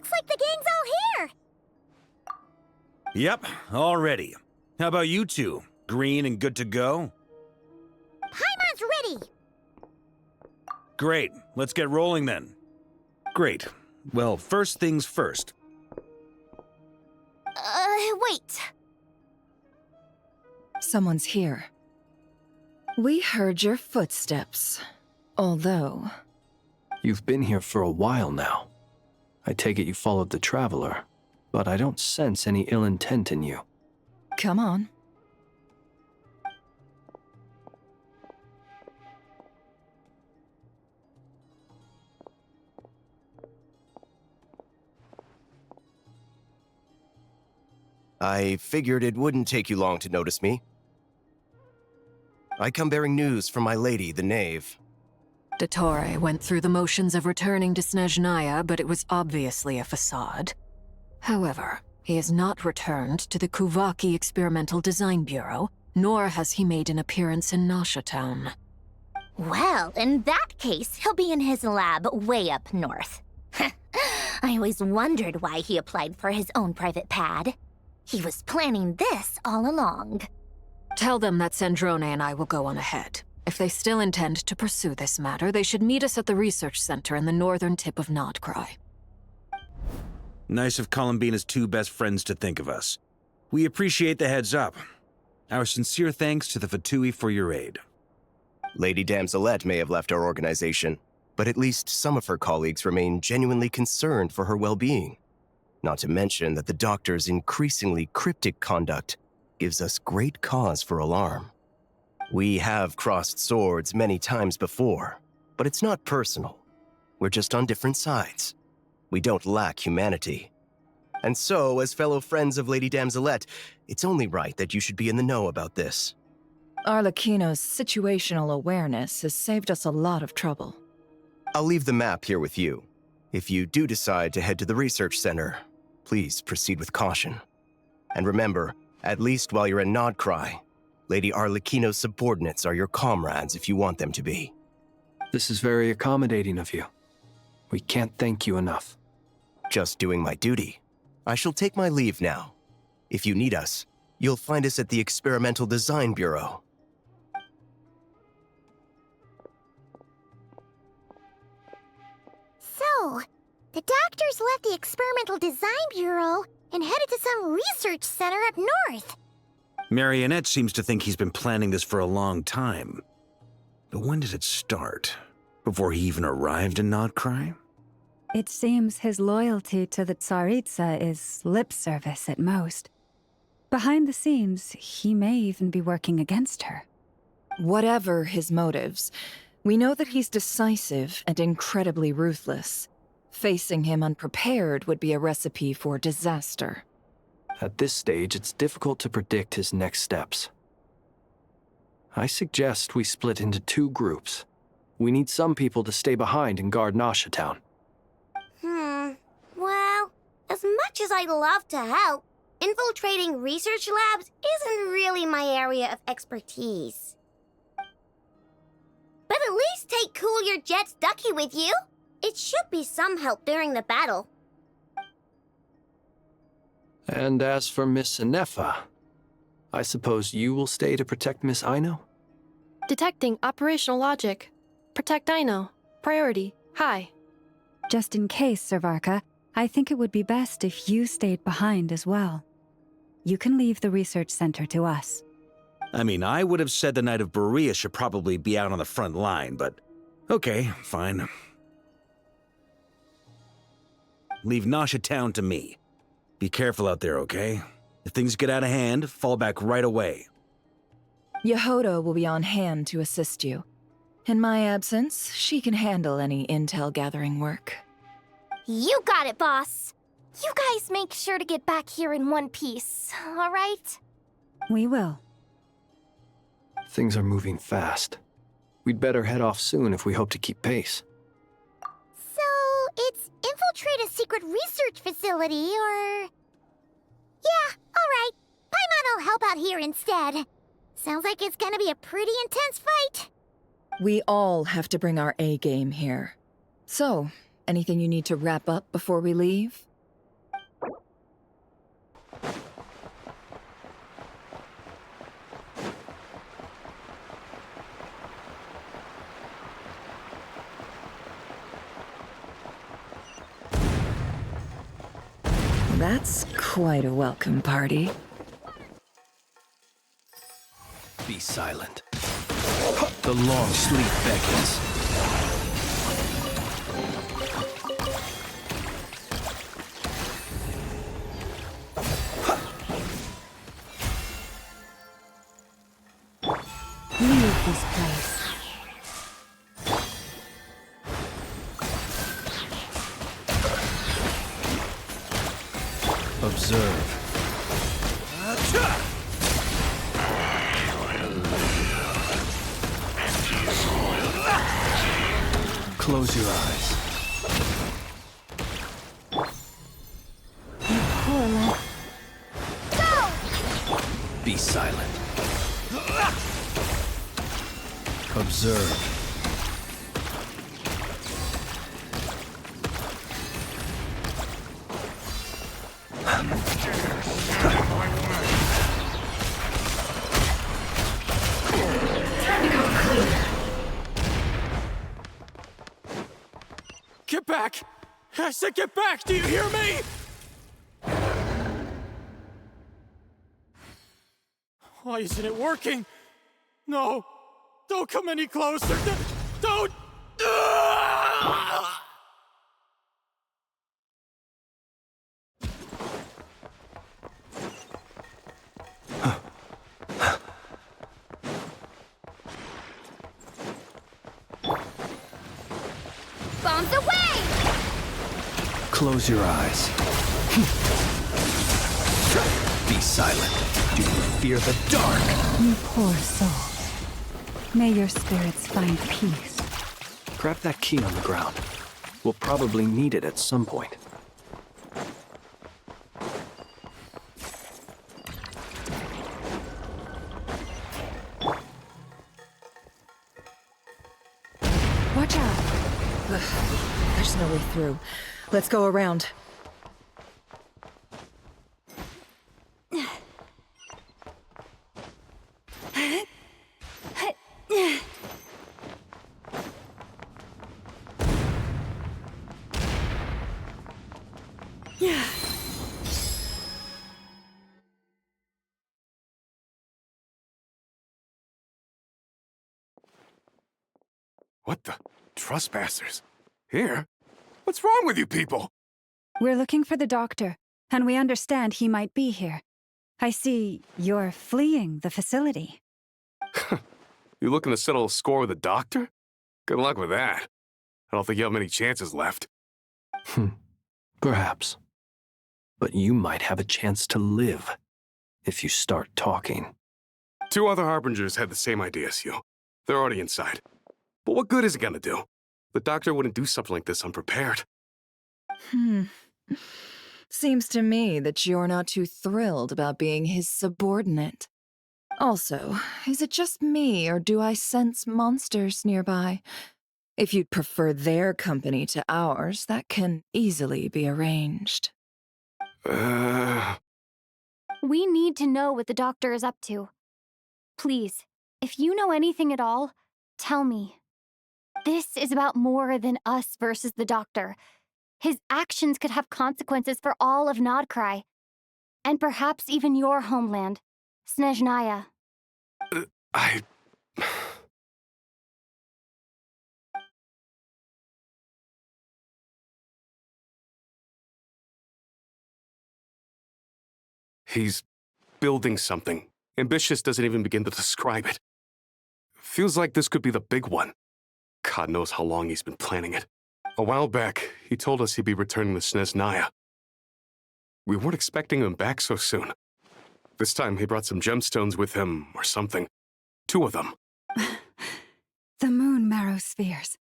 Looks like the gang's all here! Yep, all ready. How about you two? Green and good to go? Paimon's ready! Great, let's get rolling then. Great. Well, first things first. Wait. Someone's here. We heard your footsteps. Although... You've been here for a while now. I take it you followed the Traveler, but I don't sense any ill intent in you. Come on. I figured it wouldn't take you long to notice me. I come bearing news from my lady, the Knave. Dottore went through the motions of returning to Snezhnaya, but it was obviously a facade. However, he has not returned to the Kuvaki Experimental Design Bureau, nor has he made an appearance in Nasha Town. Well, in that case, he'll be in his lab way up north. I always wondered why he applied for his own private pad. He was planning this all along. Tell them that Sandrone and I will go on ahead. If they still intend to pursue this matter, they should meet us at the research center in the northern tip of Nod-Krai. Nice of Columbina's two best friends to think of us. We appreciate the heads up. Our sincere thanks to the Fatui for your aid. Lady Damselette may have left our organization, but at least some of her colleagues remain genuinely concerned for her well-being. Not to mention that the Doctor's increasingly cryptic conduct gives us great cause for alarm. We have crossed swords many times before, but it's not personal. We're just on different sides. We don't lack humanity. And so, as fellow friends of Lady Damselette, it's only right that you should be in the know about this. Arlecchino's situational awareness has saved us a lot of trouble. I'll leave the map here with you. If you do decide to head to the research center, please proceed with caution. And remember, at least while you're in Nod-Krai, Lady Arlecchino's subordinates are your comrades if you want them to be. This is very accommodating of you. We can't thank you enough. Just doing my duty. I shall take my leave now. If you need us, you'll find us at the Experimental Design Bureau. So, the Doctors left the Experimental Design Bureau and headed to some research center up north. Marionette seems to think he's been planning this for a long time. But when did it start? Before he even arrived in Nod-Krai? It seems his loyalty to the Tsaritsa is lip service at most. Behind the scenes, he may even be working against her. Whatever his motives, we know that he's decisive and incredibly ruthless. Facing him unprepared would be a recipe for disaster. At this stage, it's difficult to predict his next steps. I suggest we split into two groups. We need some people to stay behind and guard Nasha Town. Well, as much as I'd love to help, infiltrating research labs isn't really my area of expertise. But at least take Cool Your Jet's Ducky with you. It should be some help during the battle. And as for Miss Inefa, I suppose you will stay to protect Miss Aino? Detecting operational logic. Protect Aino. Priority. High. Just in case, Servarka, I think it would be best if you stayed behind as well. You can leave the research center to us. I mean, I would have said the Knight of Berea should probably be out on the front line, but okay, fine. Leave Nasha Town to me. Be careful out there, okay? If things get out of hand, fall back right away. Yehoda will be on hand to assist you. In my absence, she can handle any intel gathering work. You got it, boss. You guys make sure to get back here in one piece, all right? We will. Things are moving fast. We'd better head off soon if we hope to keep pace. So, it's infiltrate a secret research facility, or... Yeah, all right. Paimon will help out here instead. Sounds like it's gonna be a pretty intense fight. We all have to bring our A game here. So, anything you need to wrap up before we leave? That's quite a welcome party. Be silent. The long sleep beckons. Leave this place. Observe. Close your eyes. Poor lad. Be silent. Observe. Get back! I said get back! Do you hear me? Why isn't it working? No! Don't come any closer! Don't! Bombs away! Close your eyes. Be silent. Do you fear the dark? You poor soul. May your spirits find peace. Grab that key on the ground. We'll probably need it at some point. Watch out! Ugh, there's no way through. Let's go around. What the? Trespassers? Here? What's wrong with you people? We're looking for the doctor, and we understand he might be here. I see you're fleeing the facility. You looking to settle a score with the doctor? Good luck with that. I don't think you have many chances left. Perhaps. But you might have a chance to live if you start talking. 2 other Harbingers had the same idea as you. They're already inside. But what good is it gonna do? The doctor wouldn't do something like this unprepared. Seems to me that you're not too thrilled about being his subordinate. Also, is it just me, or do I sense monsters nearby? If you'd prefer their company to ours, that can easily be arranged. We need to know what the doctor is up to. Please, if you know anything at all, tell me. This is about more than us versus the doctor. His actions could have consequences for all of Nod-Krai. And perhaps even your homeland, Snezhnaya. He's building something. Ambitious doesn't even begin to describe it. Feels like this could be the big one. God knows how long he's been planning it. A while back, he told us he'd be returning to Snezhnaya. We weren't expecting him back so soon. This time he brought some gemstones with him, or something. 2 of them. The moon marrow spheres.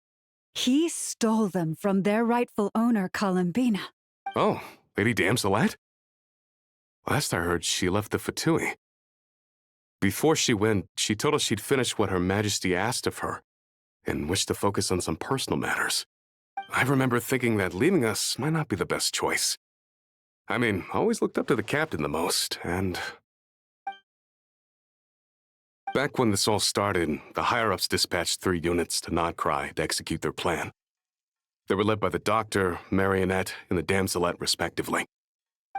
He stole them from their rightful owner, Columbina. Oh, Lady Damselet? Last I heard, she left the Fatui. Before she went, she told us she'd finished what Her Majesty asked of her, and wished to focus on some personal matters. I remember thinking that leaving us might not be the best choice. I mean, I always looked up to the captain the most, and... Back when this all started, the higher-ups dispatched 3 units to Nod-Krai to execute their plan. They were led by the Doctor, Marionette, and the Damselet, respectively.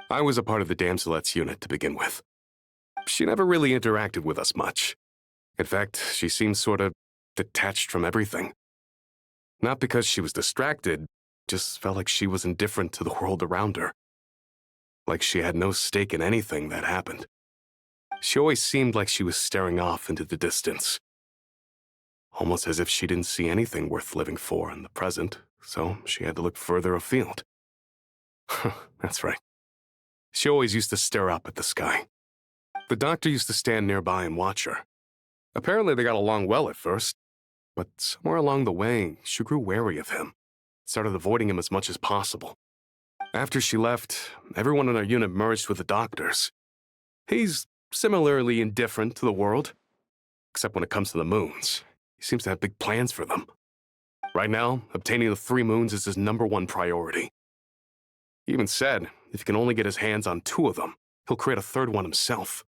I was a part of the Damselet's unit to begin with. She never really interacted with us much. In fact, she seemed sort of detached from everything. Not because she was distracted, just felt like she was indifferent to the world around her. Like she had no stake in anything that happened. She always seemed like she was staring off into the distance. Almost as if she didn't see anything worth living for in the present, so she had to look further afield. That's right. She always used to stare up at the sky. The doctor used to stand nearby and watch her. Apparently they got along well at first, but somewhere along the way, she grew wary of him, started avoiding him as much as possible. After she left, everyone in our unit merged with the doctors. He's similarly indifferent to the world, except when it comes to the moons. He seems to have big plans for them. Right now, obtaining the 3 moons is his #1 priority. He even said if he can only get his hands on 2 of them, he'll create a 3rd one himself.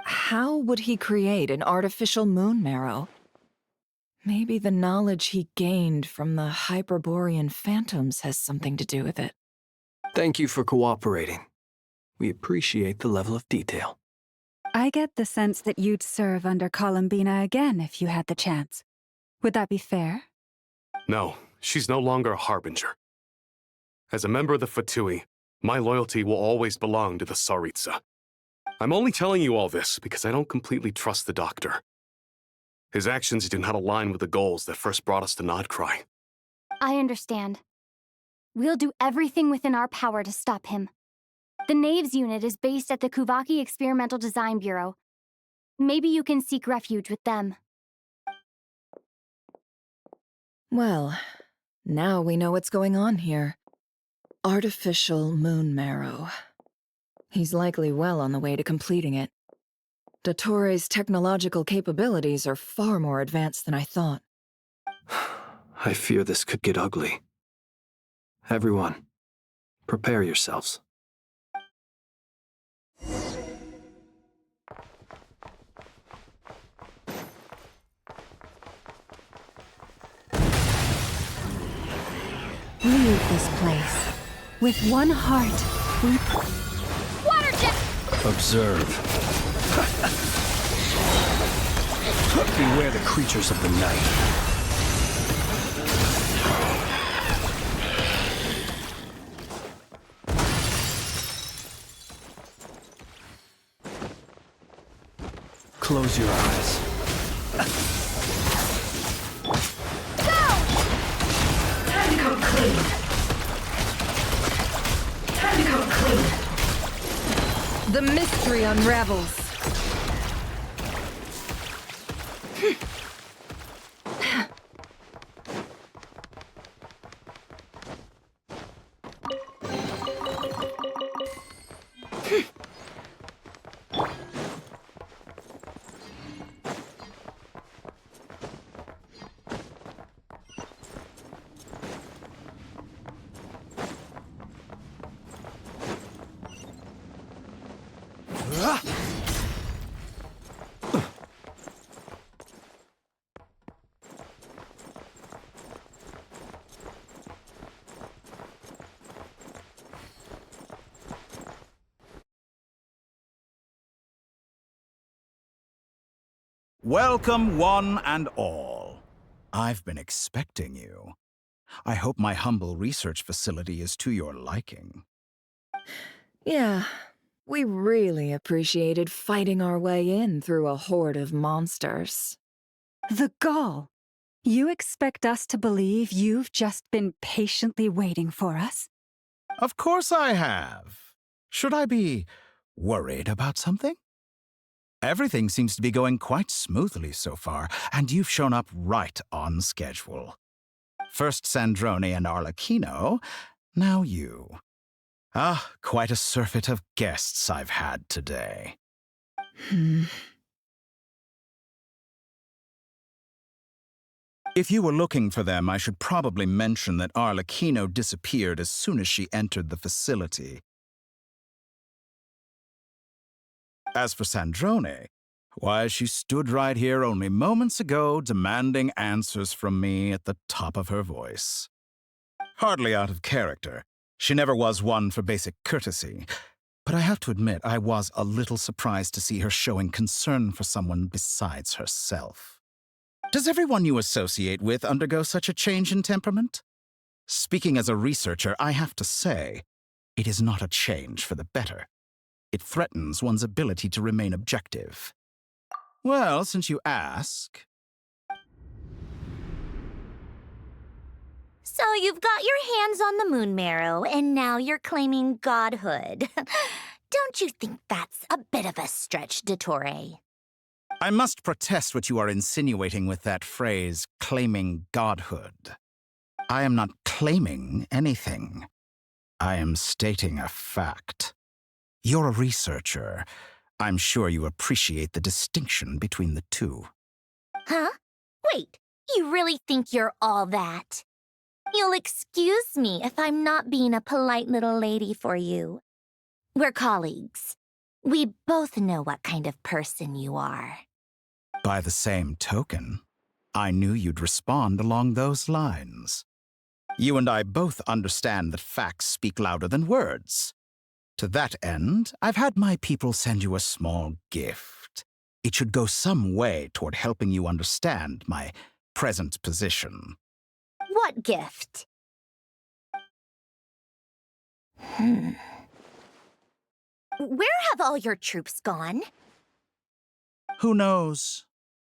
How would he create an artificial moon marrow? Maybe the knowledge he gained from the Hyperborean phantoms has something to do with it. Thank you for cooperating. We appreciate the level of detail. I get the sense that you'd serve under Columbina again if you had the chance. Would that be fair? No, she's no longer a harbinger. As a member of the Fatui, my loyalty will always belong to the Tsaritsa. I'm only telling you all this because I don't completely trust the doctor. His actions do not align with the goals that first brought us to Nod-Krai. I understand. We'll do everything within our power to stop him. The Knaves unit is based at the Kuvaki Experimental Design Bureau. Maybe you can seek refuge with them. Well, now we know what's going on here. Artificial moon marrow. He's likely well on the way to completing it. Dottore's technological capabilities are far more advanced than I thought. I fear this could get ugly. Everyone, prepare yourselves. Leave this place. With one heart, we... Water jet! Observe. Beware the creatures of the night. Close your eyes. Time to come clean. Time to come clean. The mystery unravels. Welcome, one and all. I've been expecting you. I hope my humble research facility is to your liking. Yeah, we really appreciated fighting our way in through a horde of monsters. The gall! You expect us to believe you've just been patiently waiting for us? Of course I have. Should I be worried about something? Everything seems to be going quite smoothly so far, and you've shown up right on schedule. First Sandrone and Arlecchino, now you. Ah, quite a surfeit of guests I've had today. If you were looking for them, I should probably mention that Arlecchino disappeared as soon as she entered the facility. As for Sandrone, why, she stood right here only moments ago demanding answers from me at the top of her voice. Hardly out of character, She never was one for basic courtesy, but I have to admit I was a little surprised to see her showing concern for someone besides herself. Does everyone you associate with undergo such a change in temperament? Speaking as a researcher, I have to say, it is not a change for the better. It threatens one's ability to remain objective. Well, since you ask... So you've got your hands on the moon marrow, and now you're claiming godhood. Don't you think that's a bit of a stretch, Dottore? I must protest what you are insinuating with that phrase, claiming godhood. I am not claiming anything. I am stating a fact. You're a researcher. I'm sure you appreciate the distinction between the two. Huh? Wait, you really think you're all that? You'll excuse me if I'm not being a polite little lady for you. We're colleagues. We both know what kind of person you are. By the same token, I knew you'd respond along those lines. You and I both understand that facts speak louder than words. To that end, I've had my people send you a small gift. It should go some way toward helping you understand my present position. What gift? Where have all your troops gone? Who knows?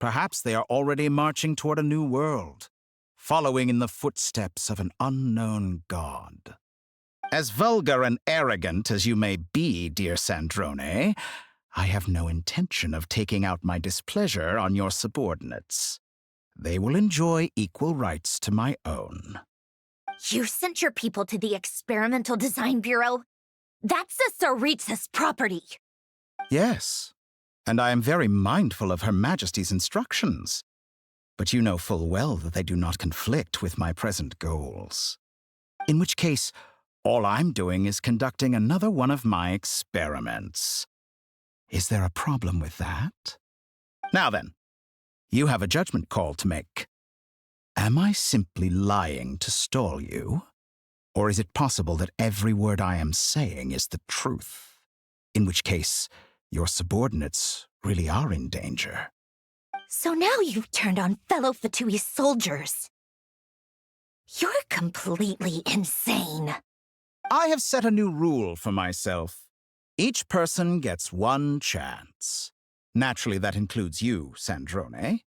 Perhaps they are already marching toward a new world, following in the footsteps of an unknown god. As vulgar and arrogant as you may be, dear Sandrone, I have no intention of taking out my displeasure on your subordinates. They will enjoy equal rights to my own. You sent your people to the Experimental Design Bureau? That's the Tsaritsa's property. Yes, and I am very mindful of Her Majesty's instructions. But you know full well that they do not conflict with my present goals. In which case, all I'm doing is conducting another one of my experiments. Is there a problem with that? Now then, you have a judgment call to make. Am I simply lying to stall you? Or is it possible that every word I am saying is the truth? In which case, your subordinates really are in danger. So now you've turned on fellow Fatui soldiers. You're completely insane. I have set a new rule for myself. Each person gets one chance. Naturally, that includes you, Sandrone.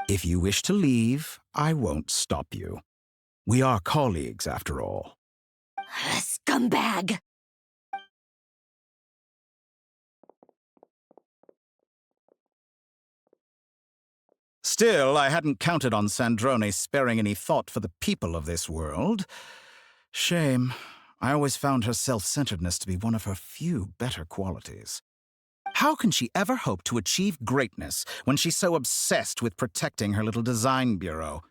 If you wish to leave, I won't stop you. We are colleagues, after all. Scumbag! Still, I hadn't counted on Sandrone sparing any thought for the people of this world. Shame. I always found her self-centeredness to be one of her few better qualities. How can she ever hope to achieve greatness when she's so obsessed with protecting her little design bureau?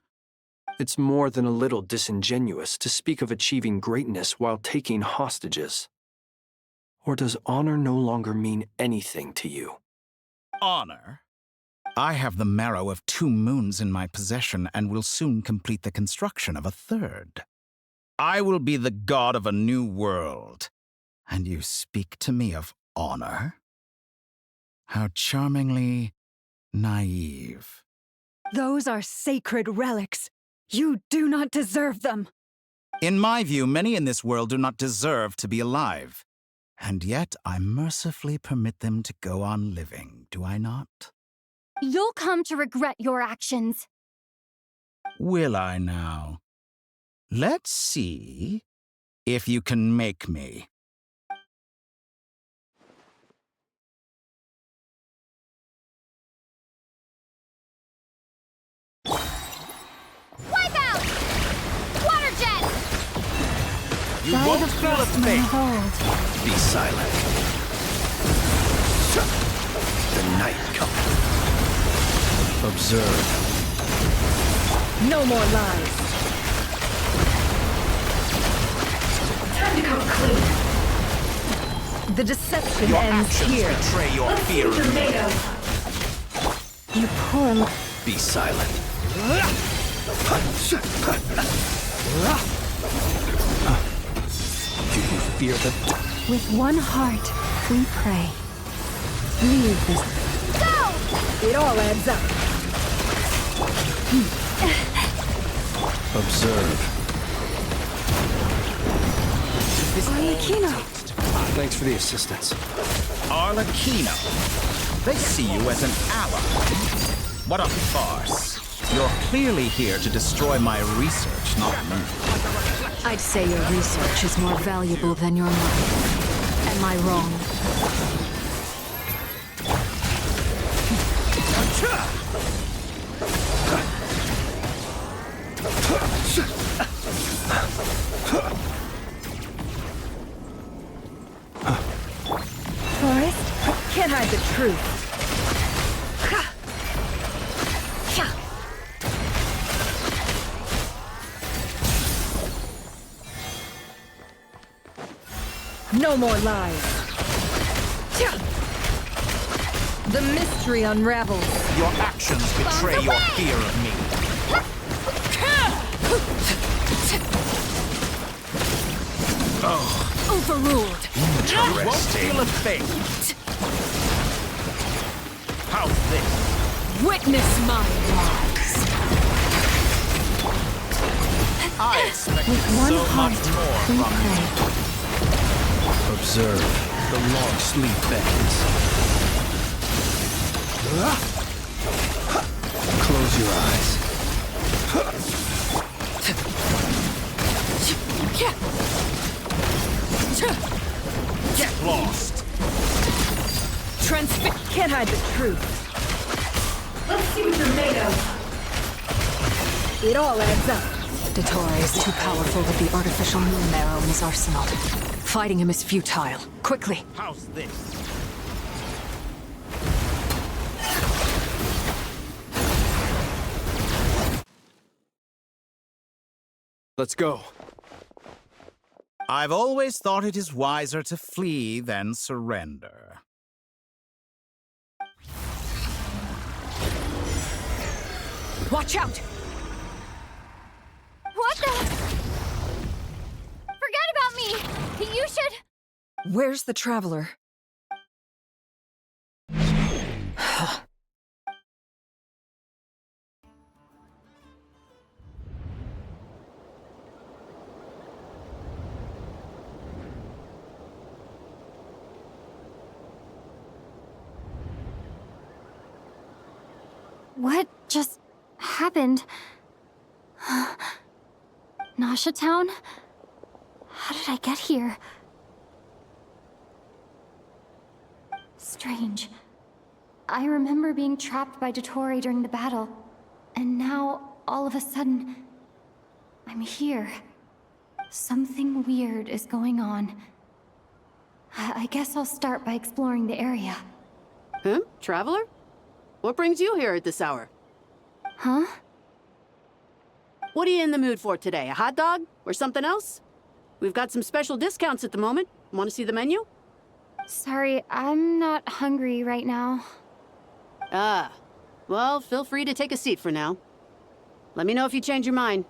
It's more than a little disingenuous to speak of achieving greatness while taking hostages. Or does honor no longer mean anything to you? Honor? I have the marrow of 2 moons in my possession and will soon complete the construction of a 3rd. I will be the god of a new world. And you speak to me of honor? How charmingly naive. Those are sacred relics. You do not deserve them. In my view, many in this world do not deserve to be alive. And yet I mercifully permit them to go on living, do I not? You'll come to regret your actions. Will I now? Let's see if you can make me. Wipeout! Water jet! You won't feel a thing. Be silent. The night comes. Observe. No more lies. Time to come clean. The deception Your ends actions here. betray your fear of me. Tomato. You poor... Be silent. Do you fear them? With one heart, we pray. Leave this. It all adds up. Observe. Arlecchino! Thanks for the assistance. Arlecchino. They see you as an ally. What a farce. You're clearly here to destroy my research, not me. I'd say your research is more valuable than your money. Am I wrong? Forrest, can't hide the truth. No more lies. The mystery unravels. Your actions betray your fear of me. Oh, Overruled. interesting. Won't feel a thing. How's this? Witness my lies. I expected One so heart, much more we from you. pray. Observe. The long sleep beckons. Close your eyes. Get lost. Can't hide the truth. Let's see what you're made of. It all adds up. Dottore is too powerful with the artificial moon marrow in his arsenal. Fighting him is futile. Quickly. How's this? Let's go. I've always thought it is wiser to flee than surrender. Watch out! What the? Forget about me! You should... Where's the Traveler? What just happened? Nasha Town? How did I get here? Strange. I remember being trapped by Dottore during the battle, and now, all of a sudden, I'm here. Something weird is going on. I guess I'll start by exploring the area. Huh? Traveler? What brings you here at this hour? Huh? What are you in the mood for today? A hot dog? Or something else? We've got some special discounts at the moment. Want to see the menu? Sorry, I'm not hungry right now. Ah. Well, feel free to take a seat for now. Let me know if you change your mind.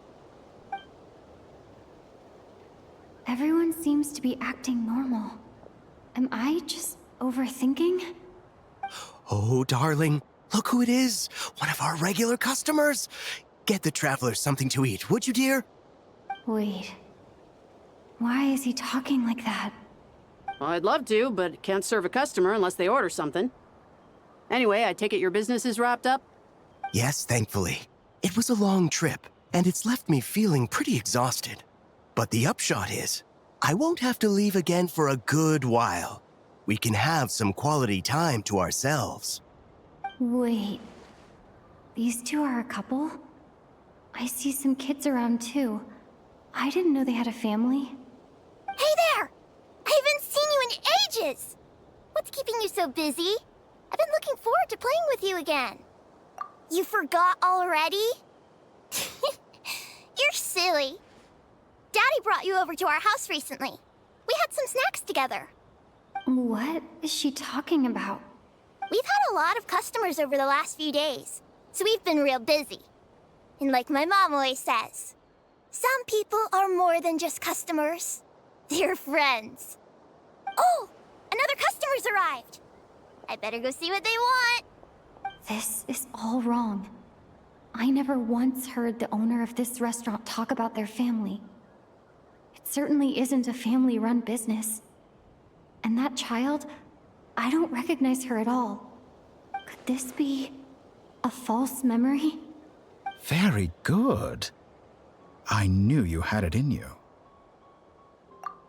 Everyone seems to be acting normal. Am I just overthinking? Oh, darling, look who it is. One of our regular customers. Get the Traveler something to eat, would you, dear? Wait. Why is he talking like that? Well, I'd love to, but can't serve a customer unless they order something. Anyway, I take it your business is wrapped up? Yes, thankfully. It was a long trip, and it's left me feeling pretty exhausted. But the upshot is, I won't have to leave again for a good while. We can have some quality time to ourselves. Wait. These two are a couple? I see some kids around too. I didn't know they had a family. Hey there! I haven't seen you in ages! What's keeping you so busy? I've been looking forward to playing with you again. You forgot already? You're silly. Daddy brought you over to our house recently. We had some snacks together. What is she talking about? We've had a lot of customers over the last few days, so we've been real busy. And like my mom always says, some people are more than just customers. They're friends. Oh, another customer's arrived. I better go see what they want. This is all wrong. I never once heard the owner of this restaurant talk about their family. It certainly isn't a family-run business. And that child, I don't recognize her at all. Could this be a false memory? Very good. I knew you had it in you.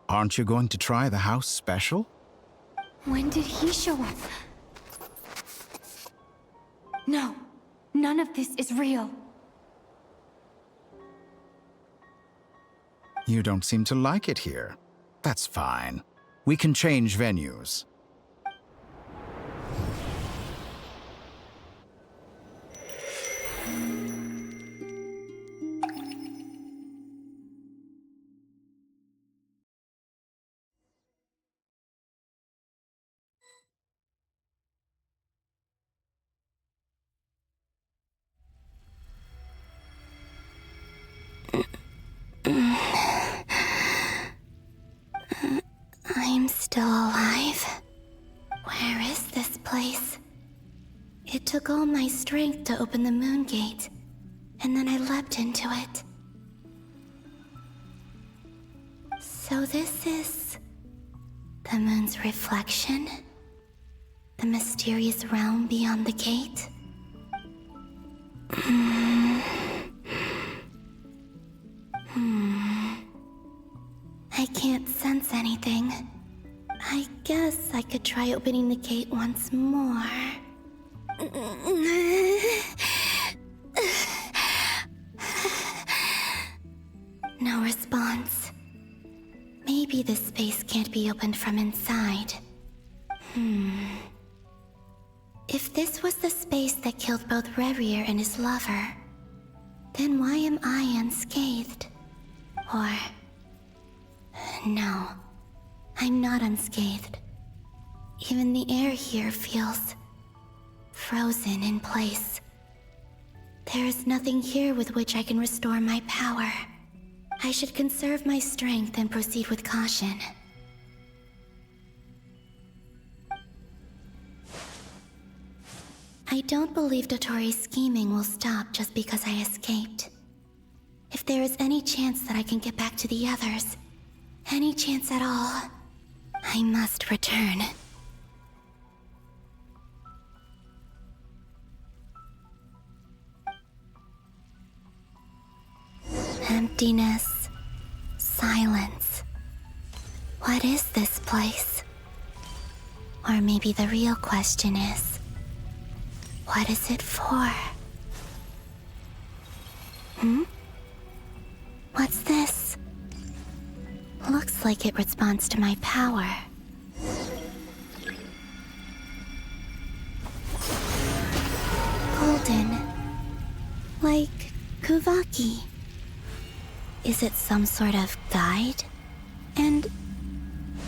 Aren't you going to try the house special? When did he show up? No, none of this is real. You don't seem to like it here. That's fine. We can change venues. I'm still alive. Where is this place? It took all my strength to open the moon gate, and then I leapt into it. So this is the moon's reflection? The mysterious realm beyond the gate? I can't sense anything. I guess I could try opening the gate once more. No response. Maybe this space can't be opened from inside. If this was the space that killed both Revier and his lover, then why am I unscathed? Or... no, I'm not unscathed. Even the air here feels frozen in place. There is nothing here with which I can restore my power. I should conserve my strength and proceed with caution. I don't believe Dotori's scheming will stop just because I escaped. If there is any chance that I can get back to the others, any chance at all, I must return. Emptiness. Silence. What is this place? Or maybe the real question is, what is it for? What's this? Looks like it responds to my power. Golden. Like Kuvaki. Is it some sort of guide? And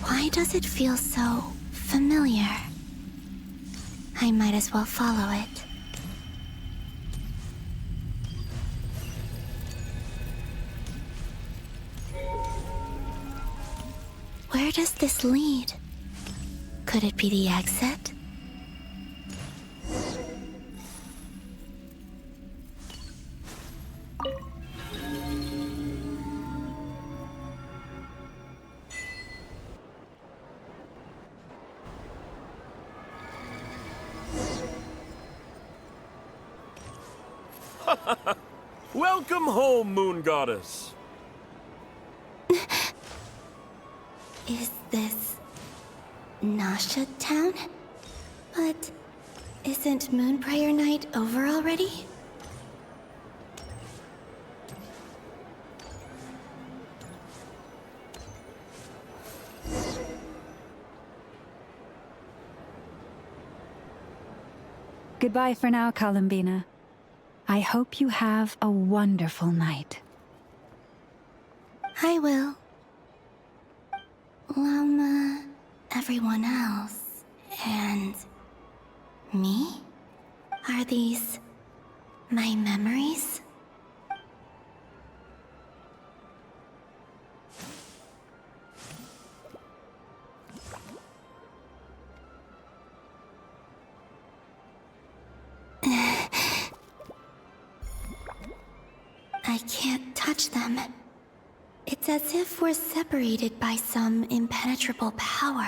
why does it feel so familiar? I might as well follow it. Where does this lead? Could it be the exit? Welcome home, Moon Goddess. Is this Nasha Town? But isn't Moon Prayer Night over already? Goodbye for now, Columbina. I hope you have a wonderful night. I will. Lama, everyone else, and me? Are these my memories? I can't touch them. It's as if we're separated by some impenetrable power.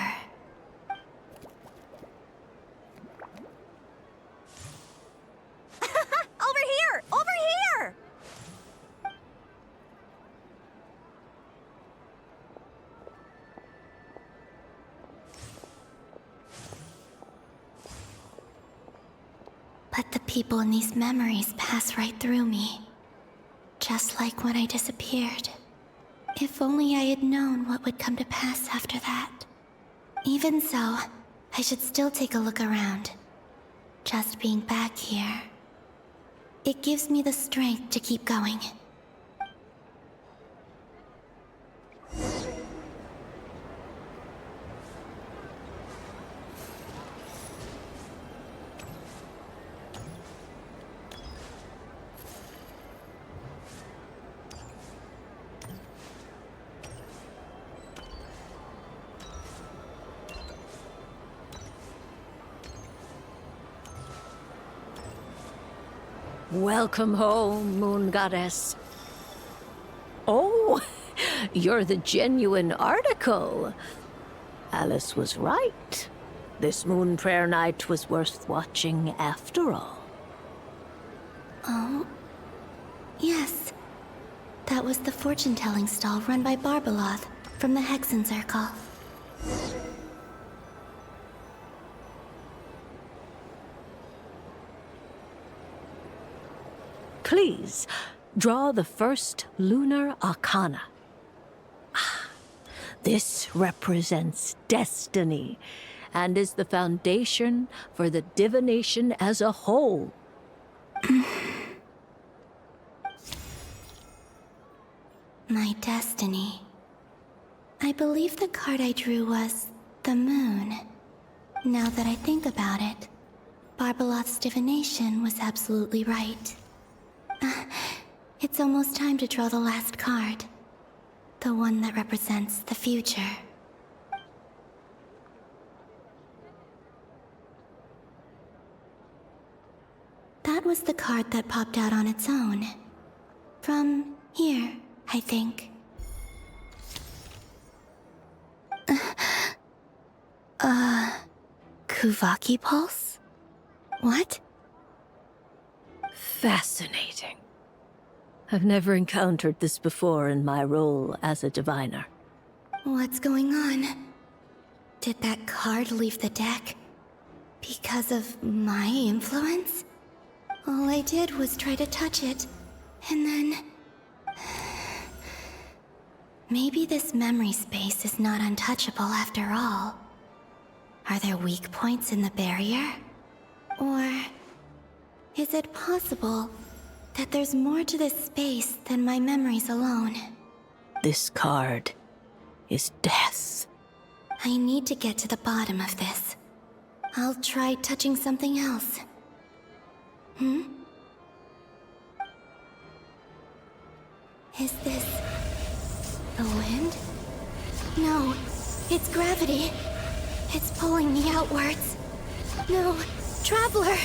Over here! Over here! But the people in these memories pass right through me. Just like when I disappeared. If only I had known what would come to pass after that. Even so, I should still take a look around. Just being back here. It gives me the strength to keep going. Welcome home, Moon Goddess. Oh, you're the genuine article. Alice was right. This moon prayer night was worth watching after all. Oh, yes. That was the fortune-telling stall run by Barbeloth from the Hexen Circle. Please, draw the first lunar arcana. This represents destiny and is the foundation for the divination as a whole. My destiny. I believe the card I drew was the moon. Now that I think about it, Barbeloth's divination was absolutely right. It's almost time to draw the last card. The one that represents the future. That was the card that popped out on its own. From here, I think. Kuvaki Pulse? What? Fascinating. I've never encountered this before in my role as a diviner. What's going on? Did that card leave the deck? Because of my influence? All I did was try to touch it, and then... Maybe this memory space is not untouchable after all. Are there weak points in the barrier? Or... is it possible that there's more to this space than my memories alone? This card is death. I need to get to the bottom of this. I'll try touching something else. Is this... the wind? No, it's gravity. It's pulling me outwards. No, Traveler!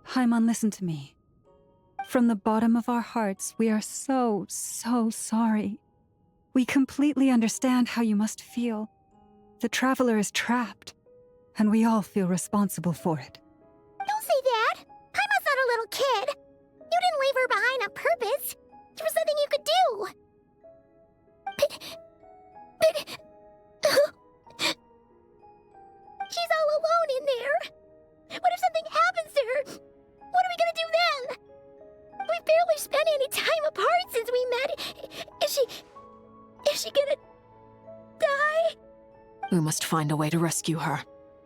Paimon, listen to me. From the bottom of our hearts, we are so sorry. We completely understand how you must feel. The Traveler is trapped, and we all feel responsible for it. Don't say that! Paimon's not a little kid! You didn't leave her behind on purpose! There was nothing you could do! But... spent any time apart since we met. Is she gonna die? We must find a way to rescue her.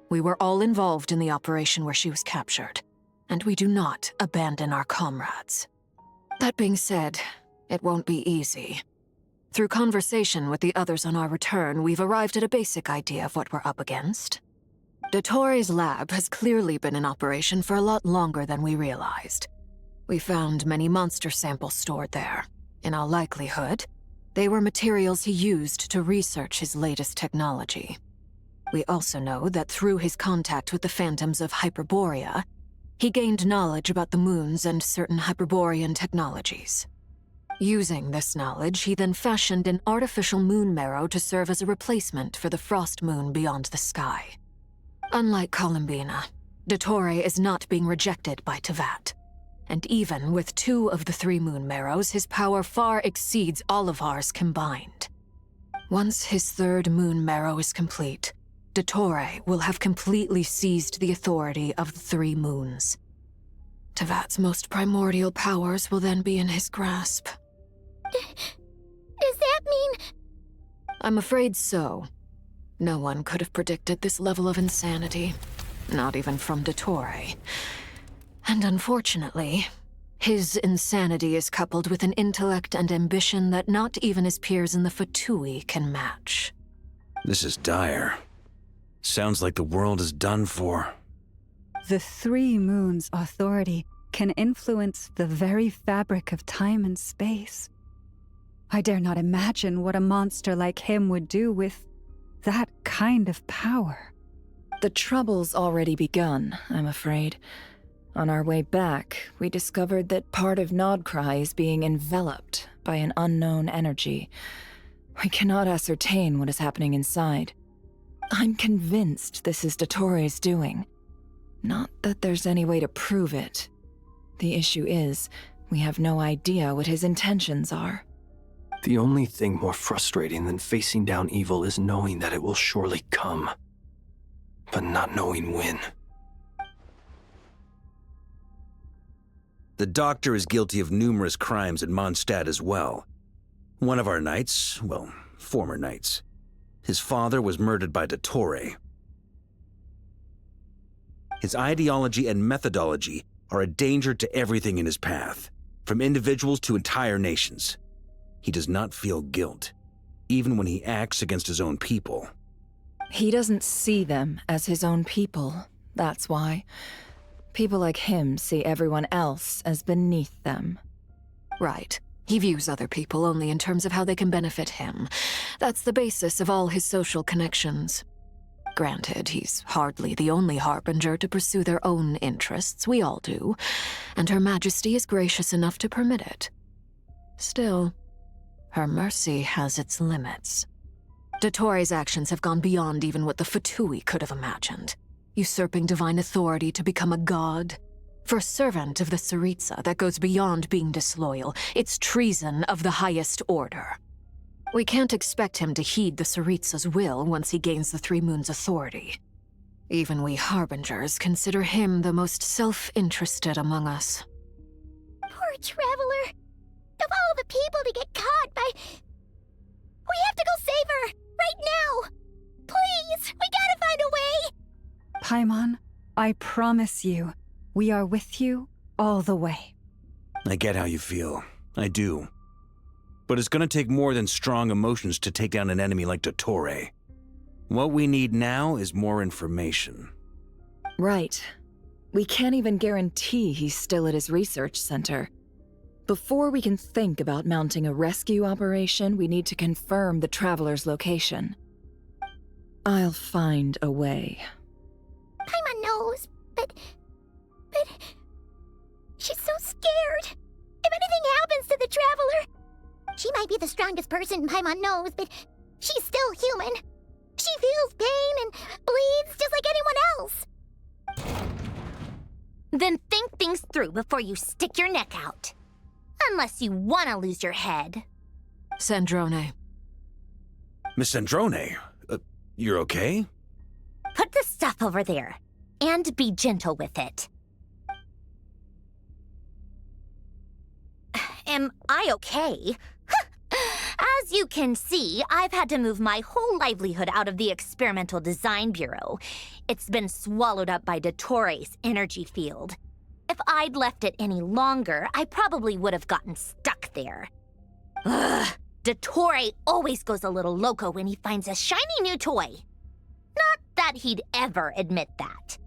We were all involved in the operation where she was captured, and we do not abandon our comrades. That being said, it won't be easy. Through conversation with the others on our return, we've arrived at a basic idea of what we're up against. Dottore's lab has clearly been in operation for a lot longer than we realized. We found many monster samples stored there. In all likelihood, they were materials he used to research his latest technology. We also know that through his contact with the phantoms of Hyperborea, he gained knowledge about the moons and certain Hyperborean technologies. Using this knowledge, he then fashioned an artificial moon marrow to serve as a replacement for the frost moon beyond the sky. Unlike Columbina, Dottore is not being rejected by Teyvat. And even with 2 of the 3 moon marrows, his power far exceeds all of ours combined. Once his 3rd moon marrow is complete, Dottore will have completely seized the authority of the 3 moons. Teyvat's most primordial powers will then be in his grasp. Does that mean... I'm afraid so. No one could have predicted this level of insanity, not even from Dottore. And unfortunately, his insanity is coupled with an intellect and ambition that not even his peers in the Fatui can match. This is dire. Sounds like the world is done for. The 3 moons' authority can influence the very fabric of time and space. I dare not imagine what a monster like him would do with that kind of power. The trouble's already begun, I'm afraid. On our way back, we discovered that part of Nod-Krai is being enveloped by an unknown energy. We cannot ascertain what is happening inside. I'm convinced this is Dottore's doing. Not that there's any way to prove it. The issue is, we have no idea what his intentions are. The only thing more frustrating than facing down evil is knowing that it will surely come, but not knowing when. The Doctor is guilty of numerous crimes at Mondstadt as well. One of our knights, well, former knights, his father was murdered by Dottore. His ideology and methodology are a danger to everything in his path, from individuals to entire nations. He does not feel guilt, even when he acts against his own people. He doesn't see them as his own people, that's why. People like him see everyone else as beneath them. Right. He views other people only in terms of how they can benefit him. That's the basis of all his social connections. Granted, he's hardly the only harbinger to pursue their own interests. We all do. And Her Majesty is gracious enough to permit it. Still, her mercy has its limits. Dottore's actions have gone beyond even what the Fatui could have imagined. Usurping divine authority to become a god. For a servant of the Tsaritsa, that goes beyond being disloyal. It's treason of the highest order. We can't expect him to heed the Tsaritsa's will once he gains the 3 moons' authority. Even we harbingers consider him the most self-interested among us. Poor Traveler. Of all the people to get caught by... We have to go save her! Right now! Please! We gotta find a way! Paimon, I promise you, we are with you all the way. I get how you feel. I do. But it's gonna take more than strong emotions to take down an enemy like Dottore. What we need now is more information. Right. We can't even guarantee he's still at his research center. Before we can think about mounting a rescue operation, we need to confirm the Traveler's location. I'll find a way. Paimon knows, but... She's so scared. If anything happens to the Traveler... She might be the strongest person Paimon knows, but she's still human. She feels pain and bleeds just like anyone else. Then think things through before you stick your neck out. Unless you want to lose your head. Sandrone. Miss Sandrone, you're okay? Put the stuff over there, and be gentle with it. Am I okay? As you can see, I've had to move my whole livelihood out of the Experimental Design Bureau. It's been swallowed up by Dottore energy field. If I'd left it any longer, I probably would have gotten stuck there. Ugh, Dottore always goes a little loco when he finds a shiny new toy. Not that he'd ever admit that.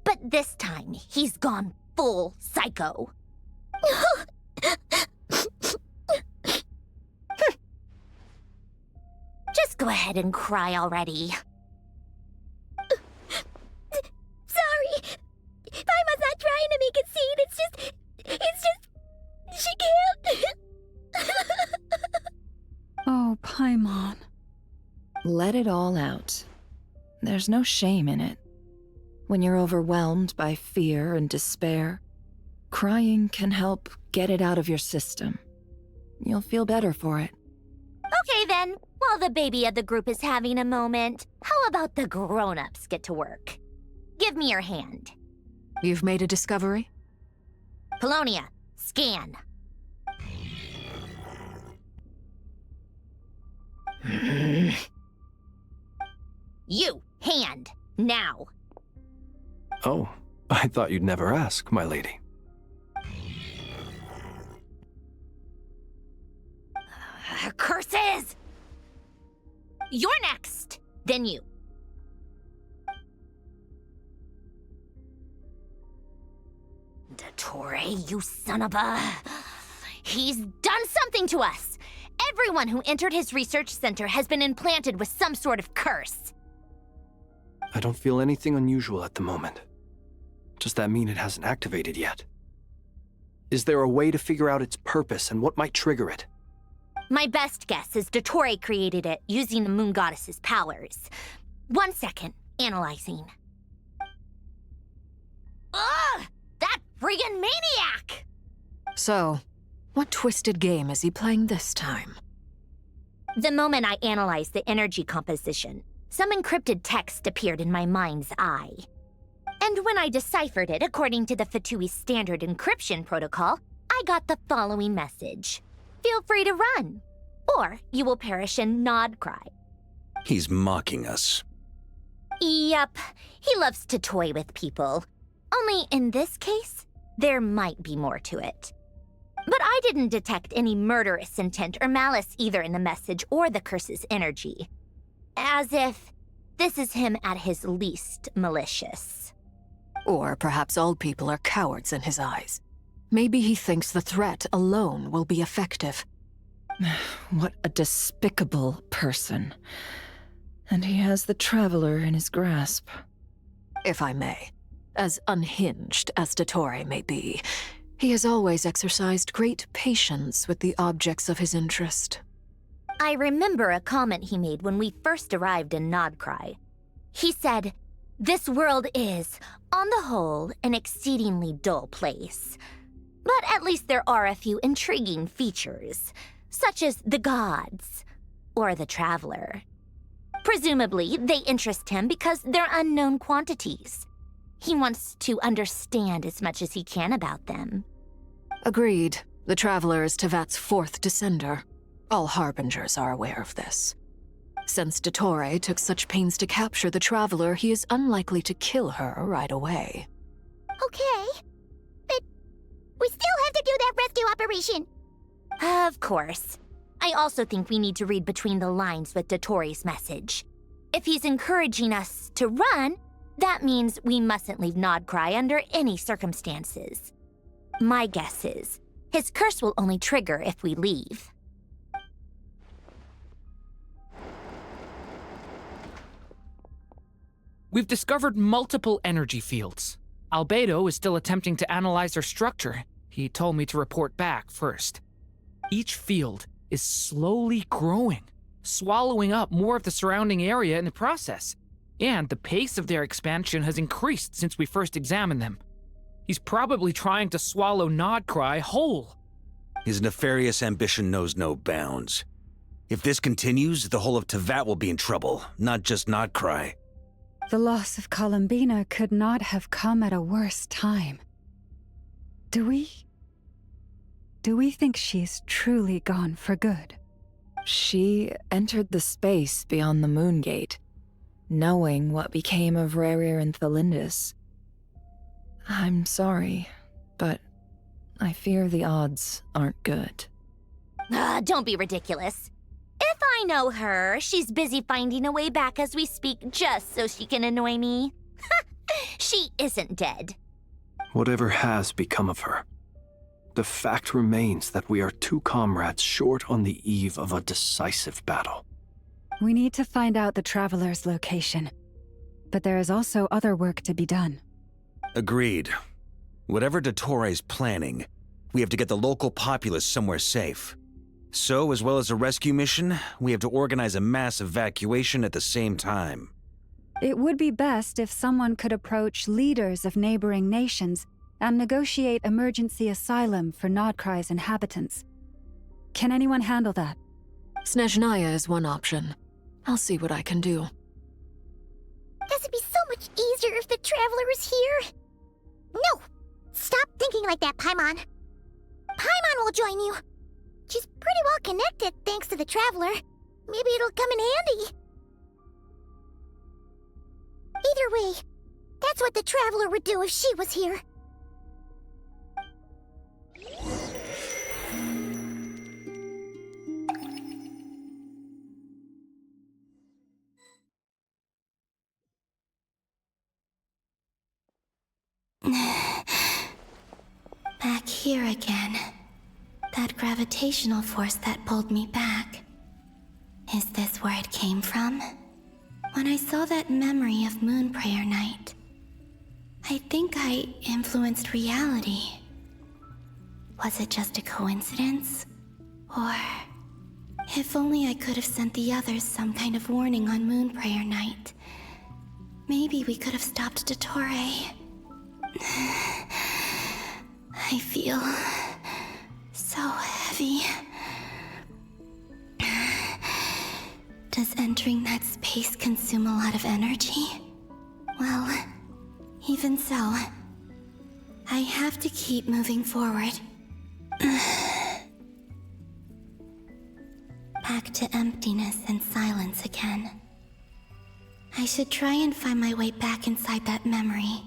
But this time, he's gone full psycho. Just go ahead and cry already. Sorry. Paimon's not trying to make a scene. It's just, she can't. Oh, Paimon. Let it all out. There's no shame in it. When you're overwhelmed by fear and despair, crying can help get it out of your system. You'll feel better for it. Okay then, while the baby of the group is having a moment, how about the grown-ups get to work? Give me your hand. You've made a discovery? Polonia, scan. You, hand, now. Oh, I thought you'd never ask, my lady. Curses! You're next, then you. Dottore, you son of a... He's done something to us! Everyone who entered his research center has been implanted with some sort of curse. I don't feel anything unusual at the moment. Does that mean it hasn't activated yet? Is there a way to figure out its purpose and what might trigger it? My best guess is Dottore created it using the Moon Goddess's powers. 1 second, analyzing. Ugh! That friggin' maniac! So, what twisted game is he playing this time? The moment I analyzed the energy composition, some encrypted text appeared in my mind's eye. And when I deciphered it according to the Fatui standard encryption protocol, I got the following message. Feel free to run, or you will perish in Nod-Krai. He's mocking us. Yep, he loves to toy with people. Only in this case, there might be more to it. But I didn't detect any murderous intent or malice either in the message or the curse's energy. As if this is him at his least malicious. Or perhaps all people are cowards in his eyes. Maybe he thinks the threat alone will be effective. What a despicable person. And he has the Traveler in his grasp. If I may, as unhinged as Dottore may be, he has always exercised great patience with the objects of his interest. I remember a comment he made when we first arrived in Nod-Krai. He said, "This world is, on the whole, an exceedingly dull place. But at least there are a few intriguing features, such as the gods, or the Traveler. Presumably, they interest him because they're unknown quantities. He wants to understand as much as he can about them." Agreed. The Traveler is Tevat's fourth descender. All Harbingers are aware of this. Since Dottore took such pains to capture the Traveler, he is unlikely to kill her right away. Okay. But we still have to do that rescue operation. Of course. I also think we need to read between the lines with Dottore's message. If he's encouraging us to run, that means we mustn't leave Nod-Krai under any circumstances. My guess is, his curse will only trigger if we leave. We've discovered multiple energy fields. Albedo is still attempting to analyze their structure. He told me to report back first. Each field is slowly growing, swallowing up more of the surrounding area in the process. And the pace of their expansion has increased since we first examined them. He's probably trying to swallow Nod-Krai whole. His nefarious ambition knows no bounds. If this continues, the whole of Tevat will be in trouble, not just Nod-Krai. The loss of Columbina could not have come at a worse time. Do we Do we think she's truly gone for good? She entered the space beyond the Moon Gate, knowing what became of Rerir and Thelindis. I'm sorry, but I fear the odds aren't good. Don't be ridiculous. If I know her, she's busy finding a way back as we speak just so she can annoy me. She isn't dead. Whatever has become of her, the fact remains that we are two comrades short on the eve of a decisive battle. We need to find out the Traveler's location. But there is also other work to be done. Agreed. Whatever Dottore planning, we have to get the local populace somewhere safe. So, as well as a rescue mission, we have to organize a mass evacuation at the same time. It would be best if someone could approach leaders of neighboring nations and negotiate emergency asylum for Nod-Krai's inhabitants. Can anyone handle that? Snezhnaya is one option. I'll see what I can do. This would be so much easier if the Traveler was here. No! Stop thinking like that, Paimon. Paimon will join you. She's pretty well connected thanks to the Traveler. Maybe it'll come in handy. Either way, that's what the Traveler would do if she was here. Back here again. That gravitational force that pulled me back. Is this where it came from? When I saw that memory of Moon Prayer Night, I think I influenced reality. Was it just a coincidence? Or... if only I could have sent the others some kind of warning on Moon Prayer Night. Maybe we could have stopped Dottore. I feel... so heavy. Does entering that space consume a lot of energy? Well, even so, I have to keep moving forward. Back to emptiness and silence again. I should try and find my way back inside that memory.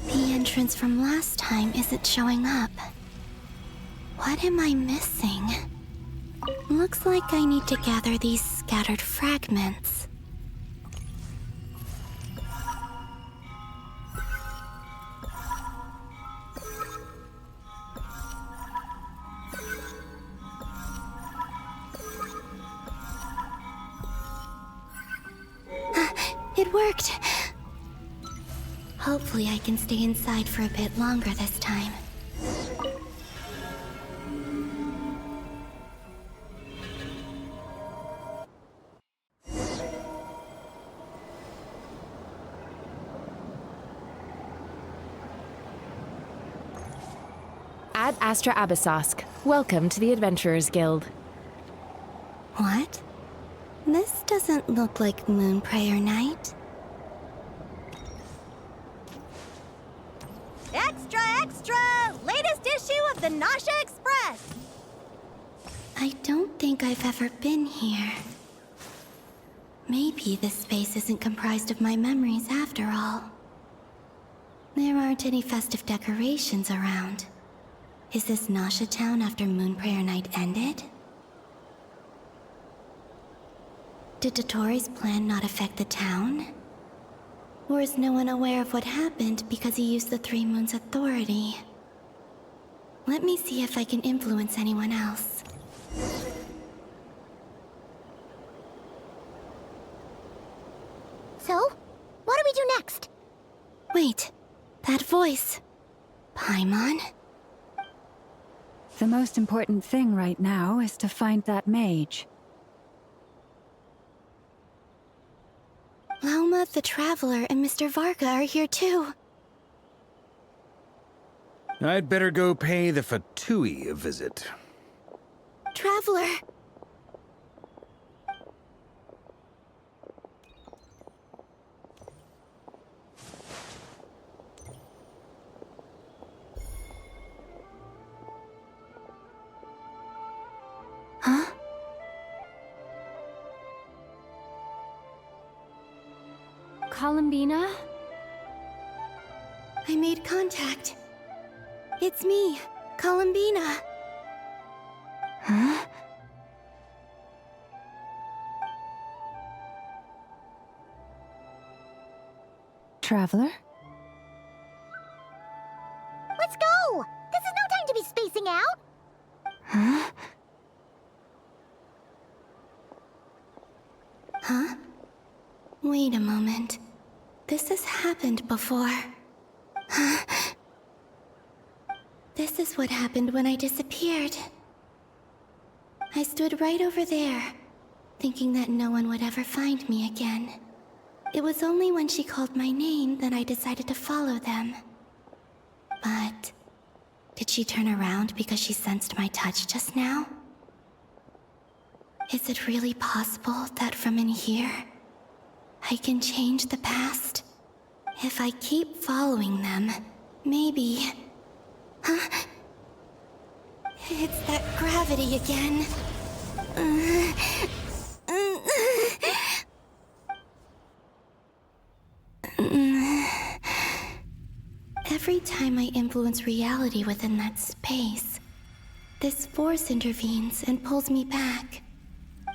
The entrance from last time isn't showing up. What am I missing? Looks like I need to gather these scattered fragments. It worked! Hopefully I can stay inside for a bit longer this time. Ad Astra Abyssosque. Welcome to the Adventurers Guild. What? This doesn't look like Moon Prayer Night. Extra, extra! Latest issue of the Nausea Express! I don't think I've ever been here. Maybe this space isn't comprised of my memories after all. There aren't any festive decorations around. Is this Nausea Town after Moon Prayer Night ended? Did Dottore's plan not affect the town? Or is no one aware of what happened because he used the Three Moons' authority? Let me see if I can influence anyone else. So, what do we do next? Wait, that voice. Paimon? The most important thing right now is to find that mage. Lauma the Traveler and Mr. Varga are here too. I'd better go pay the Fatui a visit. Traveler! Huh? Columbina? I made contact. It's me, Columbina. Huh? Traveler? Let's go! This is no time to be spacing out! Huh? Huh? Wait a moment. This has happened before. Huh? This is what happened when I disappeared. I stood right over there, thinking that no one would ever find me again. It was only when she called my name that I decided to follow them. But did she turn around because she sensed my touch just now? Is it really possible that from in here, I can change the past? If I keep following them, maybe... Huh? It's that gravity again. Every time I influence reality within that space, this force intervenes and pulls me back.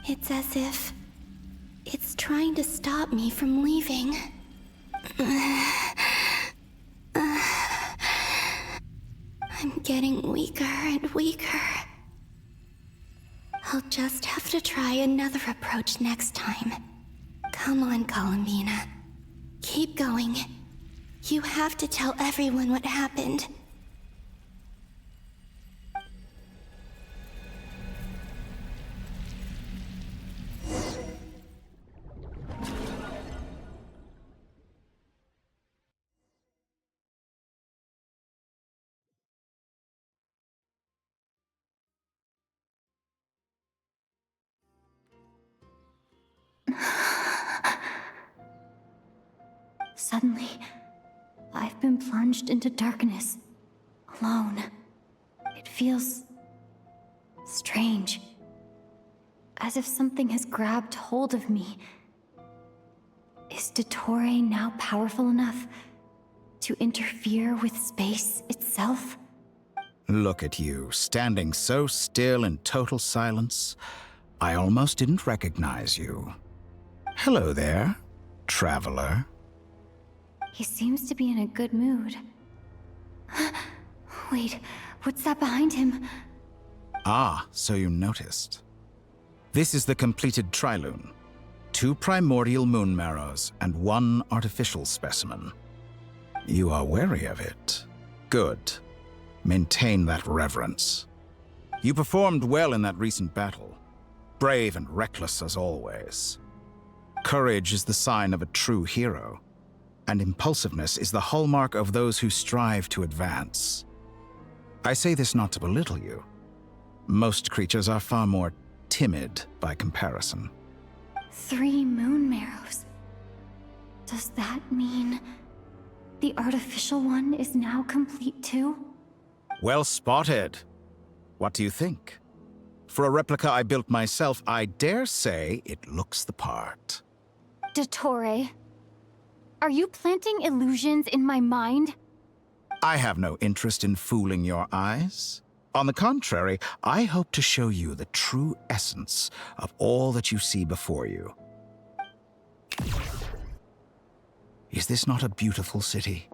It's as if it's trying to stop me from leaving. I'm getting weaker and weaker. I'll just have to try another approach next time. Come on, Columbina. Keep going. You have to tell everyone what happened. Suddenly, I've been plunged into darkness, alone. It feels strange, as if something has grabbed hold of me. Is Dottore now powerful enough to interfere with space itself? Look at you, standing so still in total silence. I almost didn't recognize you. Hello there, traveler. He seems to be in a good mood. Wait, what's that behind him? Ah, so you noticed. This is the completed Trilune. 2 primordial moon marrows and 1 artificial specimen. You are wary of it. Good. Maintain that reverence. You performed well in that recent battle. Brave and reckless as always. Courage is the sign of a true hero, and impulsiveness is the hallmark of those who strive to advance. I say this not to belittle you. Most creatures are far more timid by comparison. 3 moon marrows. Does that mean the artificial one is now complete too? Well spotted. What do you think? For a replica I built myself, I dare say it looks the part. Dottore, are you planting illusions in my mind? I have no interest in fooling your eyes. On the contrary, I hope to show you the true essence of all that you see before you. Is this not a beautiful city?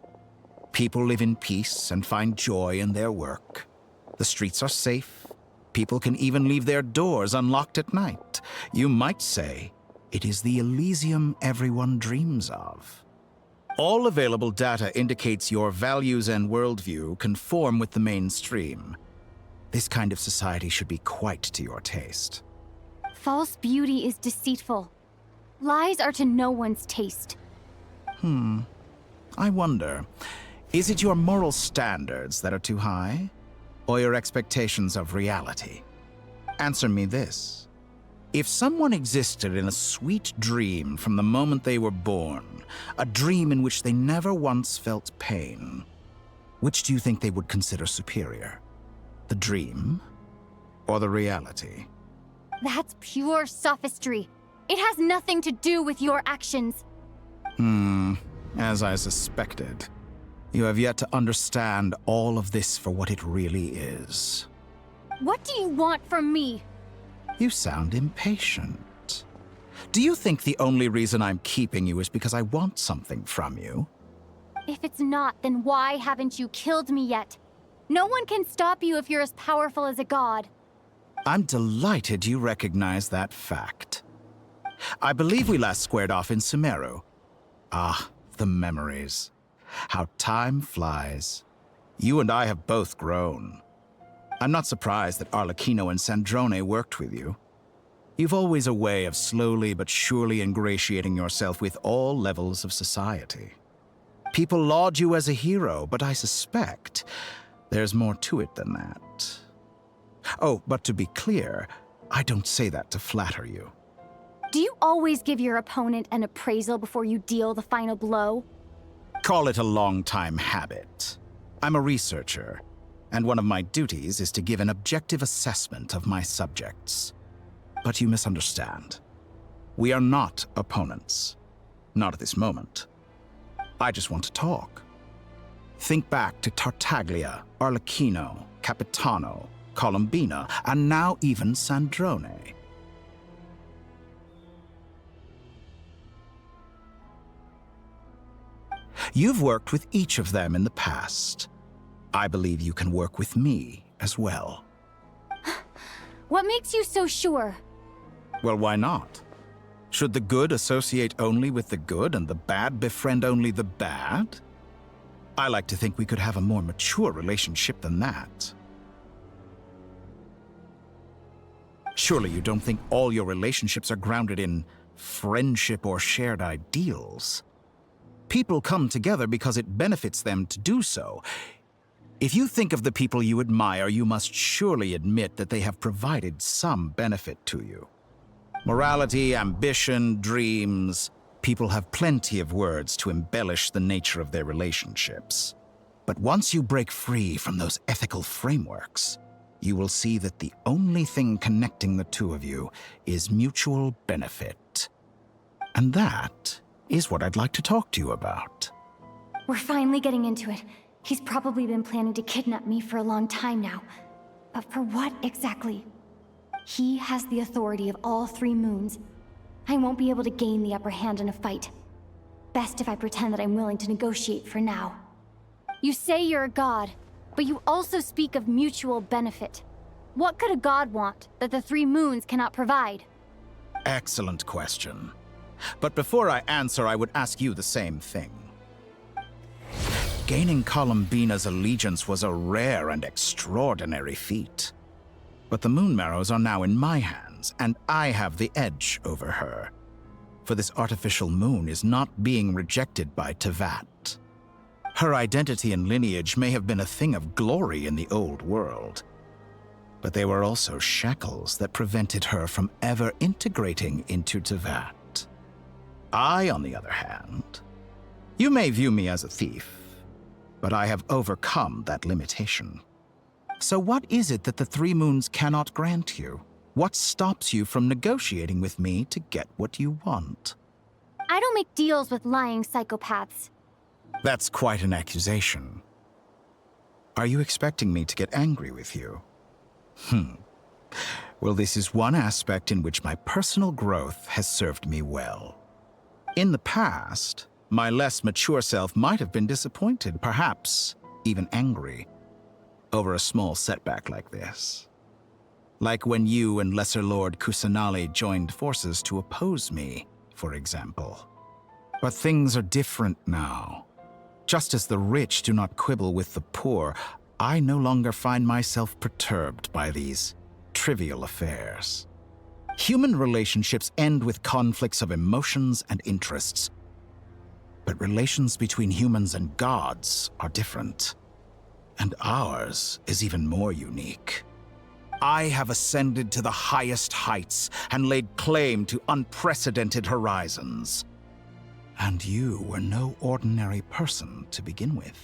People live in peace and find joy in their work. The streets are safe. People can even leave their doors unlocked at night. You might say it is the Elysium everyone dreams of. All available data indicates your values and worldview conform with the mainstream. This kind of society should be quite to your taste. False beauty is deceitful. Lies are to no one's taste. I wonder, is it your moral standards that are too high? Or your expectations of reality? Answer me this. If someone existed in a sweet dream from the moment they were born, a dream in which they never once felt pain, which do you think they would consider superior? The dream or the reality? That's pure sophistry. It has nothing to do with your actions. As I suspected. You have yet to understand all of this for what it really is. What do you want from me? You sound impatient. Do you think the only reason I'm keeping you is because I want something from you? If it's not, then why haven't you killed me yet? No one can stop you if you're as powerful as a god. I'm delighted you recognize that fact. I believe we last squared off in Sumeru. Ah, the memories. How time flies. You and I have both grown. I'm not surprised that Arlecchino and Sandrone worked with you. You've always a way of slowly but surely ingratiating yourself with all levels of society. People laud you as a hero, but I suspect there's more to it than that. Oh, but to be clear, I don't say that to flatter you. Do you always give your opponent an appraisal before you deal the final blow? Call it a long-time habit. I'm a researcher, and one of my duties is to give an objective assessment of my subjects. But you misunderstand. We are not opponents. Not at this moment. I just want to talk. Think back to Tartaglia, Arlecchino, Capitano, Colombina, and now even Sandrone. You've worked with each of them in the past. I believe you can work with me as well. What makes you so sure? Well, why not? Should the good associate only with the good and the bad befriend only the bad? I like to think we could have a more mature relationship than that. Surely you don't think all your relationships are grounded in friendship or shared ideals? People come together because it benefits them to do so. If you think of the people you admire, you must surely admit that they have provided some benefit to you. Morality, ambition, dreams. People have plenty of words to embellish the nature of their relationships. But once you break free from those ethical frameworks, you will see that the only thing connecting the two of you is mutual benefit. And that is what I'd like to talk to you about. We're finally getting into it. He's probably been planning to kidnap me for a long time now. But for what exactly? He has the authority of all three moons. I won't be able to gain the upper hand in a fight. Best if I pretend that I'm willing to negotiate for now. You say you're a god, but you also speak of mutual benefit. What could a god want that the three moons cannot provide? Excellent question. But before I answer, I would ask you the same thing. Gaining Colombina's allegiance was a rare and extraordinary feat. But the Moon Marrows are now in my hands, and I have the edge over her. For this artificial moon is not being rejected by Tevat. Her identity and lineage may have been a thing of glory in the old world, but they were also shackles that prevented her from ever integrating into Tevat. I, on the other hand, you may view me as a thief, but I have overcome that limitation. So what is it that the three moons cannot grant you? What stops you from negotiating with me to get what you want? I don't make deals with lying psychopaths. That's quite an accusation. Are you expecting me to get angry with you? Well, this is one aspect in which my personal growth has served me well. In the past, my less mature self might have been disappointed, perhaps even angry, over a small setback like this. Like when you and Lesser Lord Kusanali joined forces to oppose me, for example. But things are different now. Just as the rich do not quibble with the poor, I no longer find myself perturbed by these trivial affairs. Human relationships end with conflicts of emotions and interests. But relations between humans and gods are different. And ours is even more unique. I have ascended to the highest heights and laid claim to unprecedented horizons. And you were no ordinary person to begin with.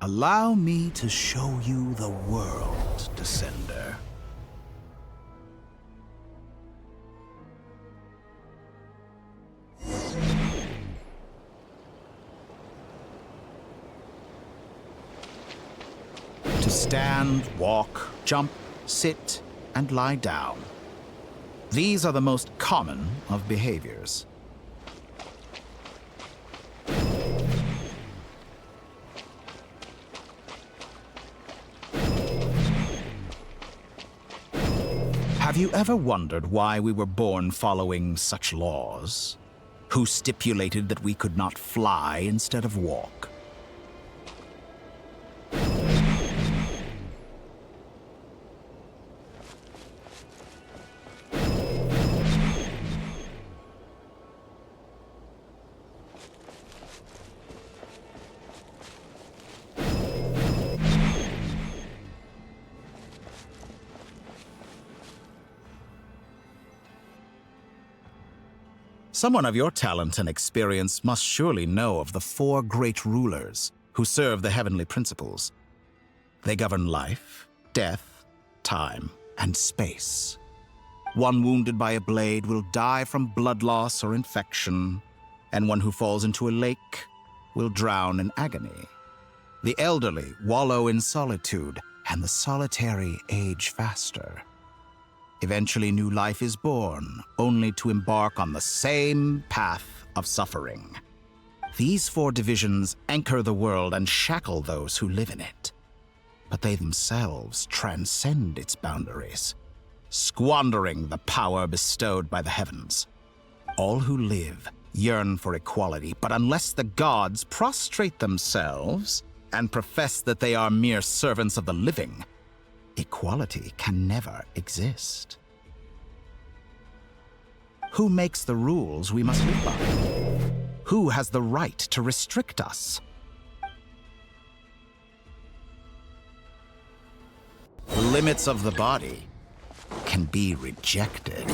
Allow me to show you the world, Descender. To stand, walk, jump, sit, and lie down. These are the most common of behaviors. Have you ever wondered why we were born following such laws? Who stipulated that we could not fly instead of walk? Someone of your talent and experience must surely know of the 4 great rulers who serve the heavenly principles. They govern life, death, time, and space. One wounded by a blade will die from blood loss or infection, and one who falls into a lake will drown in agony. The elderly wallow in solitude, and the solitary age faster. Eventually, new life is born, only to embark on the same path of suffering. These 4 divisions anchor the world and shackle those who live in it. But they themselves transcend its boundaries, squandering the power bestowed by the heavens. All who live yearn for equality, but unless the gods prostrate themselves and profess that they are mere servants of the living, equality can never exist. Who makes the rules we must live by? Who has the right to restrict us? The limits of the body can be rejected.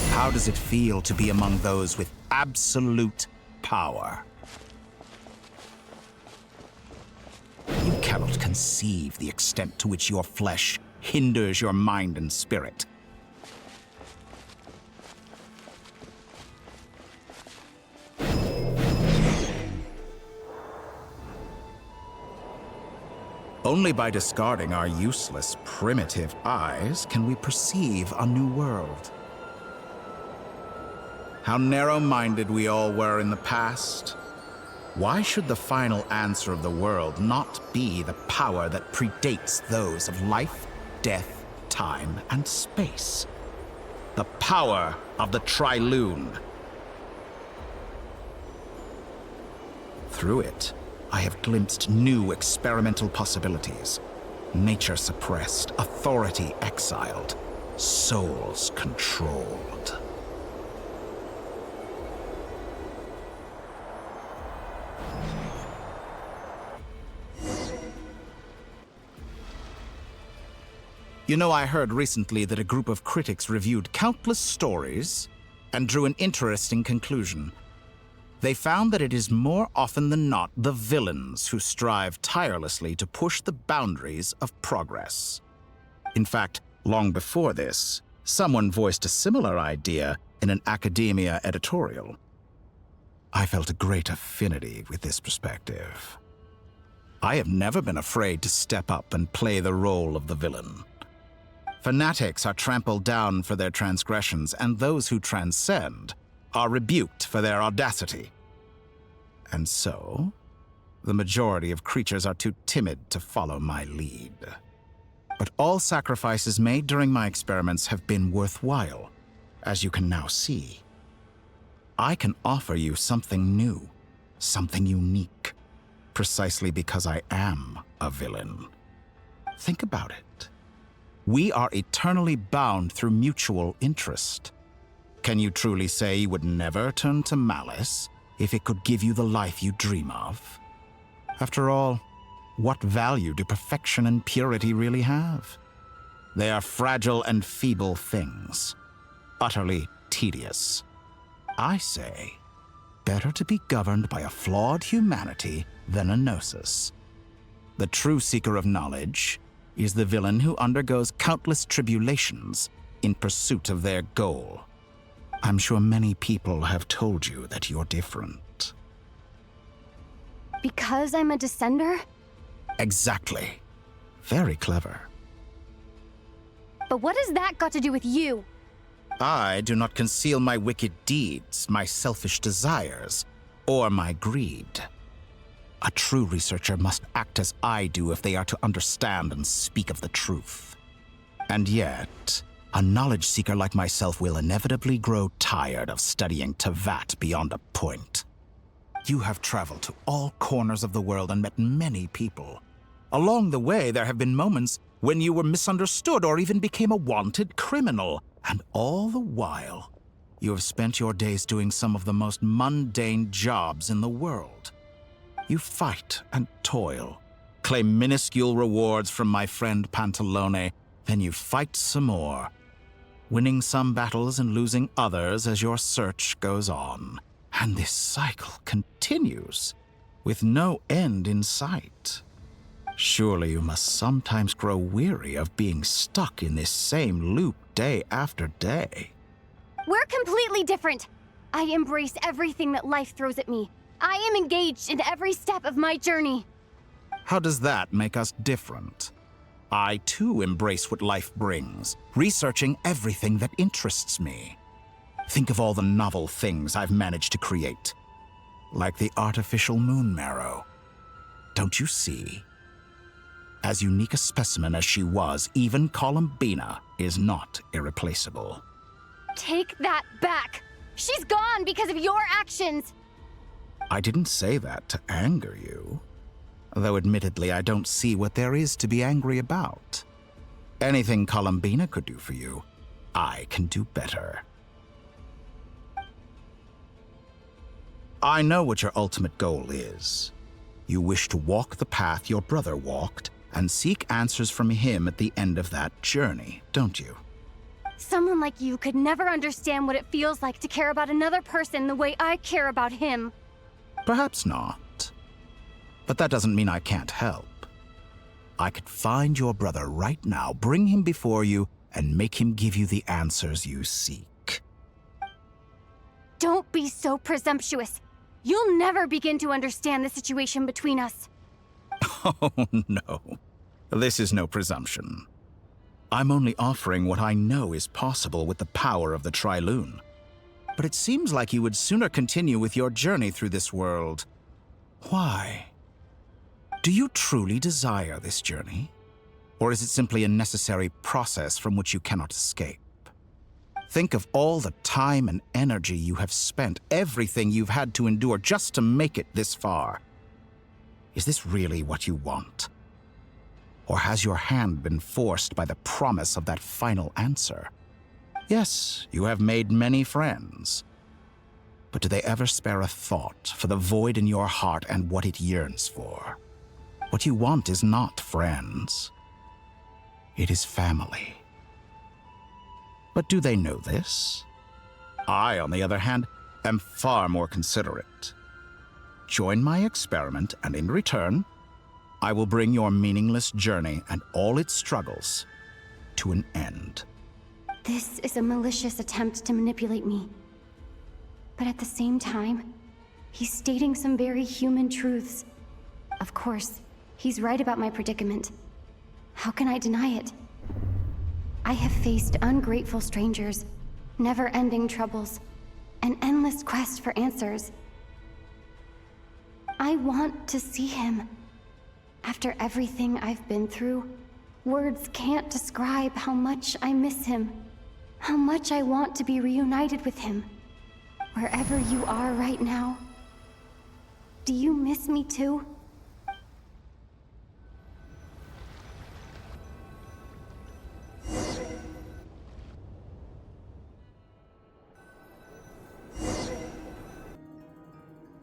How does it feel to be among those with absolute power? You cannot conceive the extent to which your flesh hinders your mind and spirit. Only by discarding our useless, primitive eyes can we perceive a new world. How narrow-minded we all were in the past. Why should the final answer of the world not be the power that predates those of life, death, time, and space? The power of the Trilune. Through it, I have glimpsed new experimental possibilities. Nature suppressed, authority exiled, souls controlled. You know, I heard recently that a group of critics reviewed countless stories and drew an interesting conclusion. They found that it is more often than not the villains who strive tirelessly to push the boundaries of progress. In fact, long before this, someone voiced a similar idea in an academia editorial. I felt a great affinity with this perspective. I have never been afraid to step up and play the role of the villain. Fanatics are trampled down for their transgressions, and those who transcend are rebuked for their audacity. And so, the majority of creatures are too timid to follow my lead. But all sacrifices made during my experiments have been worthwhile, as you can now see. I can offer you something new, something unique, precisely because I am a villain. Think about it. We are eternally bound through mutual interest. Can you truly say you would never turn to malice if it could give you the life you dream of? After all, what value do perfection and purity really have? They are fragile and feeble things, utterly tedious. I say, better to be governed by a flawed humanity than a gnosis. The true seeker of knowledge is the villain who undergoes countless tribulations in pursuit of their goal. I'm sure many people have told you that you're different. Because I'm a descender? Exactly. Very clever. But what has that got to do with you? I do not conceal my wicked deeds, my selfish desires, or my greed. A true researcher must act as I do if they are to understand and speak of the truth. And yet, a knowledge seeker like myself will inevitably grow tired of studying Tevat beyond a point. You have traveled to all corners of the world and met many people. Along the way, there have been moments when you were misunderstood or even became a wanted criminal. And all the while, you have spent your days doing some of the most mundane jobs in the world. You fight and toil, claim minuscule rewards from my friend Pantalone, then you fight some more, winning some battles and losing others as your search goes on. And this cycle continues, with no end in sight. Surely you must sometimes grow weary of being stuck in this same loop day after day. We're completely different. I embrace everything that life throws at me. I am engaged in every step of my journey. How does that make us different? I too embrace what life brings, researching everything that interests me. Think of all the novel things I've managed to create, like the artificial moon marrow. Don't you see? As unique a specimen as she was, even Columbina is not irreplaceable. Take that back! She's gone because of your actions! I didn't say that to anger you. Though admittedly, I don't see what there is to be angry about. Anything Columbina could do for you, I can do better. I know what your ultimate goal is. You wish to walk the path your brother walked and seek answers from him at the end of that journey, don't you? Someone like you could never understand what it feels like to care about another person the way I care about him. Perhaps not. But that doesn't mean I can't help. I could find your brother right now, bring him before you, and make him give you the answers you seek. Don't be so presumptuous. You'll never begin to understand the situation between us. Oh, no. This is no presumption. I'm only offering what I know is possible with the power of the Trilune. But it seems like you would sooner continue with your journey through this world. Why? Do you truly desire this journey? Or is it simply a necessary process from which you cannot escape? Think of all the time and energy you have spent, everything you've had to endure just to make it this far. Is this really what you want? Or has your hand been forced by the promise of that final answer? Yes, you have made many friends. But do they ever spare a thought for the void in your heart and what it yearns for? What you want is not friends. It is family. But do they know this? I, on the other hand, am far more considerate. Join my experiment, and in return, I will bring your meaningless journey and all its struggles to an end. This is a malicious attempt to manipulate me. But at the same time, He's stating some very human truths. Of course, he's right about my predicament. How can I deny it? I have faced ungrateful strangers, never-ending troubles, an endless quest for answers. I want to see him. After everything I've been through, words can't describe how much I miss him, how much I want to be reunited with him. Wherever you are right now, do you miss me too?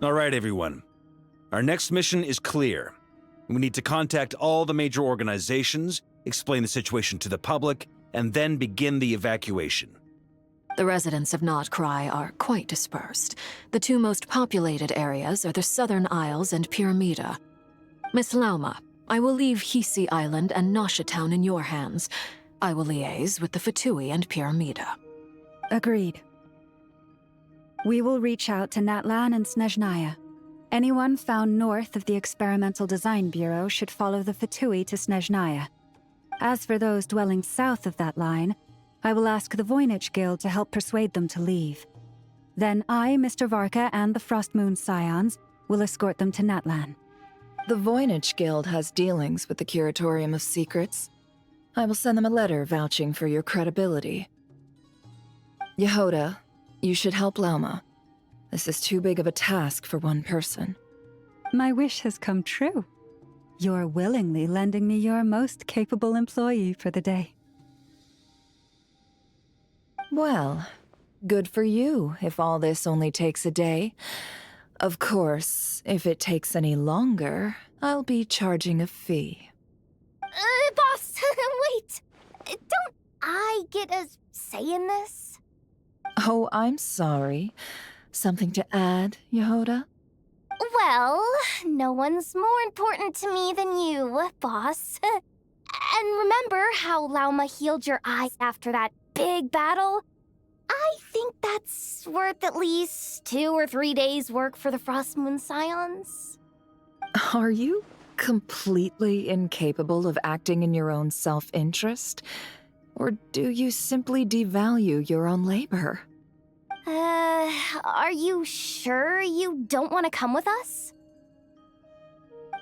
All right, everyone. Our next mission is clear. We need to contact all the major organizations, explain the situation to the public, and then begin the evacuation. The residents of Nod-Krai are quite dispersed. The two most populated areas are the Southern Isles and Pyramida. Miss Lauma, I will leave Hisi Island and Nasha Town in your hands. I will liaise with the Fatui and Pyramida. Agreed. We will reach out to Natlan and Snezhnaya. Anyone found north of the Experimental Design Bureau should follow the Fatui to Snezhnaya. As for those dwelling south of that line, I will ask the Voynich Guild to help persuade them to leave. Then I, Mr. Varka, and the Frostmoon Scions will escort them to Natlan. The Voynich Guild has dealings with the Curatorium of Secrets. I will send them a letter vouching for your credibility. Yehoda, you should help Lauma. This is too big of a task for one person. My wish has come true. You're willingly lending me your most capable employee for the day. Well, good for you if all this only takes a day. Of course, if it takes any longer, I'll be charging a fee. Boss, wait! Don't I get a say in this? Oh, I'm sorry. Something to add, Yehoda? Well, no one's more important to me than you, boss. And remember how Lauma healed your eyes after that big battle? I think that's worth at least 2 or 3 days' work for the Frostmoon Scions. Are you completely incapable of acting in your own self-interest? Or do you simply devalue your own labor? Are you sure you don't want to come with us?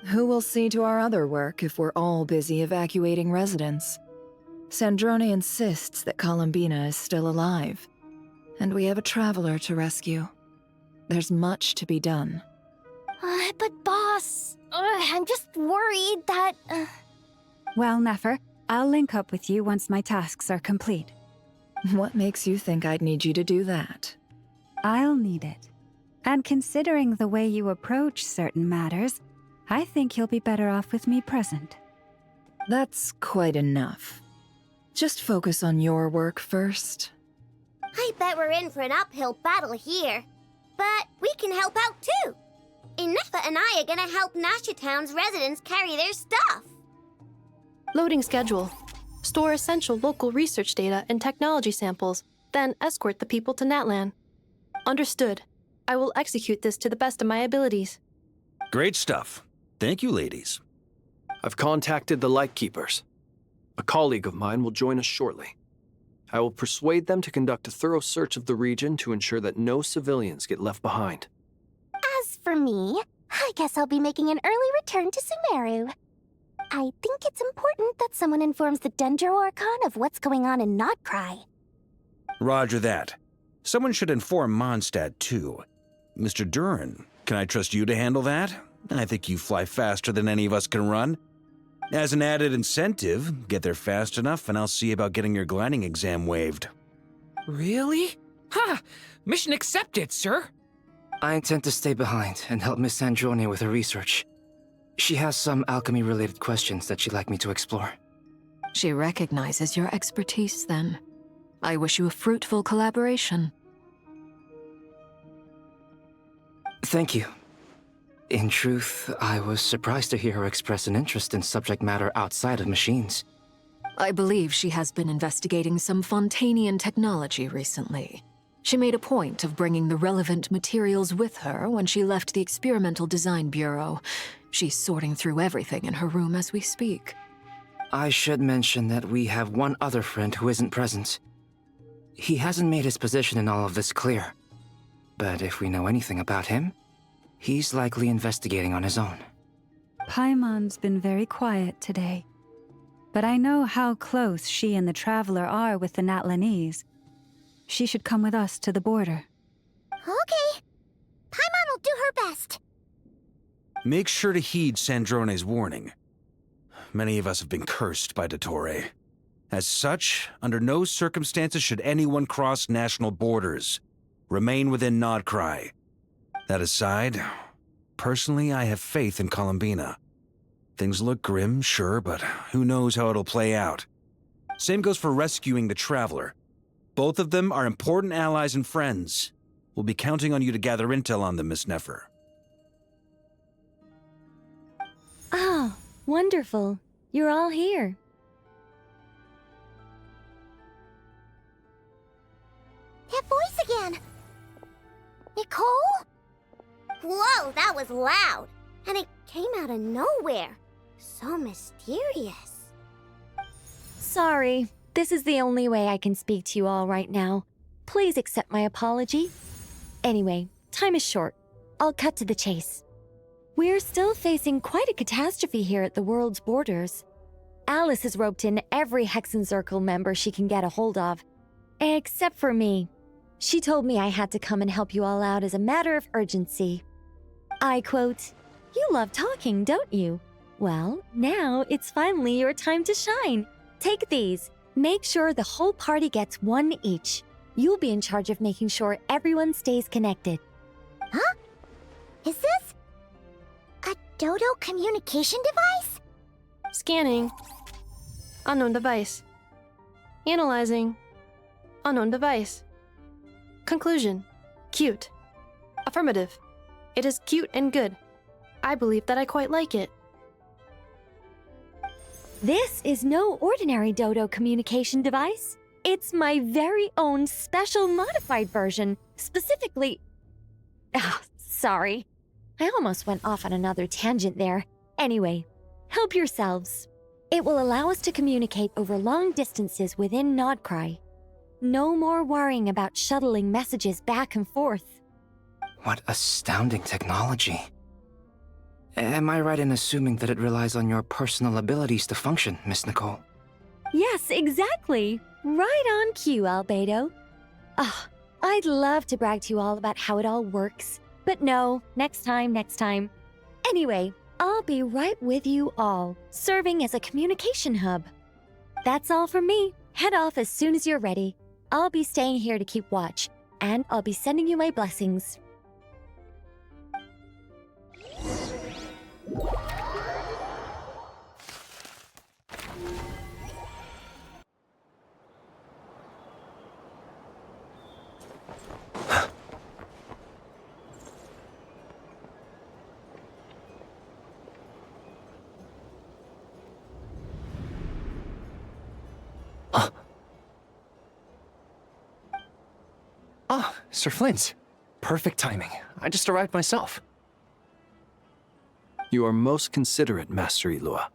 Who will see to our other work if we're all busy evacuating residents? Sandrone insists that Columbina is still alive, and we have a traveler to rescue. There's much to be done. But boss, I'm just worried that... Well, Nefer, I'll link up with you once my tasks are complete. What makes you think I'd need you to do that? I'll need it. And considering the way you approach certain matters, I think you'll be better off with me present. That's quite enough. Just focus on your work first. I bet we're in for an uphill battle here. But we can help out too. Inefa and I are gonna help Nasha Town's residents carry their stuff. Loading schedule. Store essential local research data and technology samples, then escort the people to Natlan. Understood. I will execute this to the best of my abilities. Great stuff. Thank you, ladies. I've contacted the Lightkeepers. A colleague of mine will join us shortly. I will persuade them to conduct a thorough search of the region to ensure that no civilians get left behind. As for me, I guess I'll be making an early return to Sumeru. I think it's important that someone informs the Dendro Archon of what's going on in Nod-Krai. Roger that. Someone should inform Mondstadt, too. Mr. Duran, can I trust you to handle that? I think you fly faster than any of us can run. As an added incentive, get there fast enough and I'll see about getting your gliding exam waived. Really? Ha! Mission accepted, sir. I intend to stay behind and help Miss Sandrone with her research. She has some alchemy-related questions that she'd like me to explore. She recognizes your expertise, then. I wish you a fruitful collaboration. Thank you. In truth, I was surprised to hear her express an interest in subject matter outside of machines. I believe she has been investigating some Fontanian technology recently. She made a point of bringing the relevant materials with her when she left the Experimental Design Bureau. She's sorting through everything in her room as we speak. I should mention that we have one other friend who isn't present. He hasn't made his position in all of this clear. But if we know anything about him, he's likely investigating on his own. Paimon's been very quiet today. But I know how close she and the Traveler are with the Natlanese. She should come with us to the border. Okay. Paimon will do her best. Make sure to heed Sandrone's warning. Many of us have been cursed by Dottore. As such, under no circumstances should anyone cross national borders. Remain within Nod-Krai. That aside, personally, I have faith in Columbina. Things look grim, sure, but who knows how it'll play out. Same goes for rescuing the Traveler. Both of them are important allies and friends. We'll be counting on you to gather intel on them, Miss Nefer. Oh, wonderful. You're all here. That voice again. Nicole? Whoa, that was loud. And it came out of nowhere. So mysterious. Sorry, this is the only way I can speak to you all right now. Please accept my apology. Anyway, time is short. I'll cut to the chase. We're still facing quite a catastrophe here at the world's borders. Alice has roped in every Hexen Circle member she can get a hold of. Except for me. She told me I had to come and help you all out as a matter of urgency. I quote, "You love talking, don't you? Well, now it's finally your time to shine. Take these. Make sure the whole party gets one each. You'll be in charge of making sure everyone stays connected." Huh? Is this a Dodo communication device? Scanning. Unknown device. Analyzing. Unknown device. Conclusion. Cute. Affirmative. It is cute and good. I believe that I quite like it. This is no ordinary Dodo communication device. It's my very own special modified version, specifically... sorry. I almost went off on another tangent there. Anyway, help yourselves. It will allow us to communicate over long distances within Nod-Krai. No more worrying about shuttling messages back and forth. What astounding technology. Am I right in assuming that it relies on your personal abilities to function, Miss Nicole? Yes, exactly. Right on cue, Albedo. I'd love to brag to you all about how it all works. But no, next time. Anyway, I'll be right with you all, serving as a communication hub. That's all from me. Head off as soon as you're ready. I'll be staying here to keep watch, and I'll be sending you my blessings. Sir Flint. Perfect timing. I just arrived myself. You are most considerate, Master Ilua.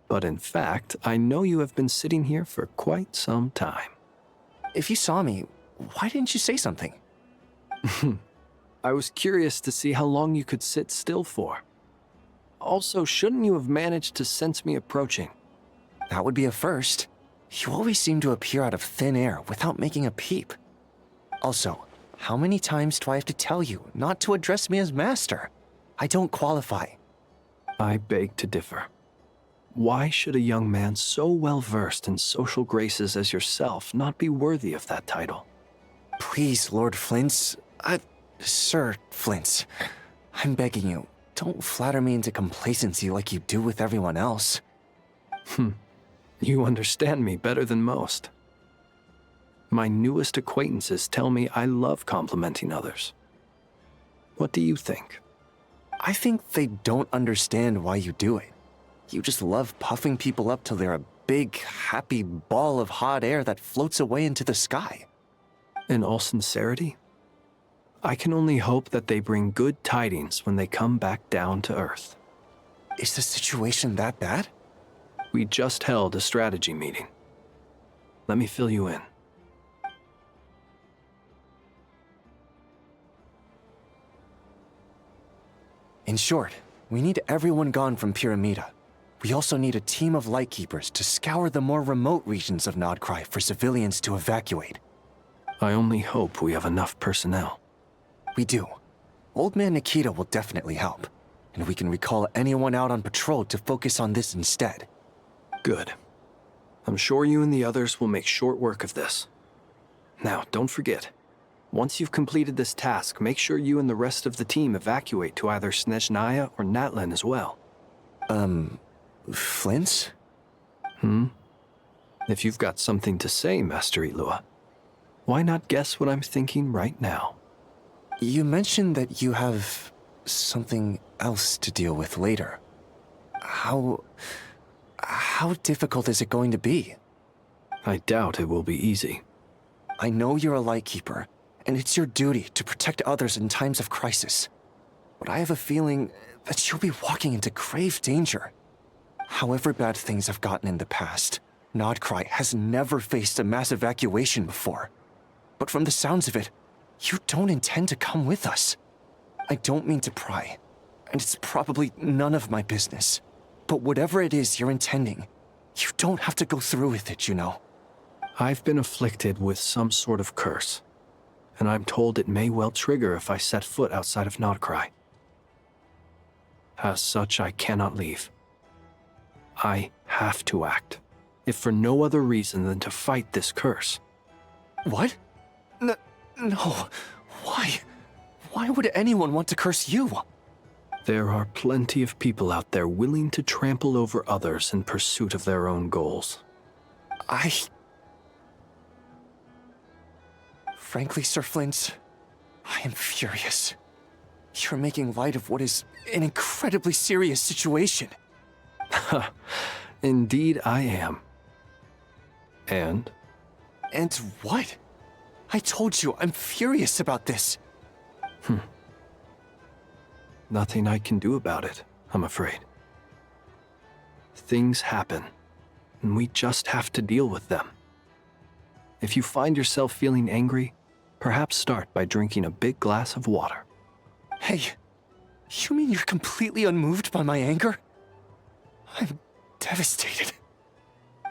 But in fact, I know you have been sitting here for quite some time. If you saw me, why didn't you say something? I was curious to see how long you could sit still for. Also, shouldn't you have managed to sense me approaching? That would be a first. You always seem to appear out of thin air without making a peep. Also, how many times do I have to tell you not to address me as master? I don't qualify. I beg to differ. Why should a young man so well versed in social graces as yourself not be worthy of that title? Please, Lord Flint's... Sir Flint's. I'm begging you, don't flatter me into complacency like you do with everyone else. You understand me better than most. My newest acquaintances tell me I love complimenting others. What do you think? I think they don't understand why you do it. You just love puffing people up till they're a big, happy ball of hot air that floats away into the sky. In all sincerity, I can only hope that they bring good tidings when they come back down to Earth. Is the situation that bad? We just held a strategy meeting. Let me fill you in. In short, we need everyone gone from Pyramida. We also need a team of Lightkeepers to scour the more remote regions of Nod-Krai for civilians to evacuate. I only hope we have enough personnel. We do. Old Man Nikita will definitely help, and we can recall anyone out on patrol to focus on this instead. Good. I'm sure you and the others will make short work of this. Now, don't forget, once you've completed this task, make sure you and the rest of the team evacuate to either Snezhnaya or Natlan as well. Flint? If you've got something to say, Master Ilua, why not guess what I'm thinking right now? You mentioned that you have something else to deal with later. How difficult is it going to be? I doubt it will be easy. I know you're a Lightkeeper, and it's your duty to protect others in times of crisis. But I have a feeling that you'll be walking into grave danger. However bad things have gotten in the past, Nod-Krai has never faced a mass evacuation before. But from the sounds of it, you don't intend to come with us. I don't mean to pry, and it's probably none of my business. But whatever it is you're intending, you don't have to go through with it, you know. I've been afflicted with some sort of curse, and I'm told it may well trigger if I set foot outside of Nod-Krai. As such, I cannot leave. I have to act, if for no other reason than to fight this curse. What? No. Why? Why would anyone want to curse you? There are plenty of people out there willing to trample over others in pursuit of their own goals. Frankly, Sir Flint, I am furious. You're making light of what is an incredibly serious situation. Indeed I am. And? And what? I told you, I'm furious about this. Nothing I can do about it, I'm afraid. Things happen, and we just have to deal with them. If you find yourself feeling angry, perhaps start by drinking a big glass of water. Hey, you mean you're completely unmoved by my anger? I'm devastated.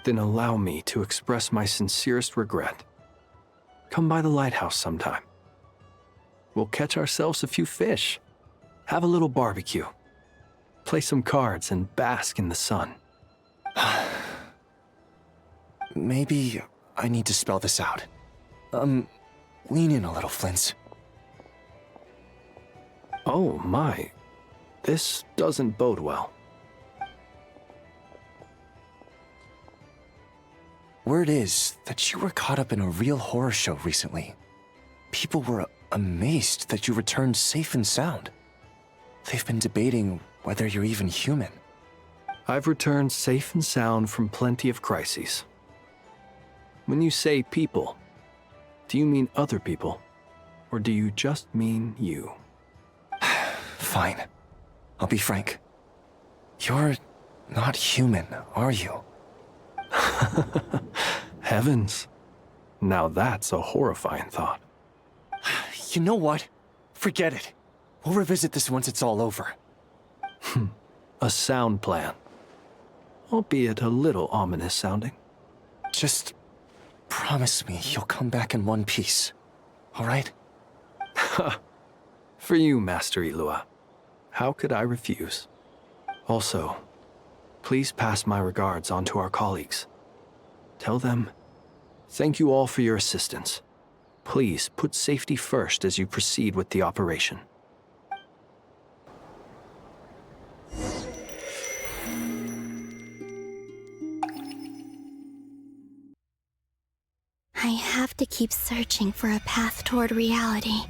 Then allow me to express my sincerest regret. Come by the lighthouse sometime. We'll catch ourselves a few fish, have a little barbecue, play some cards, and bask in the sun. Maybe I need to spell this out. Lean in a little, Flint. Oh my, this doesn't bode well. Word is that you were caught up in a real horror show recently. People were amazed that you returned safe and sound. They've been debating whether you're even human. I've returned safe and sound from plenty of crises. When you say people, do you mean other people? Or do you just mean you? Fine. I'll be frank. You're not human, are you? Heavens. Now that's a horrifying thought. You know what? Forget it. We'll revisit this once it's all over. A sound plan. Albeit a little ominous sounding. Just promise me you'll come back in one piece, all right? For you, Master Ilua. How could I refuse? Also, please pass my regards on to our colleagues. Tell them, thank you all for your assistance. Please put safety first as you proceed with the operation. I have to keep searching for a path toward reality.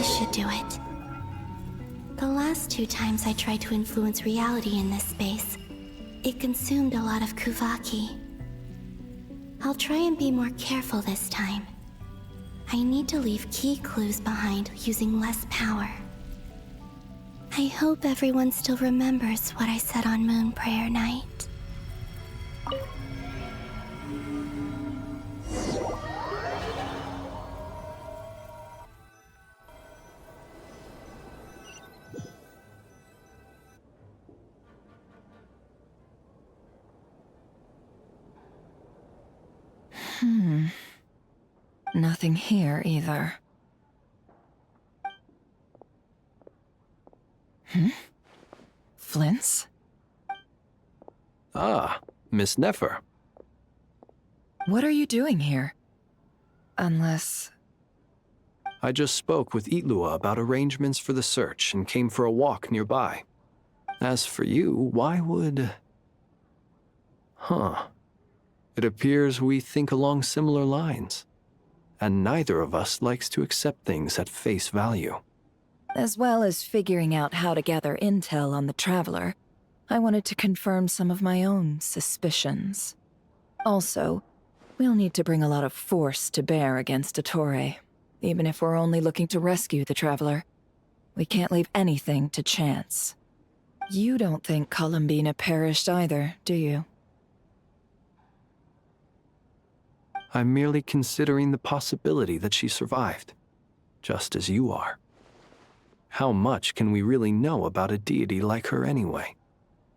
should do it. The last 2 times I tried to influence reality in this space, it consumed a lot of Kuvaki. I'll try and be more careful this time. I need to leave key clues behind using less power. I hope everyone still remembers what I said on Moon Prayer Night. Nothing here either. Flints? Ah, Miss Nefer. What are you doing here? Unless... I just spoke with Itlua about arrangements for the search and came for a walk nearby. As for you, why would... It appears we think along similar lines. And neither of us likes to accept things at face value. As well as figuring out how to gather intel on the Traveler, I wanted to confirm some of my own suspicions. Also, we'll need to bring a lot of force to bear against Ettore, even if we're only looking to rescue the Traveler. We can't leave anything to chance. You don't think Columbina perished either, do you? I'm merely considering the possibility that she survived, just as you are. How much can we really know about a deity like her anyway?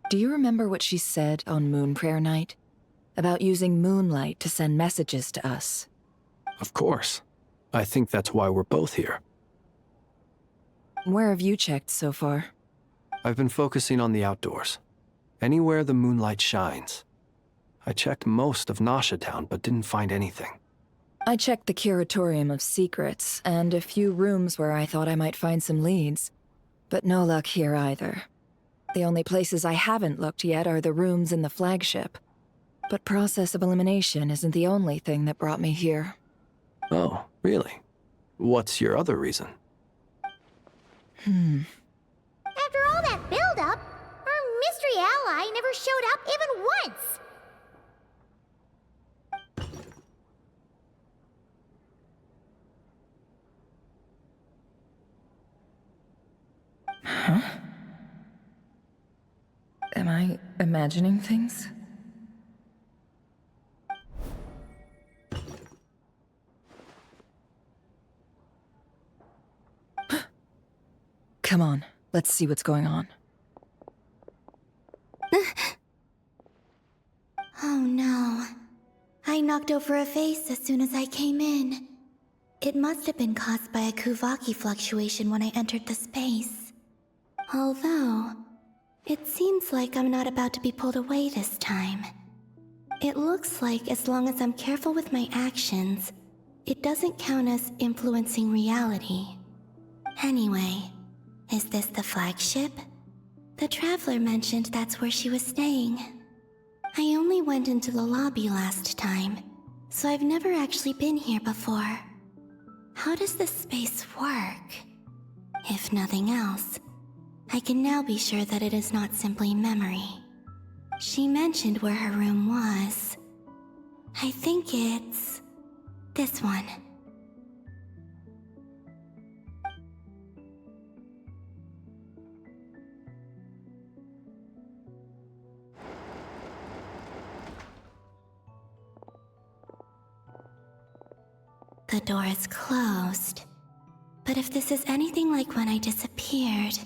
Do you remember what she said on Moon Prayer Night? About using moonlight to send messages to us? Of course. I think that's why we're both here. Where have you checked so far? I've been focusing on the outdoors. Anywhere the moonlight shines. I checked most of Nasha Town, but didn't find anything. I checked the Curatorium of Secrets, and a few rooms where I thought I might find some leads. But no luck here either. The only places I haven't looked yet are the rooms in the flagship. But process of elimination isn't the only thing that brought me here. Oh, really? What's your other reason? After all that build-up, our mystery ally never showed up even once! Huh? Am I imagining things? Come on, let's see what's going on. Oh no. I knocked over a vase as soon as I came in. It must have been caused by a Kuvaki fluctuation when I entered the space. Although, it seems like I'm not about to be pulled away this time. It looks like as long as I'm careful with my actions, it doesn't count as influencing reality. Anyway, is this the flagship? The Traveler mentioned that's where she was staying. I only went into the lobby last time, so I've never actually been here before. How does this space work? If nothing else, I can now be sure that it is not simply memory. She mentioned where her room was. I think it's... this one. The door is closed. But if this is anything like when I disappeared,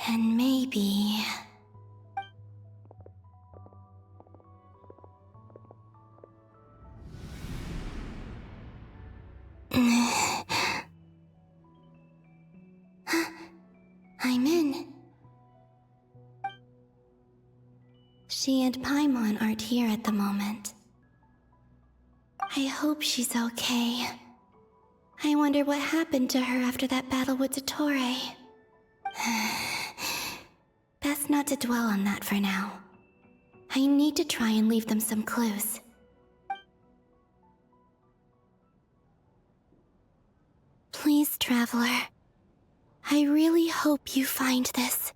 then maybe... I'm in. She and Paimon aren't here at the moment. I hope she's okay. I wonder what happened to her after that battle with Ettore. Best not to dwell on that for now. I need to try and leave them some clues. Please, Traveler, I really hope you find this.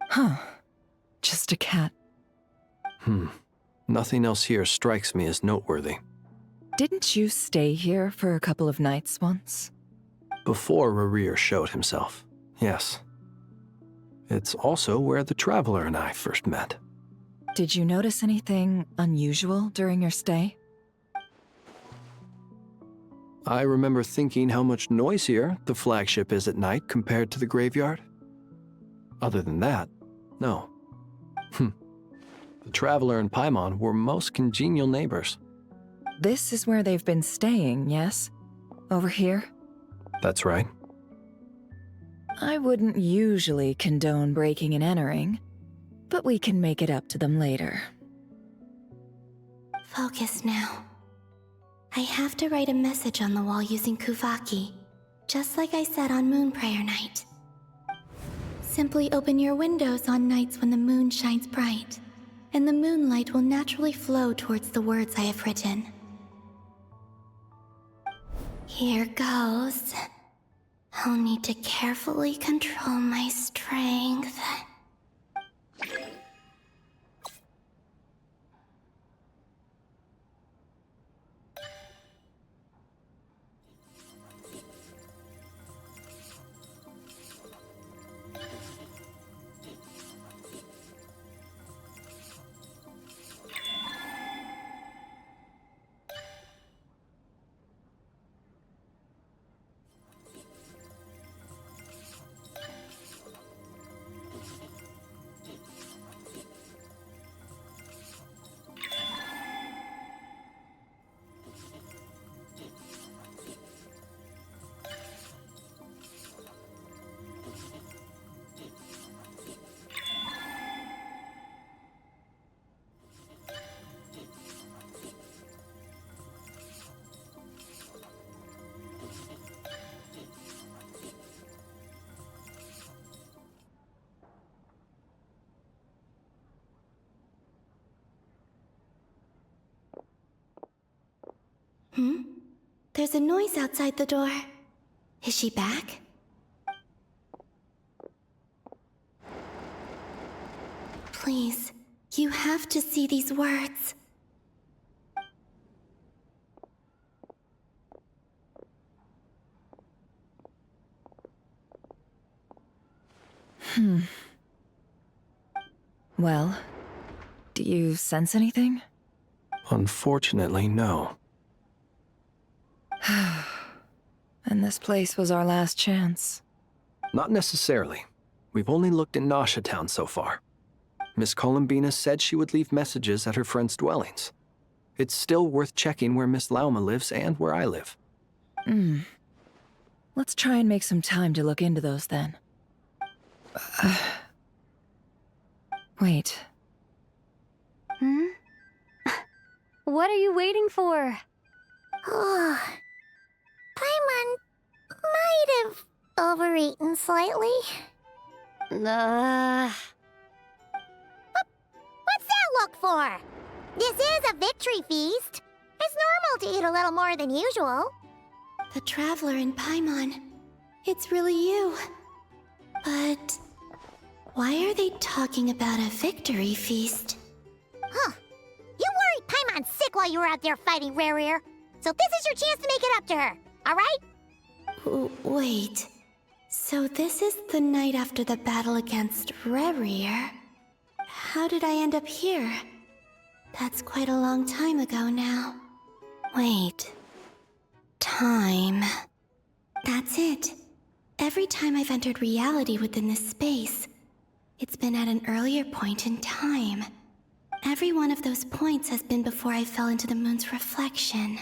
Huh. Just a cat. Nothing else here strikes me as noteworthy. Didn't you stay here for a couple of nights once? Before Rerir showed himself, yes. It's also where the Traveler and I first met. Did you notice anything unusual during your stay? I remember thinking how much noisier the flagship is at night compared to the graveyard. Other than that, no. The Traveler and Paimon were most congenial neighbors. This is where they've been staying, yes? Over here? That's right. I wouldn't usually condone breaking and entering, but we can make it up to them later. Focus now. I have to write a message on the wall using Kuvaki, just like I said on Moon Prayer Night. Simply open your windows on nights when the moon shines bright, and the moonlight will naturally flow towards the words I have written. Here goes. I'll need to carefully control my strength. There's a noise outside the door. Is she back? Please, you have to see these words. Well, do you sense anything? Unfortunately, no. And this place was our last chance. Not necessarily. We've only looked in Nasha Town so far. Miss Columbina said she would leave messages at her friends' dwellings. It's still worth checking where Miss Lauma lives and where I live. Let's try and make some time to look into those then. Wait. What are you waiting for? Paimon might have overeaten slightly. What's that look for? This is a victory feast. It's normal to eat a little more than usual. The Traveler in Paimon. It's really you. But why are they talking about a victory feast? Huh. You worried Paimon's sick while you were out there fighting Rerir. So this is your chance to make it up to her, alright? Wait. So this is the night after the battle against Rerir? How did I end up here? That's quite a long time ago now. Wait. Time. That's it. Every time I've entered reality within this space, it's been at an earlier point in time. Every one of those points has been before I fell into the moon's reflection.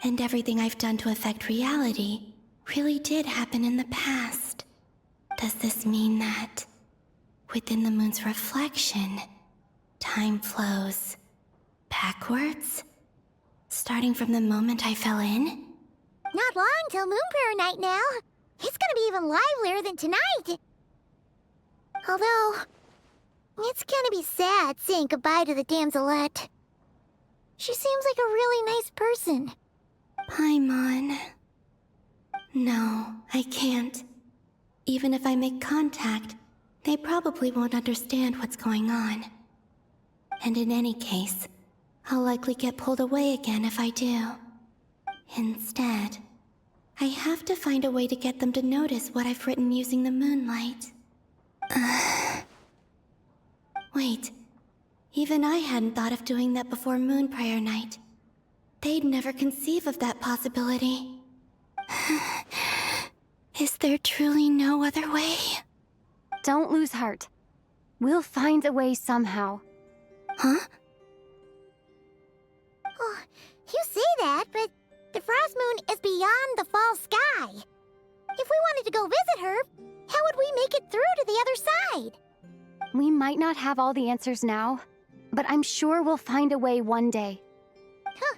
And everything I've done to affect reality really did happen in the past. Does this mean that, within the moon's reflection, time flows backwards? Starting from the moment I fell in? Not long till Moon Prayer Night now. It's gonna be even livelier than tonight. Although, It's gonna be sad saying goodbye to the damselette. She seems like a really nice person. Paimon. No, I can't. Even if I make contact, they probably won't understand what's going on. And in any case, I'll likely get pulled away again if I do. Instead, I have to find a way to get them to notice what I've written using the moonlight. Wait, even I hadn't thought of doing that before Moon Prayer Night. They'd never conceive of that possibility. Is there truly no other way? Don't lose heart. We'll find a way somehow. Huh? Oh, you say that, but the Frost Moon is beyond the fall sky. If we wanted to go visit her, how would we make it through to the other side? We might not have all the answers now, but I'm sure we'll find a way one day. Huh.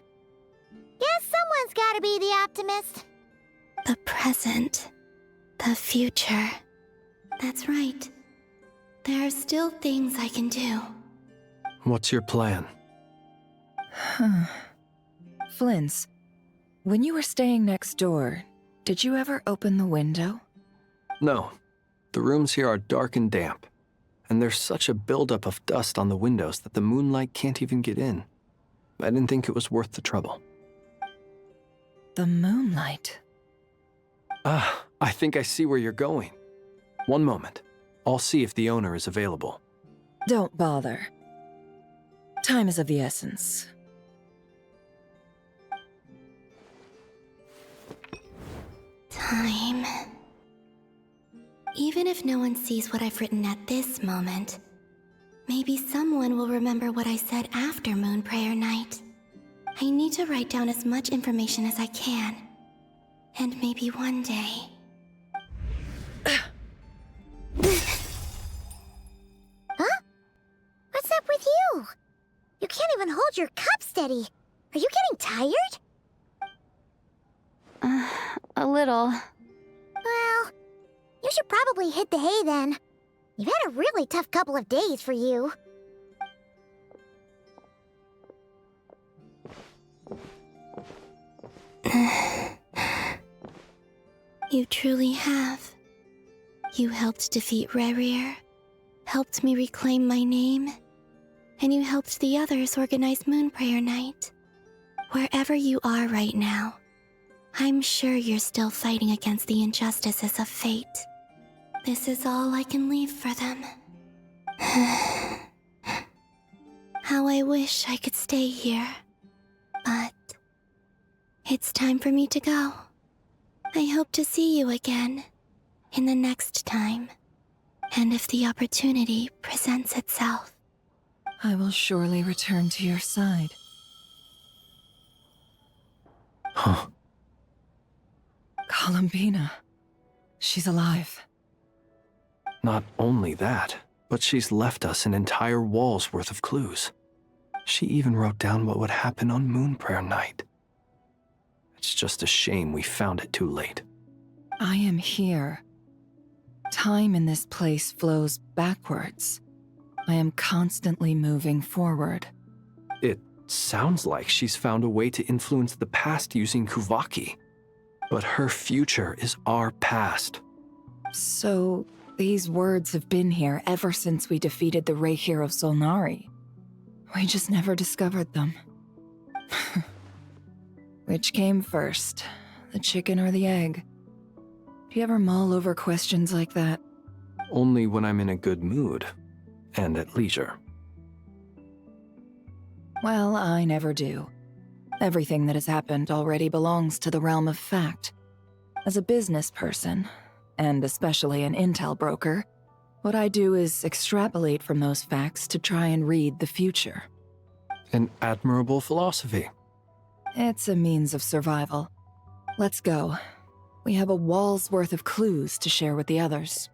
Guess someone's gotta be the optimist. The present. The future. That's right. There are still things I can do. What's your plan? Flint's, when you were staying next door, did you ever open the window? No. The rooms here are dark and damp. And there's such a buildup of dust on the windows that the moonlight can't even get in. I didn't think it was worth the trouble. The moonlight? Ah, I think I see where you're going. One moment. I'll see if the owner is available. Don't bother. Time is of the essence. Time. Even if no one sees what I've written at this moment, maybe someone will remember what I said after Moon Prayer Night. I need to write down as much information as I can. And maybe one day... Huh? What's up with you? You can't even hold your cup steady. Are you getting tired? A little. Well, you should probably hit the hay then. You've had a really tough couple of days for you. You truly have. You helped defeat Rerir, helped me reclaim my name, and you helped the others organize Moon Prayer Night. Wherever you are right now, I'm sure you're still fighting against the injustices of fate. This is all I can leave for them. How I wish I could stay here. But it's time for me to go. I hope to see you again in the next time. And if the opportunity presents itself. I will surely return to your side. Huh. Columbina. She's alive. Not only that, but she's left us an entire wall's worth of clues. She even wrote down what would happen on Moon Prayer Night. It's just a shame we found it too late. I am here. Time in this place flows backwards. I am constantly moving forward. It sounds like she's found a way to influence the past using Kuvaki. But her future is our past. So, these words have been here ever since we defeated the Reihir of Solnari. We just never discovered them. Which came first, the chicken or the egg? Do you ever mull over questions like that? Only when I'm in a good mood, and at leisure. Well, I never do. Everything that has happened already belongs to the realm of fact. As a business person, and especially an intel broker, what I do is extrapolate from those facts to try and read the future. An admirable philosophy. It's a means of survival. Let's go. We have a wall's worth of clues to share with the others.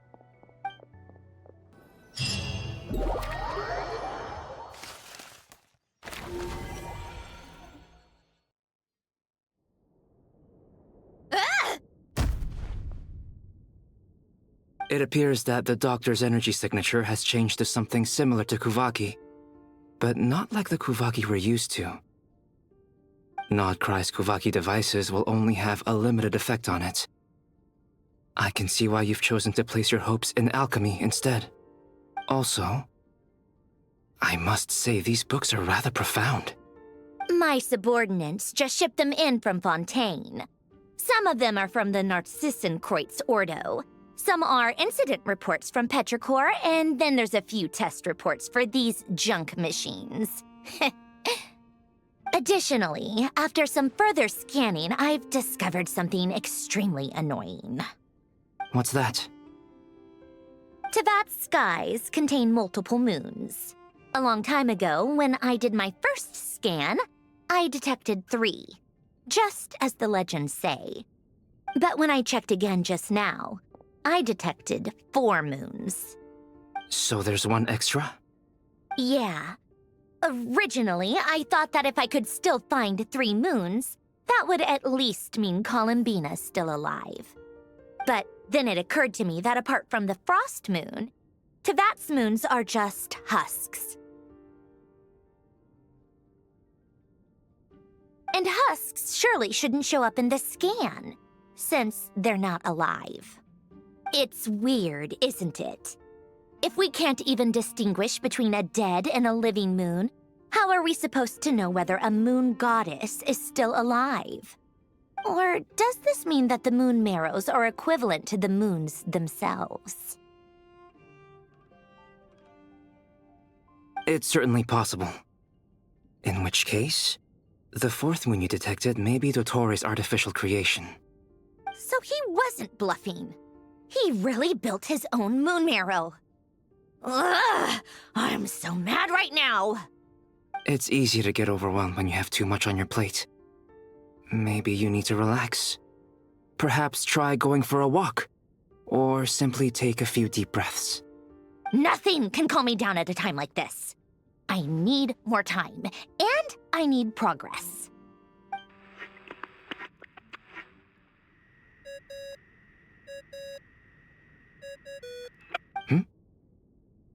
It appears that the doctor's energy signature has changed to something similar to Kuvaki, but not like the Kuvaki we're used to. Nod-Krai's Kuvaki devices will only have a limited effect on it. I can see why you've chosen to place your hopes in alchemy instead. Also, I must say these books are rather profound. My subordinates just shipped them in from Fontaine. Some of them are from the Narcissenkreuz Ordo. Some are incident reports from Petrichor, and then there's a few test reports for these junk machines. Additionally, after some further scanning, I've discovered something extremely annoying. What's that? Tevat's skies contain multiple moons. A long time ago, when I did my first scan, I detected 3, just as the legends say. But when I checked again just now, I detected 4 moons. So there's one extra? Yeah. Originally, I thought that if I could still find 3 moons, that would at least mean Columbina's still alive. But then it occurred to me that apart from the frost moon, Tevat's moons are just husks. And husks surely shouldn't show up in the scan, since they're not alive. It's weird, isn't it? If we can't even distinguish between a dead and a living moon, how are we supposed to know whether a moon goddess is still alive? Or does this mean that the moon marrows are equivalent to the moons themselves? It's certainly possible. In which case, the 4th moon you detected may be Dottores' artificial creation. So he wasn't bluffing. He really built his own moon marrow. Ugh! I'm so mad right now! It's easy to get overwhelmed when you have too much on your plate. Maybe you need to relax. Perhaps try going for a walk, or simply take a few deep breaths. Nothing can calm me down at a time like this. I need more time, and I need progress.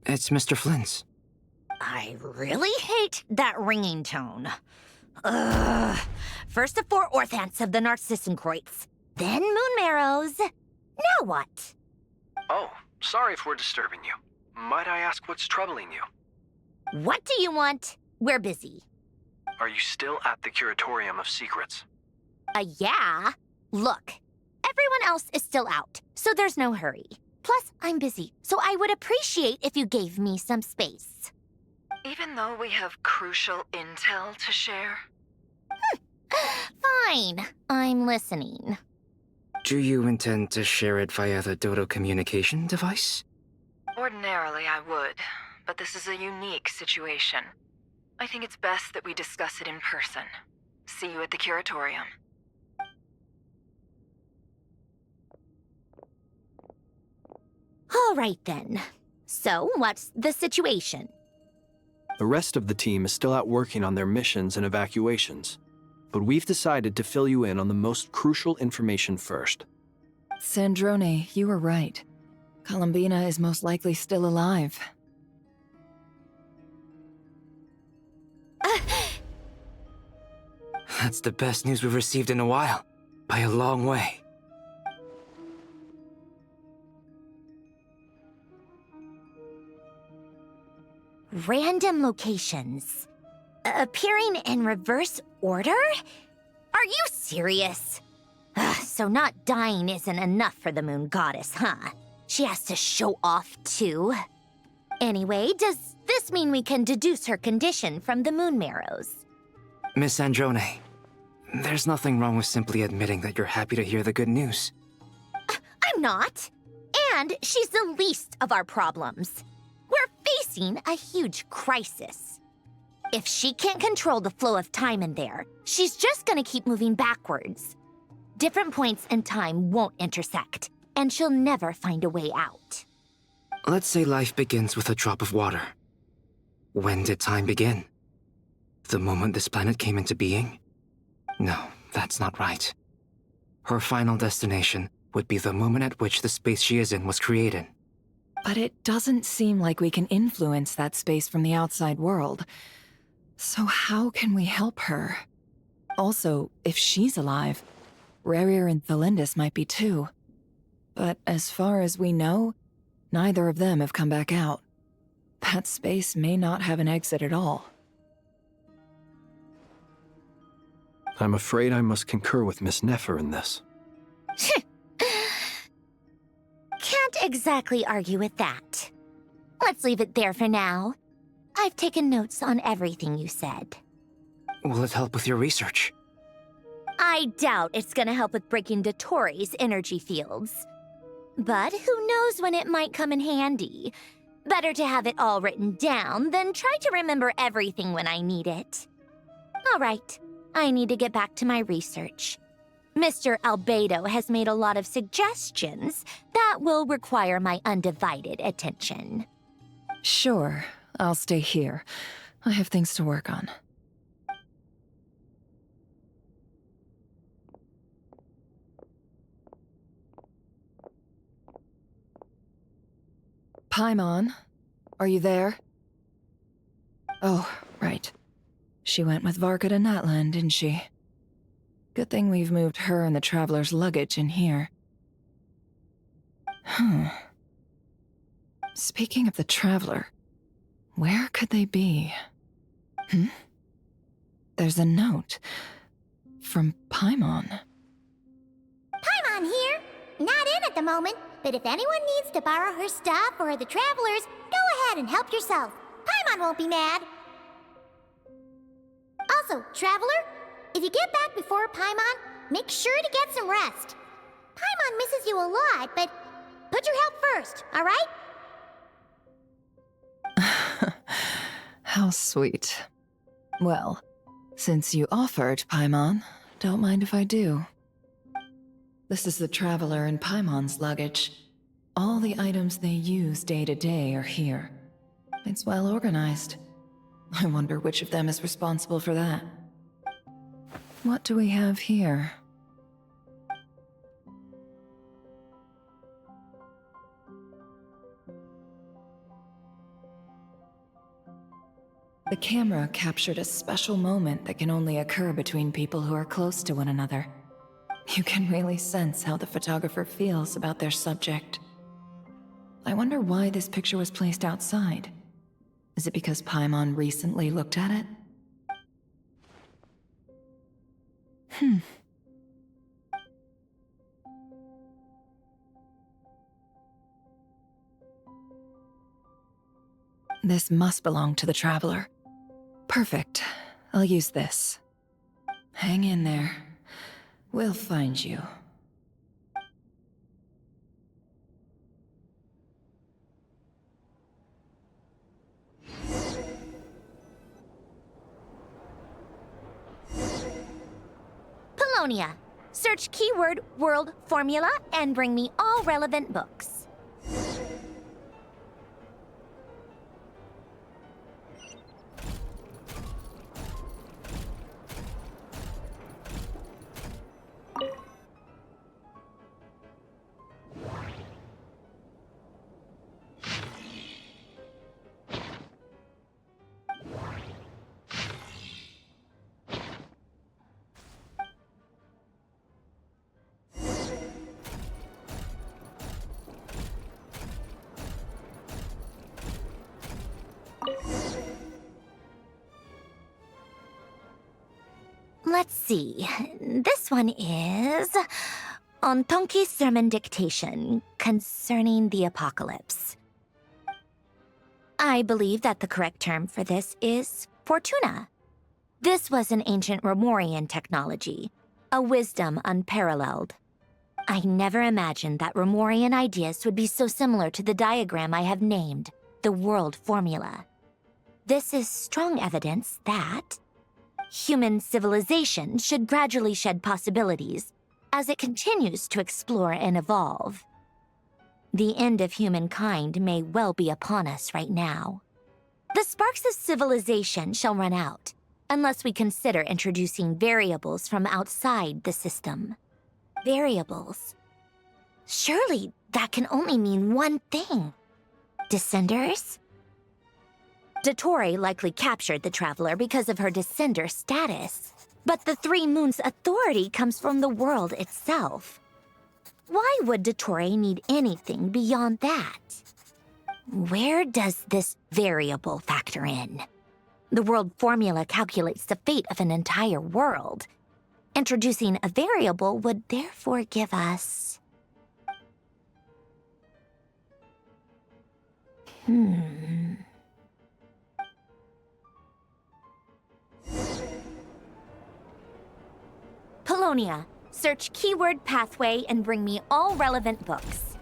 It's Mr. Flynn's. I really hate that ringing tone. Ugh. First the 4 orthants of the Narcissenkreuz, then moon marrows. Now what? Oh, sorry if we're disturbing you. Might I ask what's troubling you? What do you want? We're busy. Are you still at the Curatorium of Secrets? Yeah. Look, everyone else is still out, so there's no hurry. Plus, I'm busy, so I would appreciate if you gave me some space. Even though we have crucial intel to share? Fine. I'm listening. Do you intend to share it via the Dodo communication device? Ordinarily, I would, but this is a unique situation. I think it's best that we discuss it in person. See you at the Curatorium. All right, then. So, what's the situation? The rest of the team is still out working on their missions and evacuations, but we've decided to fill you in on the most crucial information first. Sandrone, you were right. Columbina is most likely still alive. That's the best news we've received in a while, by a long way. Random locations. Appearing in reverse order? Are you serious? So not dying isn't enough for the moon goddess, huh? She has to show off too. Anyway, does this mean we can deduce her condition from the moon marrows? Miss Sandrone, there's nothing wrong with simply admitting that you're happy to hear the good news. I'm not. And she's the least of our problems. We're facing a huge crisis. If she can't control the flow of time in there, she's just gonna keep moving backwards. Different points in time won't intersect, and she'll never find a way out. Let's say life begins with a drop of water. When did time begin? The moment this planet came into being? No, that's not right. Her final destination would be the moment at which the space she is in was created. But it doesn't seem like we can influence that space from the outside world. So how can we help her? Also, if she's alive, Rerir and Thalindus might be too. But as far as we know, neither of them have come back out. That space may not have an exit at all. I'm afraid I must concur with Miss Nefer in this. Can't exactly argue with that. Let's leave it there for now. I've taken notes on everything you said. Will it help with your research? I doubt it's gonna help with breaking Dottoro's energy fields. But who knows when it might come in handy. Better to have it all written down than try to remember everything when I need it. All right, I need to get back to my research. Mr. Albedo has made a lot of suggestions that will require my undivided attention. Sure, I'll stay here. I have things to work on. Paimon, are you there? Oh, right. She went with Varka to Natlan, didn't she? Good thing we've moved her and the Traveler's luggage in here. Speaking of the Traveler, where could they be? There's a note. From Paimon. Paimon here. Not in at the moment, but if anyone needs to borrow her stuff or the Travelers, go ahead and help yourself. Paimon won't be mad. Also, Traveler, if you get back before Paimon, make sure to get some rest. Paimon misses you a lot, but put your health first, all right? How sweet. Well, since you offered, Paimon, don't mind if I do. This is the Traveler and Paimon's luggage. All the items they use day to day are here. It's well organized. I wonder which of them is responsible for that. What do we have here? The camera captured a special moment that can only occur between people who are close to one another. You can really sense how the photographer feels about their subject. I wonder why this picture was placed outside. Is it because Paimon recently looked at it? This must belong to the Traveler. Perfect. I'll use this. Hang in there. We'll find you. Paulownia. Search keyword world formula and bring me all relevant books. Let's see. This one is Ontonki's sermon dictation concerning the apocalypse. I believe that the correct term for this is Fortuna. This was an ancient Romorian technology, a wisdom unparalleled. I never imagined that Romorian ideas would be so similar to the diagram I have named, the world formula. This is strong evidence that human civilization should gradually shed possibilities as it continues to explore and evolve. The end of humankind may well be upon us right now. The sparks of civilization shall run out, unless we consider introducing variables from outside the system. Variables. Surely that can only mean one thing. Descenders? Dottore likely captured the Traveler because of her descender status. But the Three Moons' authority comes from the world itself. Why would Dottore need anything beyond that? Where does this variable factor in? The world formula calculates the fate of an entire world. Introducing a variable would therefore give us... Polonia, search keyword pathway and bring me all relevant books.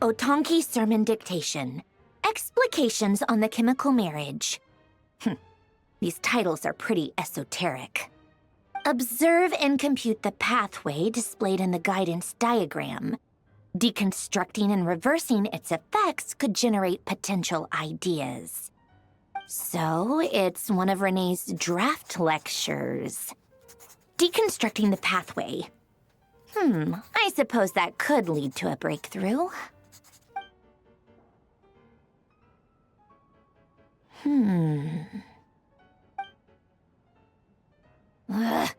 Otonki Sermon Dictation. Explications on the Chemical Marriage. These titles are pretty esoteric. Observe and compute the pathway displayed in the guidance diagram. Deconstructing and reversing its effects could generate potential ideas. So, it's one of Renee's draft lectures. Deconstructing the pathway. I suppose that could lead to a breakthrough.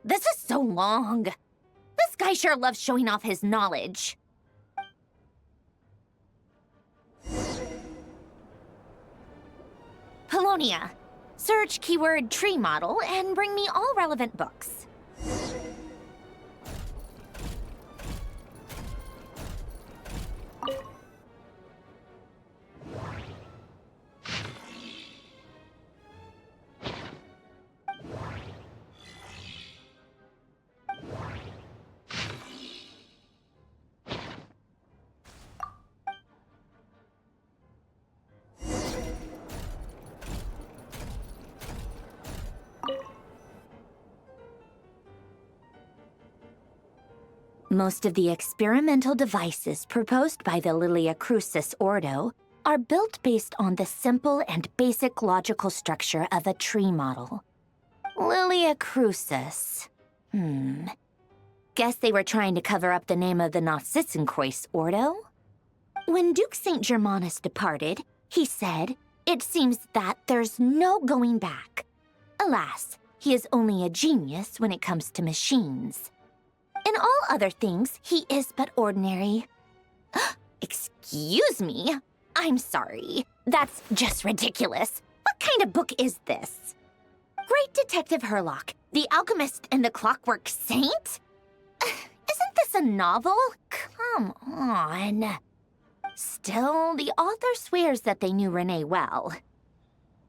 This is so long. This guy sure loves showing off his knowledge. Polonia, search keyword tree model and bring me all relevant books. Most of the experimental devices proposed by the Lilia Crucis Ordo are built based on the simple and basic logical structure of a tree model. Lilia Crucis. Guess they were trying to cover up the name of the Nod-Krai Ordo? When Duke St. Germanus departed, he said, "It seems that there's no going back." Alas, he is only a genius when it comes to machines. In all other things, he is but ordinary. Excuse me? I'm sorry. That's just ridiculous. What kind of book is this? Great Detective Herlock, the Alchemist and the Clockwork Saint? Isn't this a novel? Come on. Still, the author swears that they knew Renee well.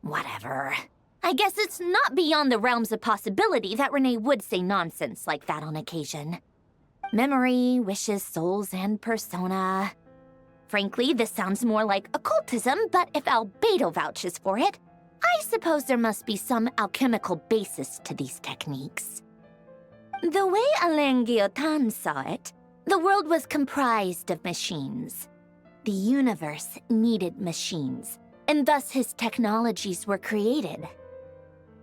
Whatever. I guess it's not beyond the realms of possibility that Renee would say nonsense like that on occasion. Memory, wishes, souls, and persona. Frankly, this sounds more like occultism, but if Albedo vouches for it, I suppose there must be some alchemical basis to these techniques. The way Alain Guillotin saw it, the world was comprised of machines. The universe needed machines, and thus his technologies were created.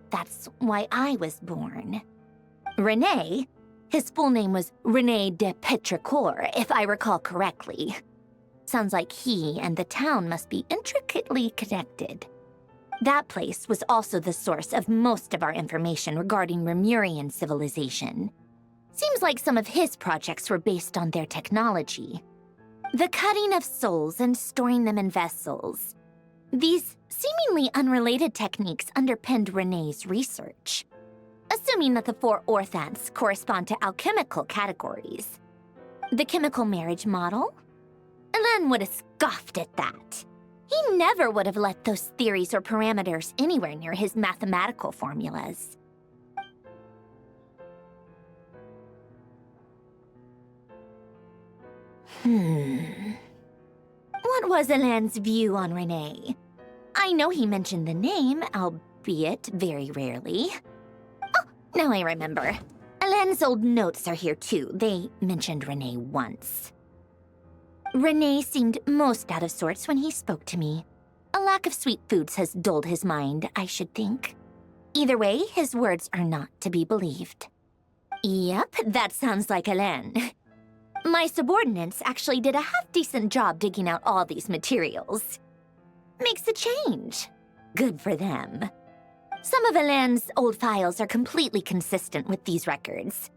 That's why I was born. René, his full name was René de Petrichor, if I recall correctly. Sounds like he and the town must be intricately connected. That place was also the source of most of our information regarding Remurian civilization. Seems like some of his projects were based on their technology. The cutting of souls and storing them in vessels. These seemingly unrelated techniques underpinned René's research. Assuming that the 4 orthants correspond to alchemical categories. The chemical marriage model? Alain would have scoffed at that. He never would have let those theories or parameters anywhere near his mathematical formulas. What was Alain's view on Renee? I know he mentioned the name, albeit very rarely. Oh, now I remember. Helene's old notes are here too. They mentioned Renee once. Renee seemed most out of sorts when he spoke to me. A lack of sweet foods has dulled his mind, I should think. Either way, his words are not to be believed. Yep, that sounds like Helene. My subordinates actually did a half-decent job digging out all these materials. Makes a change. Good for them. Some of Helene's old files are completely consistent with these records.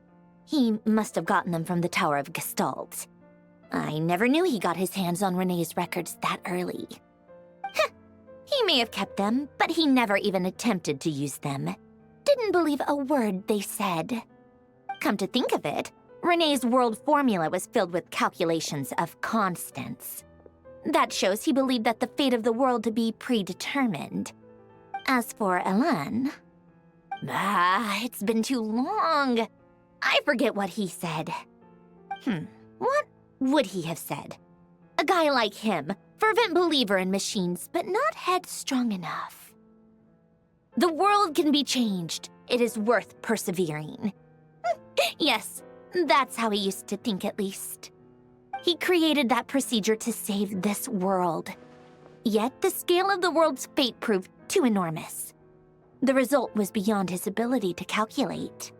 He must have gotten them from the Tower of Gestalt. I never knew he got his hands on Renee's records that early. Heh, he may have kept them, but he never even attempted to use them. Didn't believe a word they said. Come to think of it, Renee's world formula was filled with calculations of constants. That shows he believed that the fate of the world to be predetermined. As for Helene... it's been too long. I forget what he said. What would he have said? A guy like him, fervent believer in machines, but not headstrong enough. The world can be changed. It is worth persevering. Yes, that's how he used to think at least. He created that procedure to save this world. Yet the scale of the world's fate proved too enormous. The result was beyond his ability to calculate.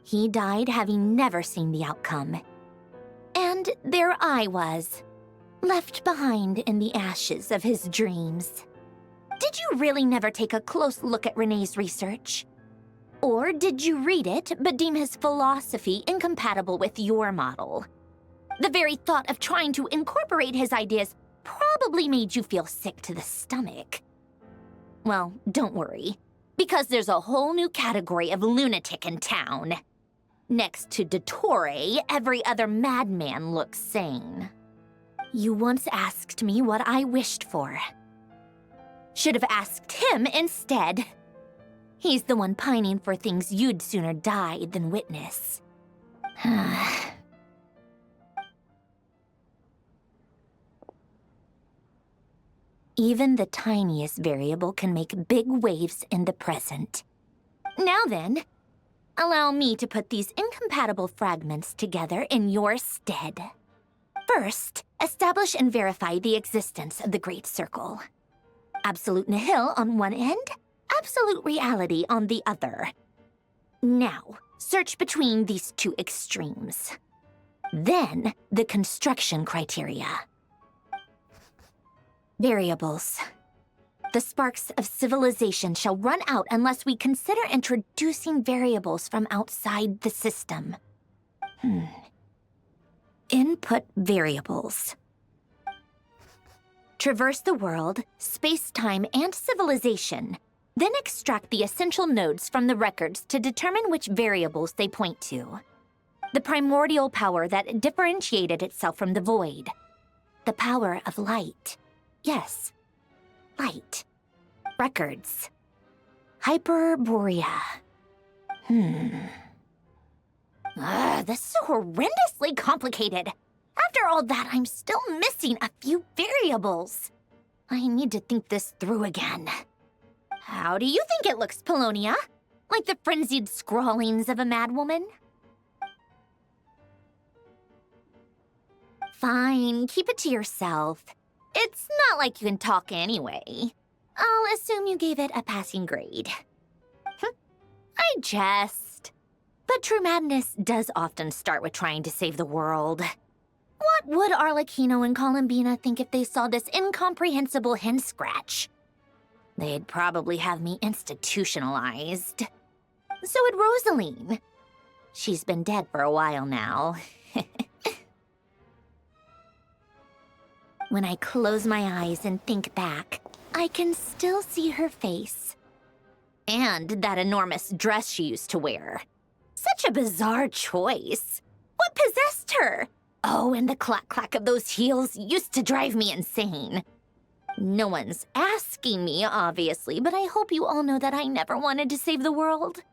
He died having never seen the outcome. And there I was, left behind in the ashes of his dreams. Did you really never take a close look at Renee's research? Or did you read it but deem his philosophy incompatible with your model? The very thought of trying to incorporate his ideas probably made you feel sick to the stomach. Well, don't worry, because there's a whole new category of lunatic in town. Next to Dottore, every other madman looks sane. You once asked me what I wished for. Should have asked him instead. He's the one pining for things you'd sooner die than witness. Even the tiniest variable can make big waves in the present. Now then, allow me to put these incompatible fragments together in your stead. First, establish and verify the existence of the Great Circle. Absolute nihil on one end, absolute reality on the other. Now, search between these two extremes. Then, the construction criteria. Variables. The sparks of civilization shall run out unless we consider introducing variables from outside the system. Input variables. Traverse the world, space-time, and civilization. Then extract the essential nodes from the records to determine which variables they point to. The primordial power that differentiated itself from the void. The power of light. Yes, light. Records. Hyperborea. This is horrendously complicated. After all that, I'm still missing a few variables. I need to think this through again. How do you think it looks, Polonia? Like the frenzied scrawlings of a madwoman? Fine, keep it to yourself. It's not like you can talk anyway. I'll assume you gave it a passing grade. I jest. But true madness does often start with trying to save the world. What would Arlecchino and Columbina think if they saw this incomprehensible hen scratch? They'd probably have me institutionalized. So would Rosaline. She's been dead for a while now. When I close my eyes and think back, I can still see her face. And that enormous dress she used to wear. Such a bizarre choice. What possessed her? Oh, and the clack-clack of those heels used to drive me insane. No one's asking me, obviously, but I hope you all know that I never wanted to save the world.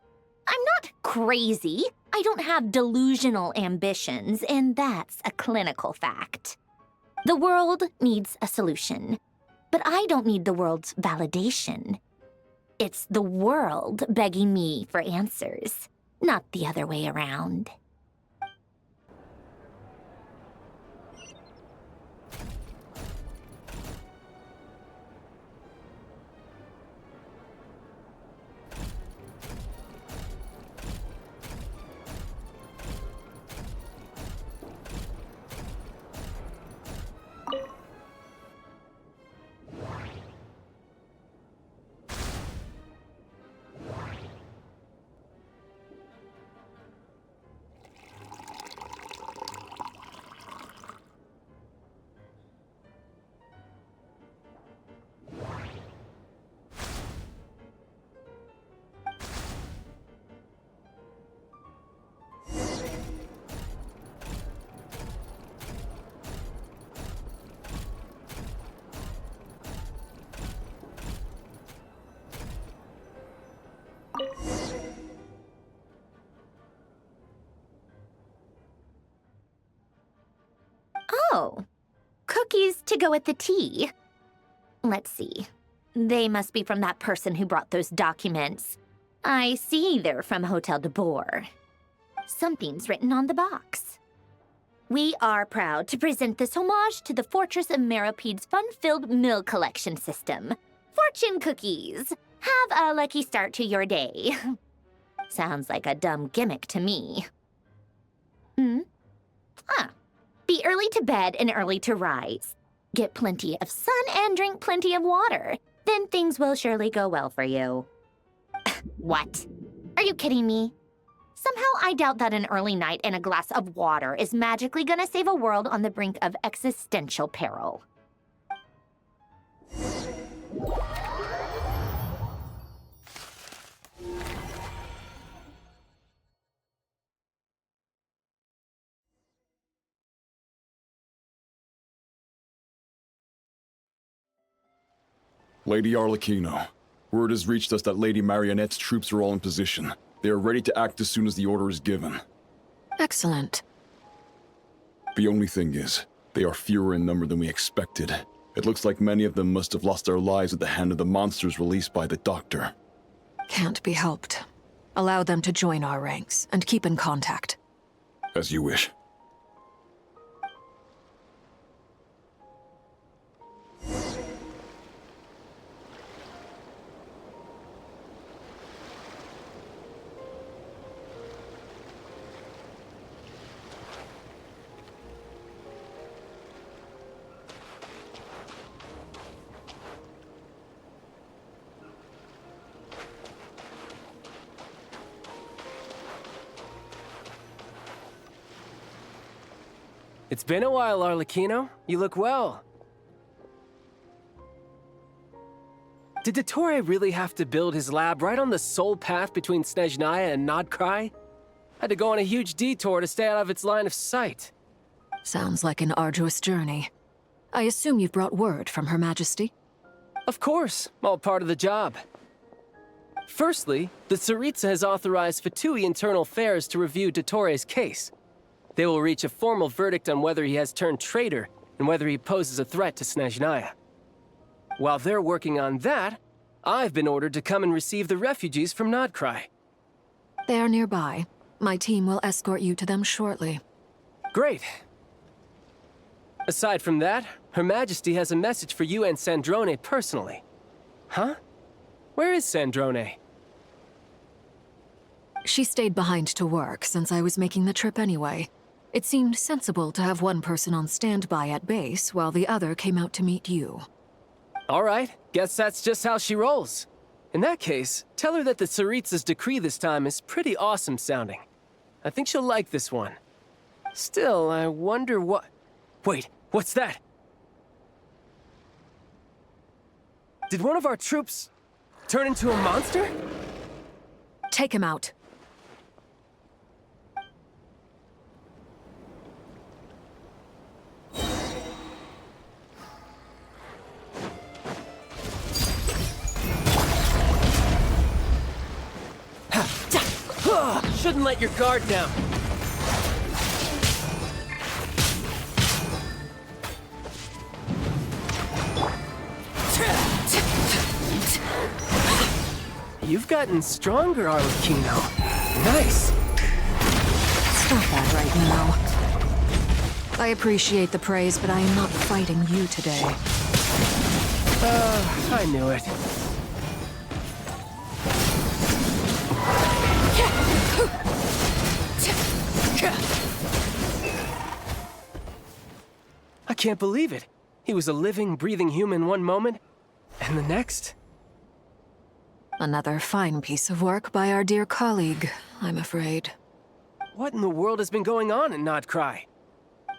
I'm not crazy. I don't have delusional ambitions, and that's a clinical fact. The world needs a solution, but I don't need the world's validation. It's the world begging me for answers, not the other way around. Oh, cookies to go with the tea. Let's see. They must be from that person who brought those documents. I see they're from Hotel de Boer. Something's written on the box. We are proud to present this homage to the Fortress of Meropede's fun-filled meal collection system. Fortune cookies. Have a lucky start to your day. Sounds like a dumb gimmick to me. Be early to bed and early to rise. Get plenty of sun and drink plenty of water. Then things will surely go well for you. What? Are you kidding me? Somehow I doubt that an early night and a glass of water is magically gonna save a world on the brink of existential peril. Lady Arlecchino, word has reached us that Lady Marionette's troops are all in position. They are ready to act as soon as the order is given. Excellent. The only thing is, they are fewer in number than we expected. It looks like many of them must have lost their lives at the hand of the monsters released by the Doctor. Can't be helped. Allow them to join our ranks, and keep in contact. As you wish. It's been a while, Arlecchino. You look well. Did Dottore really have to build his lab right on the sole path between Snezhnaya and Nod-Krai? Had to go on a huge detour to stay out of its line of sight. Sounds like an arduous journey. I assume you've brought word from Her Majesty? Of course, all part of the job. Firstly, the Tsaritsa has authorized Fatui Internal Affairs to review Dottore's case. They will reach a formal verdict on whether he has turned traitor and whether he poses a threat to Snezhnaya. While they're working on that, I've been ordered to come and receive the refugees from Nod-Krai. They are nearby. My team will escort you to them shortly. Great. Aside from that, Her Majesty has a message for you and Sandrone personally. Huh? Where is Sandrone? She stayed behind to work since I was making the trip anyway. It seemed sensible to have one person on standby at base while the other came out to meet you. All right, guess that's just how she rolls. In that case, tell her that the Tsaritsa's decree this time is pretty awesome sounding. I think she'll like this one. Still, I wonder what... Wait, what's that? Did one of our troops turn into a monster? Take him out. Shouldn't let your guard down. gotten stronger, Arlecchino. Nice. Stop that right now. I appreciate the praise, but I am not fighting you today. I knew it. I can't believe it. He was a living, breathing human one moment, and the next? Another fine piece of work by our dear colleague, I'm afraid. What in the world has been going on in Nod-Krai?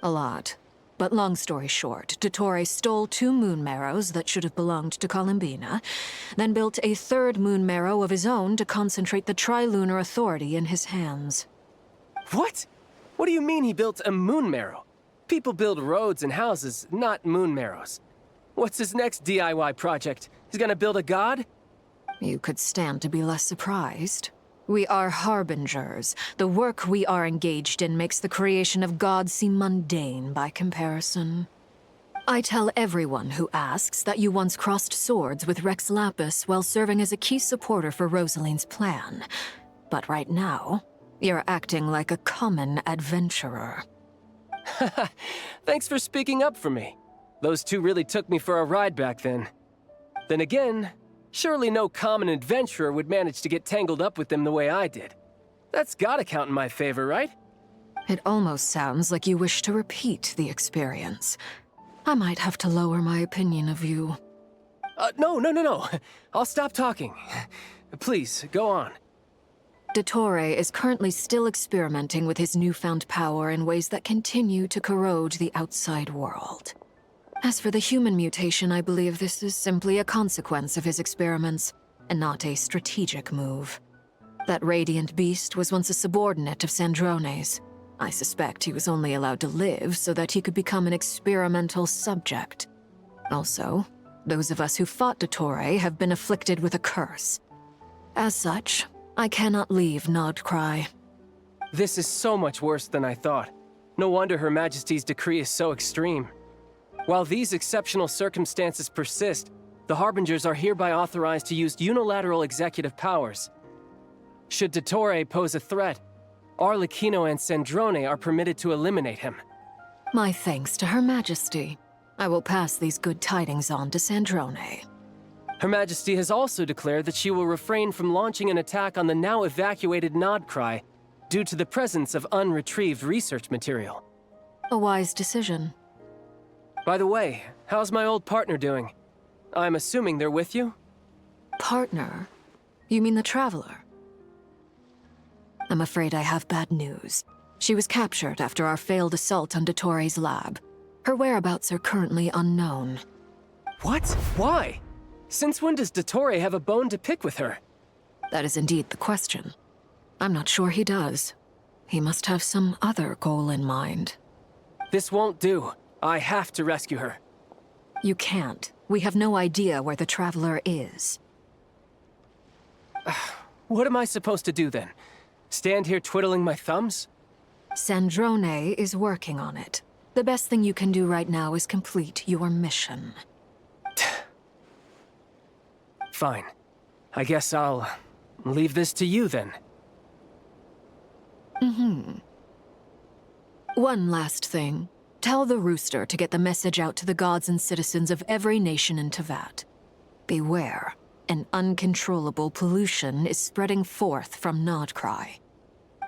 A lot. But long story short, Dottore stole 2 moon marrows that should have belonged to Columbina, then built a 3rd moon marrow of his own to concentrate the Trilunar Authority in his hands. What? What do you mean he built a moon marrow? People build roads and houses, not moon marrows. What's his next DIY project? He's gonna build a god? You could stand to be less surprised. We are harbingers. The work we are engaged in makes the creation of gods seem mundane by comparison. I tell everyone who asks that you once crossed swords with Rex Lapis while serving as a key supporter for Rosaline's plan. But right now, you're acting like a common adventurer. Thanks for speaking up for me. Those 2 really took me for a ride back then. Then again, surely no common adventurer would manage to get tangled up with them the way I did. That's gotta count in my favor, right? It almost sounds like you wish to repeat the experience. I might have to lower my opinion of you. No. I'll stop talking. Please, go on. Dottore is currently still experimenting with his newfound power in ways that continue to corrode the outside world. As for the human mutation, I believe this is simply a consequence of his experiments, and not a strategic move. That radiant beast was once a subordinate of Sandrone's. I suspect he was only allowed to live so that he could become an experimental subject. Also, those of us who fought Dottore have been afflicted with a curse. As such, I cannot leave Nod-Krai. This is so much worse than I thought. No wonder Her Majesty's decree is so extreme. While these exceptional circumstances persist, the Harbingers are hereby authorized to use unilateral executive powers. Should Dottore pose a threat, Arlecchino and Sandrone are permitted to eliminate him. My thanks to Her Majesty. I will pass these good tidings on to Sandrone. Her Majesty has also declared that she will refrain from launching an attack on the now evacuated Nod-Krai due to the presence of unretrieved research material. A wise decision. By the way, how's my old partner doing? I'm assuming they're with you? Partner? You mean the Traveler? I'm afraid I have bad news. She was captured after our failed assault on Dottore's lab. Her whereabouts are currently unknown. What? Why? Since when does Dottore have a bone to pick with her? That is indeed the question. I'm not sure he does. He must have some other goal in mind. This won't do. I have to rescue her. You can't. We have no idea where the Traveler is. What am I supposed to do then? Stand here twiddling my thumbs? Sandrone is working on it. The best thing you can do right now is complete your mission. Fine. I guess I'll leave this to you then. One last thing. Tell the Rooster to get the message out to the gods and citizens of every nation in Teyvat. Beware. An uncontrollable pollution is spreading forth from Nod-Krai.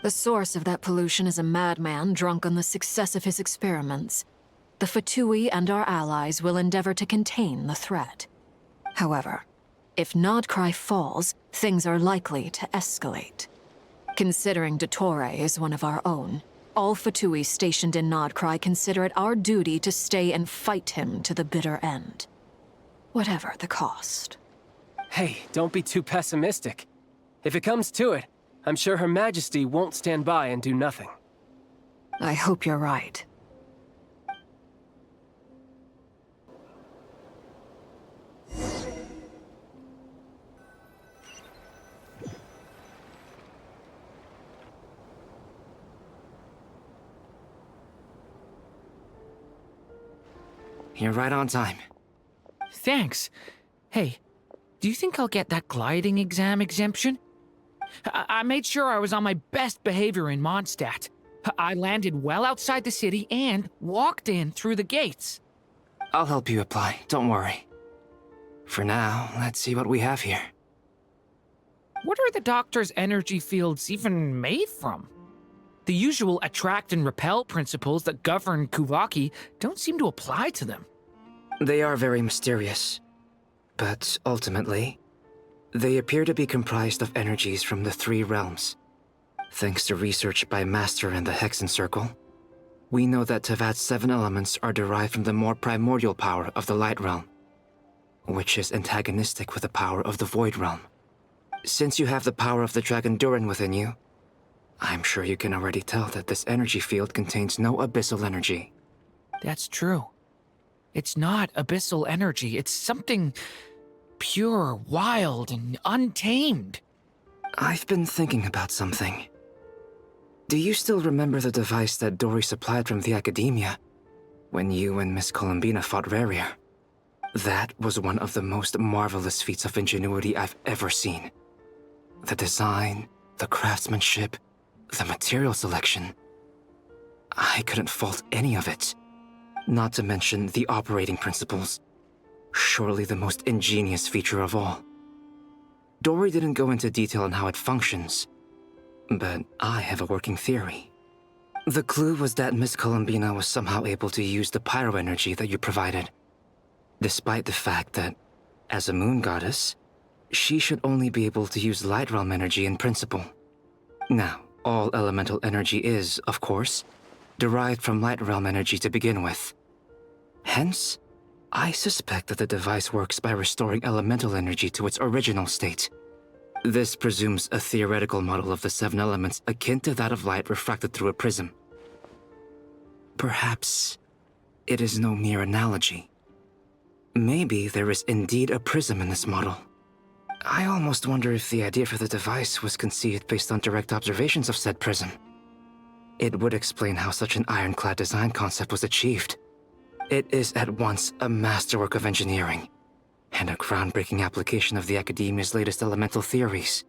The source of that pollution is a madman drunk on the success of his experiments. The Fatui and our allies will endeavor to contain the threat. However, if Nod-Krai falls, things are likely to escalate. Considering Dottore is one of our own, all Fatui stationed in Nod-Krai consider it our duty to stay and fight him to the bitter end. Whatever the cost. Hey, don't be too pessimistic. If it comes to it, I'm sure Her Majesty won't stand by and do nothing. I hope you're right. You're right on time. Thanks. Hey, Do you think I'll get that gliding exam exemption? I made sure I was on my best behavior in Mondstadt. I landed well outside the city and walked in through the gates. I'll help you apply, don't worry. For now, let's see what we have here. What are the doctor's energy fields even made from? The usual attract and repel principles that govern Kuvaki don't seem to apply to them. They are very mysterious, but ultimately, they appear to be comprised of energies from the three realms. Thanks to research by Master in the Hexen Circle, we know that Tevat's 7 elements are derived from the more primordial power of the Light Realm, which is antagonistic with the power of the Void Realm. Since you have the power of the Dragon Durin within you, I'm sure you can already tell that this energy field contains no abyssal energy. That's true. It's not abyssal energy, it's something pure, wild, and untamed. I've been thinking about something. Do you still remember the device that Dory supplied from the Academia when you and Miss Columbina fought Rarier? That was one of the most marvelous feats of ingenuity I've ever seen. The design, the craftsmanship, the material selection. I couldn't fault any of it. Not to mention the operating principles. Surely the most ingenious feature of all. Dory didn't go into detail on how it functions, but I have a working theory. The clue was that Miss Columbina was somehow able to use the pyro energy that you provided, despite the fact that, as a moon goddess, she should only be able to use Light Realm energy in principle. Now, all elemental energy is, of course, derived from Light Realm energy to begin with. Hence, I suspect that the device works by restoring elemental energy to its original state. This presumes a theoretical model of the 7 elements akin to that of light refracted through a prism. Perhaps it is no mere analogy. Maybe there is indeed a prism in this model. I almost wonder if the idea for the device was conceived based on direct observations of said prism. It would explain how such an ironclad design concept was achieved. It is at once a masterwork of engineering and a groundbreaking application of the Academia's latest elemental theories.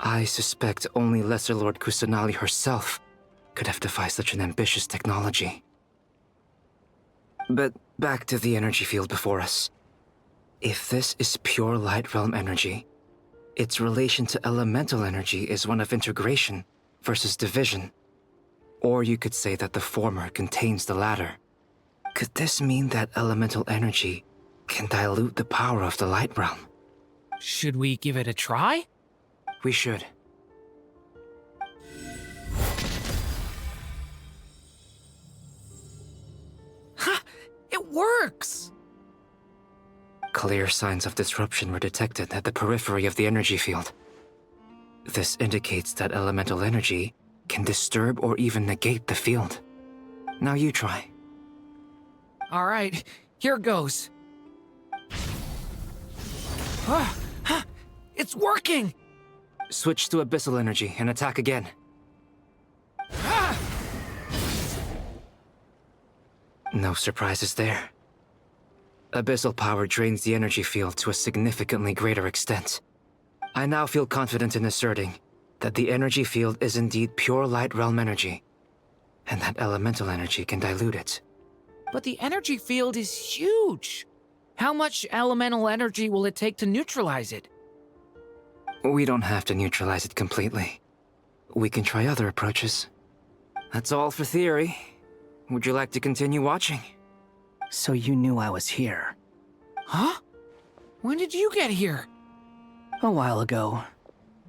I suspect only Lesser Lord Kusanali herself could have devised such an ambitious technology. But back to the energy field before us. If this is pure Light Realm energy, its relation to elemental energy is one of integration versus division. Or you could say that the former contains the latter. Could this mean that elemental energy can dilute the power of the Light Realm? Should we give it a try? We should. Ha! It works! Clear signs of disruption were detected at the periphery of the energy field. This indicates that elemental energy can disturb or even negate the field. Now you try. All right, here goes. It's working! Switch to abyssal energy and attack again. No surprises there. Abyssal power drains the energy field to a significantly greater extent. I now feel confident in asserting that the energy field is indeed pure Light Realm energy, and that elemental energy can dilute it. But the energy field is huge! How much elemental energy will it take to neutralize it? We don't have to neutralize it completely. We can try other approaches. That's all for theory. Would you like to continue watching? So you knew I was here. Huh? When did you get here? A while ago.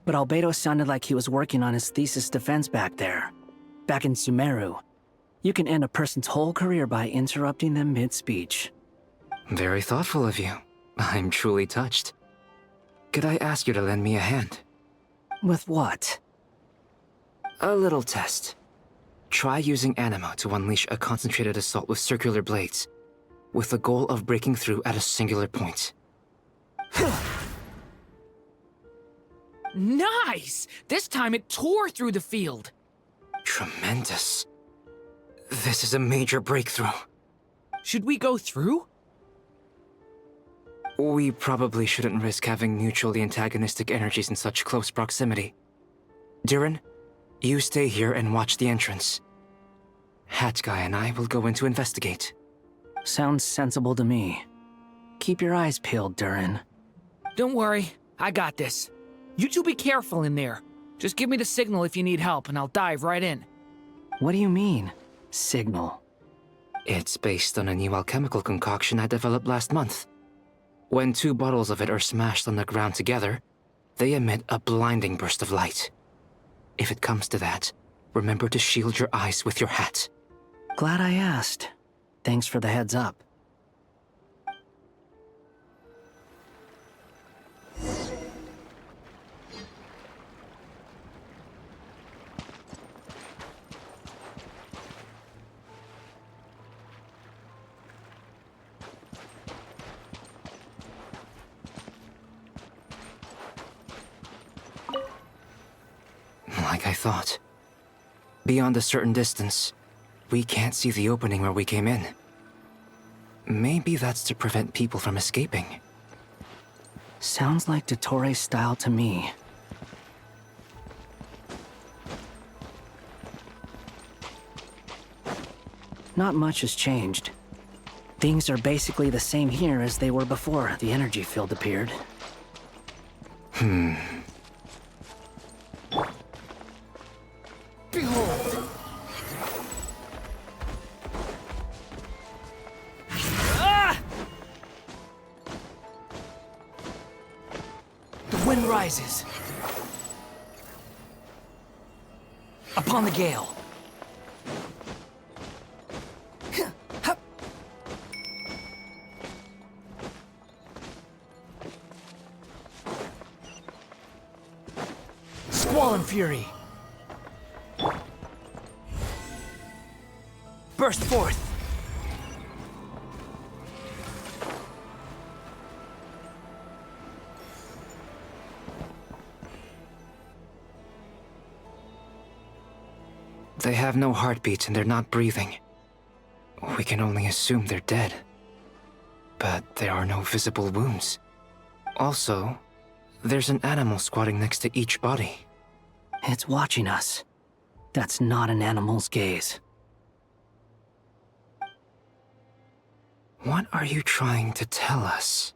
But Albedo sounded like he was working on his thesis defense back there. Back in Sumeru. You can end a person's whole career by interrupting them mid-speech. Very thoughtful of you. I'm truly touched. Could I ask you to lend me a hand? With what? A little test. Try using Animo to unleash a concentrated assault with circular blades, with the goal of breaking through at a singular point. Nice! This time it tore through the field. Tremendous. This is a major breakthrough. Should we go through? We probably shouldn't risk having mutually antagonistic energies in such close proximity. Durin, you stay here and watch the entrance. Hat Guy and I will go in to investigate. Sounds sensible to me. Keep your eyes peeled, Durin. Don't worry, I got this. You two be careful in there. Just give me the signal if you need help, and I'll dive right in. What do you mean, signal? It's based on a new alchemical concoction I developed last month. When 2 bottles of it are smashed on the ground together, they emit a blinding burst of light. If it comes to that, remember to shield your eyes with your hat. Glad I asked. Thanks for the heads up. Like I thought. Beyond a certain distance, we can't see the opening where we came in. Maybe that's to prevent people from escaping. Sounds like Dottore style to me. Not much has changed. Things are basically the same here as they were before the energy field appeared. Behold! Ah! The wind rises. Upon the gale. Squall and fury. Burst forth! They have no heartbeats and they're not breathing. We can only assume they're dead. But there are no visible wounds. Also, there's an animal squatting next to each body. It's watching us. That's not an animal's gaze. What are you trying to tell us?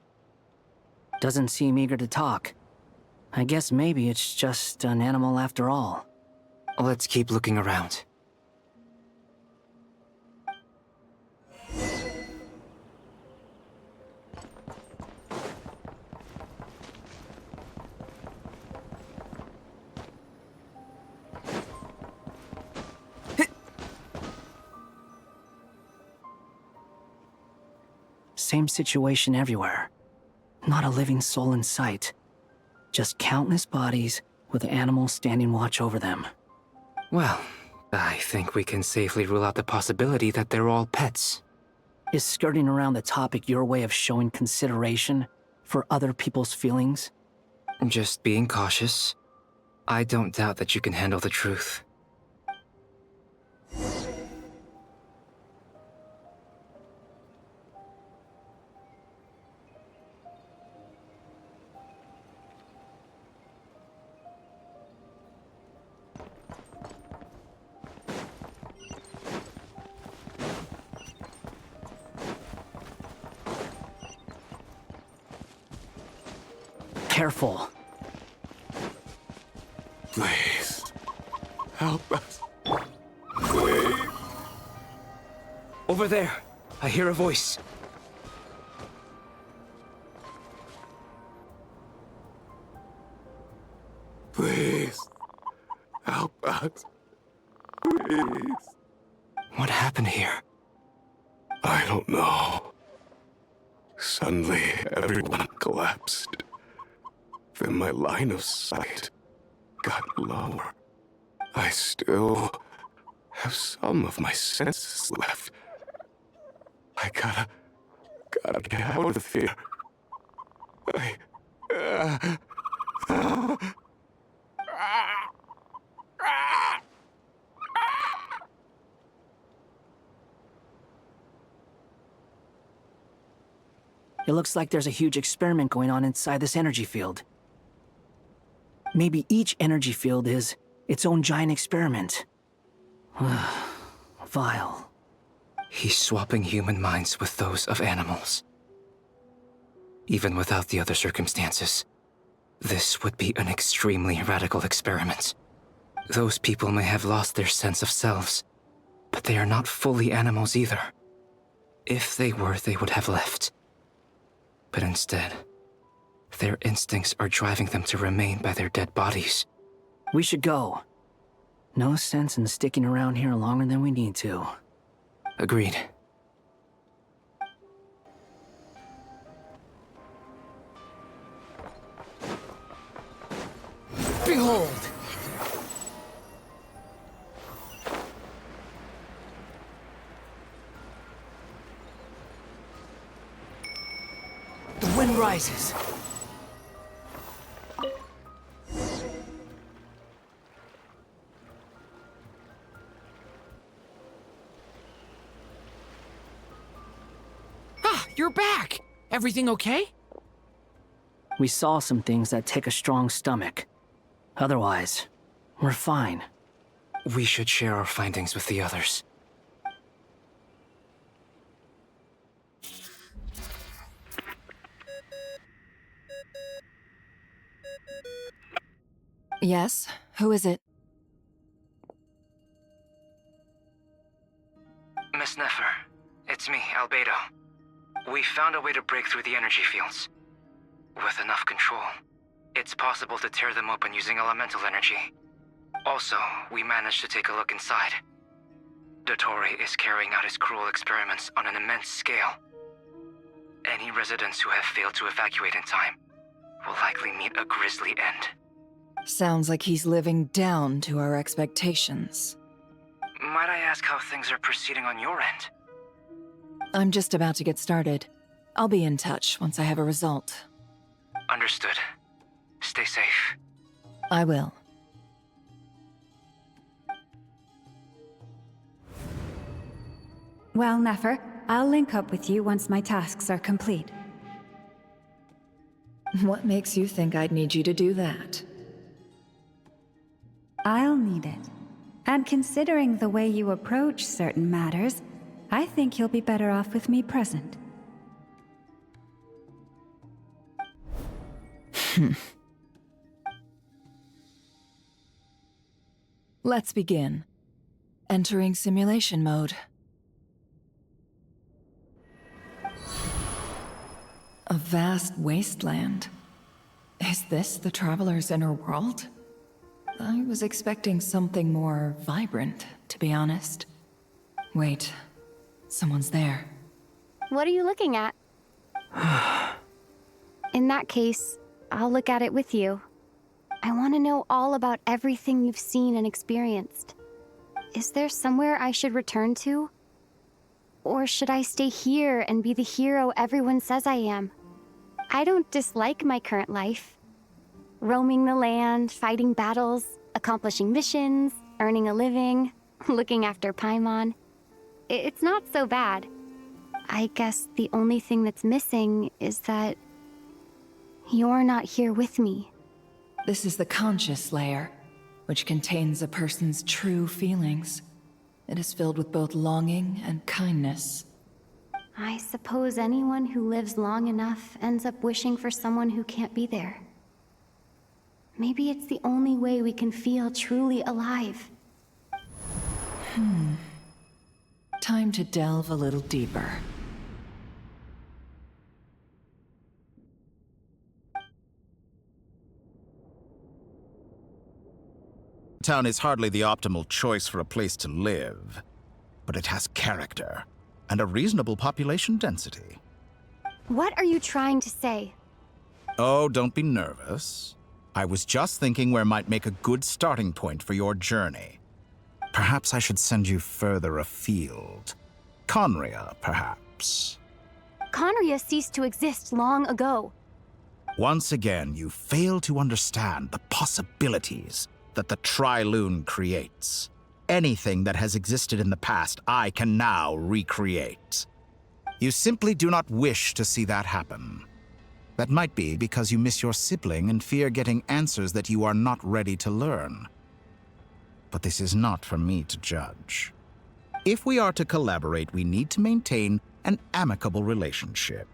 Doesn't seem eager to talk. I guess maybe it's just an animal after all. Let's keep looking around. Same situation everywhere. Not a living soul in sight. Just countless bodies with animals standing watch over them. Well, I think we can safely rule out the possibility that they're all pets. Is skirting around the topic your way of showing consideration for other people's feelings? Just being cautious. I don't doubt that you can handle the truth. Careful. Please, help us. Please. Over there, I hear a voice. Please, help us. Please. What happened here? I don't know. Suddenly, everyone collapsed. Then my line of sight got lower. I still have some of my senses left. I gotta get out of here. It looks like there's a huge experiment going on inside this energy field. Maybe each energy field is its own giant experiment. Vile. He's swapping human minds with those of animals. Even without the other circumstances, this would be an extremely radical experiment. Those people may have lost their sense of selves, but they are not fully animals either. If they were, they would have left. But instead, their instincts are driving them to remain by their dead bodies. We should go. No sense in sticking around here longer than we need to. Agreed. Behold! The wind rises. Ah, you're back! Everything okay? We saw some things that take a strong stomach. Otherwise, we're fine. We should share our findings with the others. Yes? Who is it? Miss Nefer, it's me, Albedo. We found a way to break through the energy fields. With enough control, it's possible to tear them open using elemental energy. Also, we managed to take a look inside. Dottore is carrying out his cruel experiments on an immense scale. Any residents who have failed to evacuate in time will likely meet a grisly end. Sounds like he's living down to our expectations. Might I ask how things are proceeding on your end? I'm just about to get started. I'll be in touch once I have a result. Understood. Stay safe. I will. Well, Nefer, I'll link up with you once my tasks are complete. What makes you think I'd need you to do that? I'll need it. And considering the way you approach certain matters, I think you'll be better off with me present. Let's begin. Entering simulation mode. A vast wasteland. Is this the Traveler's inner world? I was expecting something more vibrant, to be honest. Wait, someone's there. What are you looking at? In that case, I'll look at it with you. I want to know all about everything you've seen and experienced. Is there somewhere I should return to? Or should I stay here and be the hero everyone says I am? I don't dislike my current life. Roaming the land, fighting battles, accomplishing missions, earning a living, looking after Paimon. It's not so bad. I guess the only thing that's missing is that you're not here with me. This is the conscious layer, which contains a person's true feelings. It is filled with both longing and kindness. I suppose anyone who lives long enough ends up wishing for someone who can't be there. Maybe it's the only way we can feel truly alive. Time to delve a little deeper. Town is hardly the optimal choice for a place to live, but it has character and a reasonable population density. What are you trying to say? Oh, don't be nervous. I was just thinking where might make a good starting point for your journey. Perhaps I should send you further afield. Conria, perhaps. Conria ceased to exist long ago. Once again, you fail to understand the possibilities that the Tri-Lune creates. Anything that has existed in the past, I can now recreate. You simply do not wish to see that happen. That might be because you miss your sibling and fear getting answers that you are not ready to learn. But this is not for me to judge. If we are to collaborate, we need to maintain an amicable relationship.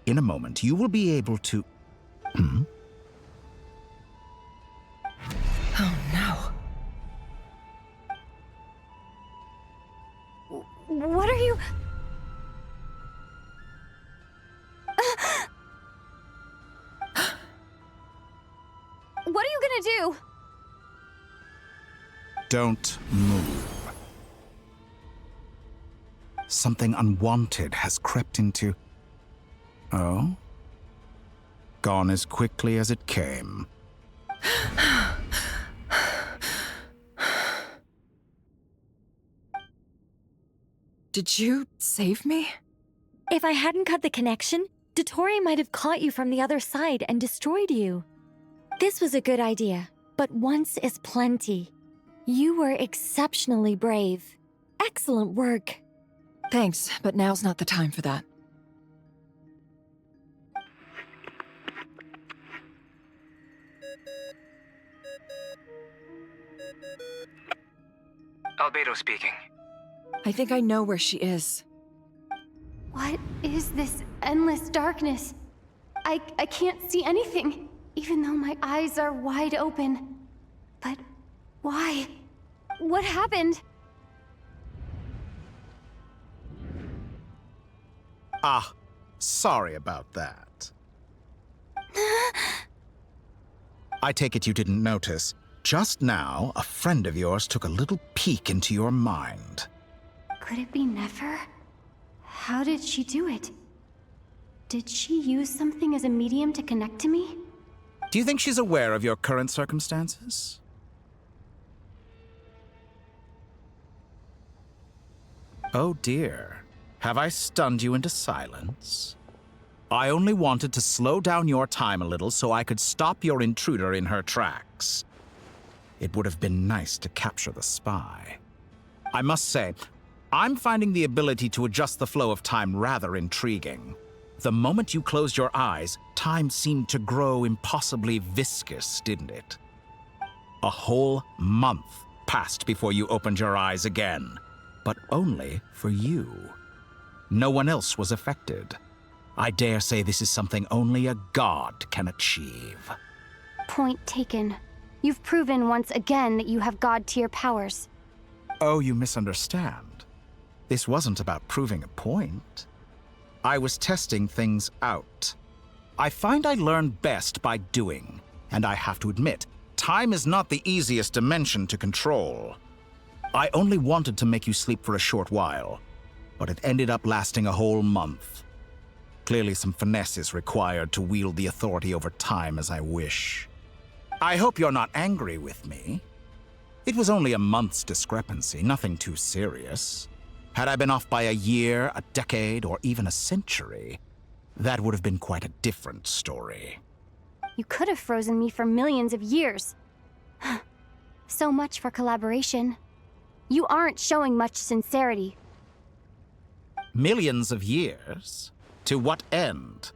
In a moment, you will be able to... Oh no. What are you... What are you gonna do? Don't move. Something unwanted has crept into... Oh? Gone as quickly as it came. Did you save me? If I hadn't cut the connection, Dottore might have caught you from the other side and destroyed you. This was a good idea, but once is plenty. You were exceptionally brave. Excellent work. Thanks, but now's not the time for that. Albedo speaking. I think I know where she is. What is this endless darkness? I can't see anything, even though my eyes are wide open. But why? What happened? Ah, sorry about that. I take it you didn't notice. Just now, a friend of yours took a little peek into your mind. Could it be Nefer? How did she do it? Did she use something as a medium to connect to me? Do you think she's aware of your current circumstances? Oh dear. Have I stunned you into silence? I only wanted to slow down your time a little so I could stop your intruder in her tracks. It would have been nice to capture the spy. I must say, I'm finding the ability to adjust the flow of time rather intriguing. The moment you closed your eyes, time seemed to grow impossibly viscous, didn't it? A whole month passed before you opened your eyes again, but only for you. No one else was affected. I dare say this is something only a god can achieve. Point taken. You've proven once again that you have god-tier powers. Oh, you misunderstand. This wasn't about proving a point. I was testing things out. I find I learn best by doing, and I have to admit, time is not the easiest dimension to control. I only wanted to make you sleep for a short while, but it ended up lasting a whole month. Clearly some finesse is required to wield the authority over time as I wish. I hope you're not angry with me. It was only a month's discrepancy, nothing too serious. Had I been off by a year, a decade, or even a century, that would have been quite a different story. You could have frozen me for millions of years. So much for collaboration. You aren't showing much sincerity. Millions of years? To what end?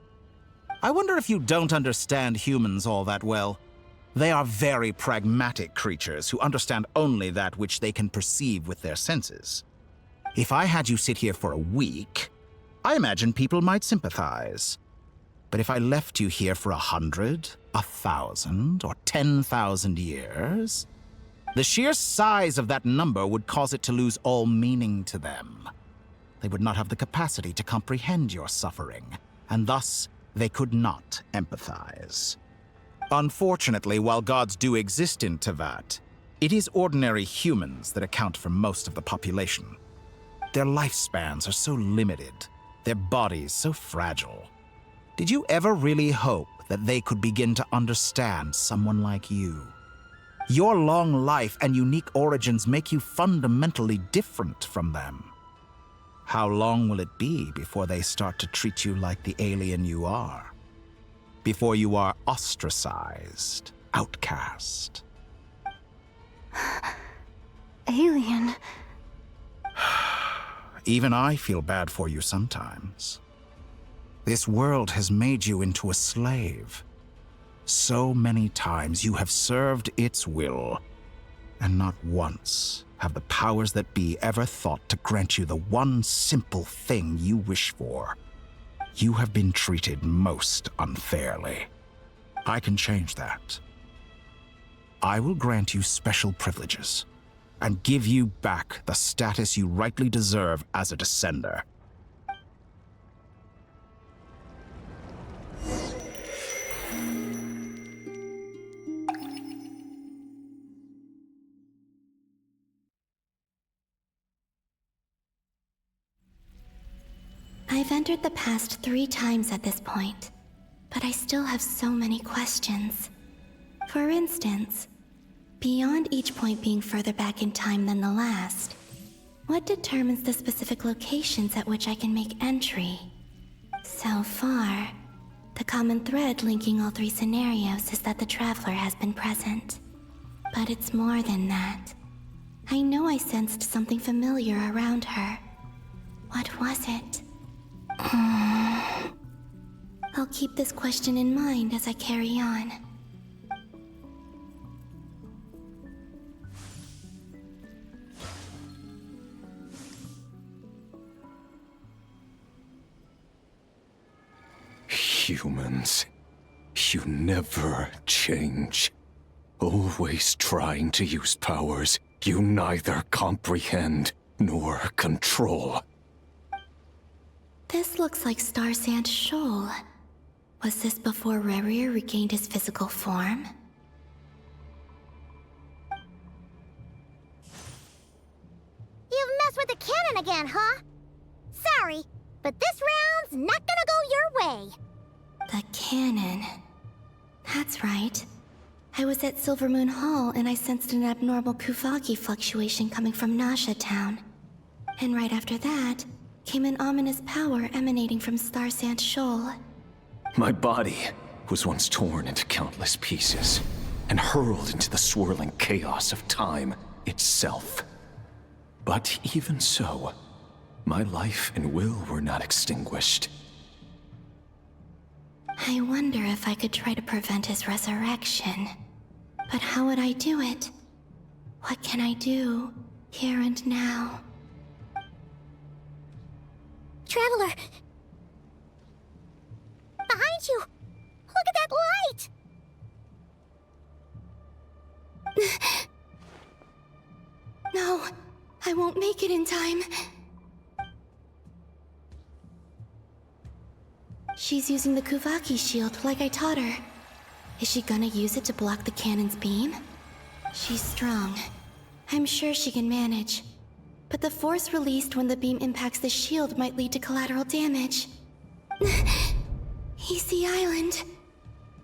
I wonder if you don't understand humans all that well. They are very pragmatic creatures who understand only that which they can perceive with their senses. If I had you sit here for a week, I imagine people might sympathize. But if I left you here for 100, 1,000, or 10,000 years, the sheer size of that number would cause it to lose all meaning to them. They would not have the capacity to comprehend your suffering, and thus they could not empathize. Unfortunately, while gods do exist in Tevat, it is ordinary humans that account for most of the population. Their lifespans are so limited, their bodies so fragile. Did you ever really hope that they could begin to understand someone like you? Your long life and unique origins make you fundamentally different from them. How long will it be before they start to treat you like the alien you are? Before you are ostracized, outcast? Alien. Even I feel bad for you sometimes. This world has made you into a slave. So many times you have served its will, and not once have the powers that be ever thought to grant you the one simple thing you wish for. You have been treated most unfairly. I can change that. I will grant you special privileges and give you back the status you rightly deserve as a descender. I've entered the past 3 times at this point, but I still have so many questions. For instance, beyond each point being further back in time than the last, what determines the specific locations at which I can make entry? So far, the common thread linking all 3 scenarios is that the Traveler has been present. But it's more than that. I know I sensed something familiar around her. What was it? I'll keep this question in mind as I carry on. Humans, you never change. Always trying to use powers you neither comprehend nor control. This looks like Star Sand Shoal. Was this before Rerir regained his physical form? You've messed with the cannon again, huh? Sorry, but this round's not gonna go your way. The cannon. That's right. I was at Silver Moon Hall and I sensed an abnormal Kuvaki fluctuation coming from Nasha Town. And right after that, came an ominous power emanating from Star Sand Shoal. My body was once torn into countless pieces and hurled into the swirling chaos of time itself. But even so, my life and will were not extinguished. I wonder if I could try to prevent his resurrection. But how would I do it? What can I do, here and now? Traveler! Behind you! Look at that light! No, I won't make it in time. She's using the Kuvaki shield like I taught her. Is she gonna use it to block the cannon's beam? She's strong. I'm sure she can manage. But the force released when the beam impacts the shield might lead to collateral damage. Easy Island.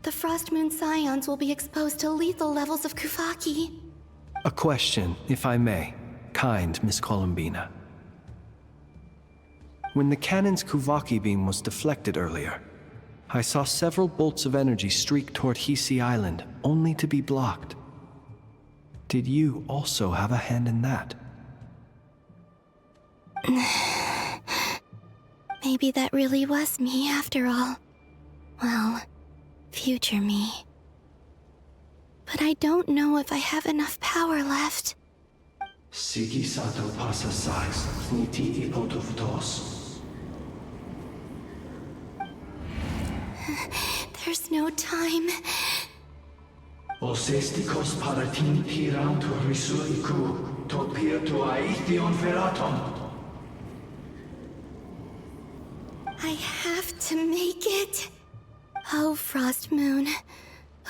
The Frost Moon Scions will be exposed to lethal levels of Kuvaki. A question, if I may, kind Miss Columbina. When the cannon's Kuvaki beam was deflected earlier, I saw several bolts of energy streak toward Hisi Island, only to be blocked. Did you also have a hand in that? Maybe that really was me after all. Well, future me. But I don't know if I have enough power left. Siki sato pasa sais, niti ipotuftos. There's no time. Osestikos paratin tiram to risuiku, to pir to aithion veraton. I have to make it. Oh, Frost Moon.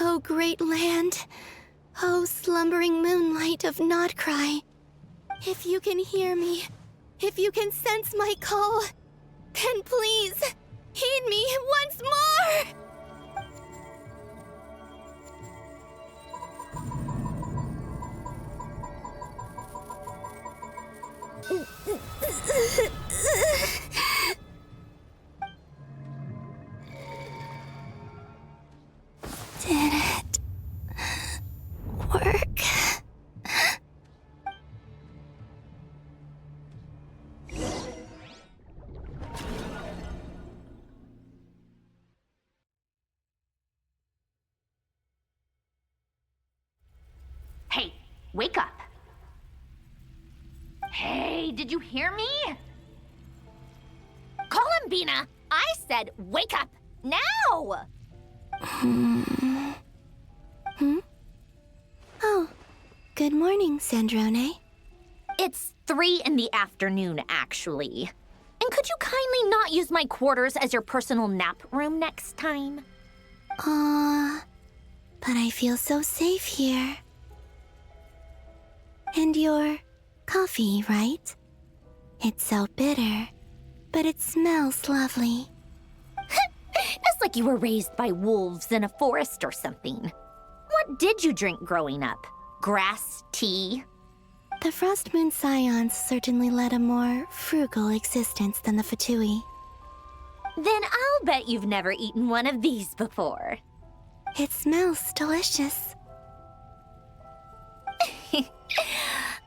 Oh, great land. Oh, slumbering moonlight of Nod-Krai. If you can hear me, if you can sense my call, then please, heed me once more! Did it work? wake up. Hey, did you hear me? Columbina, I said wake up, now! Oh, good morning, Sandrone. It's 3 in the afternoon, actually. And could you kindly not use my quarters as your personal nap room next time? But I feel so safe here. And your coffee, right? It's so bitter, but it smells lovely. It's like you were raised by wolves in a forest or something. What did you drink growing up? Grass tea? The Frost Moon Scions certainly led a more frugal existence than the Fatui. Then I'll bet you've never eaten one of these before. It smells delicious.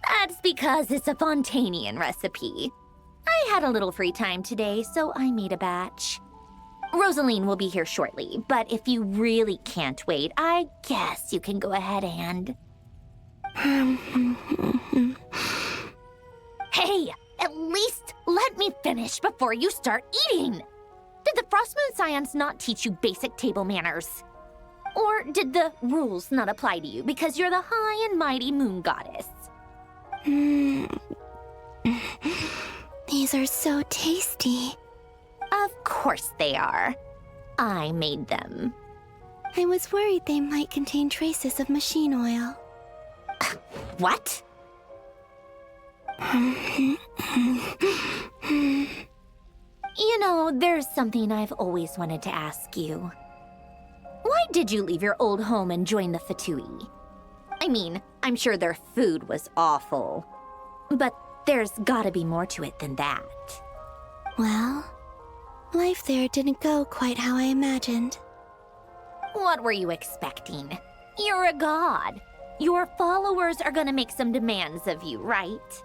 That's because it's a Fontanian recipe. I had a little free time today, so I made a batch. Rosaline will be here shortly, but if you really can't wait, I guess you can go ahead and... Hey, at least let me finish before you start eating! Did the Frost Moon Scions not teach you basic table manners? Or did the rules not apply to you because you're the high and mighty moon goddess? These are so tasty. Of course they are. I made them. I was worried they might contain traces of machine oil. What? You know, there's something I've always wanted to ask you. Why did you leave your old home and join the Fatui? I mean, I'm sure their food was awful. But there's gotta be more to it than that. Well, life there didn't go quite how I imagined. What were you expecting? You're a god. Your followers are gonna make some demands of you, right?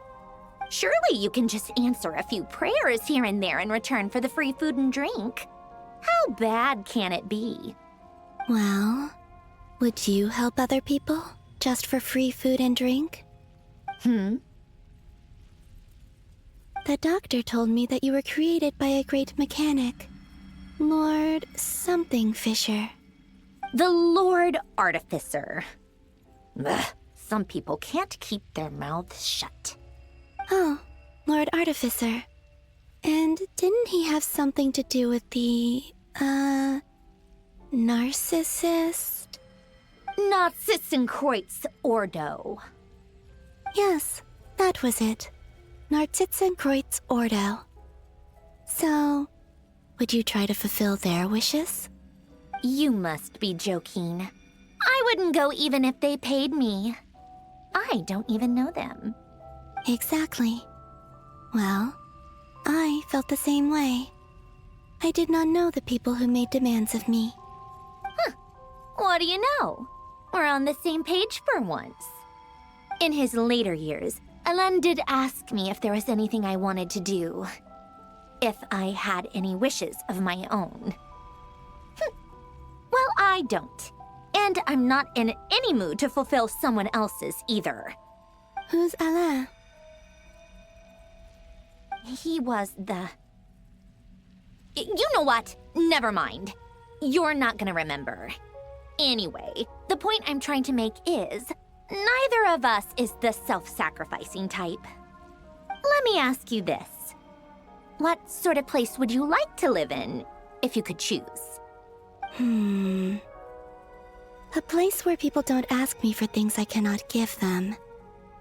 Surely you can just answer a few prayers here and there in return for the free food and drink. How bad can it be? Well, would you help other people just for free food and drink? The doctor told me that you were created by a great mechanic, Lord something Fisher. The Lord Artificer. Ugh, some people can't keep their mouths shut. Oh, Lord Artificer. And didn't he have something to do with the, narcissist? Narcissenkreuz Ordo. Yes, that was it. Narcissenkreuz Ordo. So, would you try to fulfill their wishes? You must be joking. I wouldn't go even if they paid me. I don't even know them. Exactly. Well, I felt the same way. I did not know the people who made demands of me. What do you know? We're on the same page for once. In his later years, Alain did ask me if there was anything I wanted to do. If I had any wishes of my own. Well, I don't. And I'm not in any mood to fulfill someone else's either. Who's Alain? He was the... You know what? Never mind. You're not gonna remember. Anyway, the point I'm trying to make is, neither of us is the self-sacrificing type. Let me ask you this. What sort of place would you like to live in, if you could choose? A place where people don't ask me for things I cannot give them.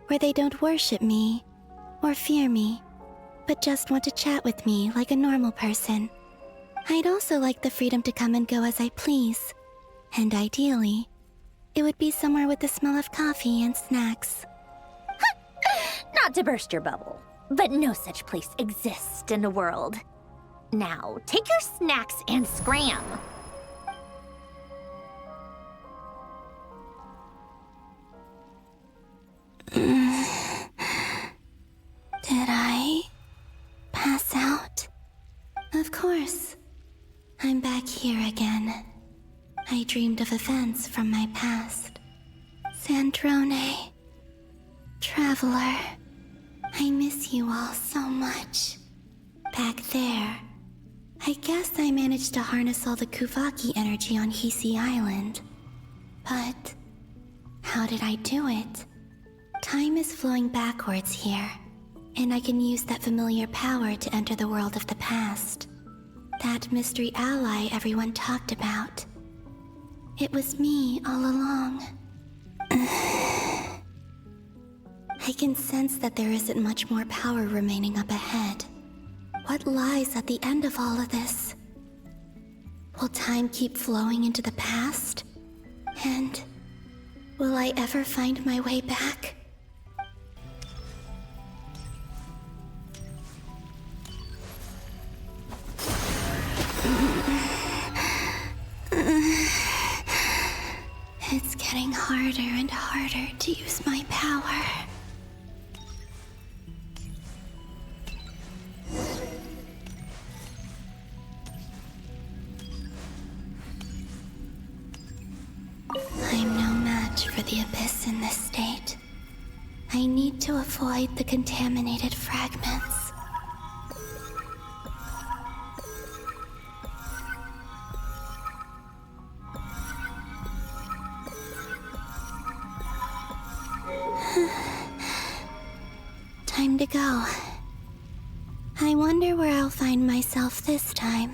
Where they don't worship me, or fear me, but just want to chat with me like a normal person. I'd also like the freedom to come and go as I please. And ideally, it would be somewhere with the smell of coffee and snacks. Not to burst your bubble, but no such place exists in the world. Now, take your snacks and scram. Did I pass out? Of course. I'm back here again. I dreamed of events from my past. Sandrone, Traveler, I miss you all so much. Back there, I guess I managed to harness all the Kuvaki energy on Hisi Island. But how did I do it? Time is flowing backwards here, and I can use that familiar power to enter the world of the past. That mystery ally everyone talked about. It was me all along. I can sense that there isn't much more power remaining up ahead. What lies at the end of all of this? Will time keep flowing into the past? And will I ever find my way back? It's getting harder and harder to use my power. I'm no match for the Abyss in this state. I need to avoid the contaminated fragments. Time to go. I wonder where I'll find myself this time.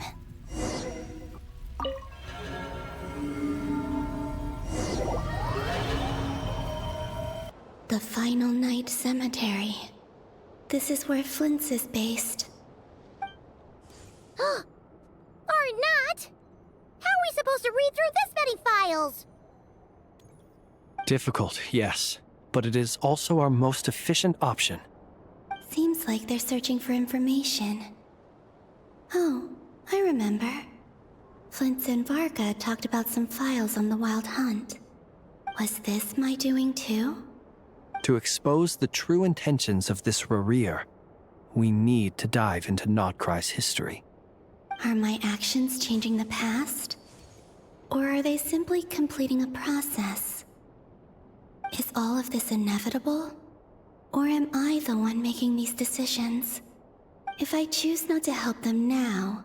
The Final Night Cemetery. This is where Flint's is based. Or not! How are we supposed to read through this many files? Difficult, yes, but it is also our most efficient option. Seems like they're searching for information. Oh, I remember. Flint and Varga talked about some files on the Wild Hunt. Was this my doing too? To expose the true intentions of this Rerir, we need to dive into Nod-Krai's history. Are my actions changing the past? Or are they simply completing a process? Is all of this inevitable? Or am I the one making these decisions? If I choose not to help them now,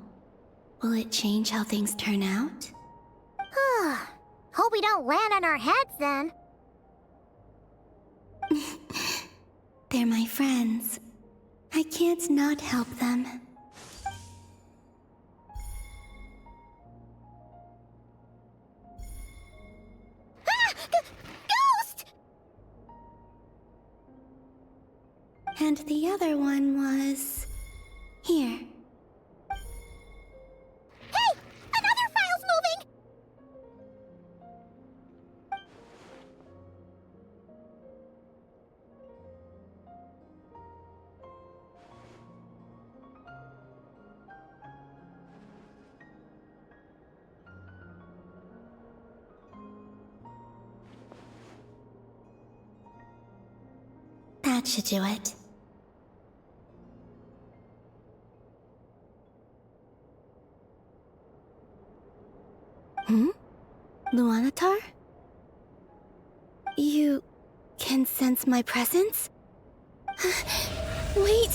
will it change how things turn out? Hope we don't land on our heads then. They're my friends. I can't not help them. Ghost! And the other one was... here. Hey! Another file's moving! That should do it. Luanatar? You can sense my presence? Wait!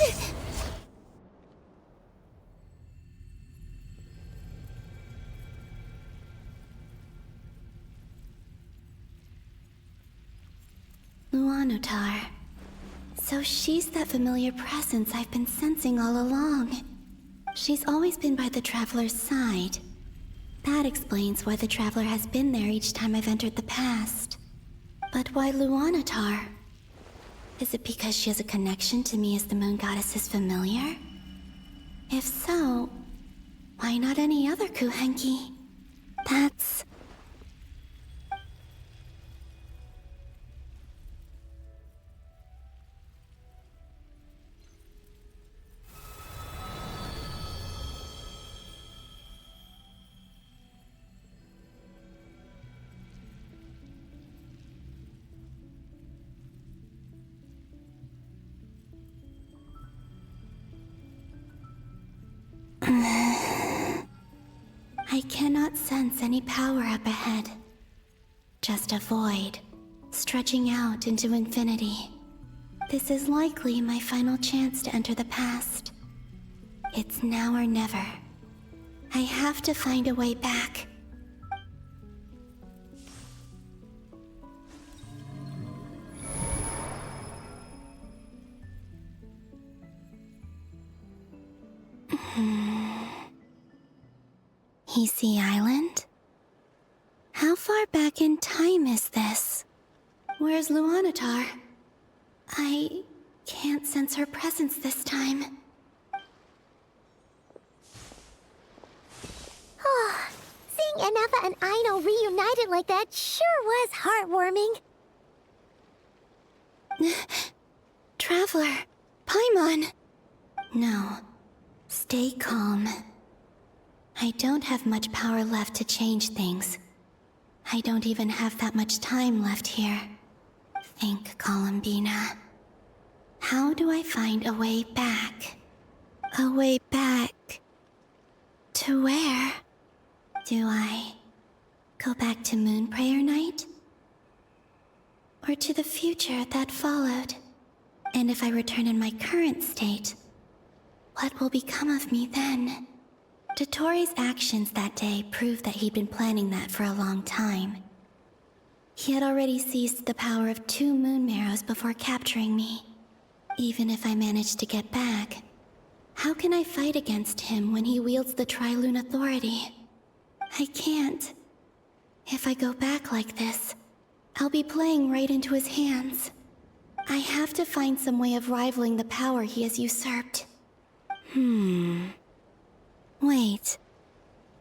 Luanatar. So she's that familiar presence I've been sensing all along. She's always been by the Traveler's side. That explains why the Traveler has been there each time I've entered the past. But why Luanatar? Is it because she has a connection to me as the Moon Goddess's familiar? If so, why not any other Kuhenki? That's... I cannot sense any power up ahead. Just a void, stretching out into infinity. This is likely my final chance to enter the past. It's now or never. I have to find a way back. Hisi Island? How far back in time is this? Where's Luanatar? I can't sense her presence this time. Oh, seeing Anafa and Aino reunited like that sure was heartwarming. Traveler, Paimon. No, stay calm. I don't have much power left to change things. I don't even have that much time left here. Think, Columbina. How do I find a way back? A way back... to where? Do I go back to Moonprayer Night? Or to the future that followed? And if I return in my current state, what will become of me then? Dottoro's actions that day proved that he'd been planning that for a long time. He had already seized the power of 2 moon marrows before capturing me. Even if I managed to get back, how can I fight against him when he wields the Tri-Lune Authority? I can't. If I go back like this, I'll be playing right into his hands. I have to find some way of rivaling the power he has usurped. Wait.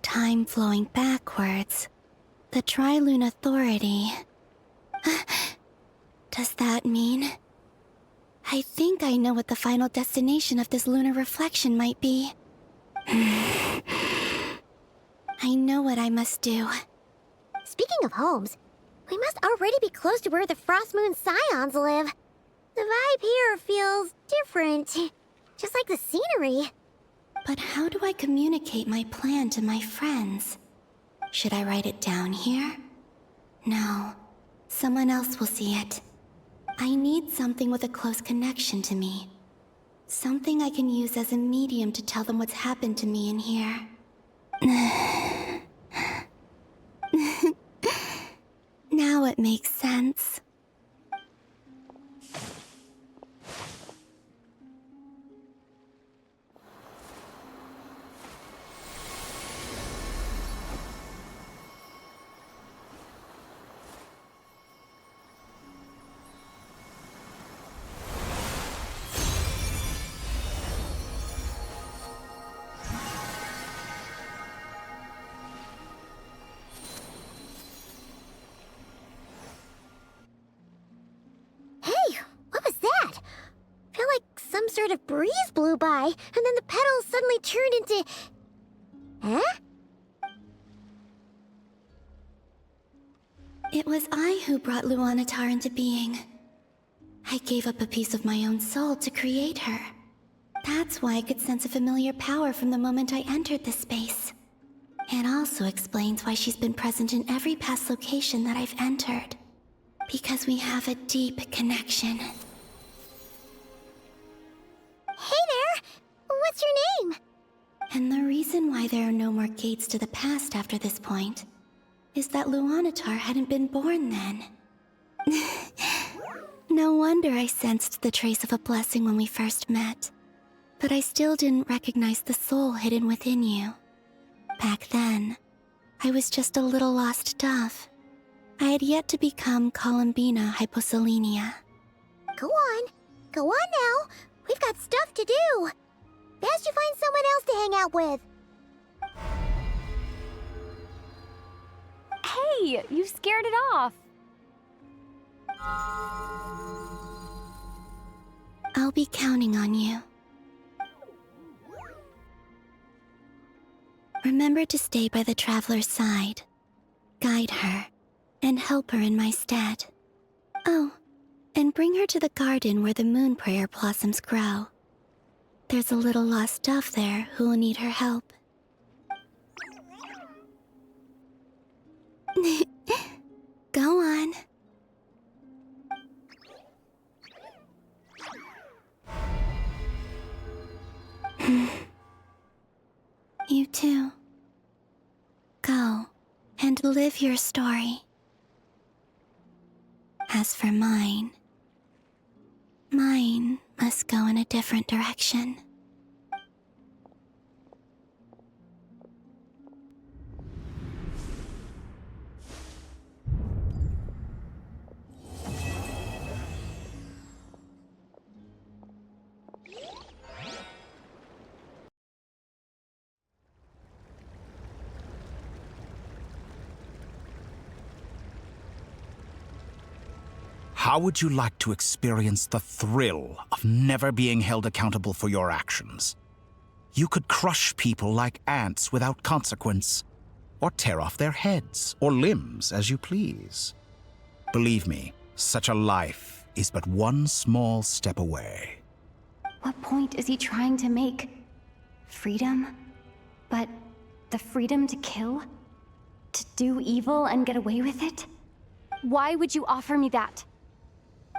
Time flowing backwards. The Tri-Lune Authority. Does that mean... I think I know what the final destination of this lunar reflection might be. I know what I must do. Speaking of homes, we must already be close to where the Frost Moon Scions live. The vibe here feels different, just like the scenery. But how do I communicate my plan to my friends? Should I write it down here? No. Someone else will see it. I need something with a close connection to me. Something I can use as a medium to tell them what's happened to me in here. Now it makes sense. Sort of breeze blew by, and then the petals suddenly turned into... Huh? It was I who brought Luanatar into being. I gave up a piece of my own soul to create her. That's why I could sense a familiar power from the moment I entered this space. It also explains why she's been present in every past location that I've entered. Because we have a deep connection. Hey there! What's your name? And the reason why there are no more gates to the past after this point is that Luanatar hadn't been born then. No wonder I sensed the trace of a blessing when we first met. But I still didn't recognize the soul hidden within you. Back then, I was just a little lost dove. I had yet to become Columbina Hyposelenia. Go on now. We've got stuff to do. Best you find someone else to hang out with. Hey, you scared it off. I'll be counting on you. Remember to stay by the traveler's side, guide her, and help her in my stead. Oh, and bring her to the garden where the Moonprayer blossoms grow. There's a little lost dove there who will need her help. Go on. too. Go and live your story. As for mine must go in a different direction. How would you like to experience the thrill of never being held accountable for your actions? You could crush people like ants without consequence, or tear off their heads or limbs as you please. Believe me, such a life is but one small step away. What point is he trying to make? Freedom? But the freedom to kill? To do evil and get away with it? Why would you offer me that?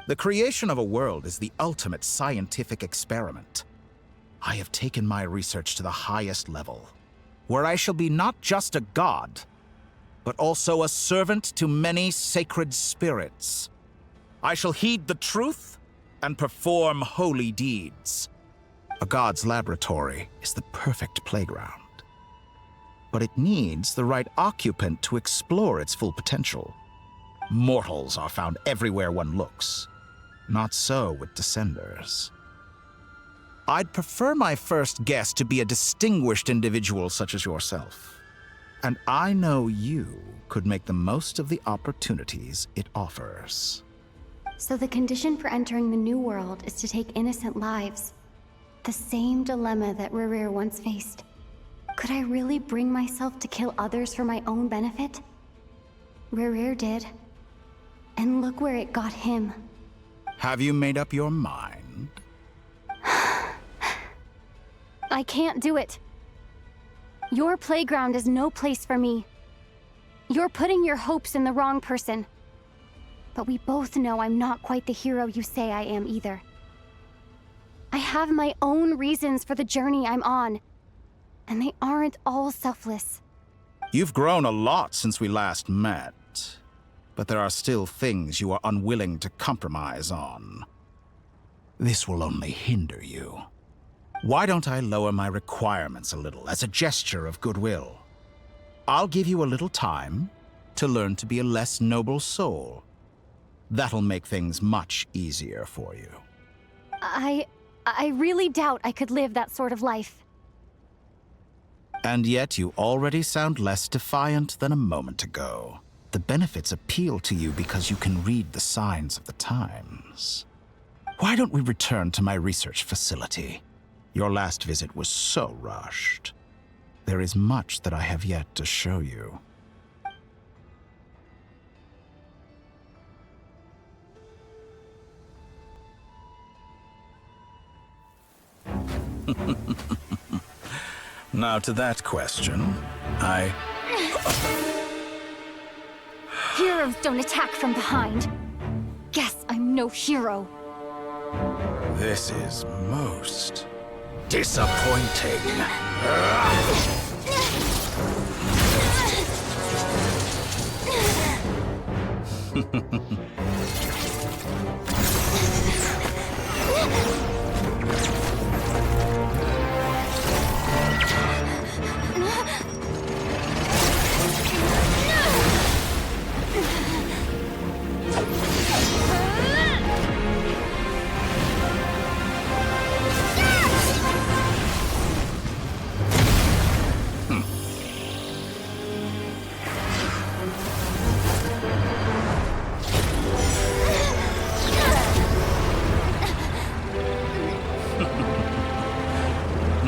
The creation of a world is the ultimate scientific experiment. I have taken my research to the highest level, where I shall be not just a god, but also a servant to many sacred spirits. I shall heed the truth and perform holy deeds. A god's laboratory is the perfect playground, but it needs the right occupant to explore its full potential. Mortals are found everywhere one looks. Not so with Descenders. I'd prefer my first guest to be a distinguished individual such as yourself. And I know you could make the most of the opportunities it offers. So the condition for entering the new world is to take innocent lives. The same dilemma that Rerir once faced. Could I really bring myself to kill others for my own benefit? Rerir did. And look where it got him. Have you made up your mind? I can't do it. Your playground is no place for me. You're putting your hopes in the wrong person. But we both know I'm not quite the hero you say I am either. I have my own reasons for the journey I'm on, and they aren't all selfless. You've grown a lot since we last met. But there are still things you are unwilling to compromise on. This will only hinder you. Why don't I lower my requirements a little as a gesture of goodwill? I'll give you a little time to learn to be a less noble soul. That'll make things much easier for you. I really doubt I could live that sort of life. And yet you already sound less defiant than a moment ago. The benefits appeal to you because you can read the signs of the times. Why don't we return to my research facility? Your last visit was so rushed. There is much that I have yet to show you. Now to that question, Heroes don't attack from behind. Guess I'm no hero. This is most disappointing.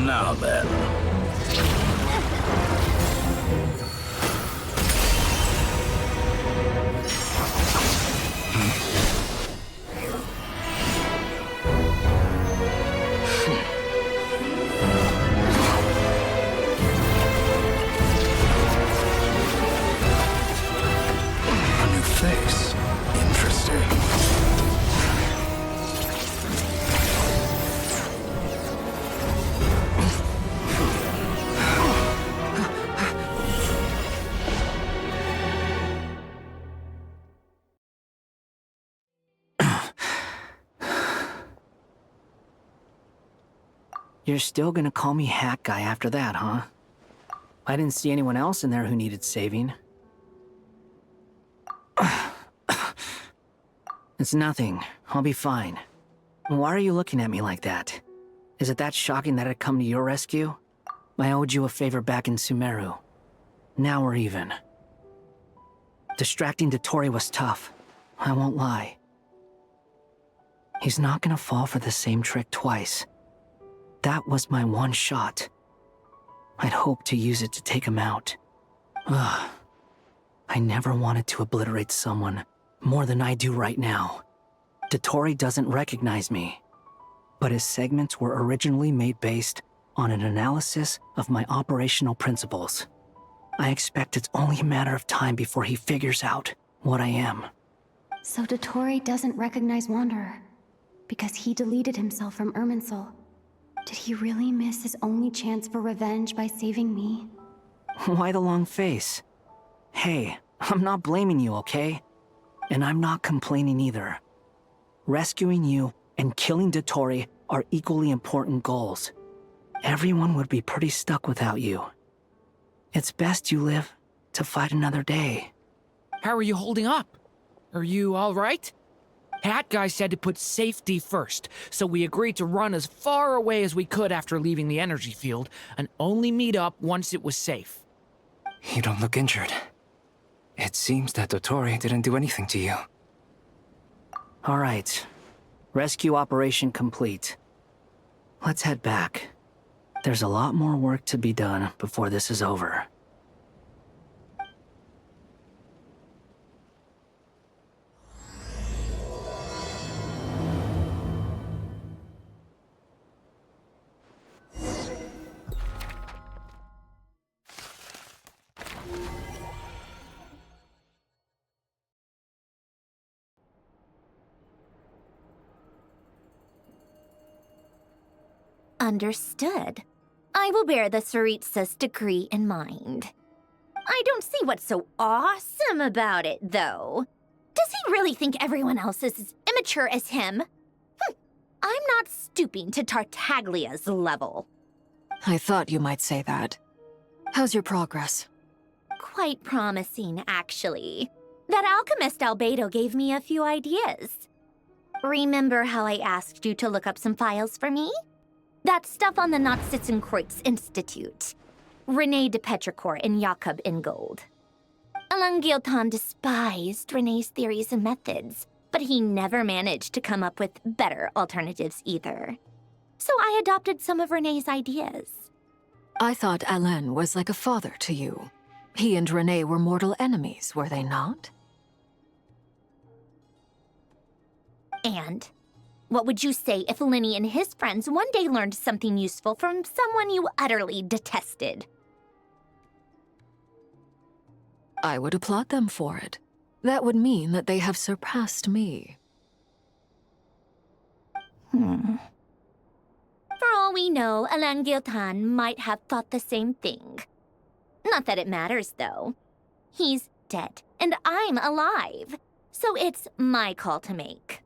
Now then. A new face. Interesting. You're still gonna call me Hat Guy after that, huh? I didn't see anyone else in there who needed saving. It's nothing. I'll be fine. Why are you looking at me like that? Is it that shocking that I'd come to your rescue? I owed you a favor back in Sumeru. Now we're even. Distracting Dottore was tough. I won't lie. He's not gonna fall for the same trick twice. That was my one shot. I'd hoped to use it to take him out. Ugh. I never wanted to obliterate someone more than I do right now. Dottore doesn't recognize me, but his segments were originally made based on an analysis of my operational principles. I expect it's only a matter of time before he figures out what I am. So Dottore doesn't recognize Wanderer because he deleted himself from Irminsul. Did he really miss his only chance for revenge by saving me? Why the long face? Hey, I'm not blaming you, okay? And I'm not complaining either. Rescuing you and killing Dottore are equally important goals. Everyone would be pretty stuck without you. It's best you live to fight another day. How are you holding up? Are you all right? Hat Guy said to put safety first, so we agreed to run as far away as we could after leaving the energy field, and only meet up once it was safe. You don't look injured. It seems that Dottore didn't do anything to you. All right. Rescue operation complete. Let's head back. There's a lot more work to be done before this is over. Understood. I will bear the Tsaritsa's decree in mind. I don't see what's so awesome about it, though. Does he really think everyone else is as immature as him? I'm not stooping to Tartaglia's level. I thought you might say that. How's your progress? Quite promising, actually. That alchemist Albedo gave me a few ideas. Remember how I asked you to look up some files for me? That stuff on the Nazi-Kreuz Institute. René de Petrichor and Jakob Ingold. Alain Guillotin despised René's theories and methods, but he never managed to come up with better alternatives either. So I adopted some of René's ideas. I thought Alain was like a father to you. He and René were mortal enemies, were they not? And what would you say if Linny and his friends one day learned something useful from someone you utterly detested? I would applaud them for it. That would mean that they have surpassed me. For all we know, Alain Guillotin might have thought the same thing. Not that it matters, though. He's dead, and I'm alive. So it's my call to make.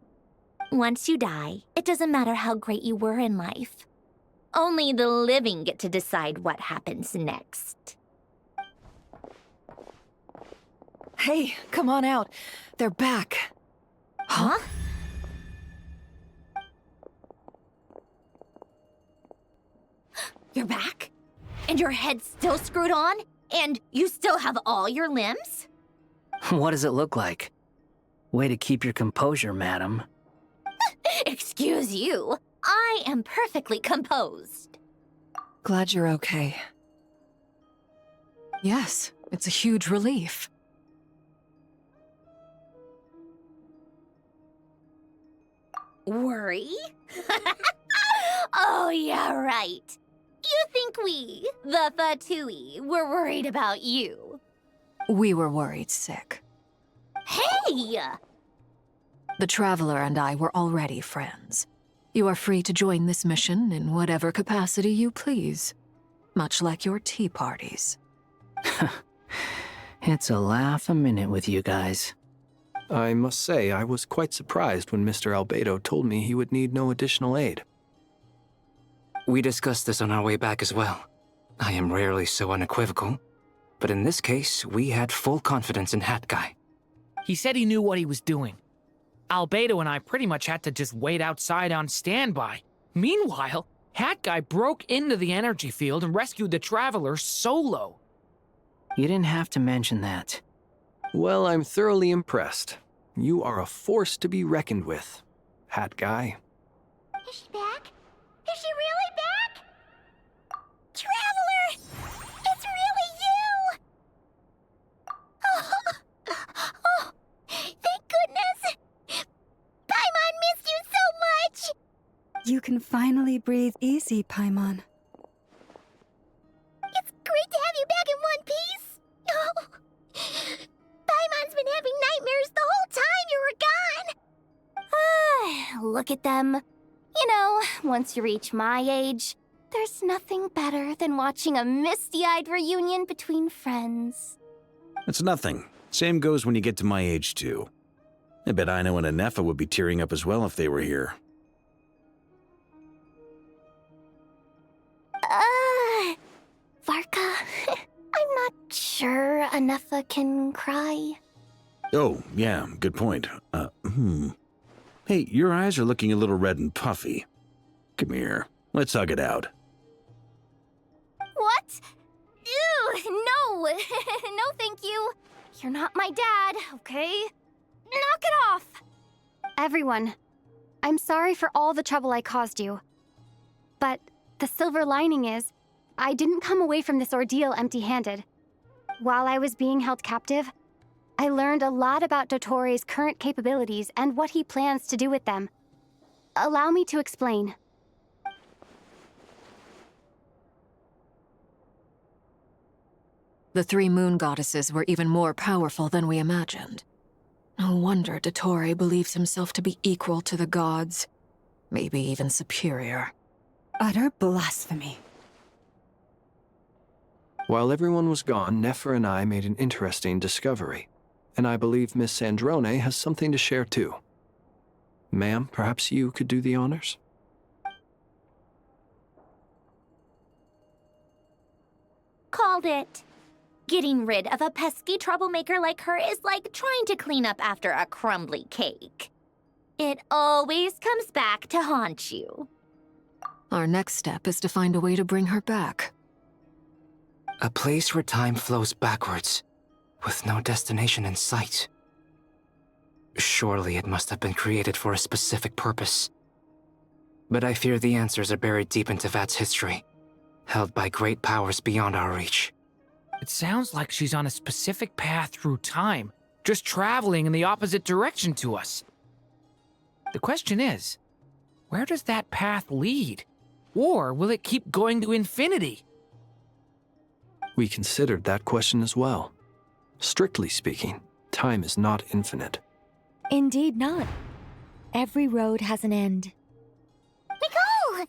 Once you die, it doesn't matter how great you were in life. Only the living get to decide what happens next. Hey, come on out. They're back. Huh? You're back? And your head's still screwed on? And you still have all your limbs? What does it look like? Way to keep your composure, madam. Excuse you. I am perfectly composed. Glad you're okay. Yes, it's a huge relief. Worry? Oh, yeah, right. You think we, the Fatui, were worried about you? We were worried sick. Hey! The Traveler and I were already friends. You are free to join this mission in whatever capacity you please. Much like your tea parties. It's a laugh a minute with you guys. I must say, I was quite surprised when Mr. Albedo told me he would need no additional aid. We discussed this on our way back as well. I am rarely so unequivocal, but in this case, we had full confidence in Hat Guy. He said he knew what he was doing. Albedo and I pretty much had to just wait outside on standby. Meanwhile, Hat Guy broke into the energy field and rescued the Traveler solo. You didn't have to mention that. Well, I'm thoroughly impressed. You are a force to be reckoned with, Hat Guy. Is she back? Is she really back? Traveler! It's really you! Oh, thank goodness! Paimon missed you so much! You can finally breathe easy, Paimon. It's great to have you back in one piece! Oh, Paimon's been having nightmares the whole time you were gone! Look at them. You know, once you reach my age, there's nothing better than watching a misty-eyed reunion between friends. It's nothing. Same goes when you get to my age, too. I bet Ino and Anefa would be tearing up as well if they were here. Varka, I'm not sure Anefa can cry. Oh, yeah, good point. Hey, your eyes are looking a little red and puffy. Come here, let's hug it out. What? Ew, no! No, thank you. You're not my dad, okay? Knock it off! Everyone, I'm sorry for all the trouble I caused you. But the silver lining is, I didn't come away from this ordeal empty-handed. While I was being held captive, I learned a lot about Dottoro's current capabilities and what he plans to do with them. Allow me to explain. The three moon goddesses were even more powerful than we imagined. No wonder Dottore believes himself to be equal to the gods, maybe even superior. Utter blasphemy. While everyone was gone, Nefer and I made an interesting discovery, and I believe Miss Sandrone has something to share too. Ma'am, perhaps you could do the honors? Called it. Getting rid of a pesky troublemaker like her is like trying to clean up after a crumbly cake. It always comes back to haunt you. Our next step is to find a way to bring her back. A place where time flows backwards, with no destination in sight. Surely it must have been created for a specific purpose. But I fear the answers are buried deep into Vat's history, held by great powers beyond our reach. It sounds like she's on a specific path through time, just traveling in the opposite direction to us. The question is, where does that path lead? Or will it keep going to infinity? We considered that question as well. Strictly speaking, time is not infinite. Indeed not. Every road has an end. Nicole!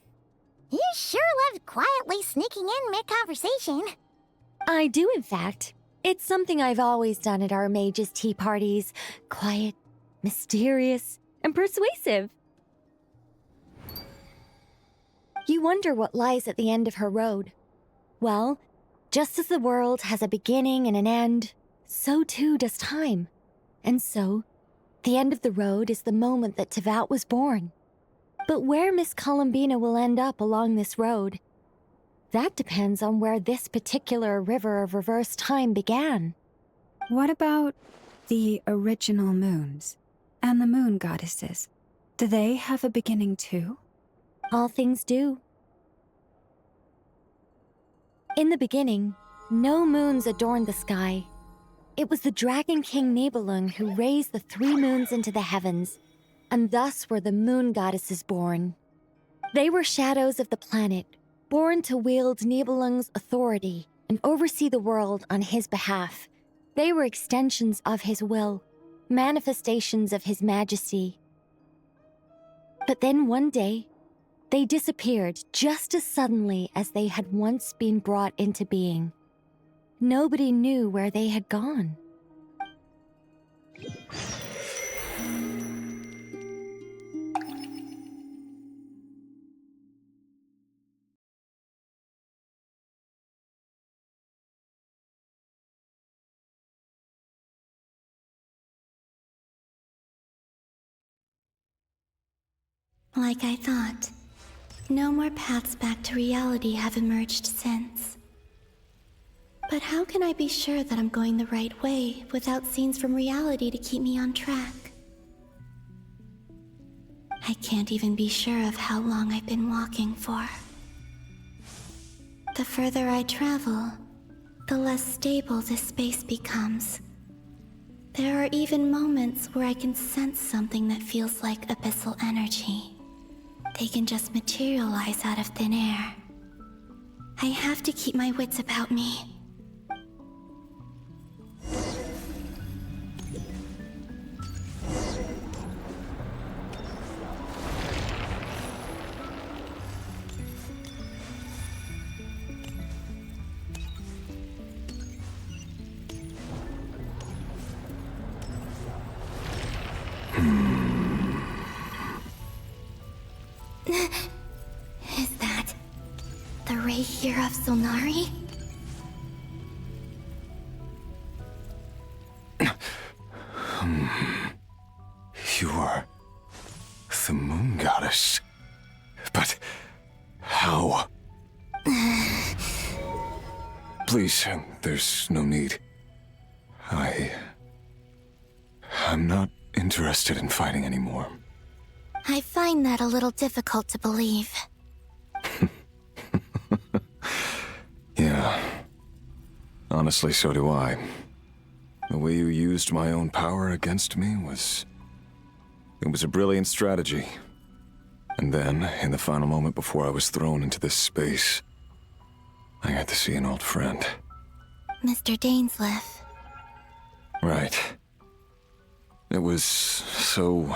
You sure loved quietly sneaking in mid-conversation. I do, in fact. It's something I've always done at our mages' tea parties. Quiet, mysterious, and persuasive. You wonder what lies at the end of her road. Well, just as the world has a beginning and an end, so too does time. And so, the end of the road is the moment that Tevat was born. But where Miss Columbina will end up along this road, that depends on where this particular river of reverse time began. What about the original moons and the moon goddesses? Do they have a beginning too? All things do. In the beginning, no moons adorned the sky. It was the Dragon King Nibelung who raised the 3 moons into the heavens, and thus were the moon goddesses born. They were shadows of the planet, born to wield Nibelung's authority and oversee the world on his behalf. They were extensions of his will, manifestations of his majesty. But then one day, they disappeared just as suddenly as they had once been brought into being. Nobody knew where they had gone. Like I thought, no more paths back to reality have emerged since. But how can I be sure that I'm going the right way without scenes from reality to keep me on track? I can't even be sure of how long I've been walking for. The further I travel, the less stable this space becomes. There are even moments where I can sense something that feels like abyssal energy. They can just materialize out of thin air. I have to keep my wits about me. Is that the ray here of Solnari? You are the moon goddess. But how? Please, there's no need. I'm not interested in fighting anymore. I find that a little difficult to believe. Yeah. Honestly, so do I. The way you used my own power against me was... It was a brilliant strategy. And then, in the final moment before I was thrown into this space, I got to see an old friend. Mr. Dainsleif. Right. It was so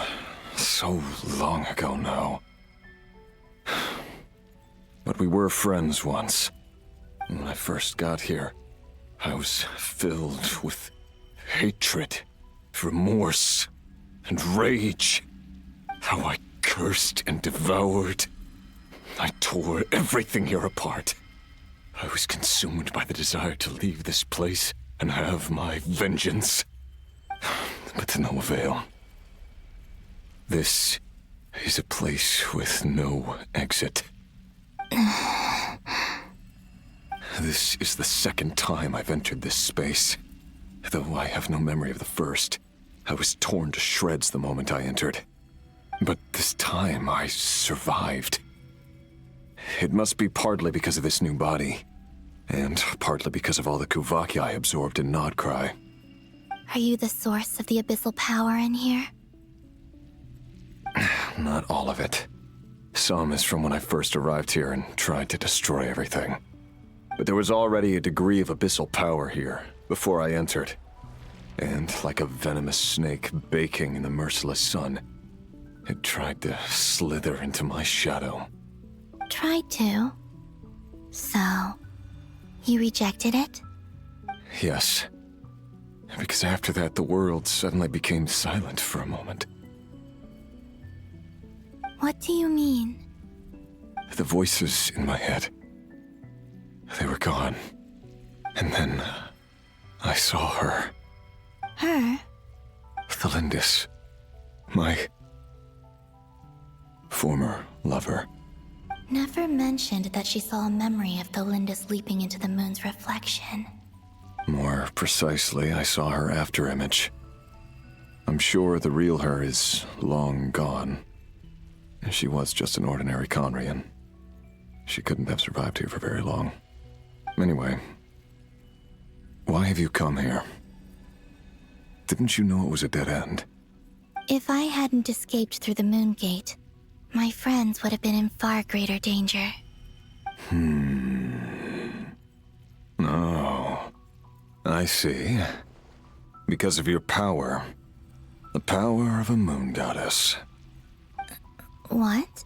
long ago now. But we were friends once. And when I first got here, I was filled with hatred, remorse, and rage. How I cursed and devoured. I tore everything here apart. I was consumed by the desire to leave this place and have my vengeance. But to no avail. This is a place with no exit. This is the second time I've entered this space. Though I have no memory of the first. I was torn to shreds the moment I entered. But this time I survived. It must be partly because of this new body. And partly because of all the Kuvaki I absorbed in Nod-Krai. Are you the source of the abyssal power in here? Not all of it. Some is from when I first arrived here and tried to destroy everything. But there was already a degree of abyssal power here, before I entered. And like a venomous snake baking in the merciless sun, it tried to slither into my shadow. Tried to? So, you rejected it? Yes. Because after that, the world suddenly became silent for a moment. What do you mean? The voices in my head, they were gone. And then I saw her. Her? Thelindis. My former lover. Never mentioned that she saw a memory of Thelindis leaping into the moon's reflection. More precisely, I saw her afterimage. I'm sure the real her is long gone. She was just an ordinary Conrian. She couldn't have survived here for very long. Anyway, why have you come here? Didn't you know it was a dead end? If I hadn't escaped through the moon gate, my friends would have been in far greater danger. Oh, I see. Because of your power. The power of a moon goddess. What?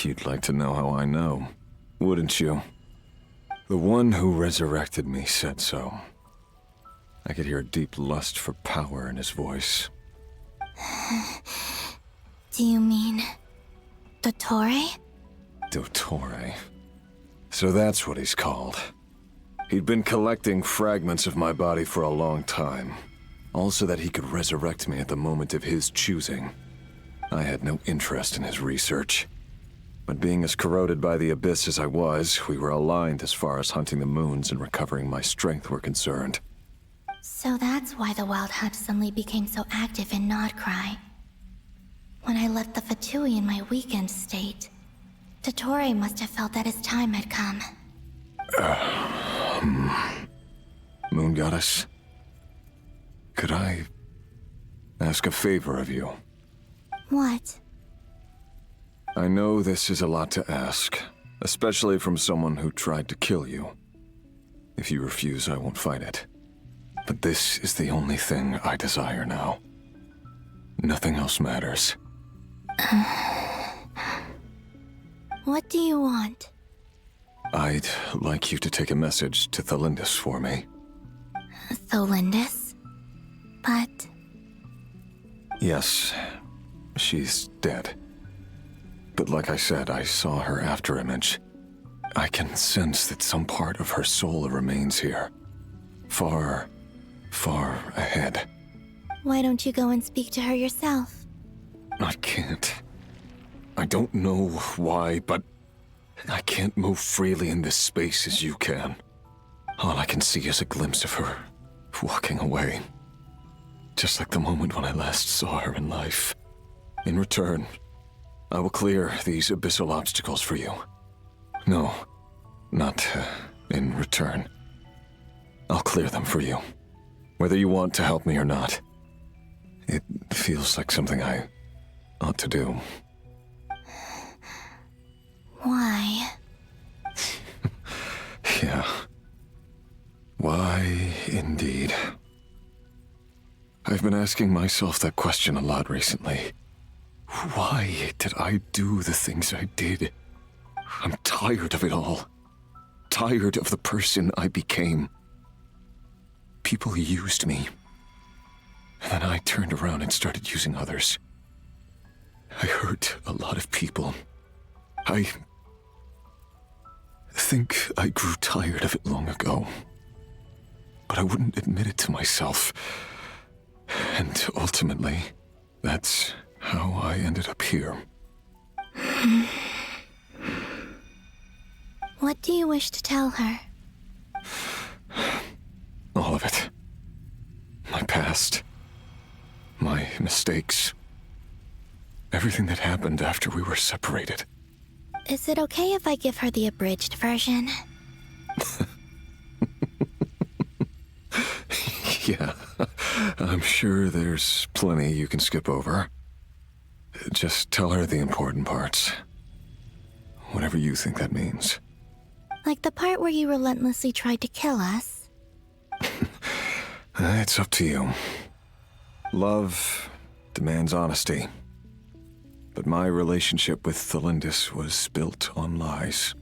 You'd like to know how I know, wouldn't you? The one who resurrected me said so. I could hear a deep lust for power in his voice. Do you mean... Dottore? Dottore. So that's what he's called. He'd been collecting fragments of my body for a long time. All so that he could resurrect me at the moment of his choosing. I had no interest in his research. But being as corroded by the Abyss as I was, we were aligned as far as hunting the moons and recovering my strength were concerned. So that's why the Wild Hunt suddenly became so active in Nod-Krai. When I left the Fatui in my weakened state, Dottore must have felt that his time had come. Moon Goddess, could I ask a favor of you? What? I know this is a lot to ask, especially from someone who tried to kill you. If you refuse, I won't fight it. But this is the only thing I desire now. Nothing else matters. What do you want? I'd like you to take a message to Thalindis for me. Thalindis? But... Yes, she's dead. But like I said, I saw her afterimage. I can sense that some part of her soul remains here. Far, far ahead. Why don't you go and speak to her yourself? I can't. I don't know why, but I can't move freely in this space as you can. All I can see is a glimpse of her walking away. Just like the moment when I last saw her in life. In return, I will clear these abyssal obstacles for you. No, not in return. I'll clear them for you, whether you want to help me or not. It feels like something I ought to do. Why? Yeah. Why, indeed. I've been asking myself that question a lot recently. Why did I do the things I did? I'm tired of it all. Tired of the person I became. People used me. And then I turned around and started using others. I hurt a lot of people. I think I grew tired of it long ago. But I wouldn't admit it to myself. And ultimately, that's how I ended up here. What do you wish to tell her? All of it. My past. My mistakes. Everything that happened after we were separated. Is it okay if I give her the abridged version? Yeah, I'm sure there's plenty you can skip over. Just tell her the important parts. Whatever you think that means. Like the part where you relentlessly tried to kill us? It's up to you. Love demands honesty. But my relationship with Thalindis was built on lies.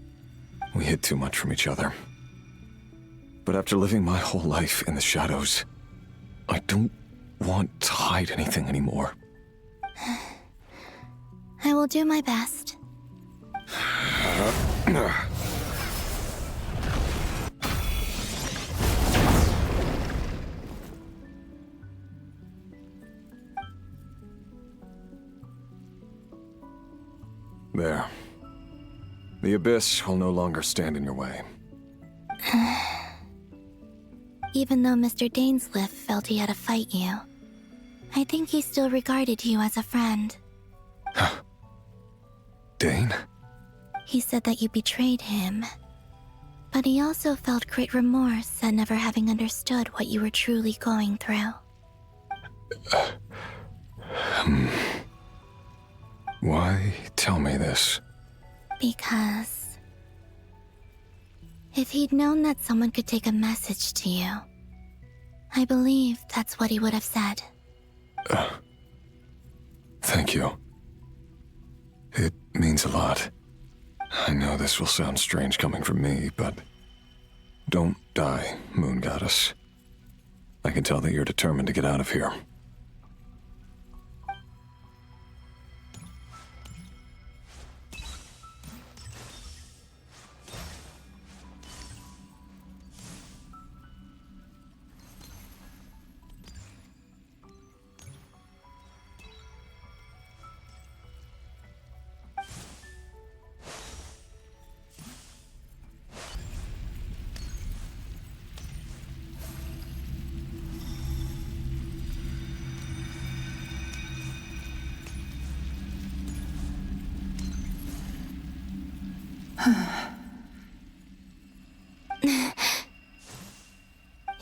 We hid too much from each other. But after living my whole life in the shadows, I don't want to hide anything anymore. I will do my best. There. The Abyss will no longer stand in your way. Even though Mr. Dainsliff felt he had to fight you, I think he still regarded you as a friend. Dane? He said that you betrayed him, but he also felt great remorse at never having understood what you were truly going through. Why tell me this? Because if he'd known that someone could take a message to you, I believe that's what he would have said. Thank you. It means a lot. I know this will sound strange coming from me, but don't die, Moon Goddess. I can tell that you're determined to get out of here.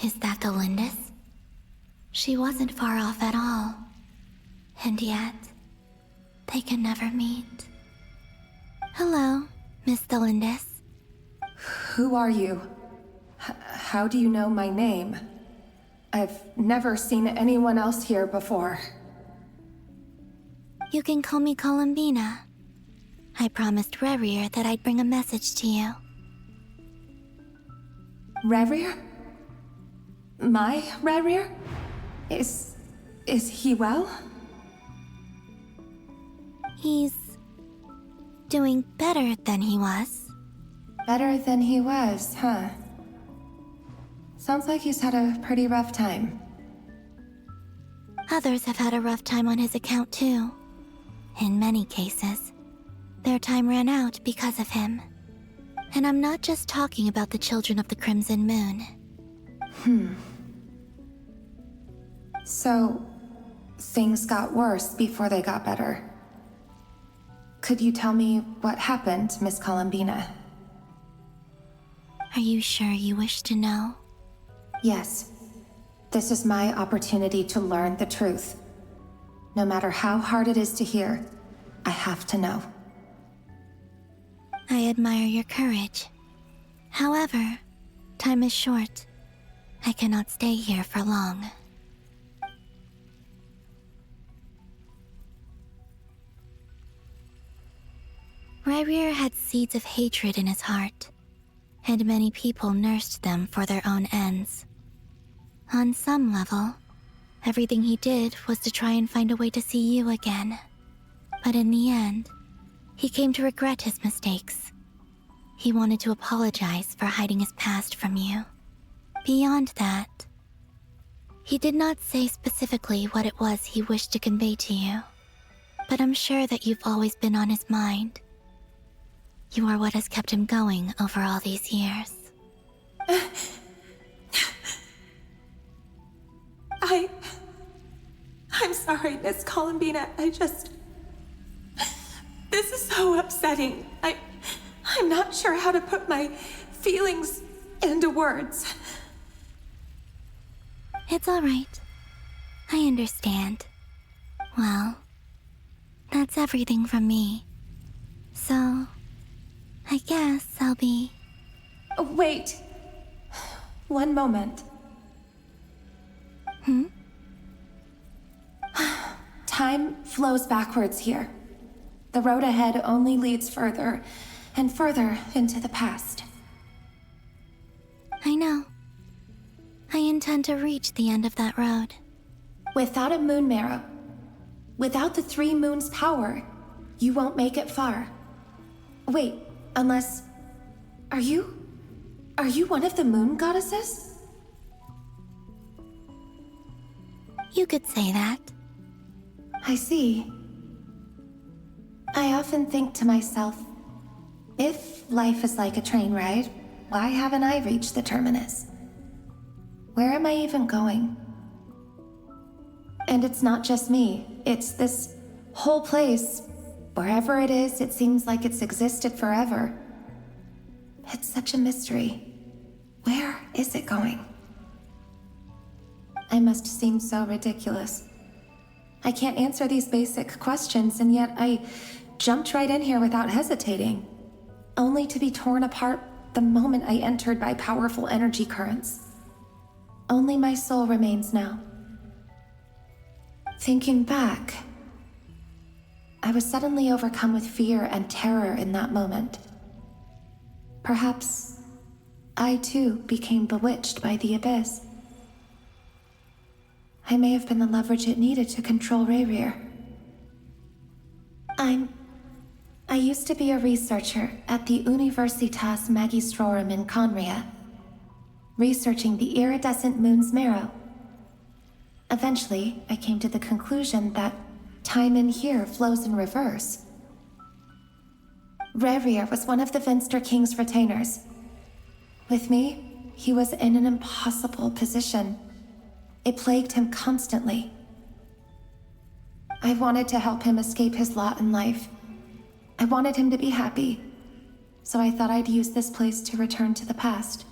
Is that the Lindis? She wasn't far off at all. And yet, they can never meet. Hello, Miss the Lindis. Who are you? How do you know my name? I've never seen anyone else here before. You can call me Columbina. I promised Rerir that I'd bring a message to you. Rerir? My Rerir? Is he well? He's doing better than he was. Better than he was, huh? Sounds like he's had a pretty rough time. Others have had a rough time on his account too. In many cases, their time ran out because of him. And I'm not just talking about the children of the Crimson Moon. So, things got worse before they got better. Could you tell me what happened, Miss Columbina? Are you sure you wish to know? Yes. This is my opportunity to learn the truth. No matter how hard it is to hear, I have to know. I admire your courage. However, time is short. I cannot stay here for long. Rerir had seeds of hatred in his heart, and many people nursed them for their own ends. On some level, everything he did was to try and find a way to see you again. But in the end, he came to regret his mistakes. He wanted to apologize for hiding his past from you. Beyond that, he did not say specifically what it was he wished to convey to you, but I'm sure that you've always been on his mind. You are what has kept him going over all these years. I'm sorry, Miss Columbina. This is so upsetting. I'm not sure how to put my feelings into words. It's all right. I understand. Well, that's everything from me. So, I guess I'll be... Wait. One moment. Time flows backwards here. The road ahead only leads further and further into the past. I know. I intend to reach the end of that road. Without a moon marrow, without the 3 moons' power, you won't make it far. Wait, unless... Are you one of the moon goddesses? You could say that. I see. I often think to myself, if life is like a train ride, why haven't I reached the terminus? Where am I even going? And it's not just me, it's this whole place. Wherever it is, it seems like it's existed forever. It's such a mystery. Where is it going? I must seem so ridiculous. I can't answer these basic questions, and yet I jumped right in here without hesitating, only to be torn apart the moment I entered by powerful energy currents. Only my soul remains now. Thinking back, I was suddenly overcome with fear and terror in that moment. Perhaps I too became bewitched by the abyss. I may have been the leverage it needed to control Rerir. I used to be a researcher at the Universitas Magistrorum in Conria, researching the iridescent moon's marrow. Eventually, I came to the conclusion that time in here flows in reverse. Rerir was one of the Venster King's retainers. With me, he was in an impossible position. It plagued him constantly. I wanted to help him escape his lot in life. I wanted him to be happy, so I thought I'd use this place to return to the past.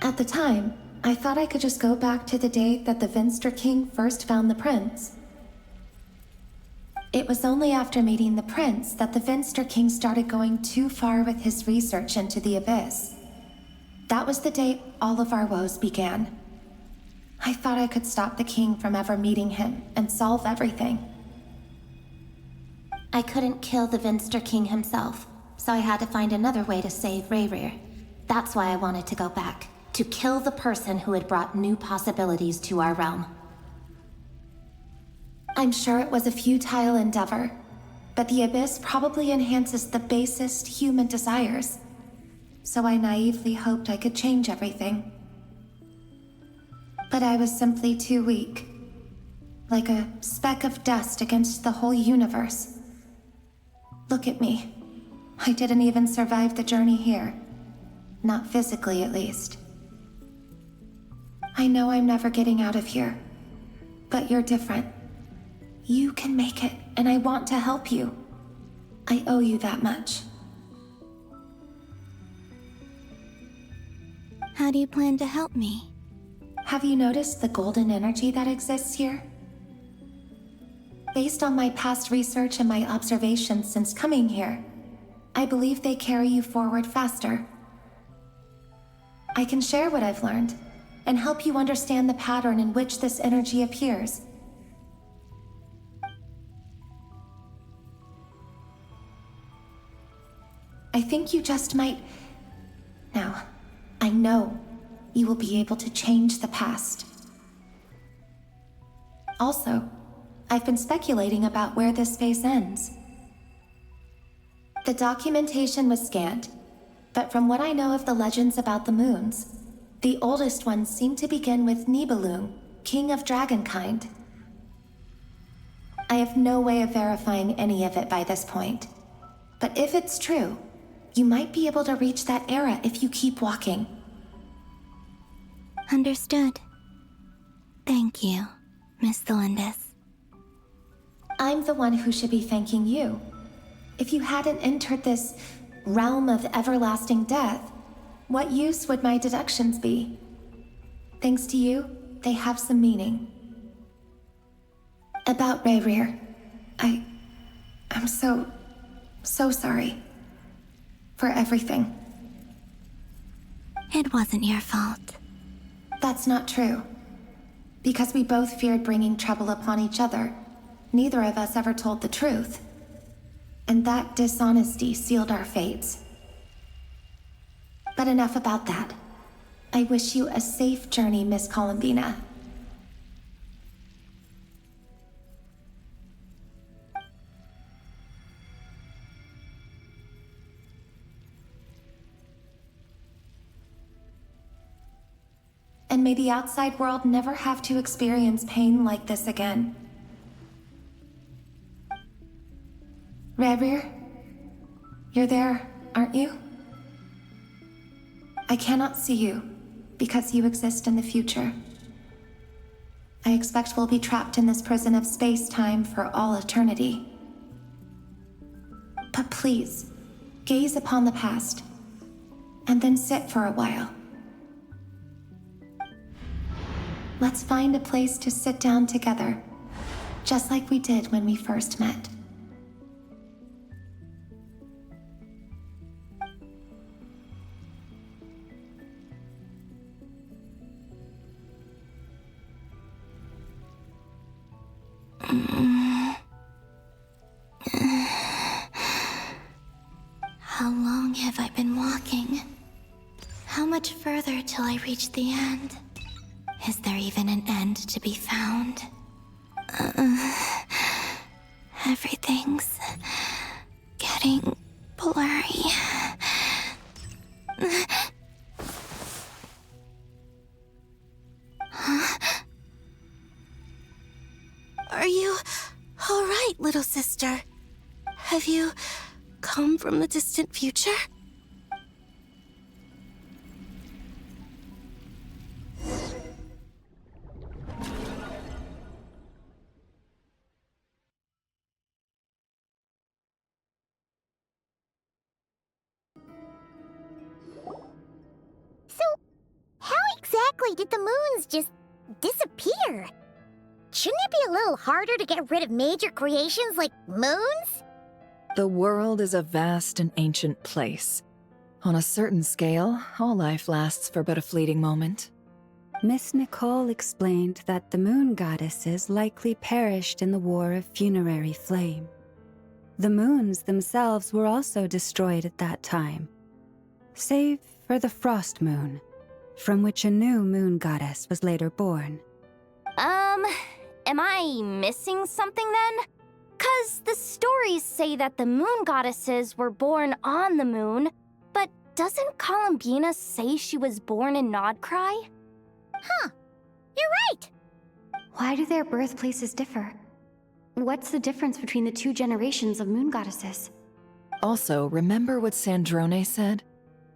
At the time, I thought I could just go back to the day that the Venster King first found the prince. It was only after meeting the prince that the Venster King started going too far with his research into the abyss. That was the day all of our woes began. I thought I could stop the king from ever meeting him and solve everything. I couldn't kill the Venster King himself, so I had to find another way to save Rayrir. That's why I wanted to go back, to kill the person who had brought new possibilities to our realm. I'm sure it was a futile endeavor, but the abyss probably enhances the basest human desires. So I naively hoped I could change everything. But I was simply too weak. Like a speck of dust against the whole universe. Look at me. I didn't even survive the journey here. Not physically, at least. I know I'm never getting out of here. But you're different. You can make it, and I want to help you. I owe you that much. How do you plan to help me? Have you noticed the golden energy that exists here? Based on my past research and my observations since coming here, I believe they carry you forward faster. I can share what I've learned, and help you understand the pattern in which this energy appears. I think you just might... Now, I know you will be able to change the past. Also, I've been speculating about where this space ends. The documentation was scanned, but from what I know of the legends about the moons, the oldest ones seem to begin with Nibelung, king of dragonkind. I have no way of verifying any of it by this point, but if it's true, you might be able to reach that era if you keep walking. Understood. Thank you, Miss Thelindis. I'm the one who should be thanking you. If you hadn't entered this realm of everlasting death, what use would my deductions be? Thanks to you, they have some meaning. About Rayrir, I'm so sorry. For everything. It wasn't your fault. That's not true. Because we both feared bringing trouble upon each other, neither of us ever told the truth. And that dishonesty sealed our fates. But enough about that. I wish you a safe journey, Miss Columbina. And may the outside world never have to experience pain like this again. Rayrir, you're there, aren't you? I cannot see you, because you exist in the future. I expect we'll be trapped in this prison of space-time for all eternity. But please, gaze upon the past, and then sit for a while. Let's find a place to sit down together, just like we did when we first met. How long have I been walking? How much further till I reach the end? Is there even an end to be found? Everything's getting blurry. Huh? Are you all right, little sister? Have you come from the distant future? So, how moons just disappear? Shouldn't it be a little harder to get rid of major creations like moons? The world is a vast and ancient place. On a certain scale, all life lasts for but a fleeting moment. Miss Nicole explained that the moon goddesses likely perished in the War of Funerary Flame. The moons themselves were also destroyed at that time, save for the Frost Moon, from which a new moon goddess was later born. Am I missing something then? 'Cause the stories say that the moon goddesses were born on the moon, but doesn't Columbina say she was born in Nod-Krai? Huh, you're right! Why do their birthplaces differ? What's the difference between the two generations of moon goddesses? Also, remember what Sandrone said?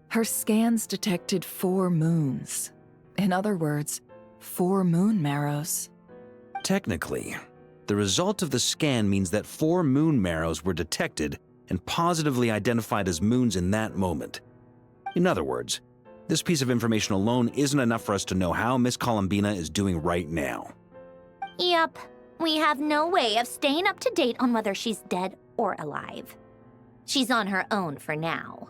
Her scans detected 4 moons. In other words, 4 moon marrows. Technically, the result of the scan means that 4 moon marrows were detected and positively identified as moons in that moment. In other words, this piece of information alone isn't enough for us to know how Miss Columbina is doing right now. Yep, we have no way of staying up to date on whether she's dead or alive. She's on her own for now.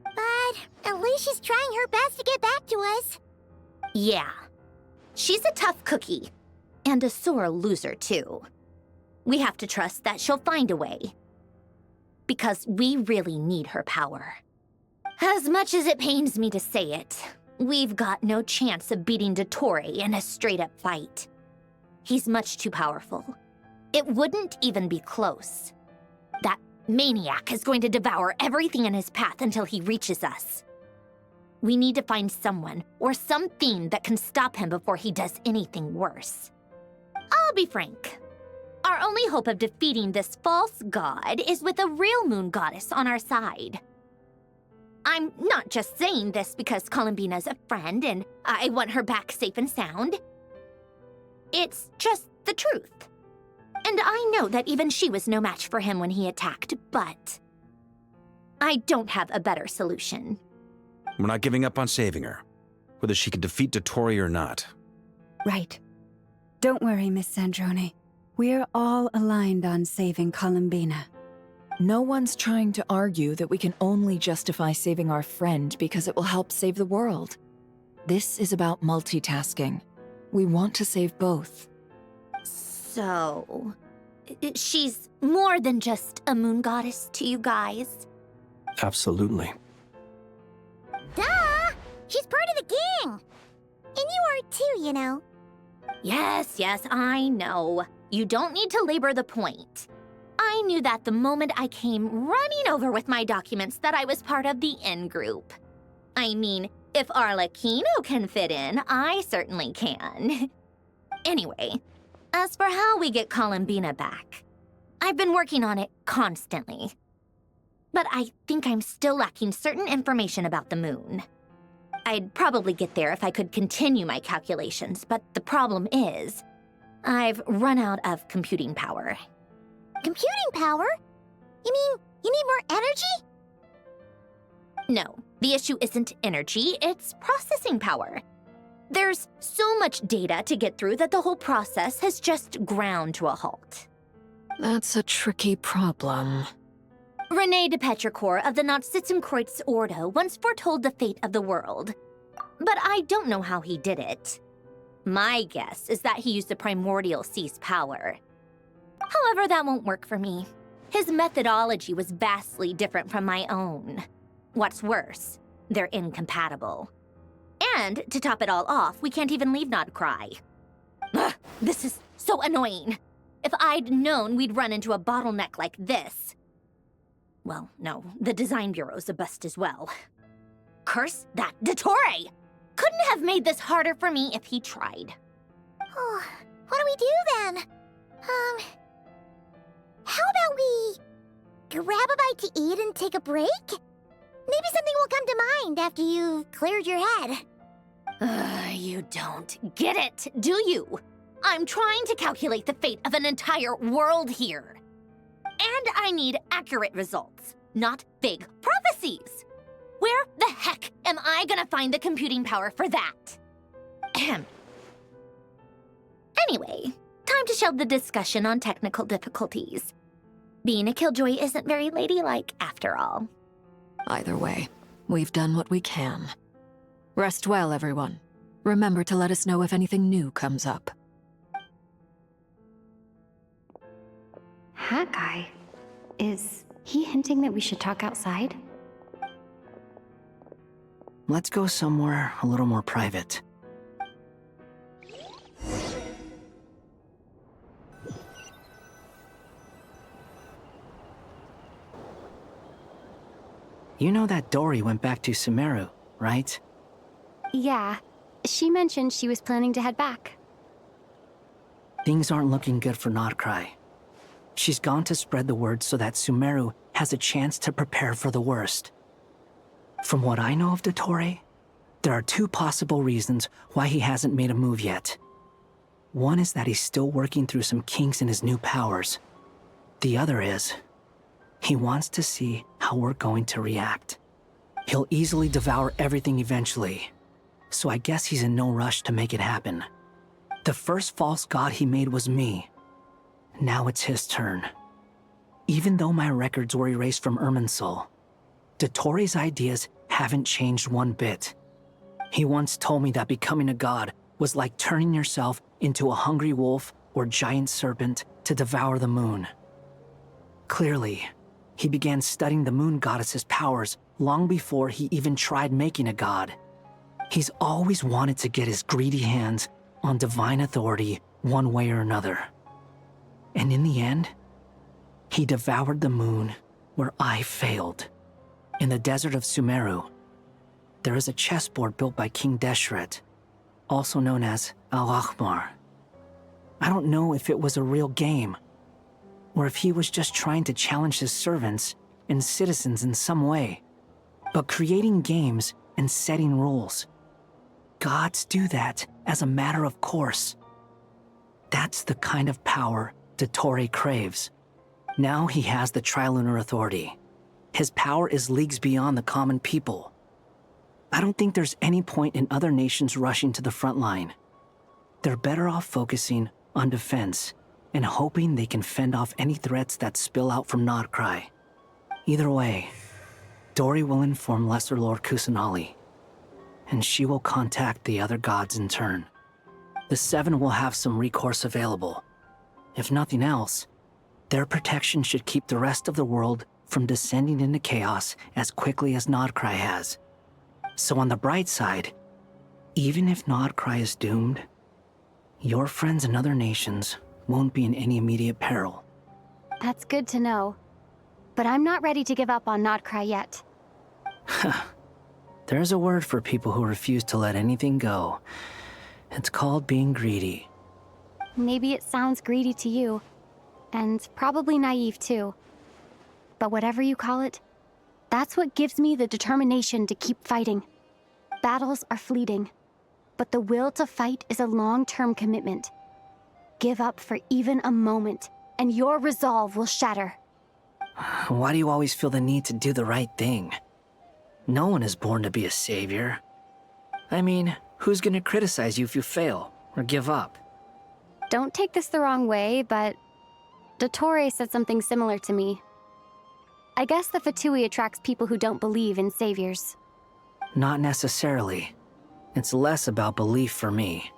But at least she's trying her best to get back to us. Yeah, she's a tough cookie. And a sore loser, too. We have to trust that she'll find a way. Because we really need her power. As much as it pains me to say it, we've got no chance of beating Dottore in a straight-up fight. He's much too powerful. It wouldn't even be close. That maniac is going to devour everything in his path until he reaches us. We need to find someone or something that can stop him before he does anything worse. I'll be frank. Our only hope of defeating this false god is with a real moon goddess on our side. I'm not just saying this because Columbina's a friend and I want her back safe and sound. It's just the truth. And I know that even she was no match for him when he attacked, but I don't have a better solution. We're not giving up on saving her, whether she can defeat Dottore or not. Right. Don't worry, Miss Sandrone. We're all aligned on saving Columbina. No one's trying to argue that we can only justify saving our friend because it will help save the world. This is about multitasking. We want to save both. So, she's more than just a moon goddess to you guys? Absolutely. Duh! She's part of the gang! And you are too, you know. Yes, I know. You don't need to labor the point. I knew that the moment I came running over with my documents that I was part of the in-group. I mean, if Arlecchino can fit in, I certainly can. Anyway, as for how we get Columbina back, I've been working on it constantly. But I think I'm still lacking certain information about the moon. I'd probably get there if I could continue my calculations, but the problem is, I've run out of computing power. Computing power? You mean you need more energy? No, the issue isn't energy, it's processing power. There's so much data to get through that the whole process has just ground to a halt. That's a tricky problem. René de Petrichor of the Nazissenkreuz Ordo once foretold the fate of the world. But I don't know how he did it. My guess is that he used the primordial sea's power. However, that won't work for me. His methodology was vastly different from my own. What's worse, they're incompatible. And to top it all off, we can't even leave Nod-Krai. Ugh, this is so annoying. If I'd known we'd run into a bottleneck like this. Well, no, the design bureau's a bust as well. Curse that Dottore! Couldn't have made this harder for me if he tried. Oh, what do we do then? How about we grab a bite to eat and take a break? Maybe something will come to mind after you've cleared your head. You don't get it, do you? I'm trying to calculate the fate of an entire world here. And I need accurate results, not vague prophecies. Where the heck am I gonna find the computing power for that? Anyway, time to shelve the discussion on technical difficulties. Being a killjoy isn't very ladylike, after all. Either way, we've done what we can. Rest well, everyone. Remember to let us know if anything new comes up. That guy. Is he hinting that we should talk outside? Let's go somewhere a little more private. You know that Dory went back to Sumeru, right? Yeah. She mentioned she was planning to head back. Things aren't looking good for Nod-Krai. She's gone to spread the word so that Sumeru has a chance to prepare for the worst. From what I know of Dottore, there are two possible reasons why he hasn't made a move yet. One is that he's still working through some kinks in his new powers. The other is, he wants to see how we're going to react. He'll easily devour everything eventually, so I guess he's in no rush to make it happen. The first false god he made was me. Now it's his turn. Even though my records were erased from Irminsul, Dottore's ideas haven't changed one bit. He once told me that becoming a god was like turning yourself into a hungry wolf or giant serpent to devour the moon. Clearly, he began studying the moon goddess's powers long before he even tried making a god. He's always wanted to get his greedy hands on divine authority one way or another. And in the end, he devoured the moon where I failed. In the desert of Sumeru, there is a chessboard built by King Deshret, also known as Al-Ahmar. I don't know if it was a real game, or if he was just trying to challenge his servants and citizens in some way. But creating games and setting rules, gods do that as a matter of course. That's the kind of power Dottore craves. Now he has the Trilunar Authority. His power is leagues beyond the common people. I don't think there's any point in other nations rushing to the front line. They're better off focusing on defense and hoping they can fend off any threats that spill out from Nod-Krai. Either way, Dory will inform Lesser Lord Kusanali, and she will contact the other gods in turn. The Seven will have some recourse available. If nothing else, their protection should keep the rest of the world from descending into chaos as quickly as Nod-Krai has. So on the bright side, even if Nod-Krai is doomed, your friends in other nations won't be in any immediate peril. That's good to know. But I'm not ready to give up on Nod-Krai yet. There's a word for people who refuse to let anything go. It's called being greedy. Maybe it sounds greedy to you, and probably naive too. But whatever you call it, that's what gives me the determination to keep fighting. Battles are fleeting, but the will to fight is a long-term commitment. Give up for even a moment, and your resolve will shatter. Why do you always feel the need to do the right thing? No one is born to be a savior. I mean, who's gonna criticize you if you fail or give up? Don't take this the wrong way, but Dottore said something similar to me. I guess the Fatui attracts people who don't believe in saviors. Not necessarily. It's less about belief for me.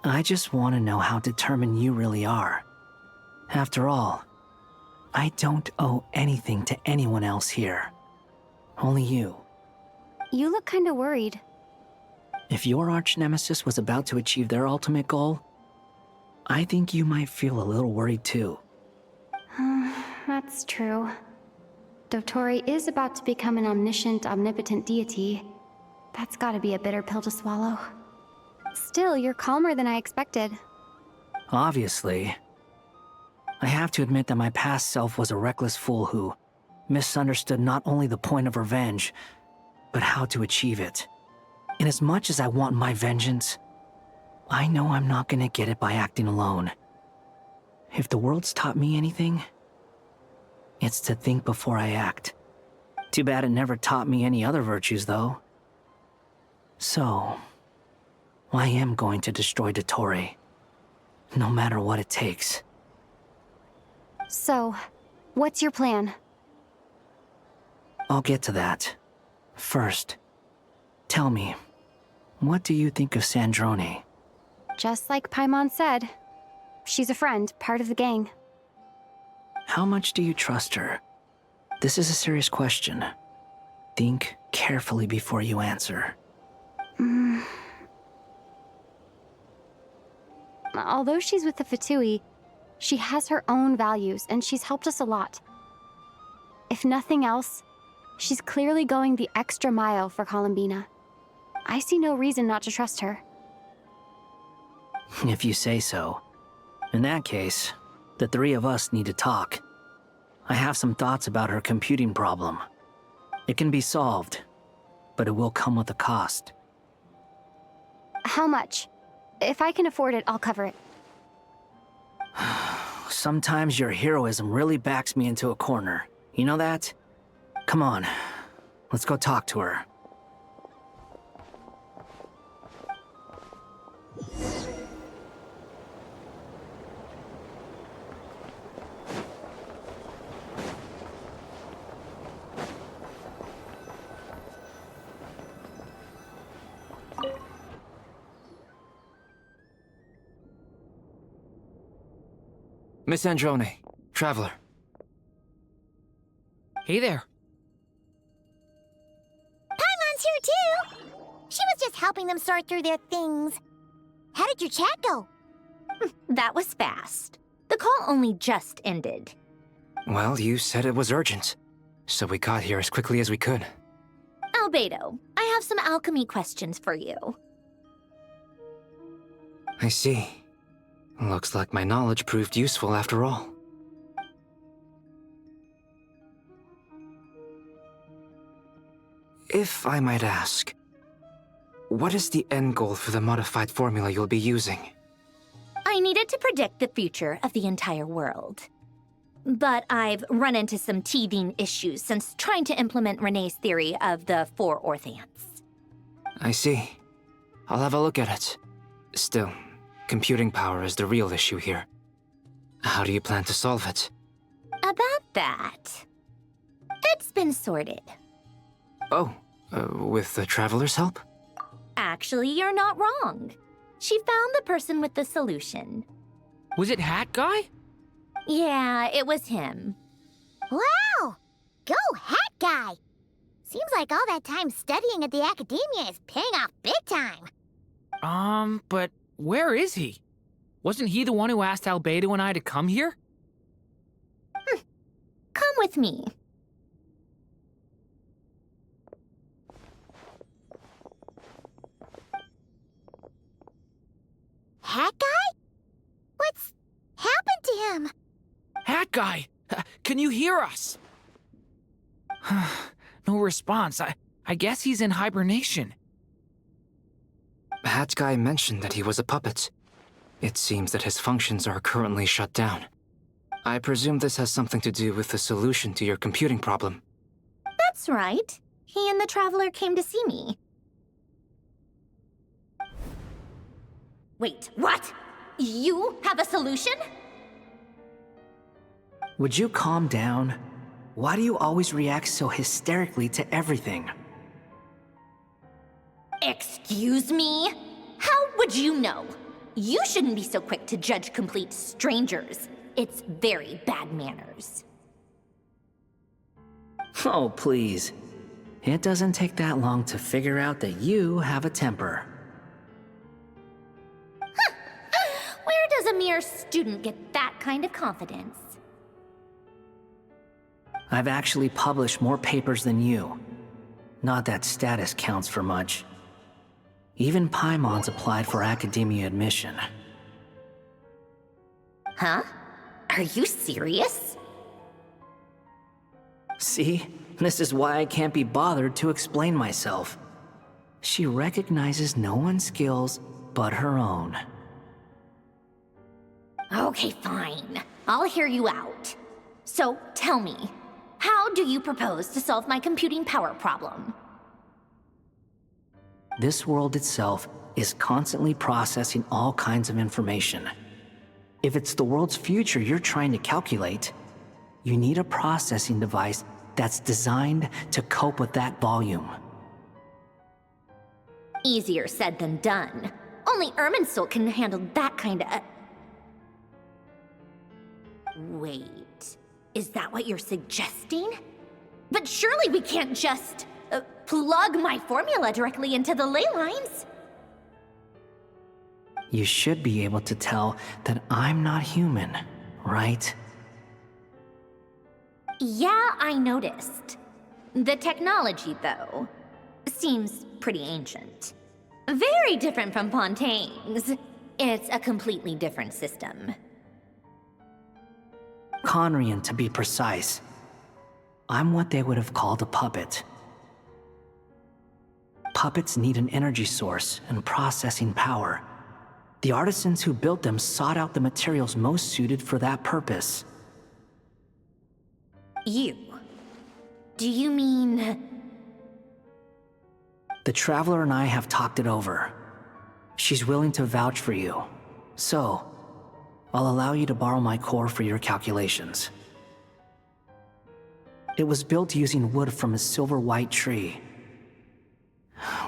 I just want to know how determined you really are. After all, I don't owe anything to anyone else here. Only you. You look kinda worried. If your arch-nemesis was about to achieve their ultimate goal, I think you might feel a little worried too. That's true. Dottore is about to become an omniscient, omnipotent deity. That's gotta be a bitter pill to swallow. Still, you're calmer than I expected. Obviously. I have to admit that my past self was a reckless fool who misunderstood not only the point of revenge, but how to achieve it. And as much as I want my vengeance, I know I'm not gonna get it by acting alone. If the world's taught me anything, it's to think before I act. Too bad it never taught me any other virtues, though. So, I am going to destroy Dottore. no matter what it takes. So, what's your plan? I'll get to that. First, tell me, what do you think of Sandrone? Just like Paimon said, she's a friend, part of the gang. How much do you trust her? This is a serious question. Think carefully before you answer. Although she's with the Fatui, she has her own values, and she's helped us a lot. If nothing else, she's clearly going the extra mile for Columbina. I see no reason not to trust her. If you say so. In that case, the three of us need to talk. I have some thoughts about her computing problem. It can be solved, but it will come with a cost. How much? If I can afford it, I'll cover it. Sometimes your heroism really backs me into a corner. You know that? Come on, let's go talk to her. Miss Androne, Traveler. Hey there. Paimon's here too! She was just helping them sort through their things. How did your chat go? That was fast. The call only just ended. Well, you said it was urgent, so we got here as quickly as we could. Albedo, I have some alchemy questions for you. I see. Looks like my knowledge proved useful after all. If I might ask, what is the end goal for the modified formula you'll be using? I needed to predict the future of the entire world. But I've run into some teething issues since trying to implement Renee's theory of the 4 Orthants. I see. I'll have a look at it. Still, computing power is the real issue here. How do you plan to solve it? About that, it's been sorted. Oh, with the Traveler's help? Actually, you're not wrong. She found the person with the solution. Was it Hat Guy? Yeah, it was him. Wow! Go Hat Guy! Seems like all that time studying at the Academia is paying off big time. But where is he? Wasn't he the one who asked Albedo and I to come here? Come with me. Hat Guy? What's happened to him? Hat Guy! Can you hear us? No response. I guess he's in hibernation. Hat Guy mentioned that he was a puppet. It seems that his functions are currently shut down. I presume this has something to do with the solution to your computing problem. That's right. He and the Traveler came to see me. Wait, what? You have a solution? Would you calm down? Why do you always react so hysterically to everything? Excuse me? How would you know? You shouldn't be so quick to judge complete strangers. It's very bad manners. Oh, please. It doesn't take that long to figure out that you have a temper. Where does a mere student get that kind of confidence? I've actually published more papers than you. Not that status counts for much. Even Paimon's applied for academia admission. Huh? Are you serious? See? This is why I can't be bothered to explain myself. She recognizes no one's skills but her own. Okay, fine. I'll hear you out. So, tell me, how do you propose to solve my computing power problem? This world itself is constantly processing all kinds of information. If it's the world's future you're trying to calculate, you need a processing device that's designed to cope with that volume. Easier said than done. Only Irminsul can handle that kind of... Wait, is that what you're suggesting? But surely we can't just plug my formula directly into the ley lines. You should be able to tell that I'm not human, right? Yeah, I noticed. The technology, though, seems pretty ancient. Very different from Fontaine's. It's a completely different system. Conrian, to be precise. I'm what they would have called a puppet. Puppets need an energy source and processing power. The artisans who built them sought out the materials most suited for that purpose. You? Do you mean... The Traveler and I have talked it over. She's willing to vouch for you. So, I'll allow you to borrow my core for your calculations. It was built using wood from a silver-white tree,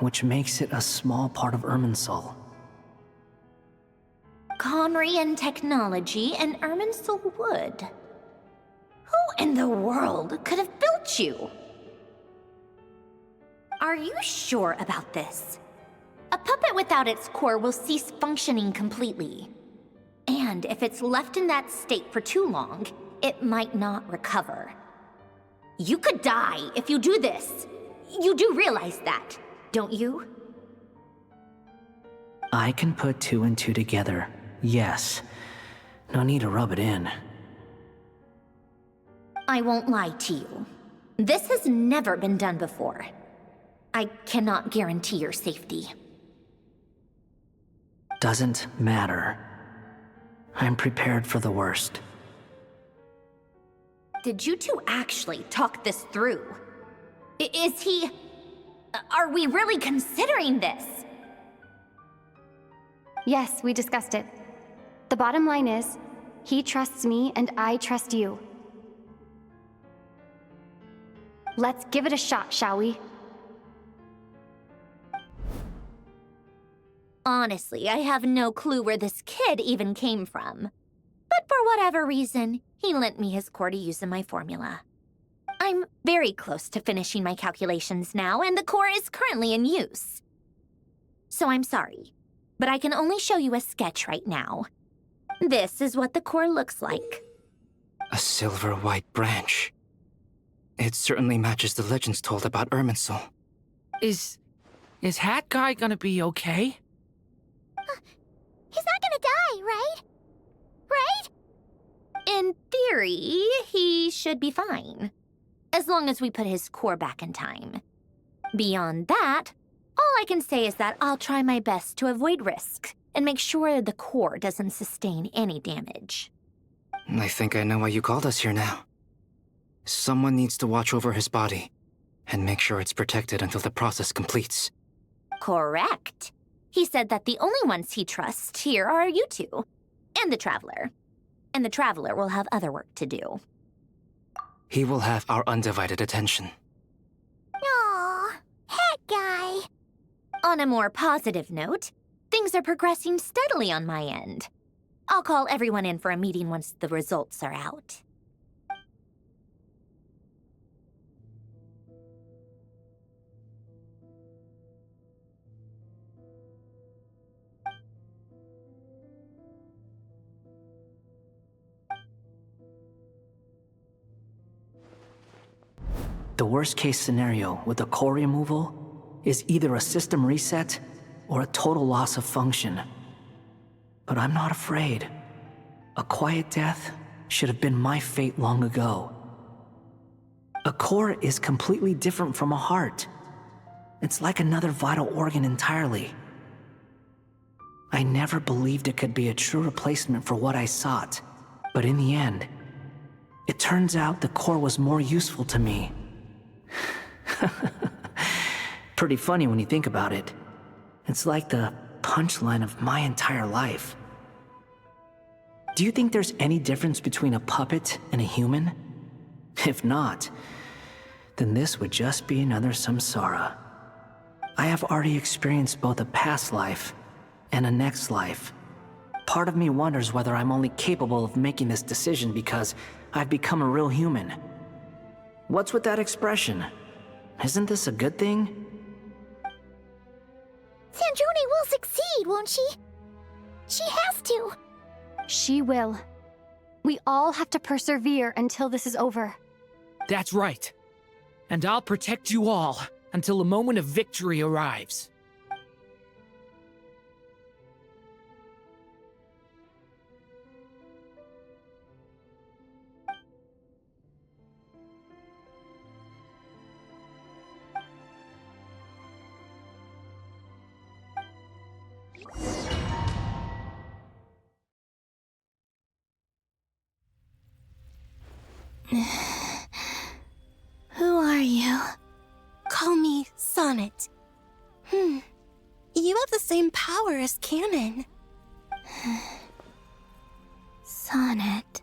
which makes it a small part of Irminsul. Conrian technology and Irminsul wood. Who in the world could have built you? Are you sure about this? A puppet without its core will cease functioning completely. And if it's left in that state for too long, it might not recover. You could die if you do this. You do realize that, don't you? I can put two and two together, yes. No need to rub it in. I won't lie to you. This has never been done before. I cannot guarantee your safety. Doesn't matter. I'm prepared for the worst. Did you two actually talk this through? Is he... Are we really considering this? Yes, we discussed it. The bottom line is, he trusts me and I trust you. Let's give it a shot, shall we? Honestly, I have no clue where this kid even came from. But for whatever reason, he lent me his core to use in my formula. I'm very close to finishing my calculations now, and the core is currently in use. So I'm sorry, but I can only show you a sketch right now. This is what the core looks like. A silver-white branch. It certainly matches the legends told about Irminsul. Is Hat Guy gonna be okay? He's not gonna die, right? Right? In theory, he should be fine. As long as we put his core back in time. Beyond that, all I can say is that I'll try my best to avoid risk and make sure the core doesn't sustain any damage. I think I know why you called us here now. Someone needs to watch over his body and make sure it's protected until the process completes. Correct. He said that the only ones he trusts here are you two, and the Traveler. And the Traveler will have other work to do. He will have our undivided attention. Aw, Hat Guy. On a more positive note, things are progressing steadily on my end. I'll call everyone in for a meeting once the results are out. The worst-case scenario with the core removal is either a system reset or a total loss of function. But I'm not afraid. A quiet death should have been my fate long ago. A core is completely different from a heart. It's like another vital organ entirely. I never believed it could be a true replacement for what I sought, but in the end, it turns out the core was more useful to me. Pretty funny when you think about it. It's like the punchline of my entire life. Do you think there's any difference between a puppet and a human? If not, then this would just be another samsara. I have already experienced both a past life and a next life. Part of me wonders whether I'm only capable of making this decision because I've become a real human. What's with that expression? Isn't this a good thing? Sanjoni will succeed, won't she? She has to. She will. We all have to persevere until this is over. That's right. And I'll protect you all until a moment of victory arrives. Who are you? Call me Sonnet. You have the same power as Canon. Sonnet.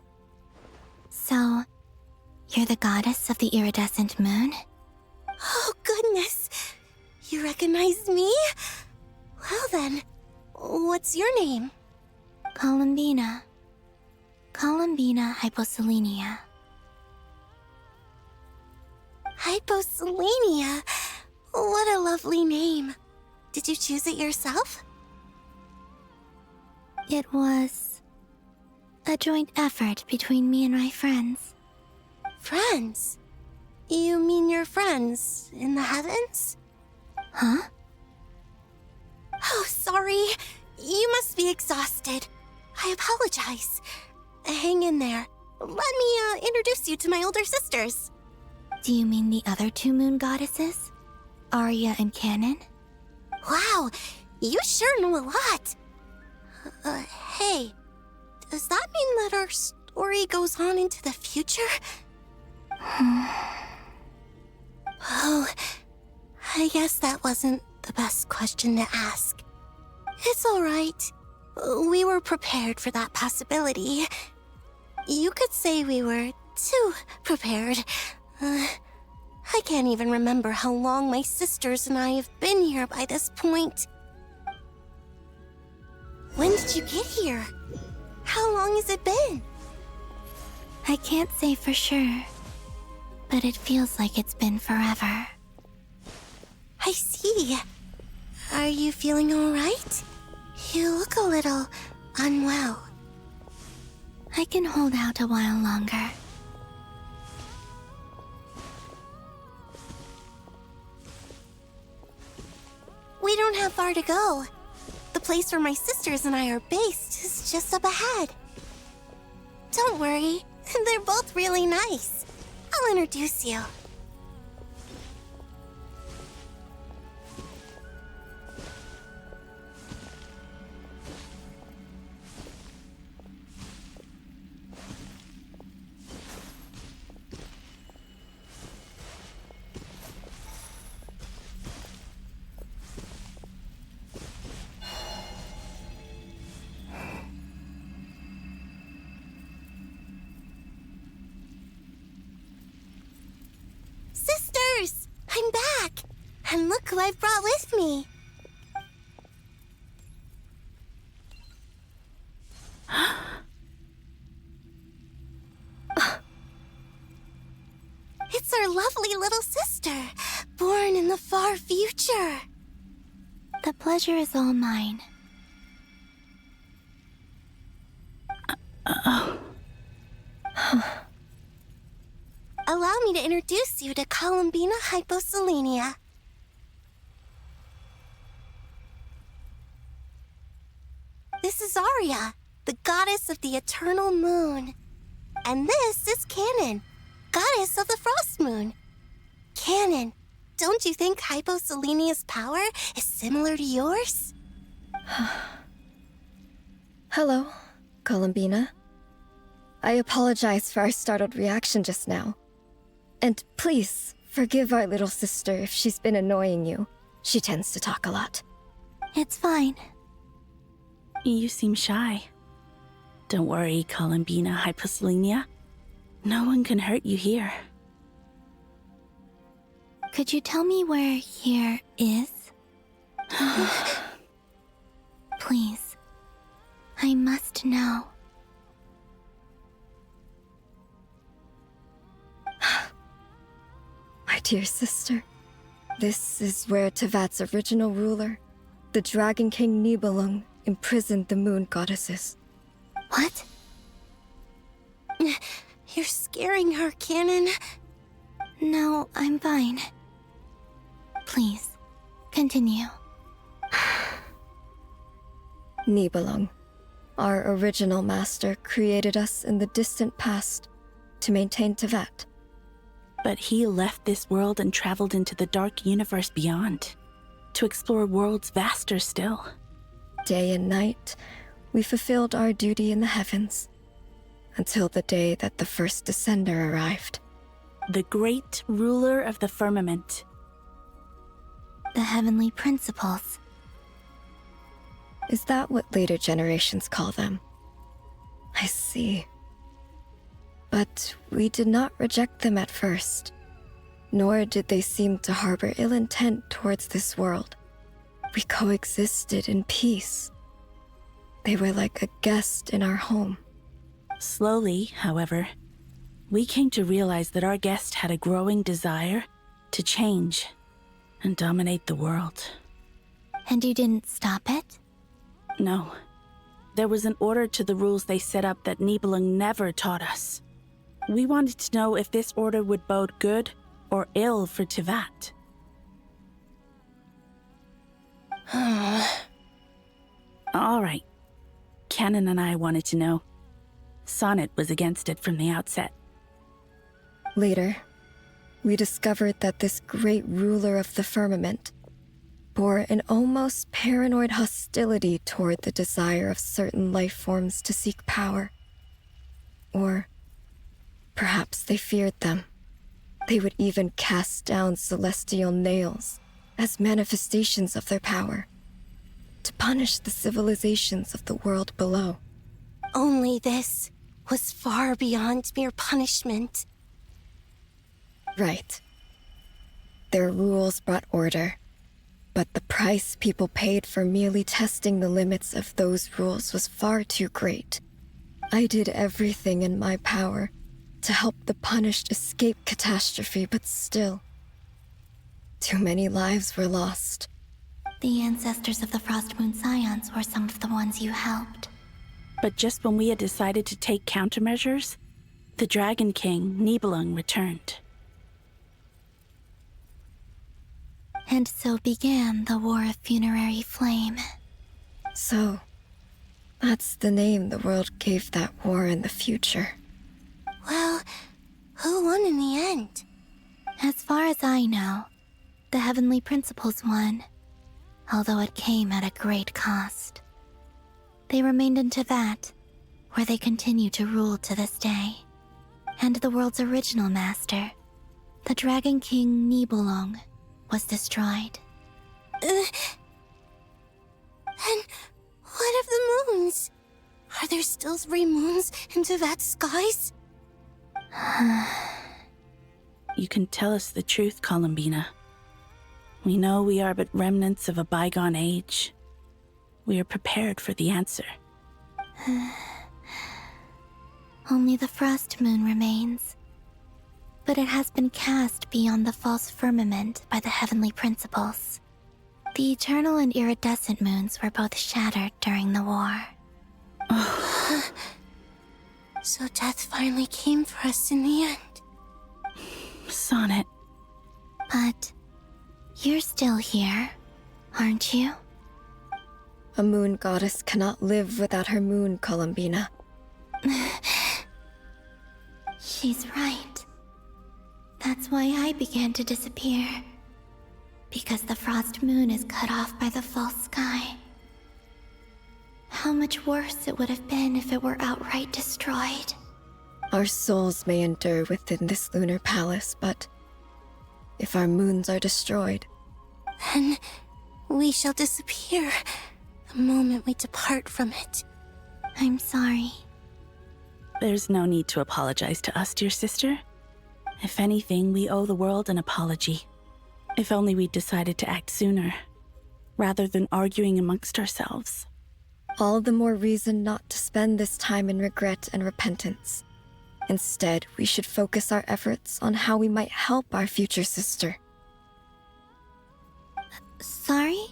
So, you're the goddess of the iridescent moon? Oh, goodness. You recognize me? Well then, what's your name? Columbina. Columbina Hyposelenia. Hyposelenia? What a lovely name. Did you choose it yourself? It was a joint effort between me and my friends. Friends? You mean your friends in the heavens? Huh? Oh, sorry. You must be exhausted. I apologize. Hang in there. Let me introduce you to my older sisters. Do you mean the other two moon goddesses? Arya and Canon? Wow, you sure know a lot. Hey, does that mean that our story goes on into the future? Oh, I guess that wasn't the best question to ask. It's all right. We were prepared for that possibility. You could say we were too prepared. I can't even remember how long my sisters and I have been here by this point. When did you get here? How long has it been? I can't say for sure, but it feels like it's been forever. I see. Are you feeling all right? You look a little unwell. I can hold out a while longer. We don't have far to go. The place where my sisters and I are based is just up ahead. Don't worry, they're both really nice. I'll introduce you. Sisters! I'm back! And look who I've brought with me! It's our lovely little sister, born in the far future. The pleasure is all mine. Allow me to introduce you to Columbina Hyposelenia. This is Arya, the goddess of the eternal moon. And this is Canon, goddess of the frost moon. Canon, don't you think Hyposelenia's power is similar to yours? Hello, Columbina. I apologize for our startled reaction just now. And please, forgive our little sister if she's been annoying you. She tends to talk a lot. It's fine. You seem shy. Don't worry, Columbina Hyposelenia. No one can hurt you here. Could you tell me where here is? Please. I must know. My dear sister, this is where Tevat's original ruler, the Dragon King Nibelung, imprisoned the moon goddesses. What? You're scaring her, Canon. No, I'm fine. Please, continue. Nibelung, our original master, created us in the distant past to maintain Tevat. But he left this world and traveled into the dark universe beyond, to explore worlds vaster still. Day and night, we fulfilled our duty in the heavens, until the day that the first Descender arrived. The great ruler of the firmament. The heavenly principles. Is that what later generations call them? I see. But we did not reject them at first, nor did they seem to harbor ill intent towards this world. We coexisted in peace. They were like a guest in our home. Slowly, however, we came to realize that our guest had a growing desire to change and dominate the world. And you didn't stop it? No. There was an order to the rules they set up that Nibelung never taught us. We wanted to know if this order would bode good or ill for Tevat. All right. Canon and I wanted to know. Sonnet was against it from the outset. Later, we discovered that this great ruler of the firmament bore an almost paranoid hostility toward the desire of certain life forms to seek power. Or perhaps they feared them. They would even cast down celestial nails as manifestations of their power, to punish the civilizations of the world below. Only this was far beyond mere punishment. Right. Their rules brought order, but the price people paid for merely testing the limits of those rules was far too great. I did everything in my power to help the punished escape catastrophe, but still, too many lives were lost. The ancestors of the Frost Moon Scions were some of the ones you helped. But just when we had decided to take countermeasures, the Dragon King, Nibelung, returned. And so began the War of Funerary Flame. So, that's the name the world gave that war in the future. Well, who won in the end? As far as I know, the Heavenly Principles won, although it came at a great cost. They remained in Tevat, where they continue to rule to this day. And the world's original master, the Dragon King Nibelung, was destroyed. And what of the moons? Are there still 3 moons in Tevat's skies? You can tell us the truth, Columbina. We know we are but remnants of a bygone age. We are prepared for the answer. Only the Frost Moon remains. But it has been cast beyond the false firmament by the Heavenly Principles. The Eternal and Iridescent Moons were both shattered during the war. So death finally came for us in the end. Sonnet. But you're still here, aren't you? A moon goddess cannot live without her moon, Columbina. She's right. That's why I began to disappear. Because the Frost Moon is cut off by the false sky. How much worse it would have been if it were outright destroyed. Our souls may endure within this lunar palace, but if our moons are destroyed, then we shall disappear the moment we depart from it. I'm sorry. There's no need to apologize to us, dear sister. If anything, we owe the world an apology. If only we'd decided to act sooner, rather than arguing amongst ourselves. All the more reason not to spend this time in regret and repentance. Instead, we should focus our efforts on how we might help our future sister. Sorry?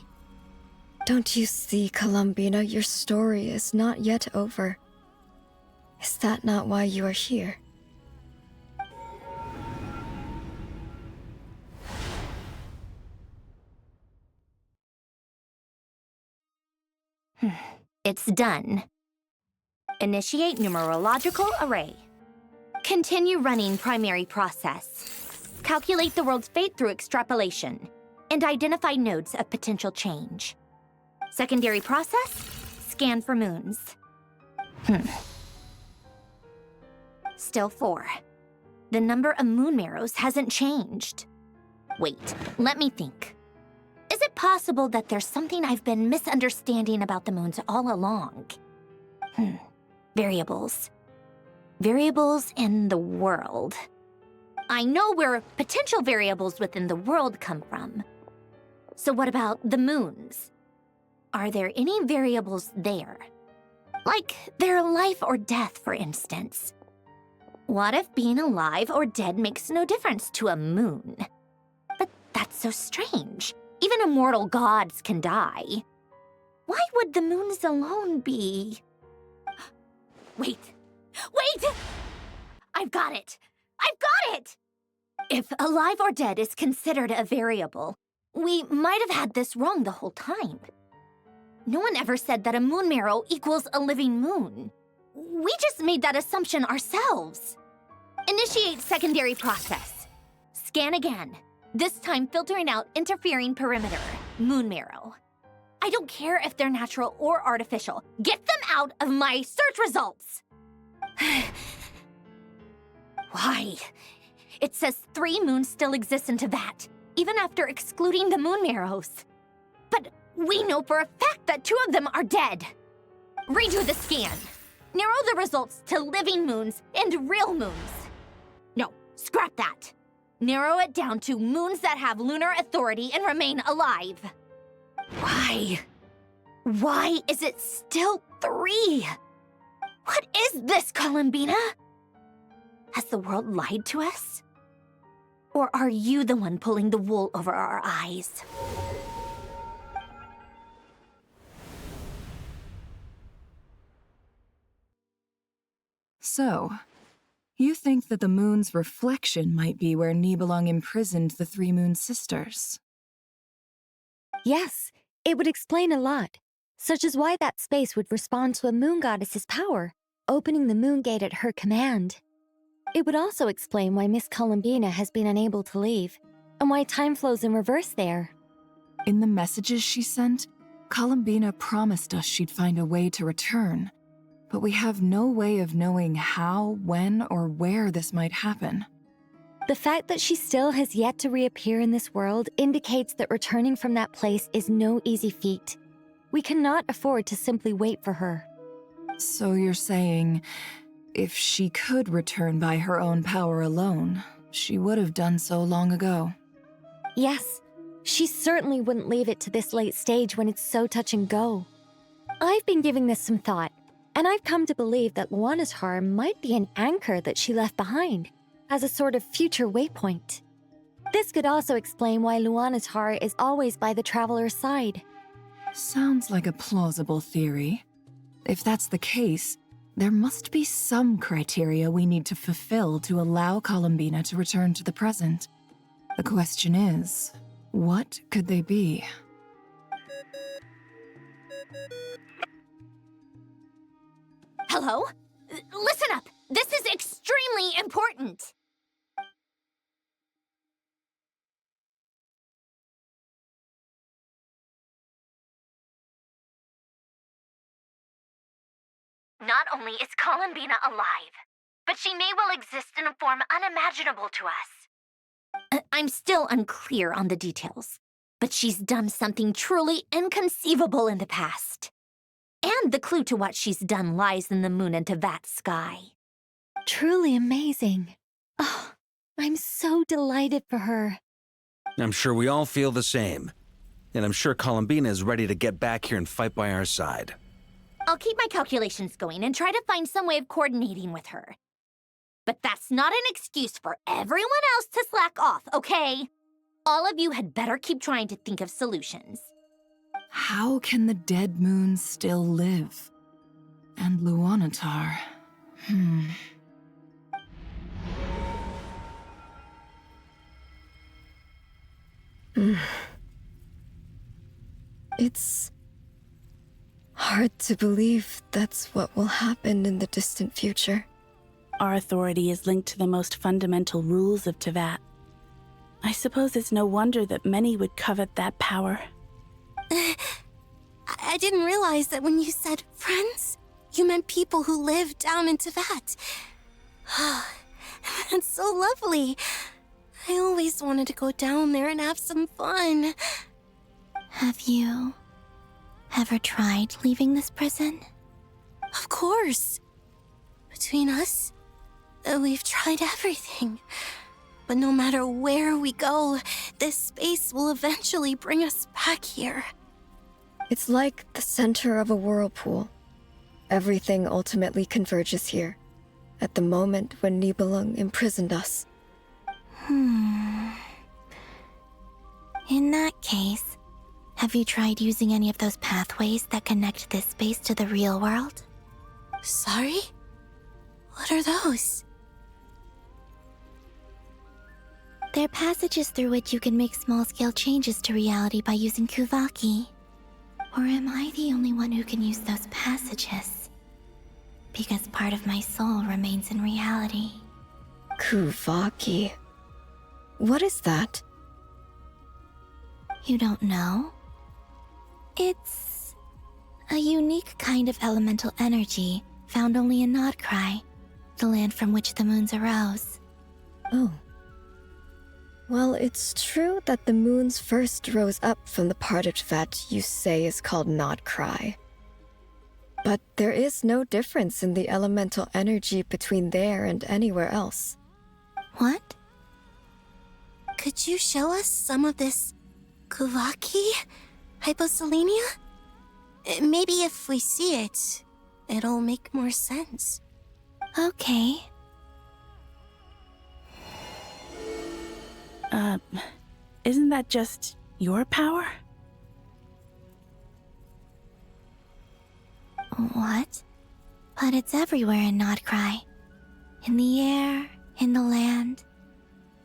Don't you see, Columbina, your story is not yet over. Is that not why you are here? It's done. Initiate numerological array. Continue running primary process. Calculate the world's fate through extrapolation, and identify nodes of potential change. Secondary process, scan for moons. Still 4. The number of moon marrows hasn't changed. Wait, let me think. Is it possible that there's something I've been misunderstanding about the moons all along? Variables. Variables in the world. I know where potential variables within the world come from. So what about the moons? Are there any variables there? Like their life or death, for instance. What if being alive or dead makes no difference to a moon? But that's so strange. Even immortal gods can die. Why would the moons alone be? Wait! I've got it! If alive or dead is considered a variable, we might have had this wrong the whole time. No one ever said that a moon marrow equals a living moon. We just made that assumption ourselves. Initiate secondary process. Scan again. This time filtering out interfering perimeter, moon marrow. I don't care if they're natural or artificial. Get them out of my search results! Why? It says 3 moons still exist in Teyvat, even after excluding the moon marrows. But we know for a fact that 2 of them are dead. Redo the scan. Narrow the results to living moons and real moons. No, scrap that. Narrow it down to moons that have lunar authority and remain alive. Why? Why is it still 3? What is this, Columbina? Has the world lied to us? Or are you the one pulling the wool over our eyes? So, you think that the moon's reflection might be where Nibelung imprisoned the 3 moon sisters? Yes, it would explain a lot, such as why that space would respond to a moon goddess's power, opening the moon gate at her command. It would also explain why Miss Columbina has been unable to leave, and why time flows in reverse there. In the messages she sent, Columbina promised us she'd find a way to return, but we have no way of knowing how, when, or where this might happen. The fact that she still has yet to reappear in this world indicates that returning from that place is no easy feat. We cannot afford to simply wait for her. So you're saying, if she could return by her own power alone, she would have done so long ago? Yes, she certainly wouldn't leave it to this late stage when it's so touch and go. I've been giving this some thought, and I've come to believe that Luanatar might be an anchor that she left behind, as a sort of future waypoint. This could also explain why Luanatar is always by the Traveler's side. Sounds like a plausible theory. If that's the case, there must be some criteria we need to fulfill to allow Columbina to return to the present. The question is, what could they be? Hello? Listen up! This is extremely important! Not only is Columbina alive, but she may well exist in a form unimaginable to us. I'm still unclear on the details, but she's done something truly inconceivable in the past. And the clue to what she's done lies in the moon and Teyvat sky. Truly amazing. Oh, I'm so delighted for her. I'm sure we all feel the same. And I'm sure Columbina is ready to get back here and fight by our side. I'll keep my calculations going and try to find some way of coordinating with her. But that's not an excuse for everyone else to slack off, okay? All of you had better keep trying to think of solutions. How can the dead moon still live? And Luanatar... It's hard to believe that's what will happen in the distant future. Our authority is linked to the most fundamental rules of Teyvat. I suppose it's no wonder that many would covet that power. I didn't realize that when you said friends, you meant people who live down in Teyvat. That's so lovely. I always wanted to go down there and have some fun. Have you ever tried leaving this prison? Of course. Between us, we've tried everything. But no matter where we go, this space will eventually bring us back here. It's like the center of a whirlpool. Everything ultimately converges here, at the moment when Nibelung imprisoned us. In that case, have you tried using any of those pathways that connect this space to the real world? Sorry? What are those? They're passages through which you can make small-scale changes to reality by using Kuvaki. Or am I the only one who can use those passages? Because part of my soul remains in reality. Kuvaki. What is that? You don't know? It's a unique kind of elemental energy found only in Nod-Krai, the land from which the moons arose. Oh. Well, it's true that the moons first rose up from the part of Teyvat you say is called Nod-Krai. But there is no difference in the elemental energy between there and anywhere else. What? Could you show us some of this Kuvaki hyposelenia? Maybe if we see it, it'll make more sense. Okay. Isn't that just your power? What? But it's everywhere in Nod-Krai. In the air, in the land.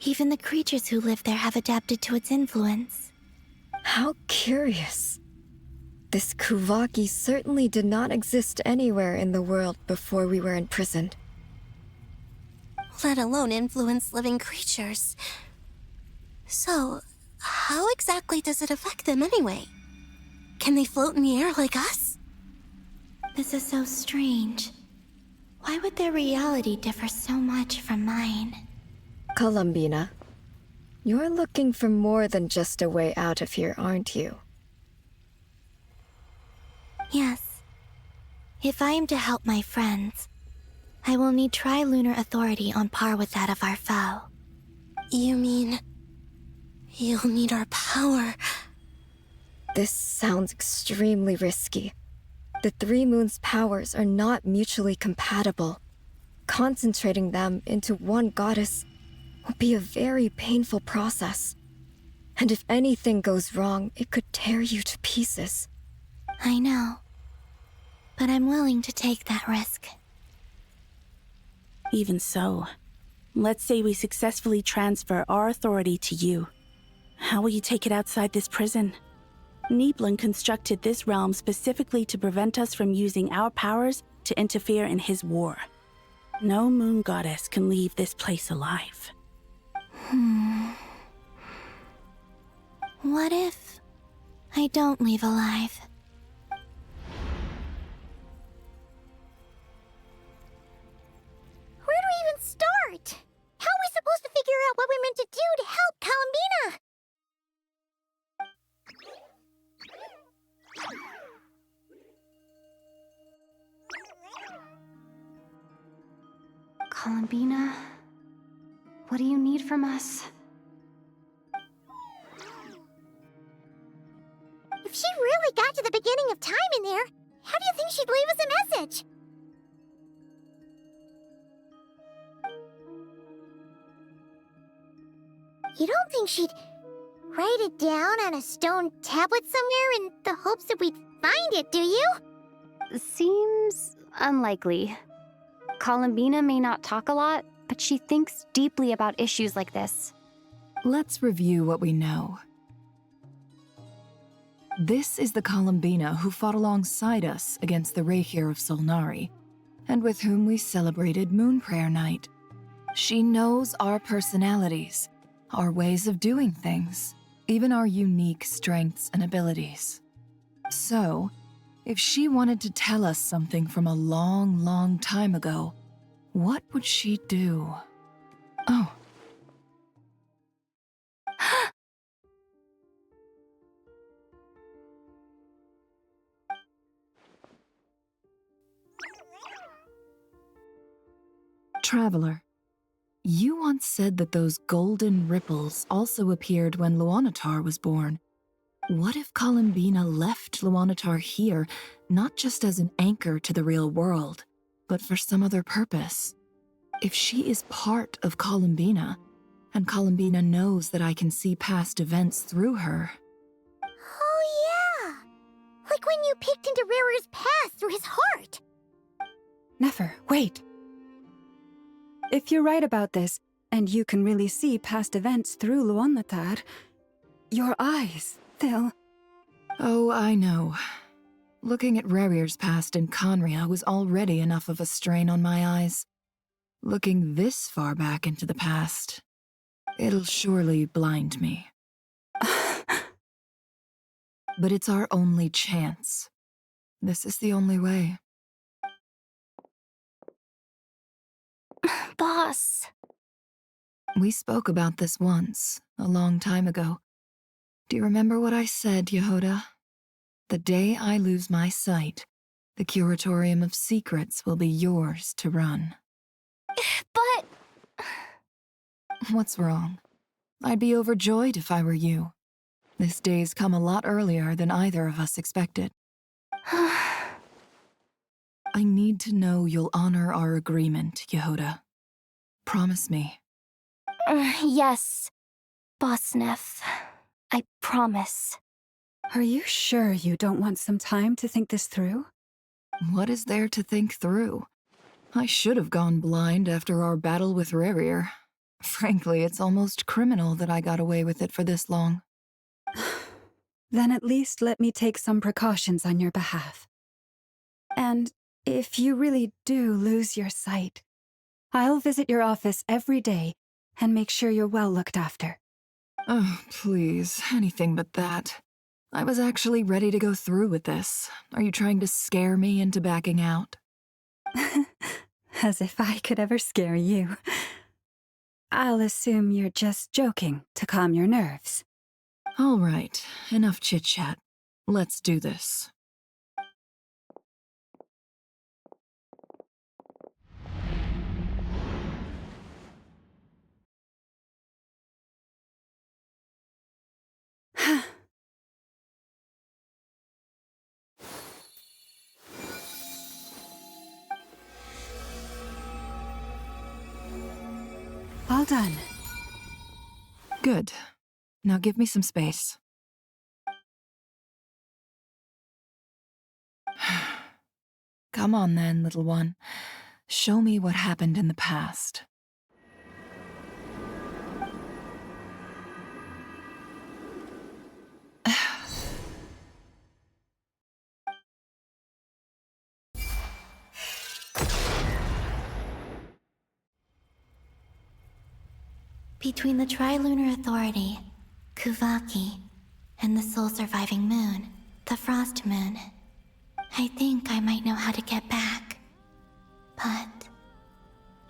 Even the creatures who live there have adapted to its influence. How curious. This Kuvaki certainly did not exist anywhere in the world before we were imprisoned. Let alone influence living creatures. So, how exactly does it affect them anyway? Can they float in the air like us? This is so strange. Why would their reality differ so much from mine? Columbina, you're looking for more than just a way out of here, aren't you? Yes. If I am to help my friends, I will need tri-lunar authority on par with that of our foe. You mean... you'll need our power? This sounds extremely risky. The three moons' powers are not mutually compatible. Concentrating them into one goddess will be a very painful process. And if anything goes wrong, it could tear you to pieces. I know. But I'm willing to take that risk. Even so, let's say we successfully transfer our authority to you. How will you take it outside this prison? Nibelung constructed this realm specifically to prevent us from using our powers to interfere in his war. No moon goddess can leave this place alive. What if I don't leave alive? Where do we even start? How are we supposed to figure out what we're meant to do to help Columbina? Columbina, what do you need from us? If she really got to the beginning of time in there, how do you think she'd leave us a message? You don't think she'd write it down on a stone tablet somewhere in the hopes that we'd find it, do you? Seems unlikely. Columbina may not talk a lot, but she thinks deeply about issues like this. Let's review what we know. This is the Columbina who fought alongside us against the Rahir of Solnari, and with whom we celebrated Moon Prayer Night. She knows our personalities, our ways of doing things, even our unique strengths and abilities. So, if she wanted to tell us something from a long, long time ago, what would she do? Oh. Traveler, you once said that those golden ripples also appeared when Luanatar was born. What if Columbina left Luanatar here, not just as an anchor to the real world, but for some other purpose? If she is part of Columbina, and Columbina knows that I can see past events through her... Oh yeah! Like when you peeked into Rarir's past through his heart! Nefer, wait! If you're right about this, and you can really see past events through Luanatar, your eyes, they'll... Oh, I know. Looking at Rarir's past in Conria was already enough of a strain on my eyes. Looking this far back into the past, it'll surely blind me. But it's our only chance. This is the only way. Boss. We spoke about this once, a long time ago. Do you remember what I said, Yehoda? The day I lose my sight, the Curatorium of Secrets will be yours to run. But... What's wrong? I'd be overjoyed if I were you. This day's come a lot earlier than either of us expected. I need to know you'll honor our agreement, Yehoda. Promise me. Yes, Boss Neff. I promise. Are you sure you don't want some time to think this through? What is there to think through? I should have gone blind after our battle with Rarir. Frankly, it's almost criminal that I got away with it for this long. Then at least let me take some precautions on your behalf. And if you really do lose your sight, I'll visit your office every day and make sure you're well looked after. Oh, please, anything but that. I was actually ready to go through with this. Are you trying to scare me into backing out? As if I could ever scare you. I'll assume you're just joking to calm your nerves. All right, enough chit-chat. Let's do this. All done. Good. Now give me some space. Come on then, little one. Show me what happened in the past. Between the Trilunar Authority, Kuvaki, and the soul-surviving moon, the Frost Moon, I think I might know how to get back. But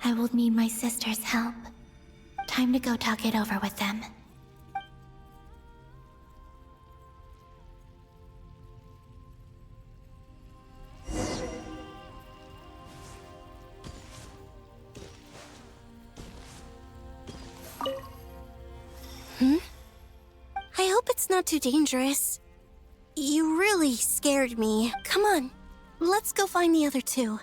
I will need my sister's help. Time to go talk it over with them. it's not too dangerous. You really scared me. Come on, let's go find the other two.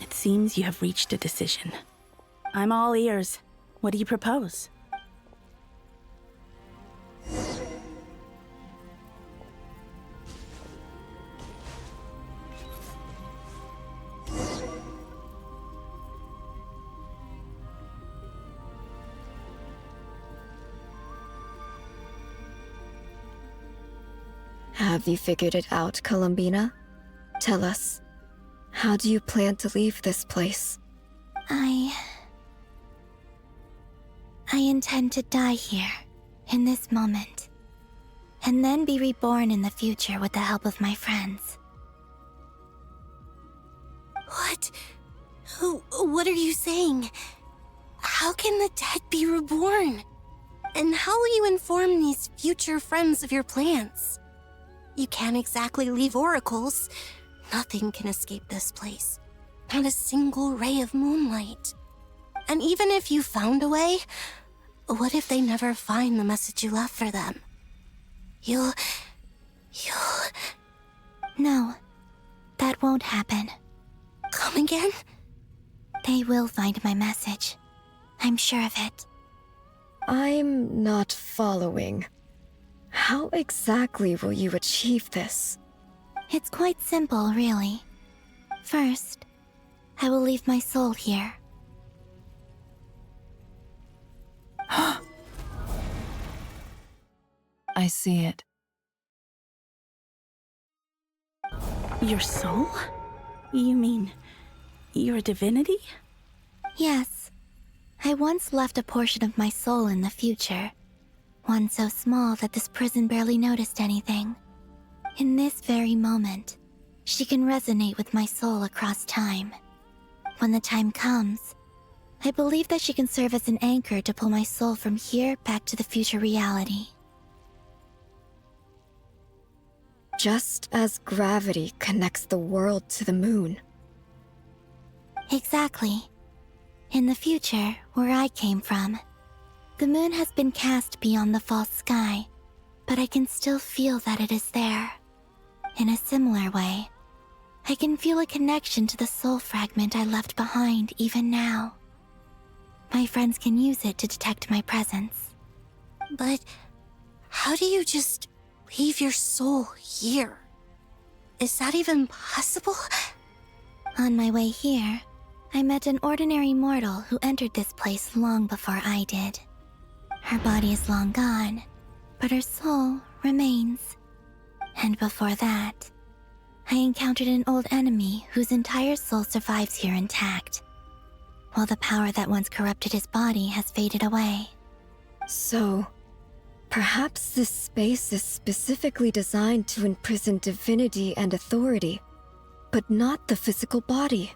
It seems you have reached a decision. I'm all ears. What do you propose? Have you figured it out, Columbina? Tell us, how do you plan to leave this place? I intend to die here, in this moment, and then be reborn in the future with the help of my friends. What? What are you saying? How can the dead be reborn? And how will you inform these future friends of your plans? You can't exactly leave oracles. Nothing can escape this place. Not a single ray of moonlight. And even if you found a way, what if they never find the message you left for them? You'll... No, that won't happen. Come again? They will find my message. I'm sure of it. I'm not following. How exactly will you achieve this? It's quite simple, really. First, I will leave my soul here. I see it. Your soul? You mean you're a divinity? Yes. I once left a portion of my soul in the future. One so small that this prison barely noticed anything. In this very moment, she can resonate with my soul across time. When the time comes, I believe that she can serve as an anchor to pull my soul from here back to the future reality. Just as gravity connects the world to the moon. Exactly. In the future, where I came from, the moon has been cast beyond the false sky, but I can still feel that it is there. In a similar way, I can feel a connection to the soul fragment I left behind even now. My friends can use it to detect my presence. But how do you just leave your soul here? Is that even possible? On my way here, I met an ordinary mortal who entered this place long before I did. Her body is long gone, but her soul remains. And before that, I encountered an old enemy whose entire soul survives here intact, while the power that once corrupted his body has faded away. So, perhaps this space is specifically designed to imprison divinity and authority, but not the physical body.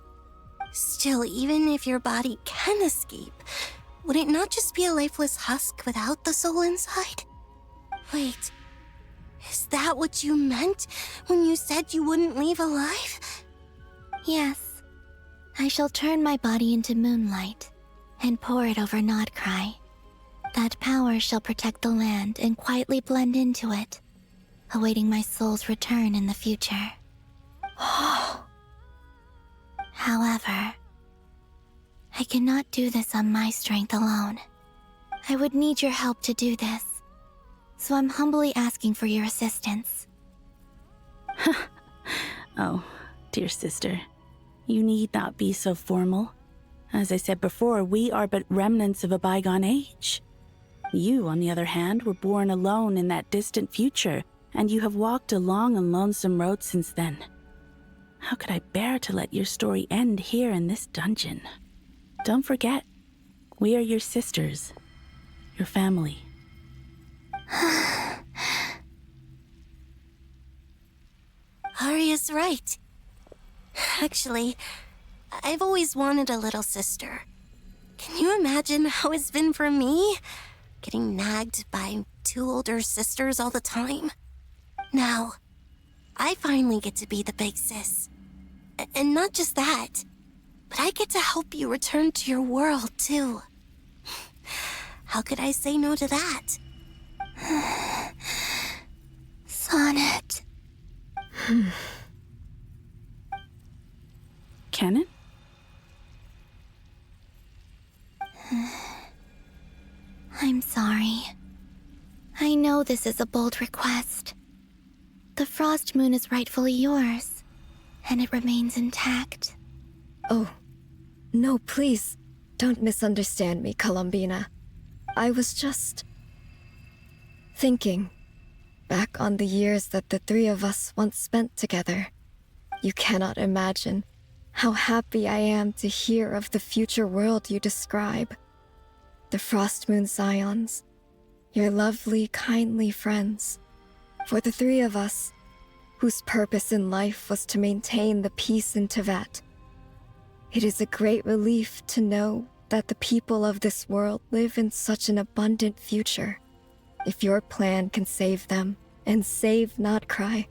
Still, even if your body can escape, would it not just be a lifeless husk without the soul inside? Wait, is that what you meant when you said you wouldn't leave alive? Yes. I shall turn my body into moonlight and pour it over Nod-Krai. That power shall protect the land and quietly blend into it, awaiting my soul's return in the future. However, I cannot do this on my strength alone. I would need your help to do this, so I'm humbly asking for your assistance. Oh, dear sister, you need not be so formal. As I said before, we are but remnants of a bygone age. You, on the other hand, were born alone in that distant future, and you have walked a long and lonesome road since then. How could I bear to let your story end here in this dungeon? Don't forget, we are your sisters, your family. Arya's right. Actually, I've always wanted a little sister. Can you imagine how it's been for me? Getting nagged by two older sisters all the time. Now, I finally get to be the big sis. And not just that, but I get to help you return to your world, too. How could I say no to that? Sonnet. Canon? I'm sorry. I know this is a bold request. The Frost Moon is rightfully yours, and it remains intact. Oh, no, please, don't misunderstand me, Columbina. I was just thinking back on the years that the three of us once spent together. You cannot imagine how happy I am to hear of the future world you describe. The Frost Moon Scions, your lovely, kindly friends. For the three of us, whose purpose in life was to maintain the peace in Teyvat, it is a great relief to know that the people of this world live in such an abundant future. If your plan can save them and save Nod-Krai,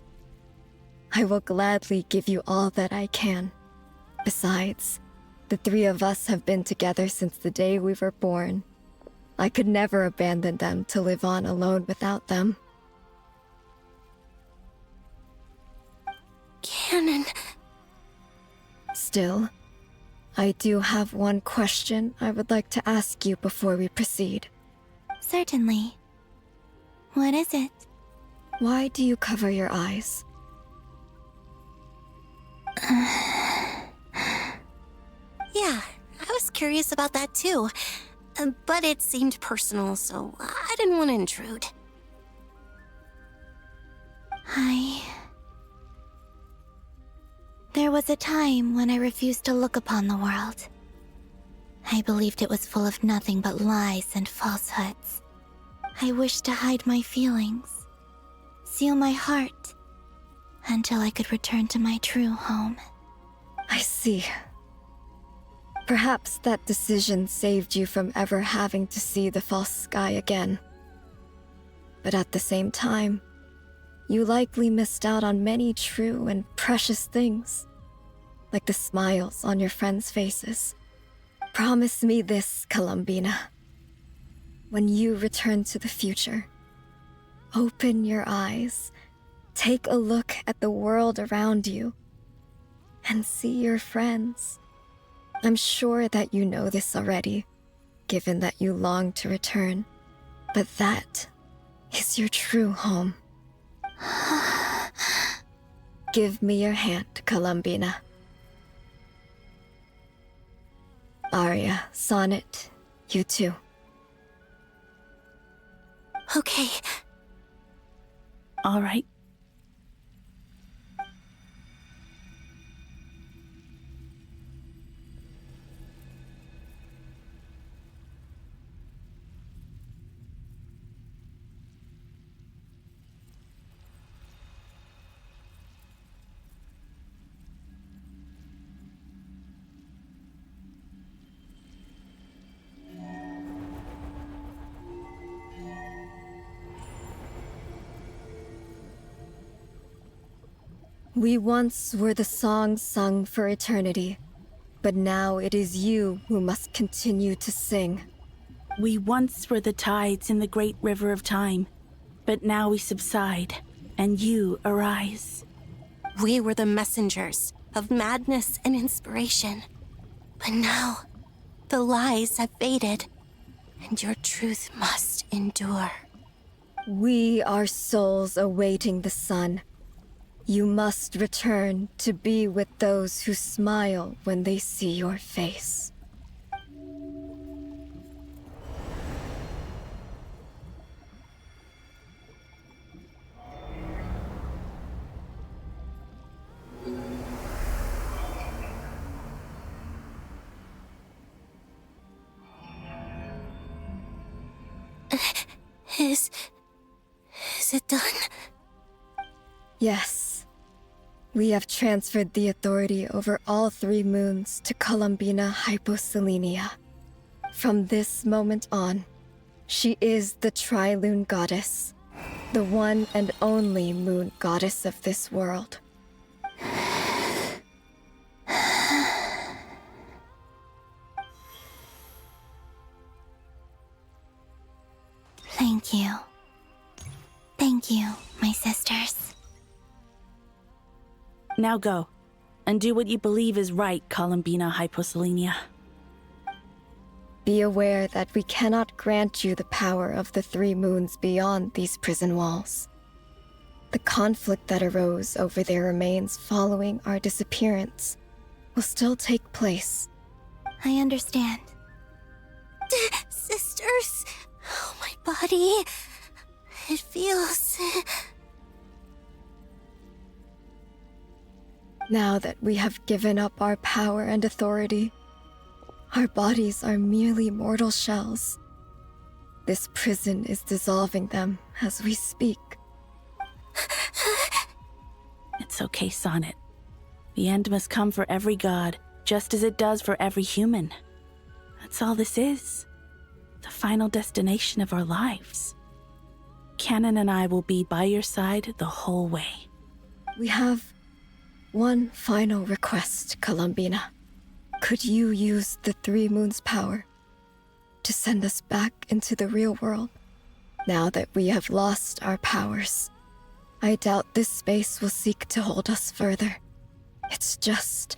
I will gladly give you all that I can. Besides, the three of us have been together since the day we were born. I could never abandon them to live on alone without them. Canon. Still, I do have one question I would like to ask you before we proceed. Certainly. What is it? Why do you cover your eyes? Yeah, I was curious about that too. But it seemed personal, so I didn't want to intrude. There was a time when I refused to look upon the world. I believed it was full of nothing but lies and falsehoods. I wished to hide my feelings, seal my heart, until I could return to my true home. I see. Perhaps that decision saved you from ever having to see the false sky again. But at the same time, you likely missed out on many true and precious things, like the smiles on your friends' faces. Promise me this, Columbina. When you return to the future, open your eyes, take a look at the world around you, and see your friends. I'm sure that you know this already, given that you long to return, but that is your true home. Give me your hand, Columbina. Arya, Sonnet, you too. Okay. All right. We once were the songs sung for eternity, but now it is you who must continue to sing. We once were the tides in the great river of time, but now we subside, and you arise. We were the messengers of madness and inspiration. But now, the lies have faded, and your truth must endure. We are souls awaiting the sun. You must return to be with those who smile when they see your face. Is it done? Yes. We have transferred the authority over all 3 moons to Columbina Hyposelenia. From this moment on, she is the Tri-Lune Goddess, the one and only moon goddess of this world. Thank you. Thank you, my sisters. Now go, and do what you believe is right, Columbina Hyposelenia. Be aware that we cannot grant you the power of the 3 moons beyond these prison walls. The conflict that arose over their remains following our disappearance will still take place. I understand. Sisters, oh, my body. It feels... Now that we have given up our power and authority, our bodies are merely mortal shells. This prison is dissolving them as we speak. It's okay, Sonnet. The end must come for every god, just as it does for every human. That's all this is. The final destination of our lives. Canon and I will be by your side the whole way. We have one final request, Columbina. Could you use the 3 moons' power to send us back into the real world? Now that we have lost our powers, I doubt this space will seek to hold us further. It's just...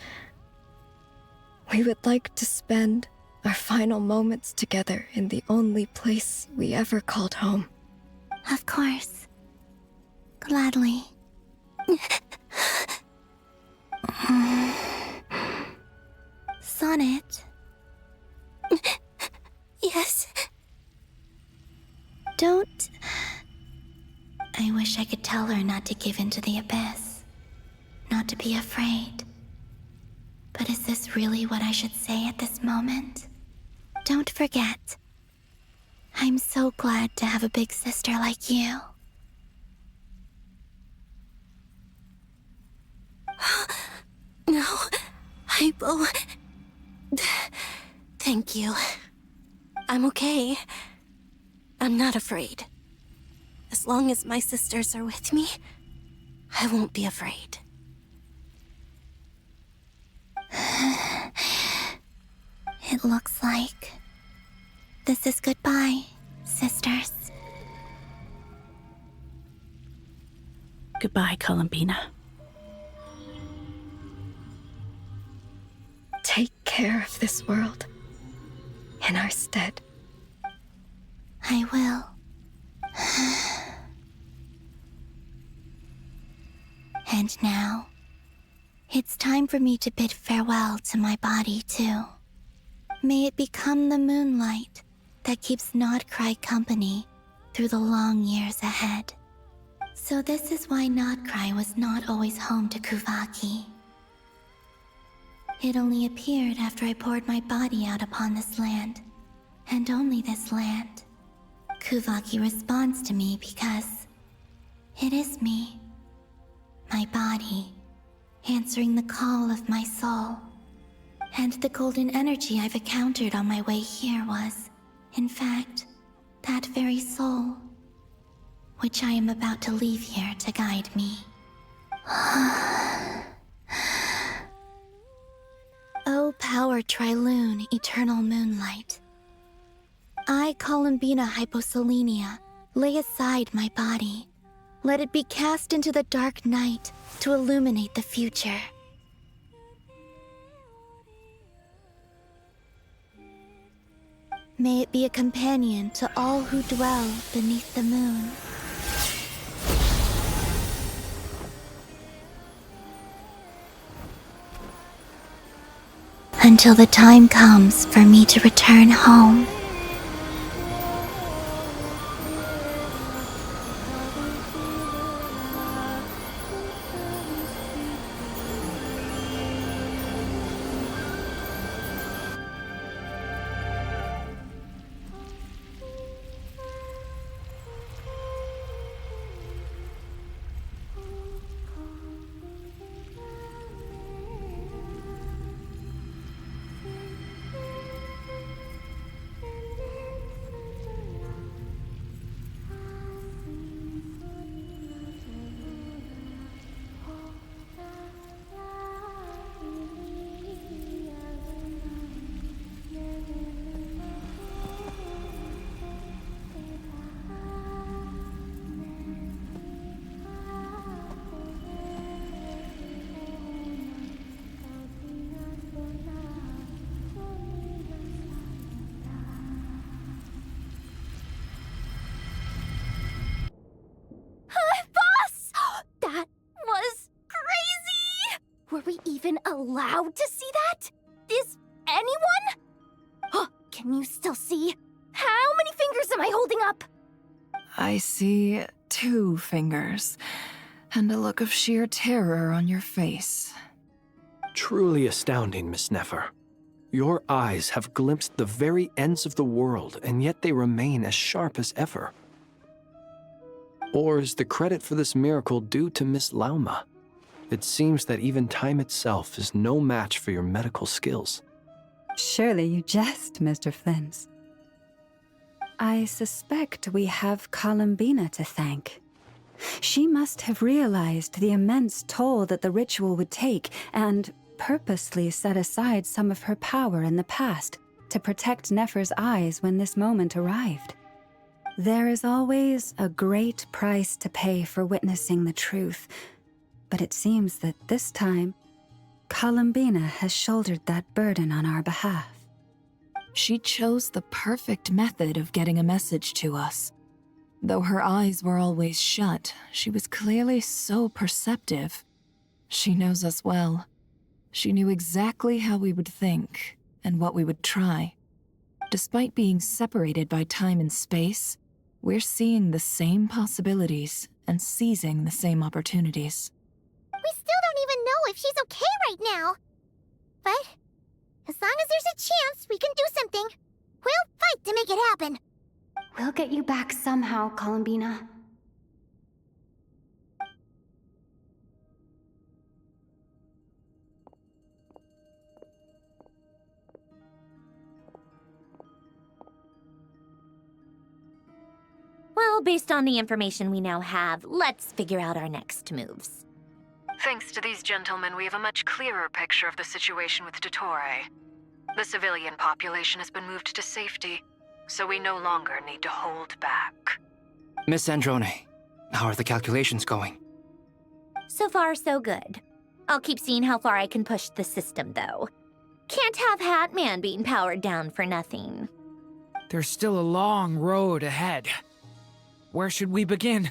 we would like to spend our final moments together in the only place we ever called home. Of course. Gladly. Sonnet? Yes? Don't... I wish I could tell her not to give in to the abyss. Not to be afraid. But is this really what I should say at this moment? Don't forget. I'm so glad to have a big sister like you. No, Hypo. Thank you. I'm okay. I'm not afraid. As long as my sisters are with me, I won't be afraid. It looks like this is goodbye, sisters. Goodbye, Columbina. Take care of this world in our stead. I will. And now, it's time for me to bid farewell to my body, too. May it become the moonlight that keeps Nod-Krai company through the long years ahead. So this is why Nod-Krai was not always home to Kuvaki. It only appeared after I poured my body out upon this land, and only this land. Kuvaki responds to me because it is me, my body, answering the call of my soul. And the golden energy I've encountered on my way here was, in fact, that very soul, which I am about to leave here to guide me. O power Triloon, eternal moonlight. I, Columbina Hyposelenia, lay aside my body. Let it be cast into the dark night to illuminate the future. May it be a companion to all who dwell beneath the moon. Until the time comes for me to return home. allowed to see that? Is anyone? Oh, can you still see? How many fingers am I holding up? I see 2 fingers, and a look of sheer terror on your face. Truly astounding, Miss Nefer. Your eyes have glimpsed the very ends of the world, and yet they remain as sharp as ever. Or is the credit for this miracle due to Miss Lauma? It seems that even time itself is no match for your medical skills. Surely you jest, Mr. Flins. I suspect we have Columbina to thank. She must have realized the immense toll that the ritual would take and purposely set aside some of her power in the past to protect Nefer's eyes when this moment arrived. There is always a great price to pay for witnessing the truth, but it seems that this time, Columbina has shouldered that burden on our behalf. She chose the perfect method of getting a message to us. Though her eyes were always shut, she was clearly so perceptive. She knows us well. She knew exactly how we would think and what we would try. Despite being separated by time and space, we're seeing the same possibilities and seizing the same opportunities. We still don't even know if she's okay right now. But as long as there's a chance we can do something, we'll fight to make it happen. We'll get you back somehow, Columbina. Well, based on the information we now have, let's figure out our next moves. Thanks to these gentlemen, we have a much clearer picture of the situation with Dottore. The civilian population has been moved to safety, so we no longer need to hold back. Miss Androne, how are the calculations going? So far, so good. I'll keep seeing how far I can push the system, though. Can't have Hat Man being powered down for nothing. There's still a long road ahead. Where should we begin?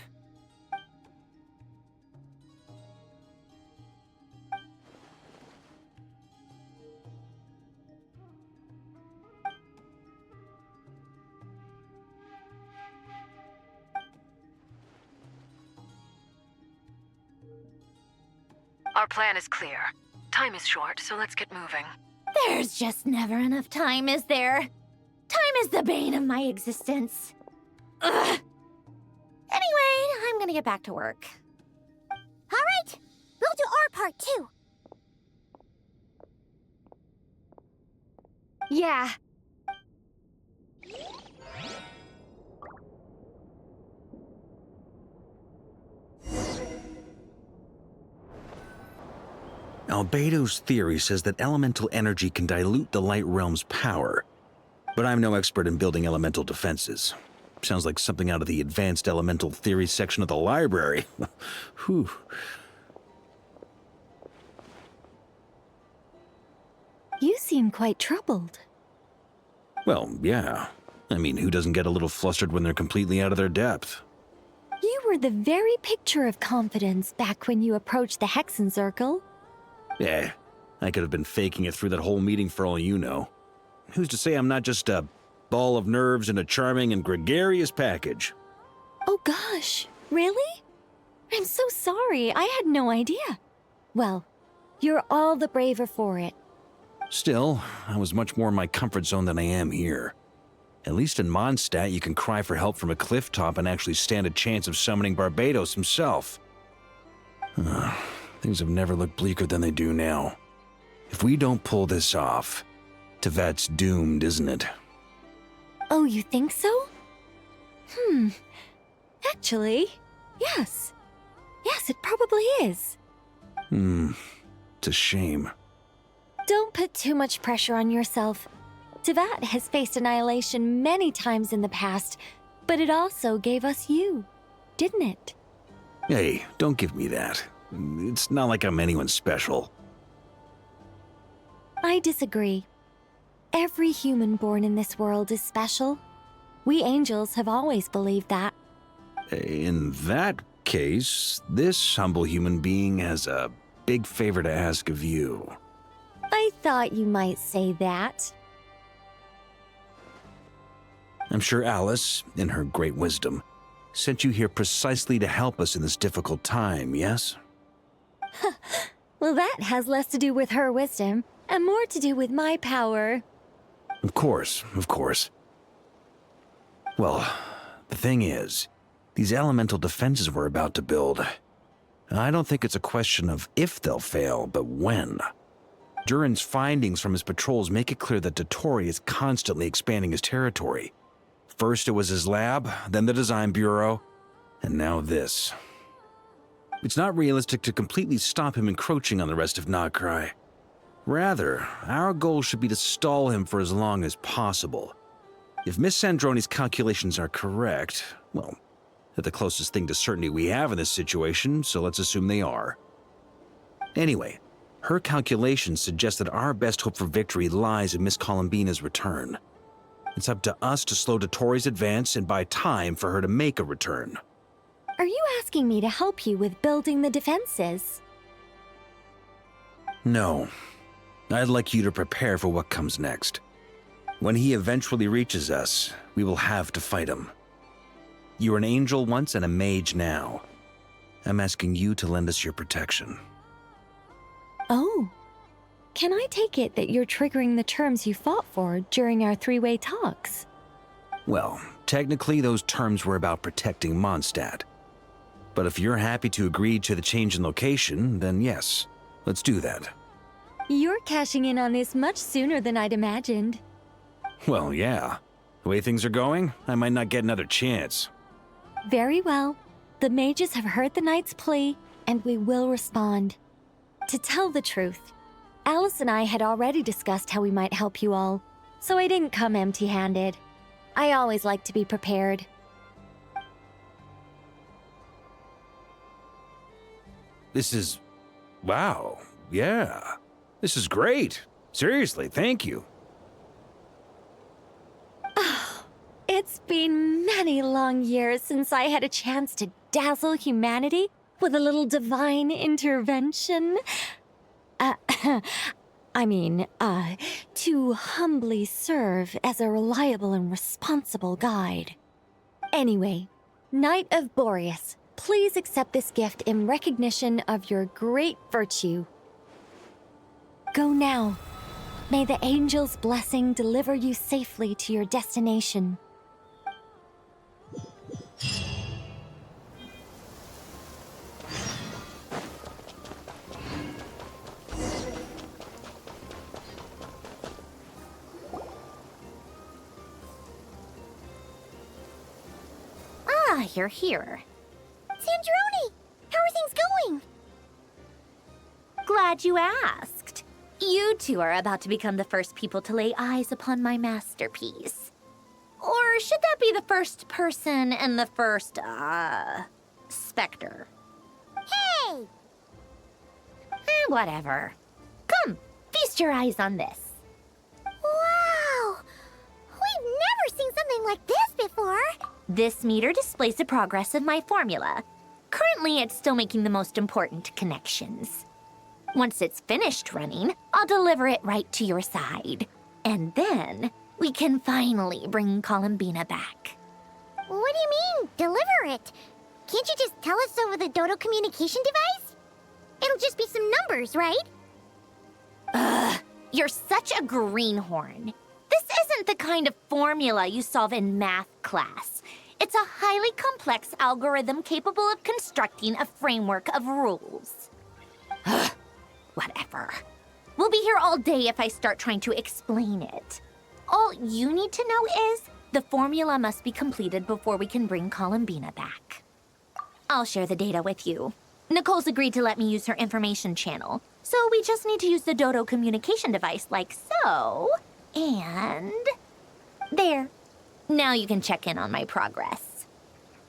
Our plan is clear. Time is short, so let's get moving. There's just never enough time, is there? Time is the bane of my existence. Ugh. Anyway, I'm gonna get back to work. All right, we'll do our part too. Yeah. Albedo's theory says that elemental energy can dilute the light realm's power, but I'm no expert in building elemental defenses. Sounds like something out of the advanced elemental theory section of the library. Whew. You seem quite troubled. Well, yeah. I mean, who doesn't get a little flustered when they're completely out of their depth? You were the very picture of confidence back when you approached the Hexen Circle. Eh, I could have been faking it through that whole meeting for all you know. Who's to say I'm not just a ball of nerves in a charming and gregarious package? Oh gosh, really? I'm so sorry, I had no idea. Well, you're all the braver for it. Still, I was much more in my comfort zone than I am here. At least in Mondstadt, you can cry for help from a cliff top and actually stand a chance of summoning Barbados himself. Things have never looked bleaker than they do now. If we don't pull this off, Tevat's doomed, isn't it? Oh, you think so? Actually, yes. Yes, it probably is. It's a shame. Don't put too much pressure on yourself. Tevat has faced annihilation many times in the past, but it also gave us you, didn't it? Hey, don't give me that. It's not like I'm anyone special. I disagree. Every human born in this world is special. We angels have always believed that. In that case, this humble human being has a big favor to ask of you. I thought you might say that. I'm sure Alice, in her great wisdom, sent you here precisely to help us in this difficult time, yes? Well, that has less to do with her wisdom and more to do with my power. Of course, of course. Well, the thing is, these elemental defenses we're about to build, I don't think it's a question of if they'll fail, but when. Durin's findings from his patrols make it clear that Dottore is constantly expanding his territory. First it was his lab, then the design bureau, and now this. It's not realistic to completely stop him encroaching on the rest of Nod-Krai. Rather, our goal should be to stall him for as long as possible. If Miss Sandroni's calculations are correct, well, they're the closest thing to certainty we have in this situation, so let's assume they are. Anyway, her calculations suggest that our best hope for victory lies in Miss Columbina's return. It's up to us to slow Dottore's advance and buy time for her to make a return. Are you asking me to help you with building the defenses? No. I'd like you to prepare for what comes next. When he eventually reaches us, we will have to fight him. You were an angel once and a mage now. I'm asking you to lend us your protection. Oh. Can I take it that you're triggering the terms you fought for during our three-way talks? Well, technically those terms were about protecting Mondstadt. But if you're happy to agree to the change in location, then yes, let's do that. You're cashing in on this much sooner than I'd imagined. Well, yeah. The way things are going, I might not get another chance. Very well. The mages have heard the knight's plea, and we will respond. To tell the truth, Alice and I had already discussed how we might help you all, so I didn't come empty-handed. I always like to be prepared. This is... wow. Yeah. This is great. Seriously, thank you. It's been many long years since I had a chance to dazzle humanity with a little divine intervention. To humbly serve as a reliable and responsible guide. Anyway, Knight of Boreas, please accept this gift in recognition of your great virtue. Go now. May the angel's blessing deliver you safely to your destination. Ah, you're here. Sandroni! How are things going? Glad you asked. You two are about to become the first people to lay eyes upon my masterpiece. Or should that be the first person and the first, specter? Hey! Whatever. Come, feast your eyes on this. Wow! We've never seen something like this before. This meter displays the progress of my formula. Currently, it's still making the most important connections. Once it's finished running, I'll deliver it right to your side. And then, we can finally bring Columbina back. What do you mean, deliver it? Can't you just tell us over the Dodo communication device? It'll just be some numbers, right? Ugh, you're such a greenhorn. This isn't the kind of formula you solve in math class. It's a highly complex algorithm capable of constructing a framework of rules. Ugh, whatever. We'll be here all day if I start trying to explain it. All you need to know is the formula must be completed before we can bring Columbina back. I'll share the data with you. Nicole's agreed to let me use her information channel, so we just need to use the Dodo communication device like so, and... there. Now you can check in on my progress.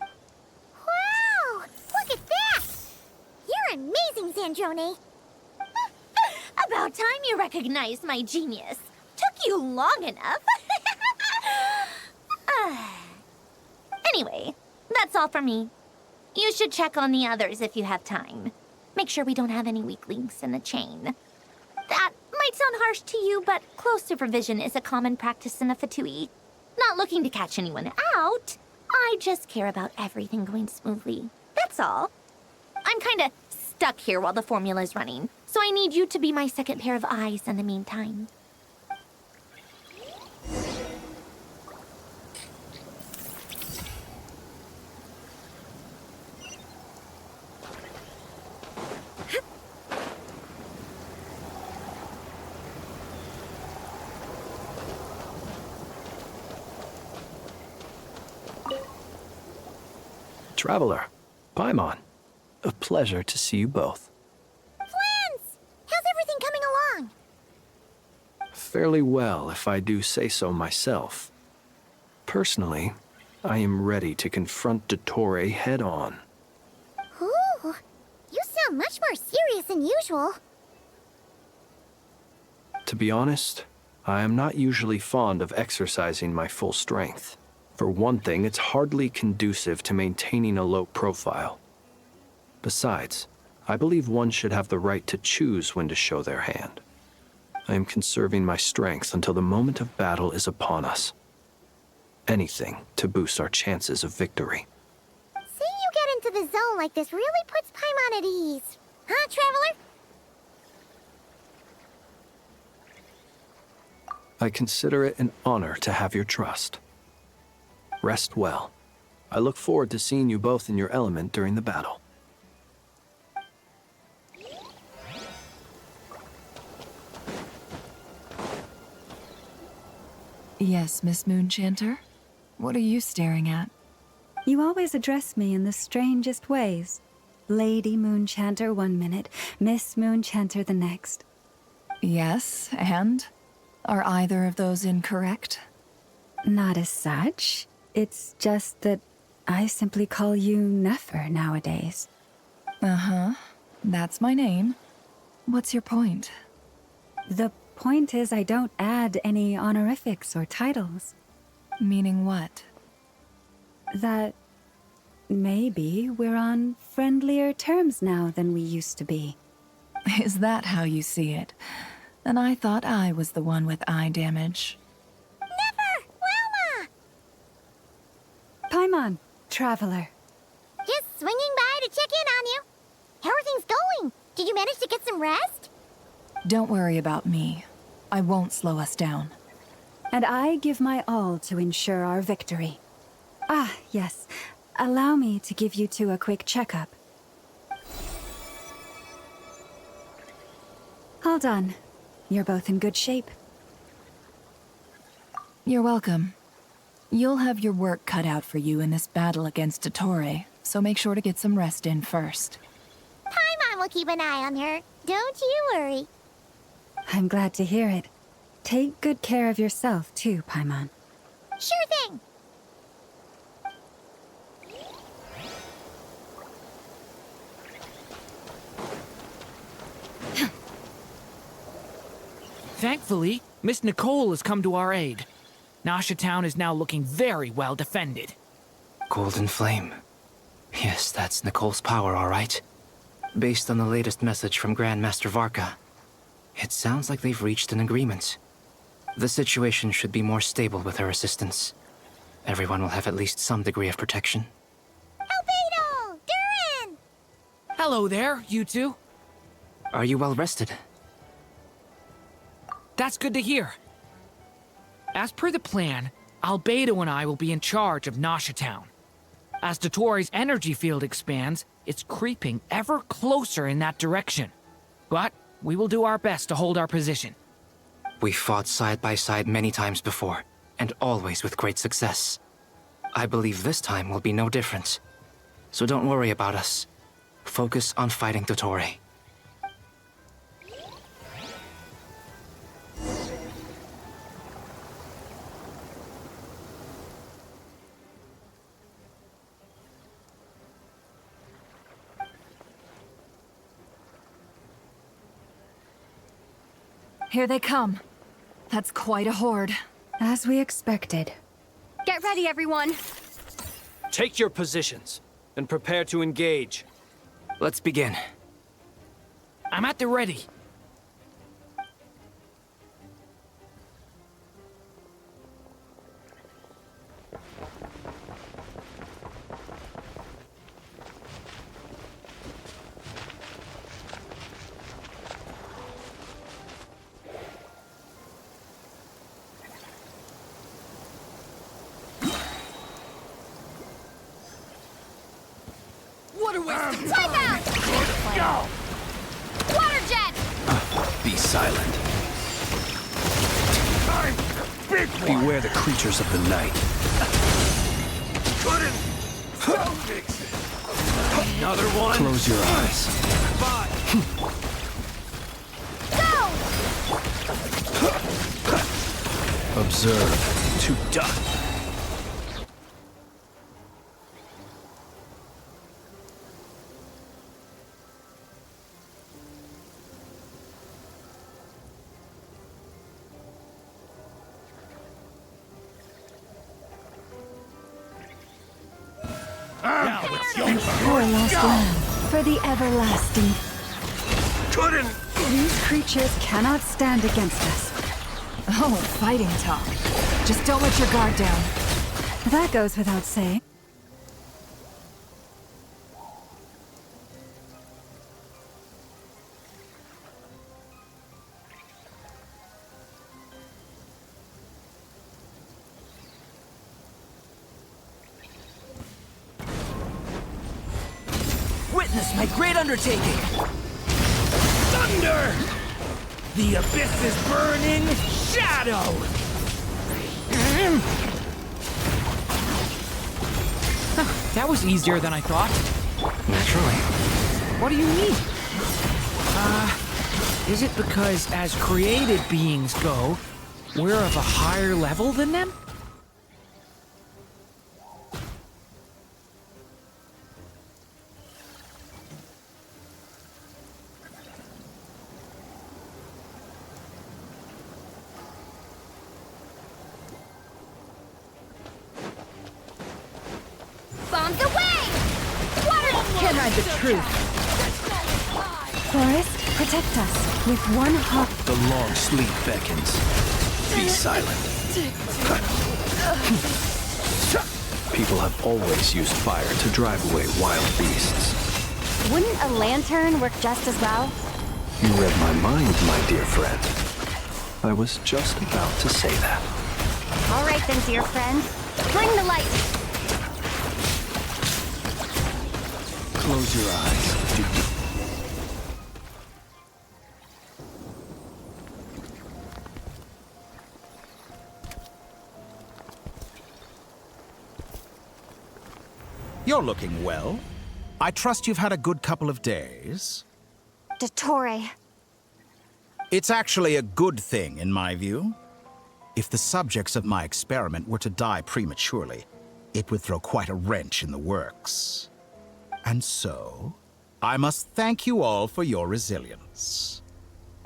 Wow! Look at that! You're amazing, Sandroni. About time you recognized my genius. Took you long enough. Anyway, that's all for me. You should check on the others if you have time. Make sure we don't have any weak links in the chain. That might might sound harsh to you, but close supervision is a common practice in the Fatui. Not looking to catch anyone out. I just care about everything going smoothly. That's all. I'm kinda stuck here while the formula's running, so I need you to be my second pair of eyes in the meantime. Traveler, Paimon, a pleasure to see you both. Flans! How's everything coming along? Fairly well, if I do say so myself. Personally, I am ready to confront Dottore head-on. Ooh, you sound much more serious than usual. To be honest, I am not usually fond of exercising my full strength. For one thing, it's hardly conducive to maintaining a low profile. Besides, I believe one should have the right to choose when to show their hand. I am conserving my strength until the moment of battle is upon us. Anything to boost our chances of victory. Seeing you get into the zone like this really puts Paimon at ease. Huh, Traveler? I consider it an honor to have your trust. Rest well. I look forward to seeing you both in your element during the battle. Yes, Miss Moonchanter? What are you staring at? You always address me in the strangest ways. Lady Moonchanter 1 minute, Miss Moonchanter the next. Yes, and? Are either of those incorrect? Not as such. It's just that I simply call you Nefer nowadays. Uh-huh. That's my name. What's your point? The point is I don't add any honorifics or titles. Meaning what? That maybe we're on friendlier terms now than we used to be. Is that how you see it? And I thought I was the one with eye damage. Paimon, Traveler. Just swinging by to check in on you. How are things going? Did you manage to get some rest? Don't worry about me. I won't slow us down. And I give my all to ensure our victory. Ah, yes. Allow me to give you two a quick checkup. All done. You're both in good shape. You're welcome. You'll have your work cut out for you in this battle against Dottore, so make sure to get some rest in first. Paimon will keep an eye on her. Don't you worry. I'm glad to hear it. Take good care of yourself, too, Paimon. Sure thing. Thankfully, Miss Nicole has come to our aid. Nasha Town is now looking very well defended. Golden Flame. Yes, that's Nicole's power, all right. Based on the latest message from Grandmaster Varka, it sounds like they've reached an agreement. The situation should be more stable with her assistance. Everyone will have at least some degree of protection. Albedo! Durin! Hello there, you two. Are you well rested? That's good to hear. As per the plan, Albedo and I will be in charge of Nasha Town. As Dottore's energy field expands, it's creeping ever closer in that direction. But we will do our best to hold our position. We fought side by side many times before, and always with great success. I believe this time will be no different. So don't worry about us. Focus on fighting Dottore. Here they come. That's quite a horde. As we expected. Get ready, everyone. Take your positions and prepare to engage. Let's begin. I'm at the ready. What a waste of Wipe out! Go! Water jet! Be silent. Time! Big one! Beware the creatures of the night. Couldn't! Don't fix it! Another one? Close your eyes. Go! Observe. To die. Your last land for the everlasting. Couldn't! These creatures cannot stand against us. Oh, fighting talk. Just don't let your guard down. That goes without saying. Witness my great undertaking! Thunder! The abyss is burning! Shadow! That was easier than I thought. Naturally. What do you mean? Is it because as created beings go, we're of a higher level than them? Bombs away! Water Can't hide the truth. Forest, protect us with one hot. The long sleep beckons. Be silent. People have always used fire to drive away wild beasts. Wouldn't a lantern work just as well? You read my mind, my dear friend. I was just about to say that. All right then, dear friend. Bring the light. Close your eyes. You're looking well. I trust you've had a good couple of days. Dottore. It's actually a good thing, in my view. If the subjects of my experiment were to die prematurely, it would throw quite a wrench in the works. And so, I must thank you all for your resilience.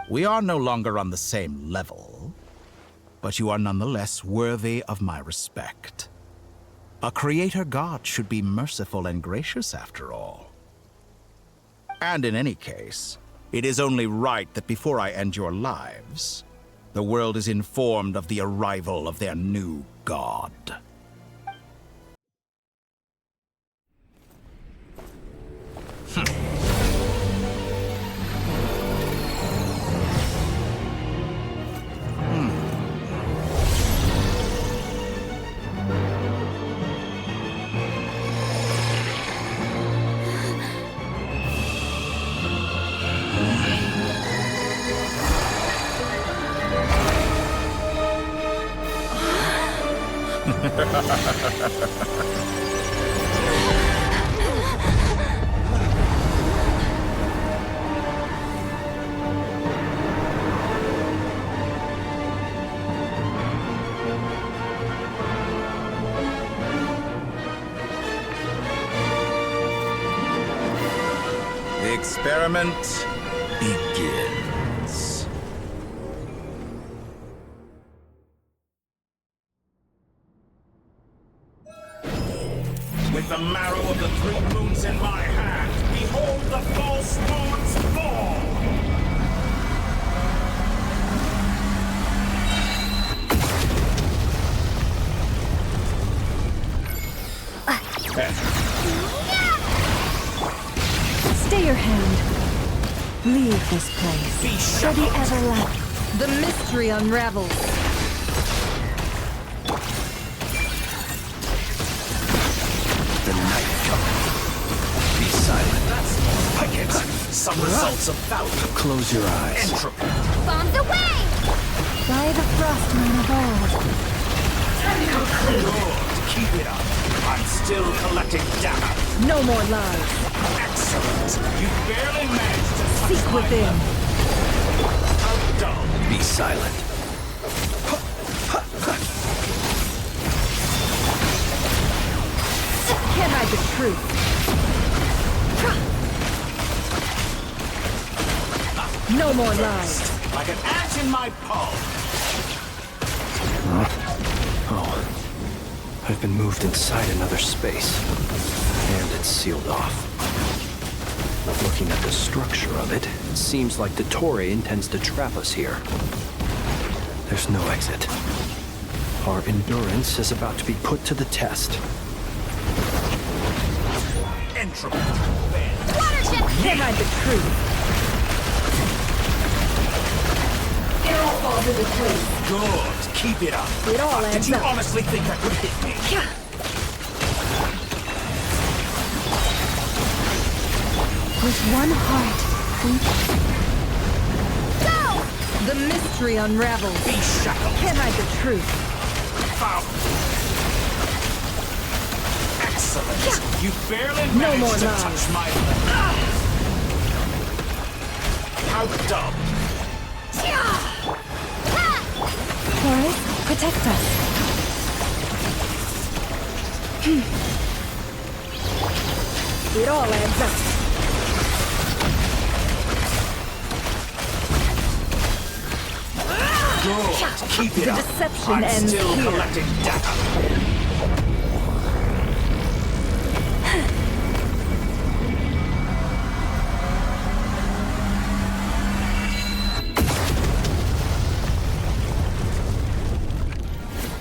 We are no longer on the same level, but you are nonetheless worthy of my respect. A creator god should be merciful and gracious after all. And in any case, it is only right that before I end your lives, the world is informed of the arrival of their new god. The experiment begins. With the marrow of the 3 moons in my hand, behold the false moons fall! Stay your hand. Leave this place. For the everlasting. The mystery unravels. The night cometh. Be silent. some results of value. Close your eyes. Entropy. Bombs away! By the frost moon of old. Good. Keep it up. I'm still collecting data. No more lies. Excellent. You barely managed to touch Seek my within. level. How dull. Be silent. Can't hide the truth. No more lies. Like an ant in my palm. Oh. I've been moved inside another space. And it's sealed off. Looking at the structure of it, it seems like Dottore intends to trap us here. There's no exit. Our endurance is about to be put to the test. Entropy. Can't hide the truth. It all falls into place. Good. Keep it up. It all adds Did you up. honestly think that would hit me? With one heart, Go! the mystery unravels. Be shackled. Can't hide the truth. Foul. Excellent. You barely No more managed to lies. touch my level. How dumb. Forest, protect us. It all adds up. Good. Keep it The up. deception I'm ends still here. collecting data.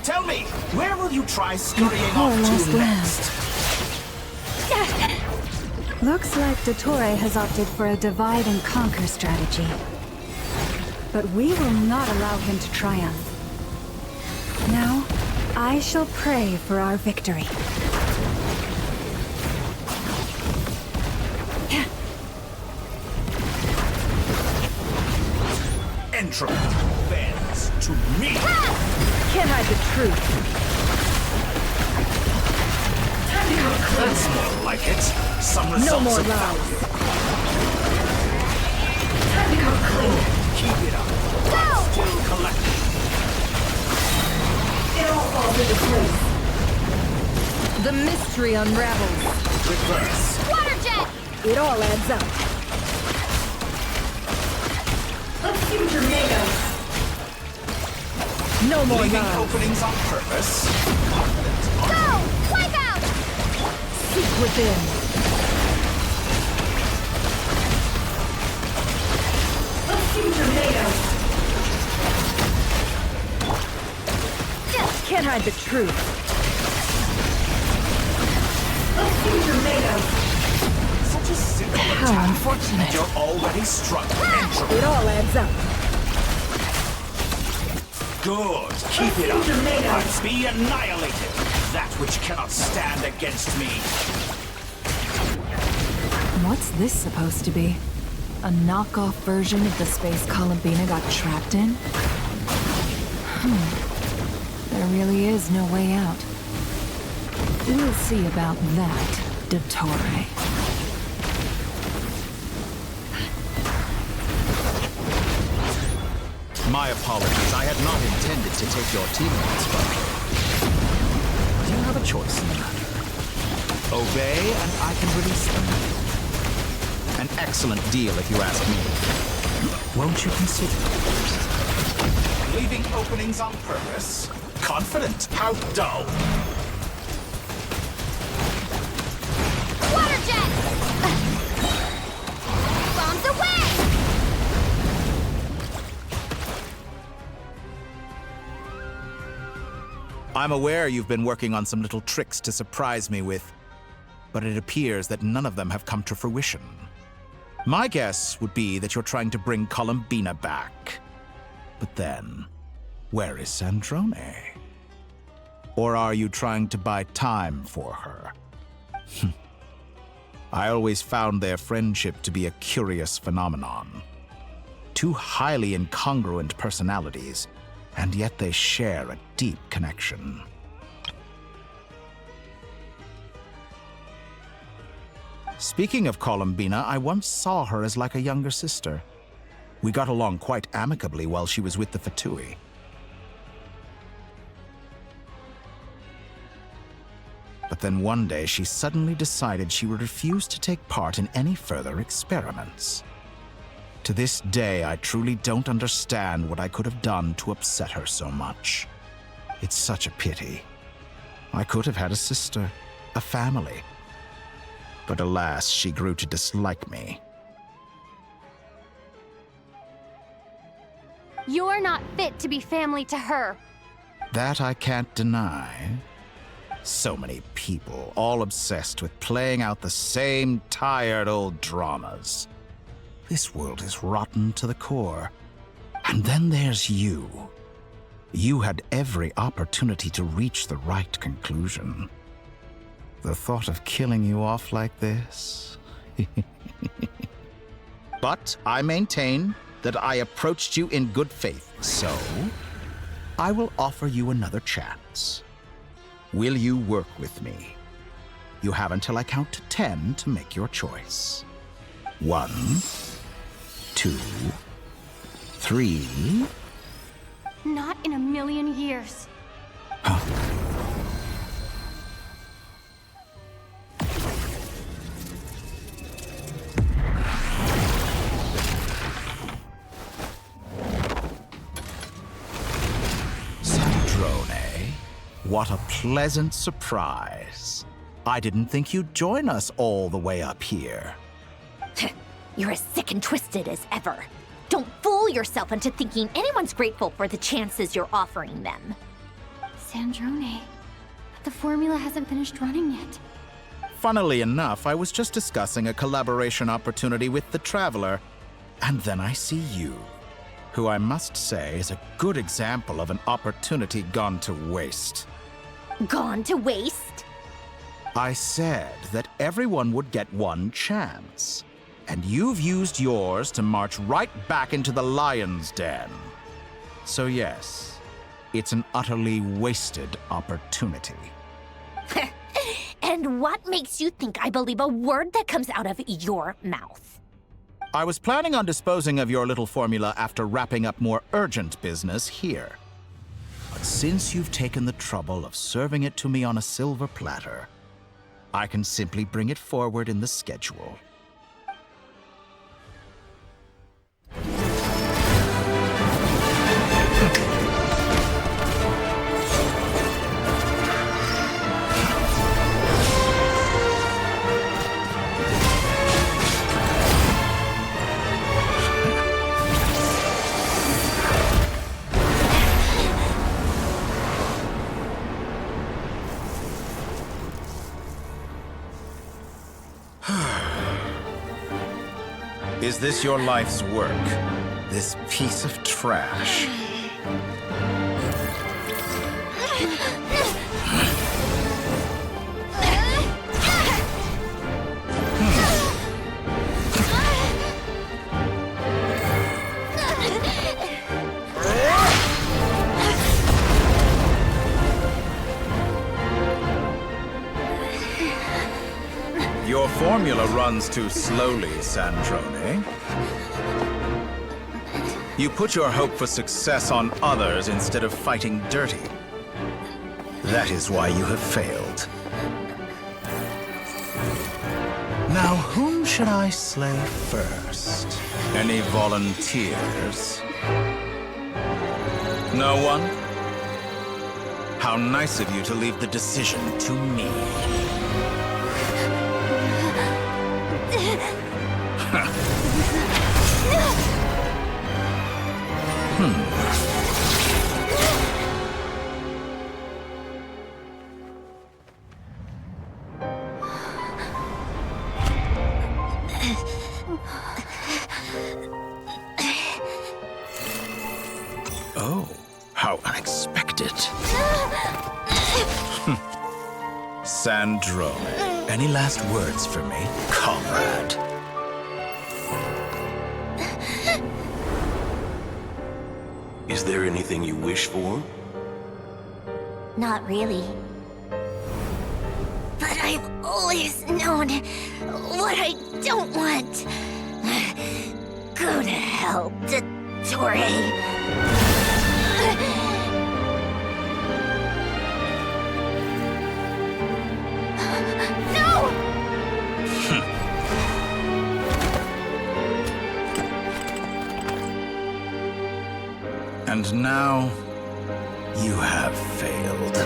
Tell me, where will you try scurrying Poor off lost to lamb. next? Looks like Dottore has opted for a divide and conquer strategy. But we will not allow him to triumph. Now, I shall pray for our victory. Entropy bends to me. Can't hide the truth. That's more like it. Some results No more of lies. value. Keep it up. I'm still collecting. It all falls into place. The mystery unravels. Reverse. Water jet! It all adds up. Let's see what you're made of. No more Leaving lies. openings on purpose. Go! Wipe out! Seek within. Let's see what you're made of. Can't hide the truth. Let's see what you're made of. Such a simple How attack. unfortunate. And you're already struck. Entropy. It all adds up. Good. Keep it up. you're made of. Let's be annihilated. That which cannot stand against me. What's this supposed to be? A knockoff version of the space Columbina got trapped in? There really is no way out. We'll see about that, Dottore. My apologies. I had not intended to take your teammates, but you have a choice in the matter. Obey, and I can release them. An excellent deal, if you ask me. Won't you consider it? Leaving openings on purpose. Confident. How dull. Water jet! Bombs away! I'm aware you've been working on some little tricks to surprise me with, but it appears that none of them have come to fruition. My guess would be that you're trying to bring Columbina back. But then, where is Sandrone? Or are you trying to buy time for her? I always found their friendship to be a curious phenomenon. Two highly incongruent personalities, and yet they share a deep connection. Speaking of Columbina, I once saw her as like a younger sister. We got along quite amicably while she was with the Fatui. But then one day she suddenly decided she would refuse to take part in any further experiments. To this day, I truly don't understand what I could have done to upset her so much. It's such a pity. I could have had a sister, a family. But alas, she grew to dislike me. You're not fit to be family to her. That I can't deny. So many people, all obsessed with playing out the same tired old dramas. This world is rotten to the core. And then there's you. You had every opportunity to reach the right conclusion. The thought of killing you off like this? But I maintain that I approached you in good faith, so I will offer you another chance. Will you work with me? You have until I count to 10 to make your choice. 1, 2, 3. Not in a million years. What a pleasant surprise. I didn't think you'd join us all the way up here. You're as sick and twisted as ever. Don't fool yourself into thinking anyone's grateful for the chances you're offering them. Sandrone, the formula hasn't finished running yet. Funnily enough, I was just discussing a collaboration opportunity with the Traveler, and then I see you, who I must say is a good example of an opportunity gone to waste. Gone to waste? I said that everyone would get one chance, and you've used yours to march right back into the lion's den. So yes, it's an utterly wasted opportunity. And what makes you think I believe a word that comes out of your mouth? I was planning on disposing of your little formula after wrapping up more urgent business here. But since you've taken the trouble of serving it to me on a silver platter, I can simply bring it forward in the schedule. Is this your life's work? This piece of trash? Your formula runs too slowly, Sandrone. You put your hope for success on others instead of fighting dirty. That is why you have failed. Now, whom should I slay first? Any volunteers? No one? How nice of you to leave the decision to me. Oh, how unexpected. Sandrone, any last words for me, comrade? Is there anything you wish for? Not really. But I've always known what I don't want. Go to hell, Dottore. And now, you have failed.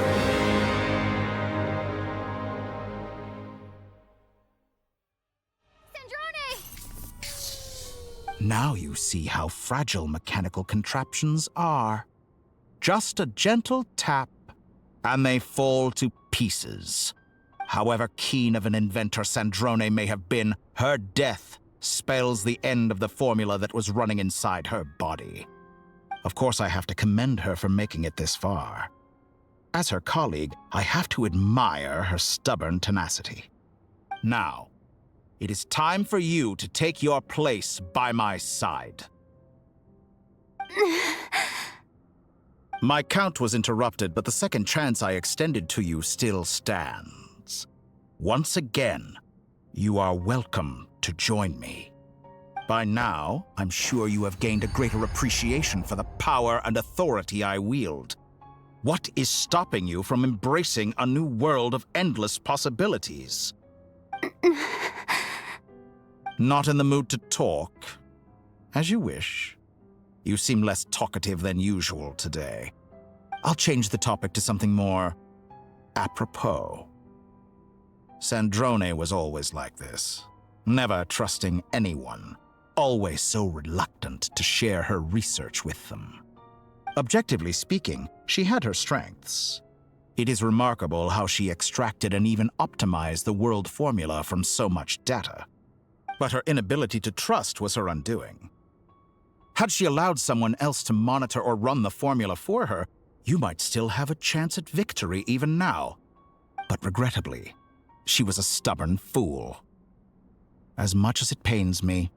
Now you see how fragile mechanical contraptions are. Just a gentle tap, and they fall to pieces. However keen of an inventor Sandrone may have been, her death spells the end of the formula that was running inside her body. Of course, I have to commend her for making it this far. As her colleague, I have to admire her stubborn tenacity. Now, it is time for you to take your place by my side. My count was interrupted, but the second chance I extended to you still stands. Once again, you are welcome to join me. By now, I'm sure you have gained a greater appreciation for the power and authority I wield. What is stopping you from embracing a new world of endless possibilities? Not in the mood to talk? As you wish. You seem less talkative than usual today. I'll change the topic to something more apropos. Sandrone was always like this, never trusting anyone, always so reluctant to share her research with them. Objectively speaking, she had her strengths. It is remarkable how she extracted and even optimized the world formula from so much data. But her inability to trust was her undoing. Had she allowed someone else to monitor or run the formula for her, you might still have a chance at victory even now. But regrettably, she was a stubborn fool. As much as it pains me,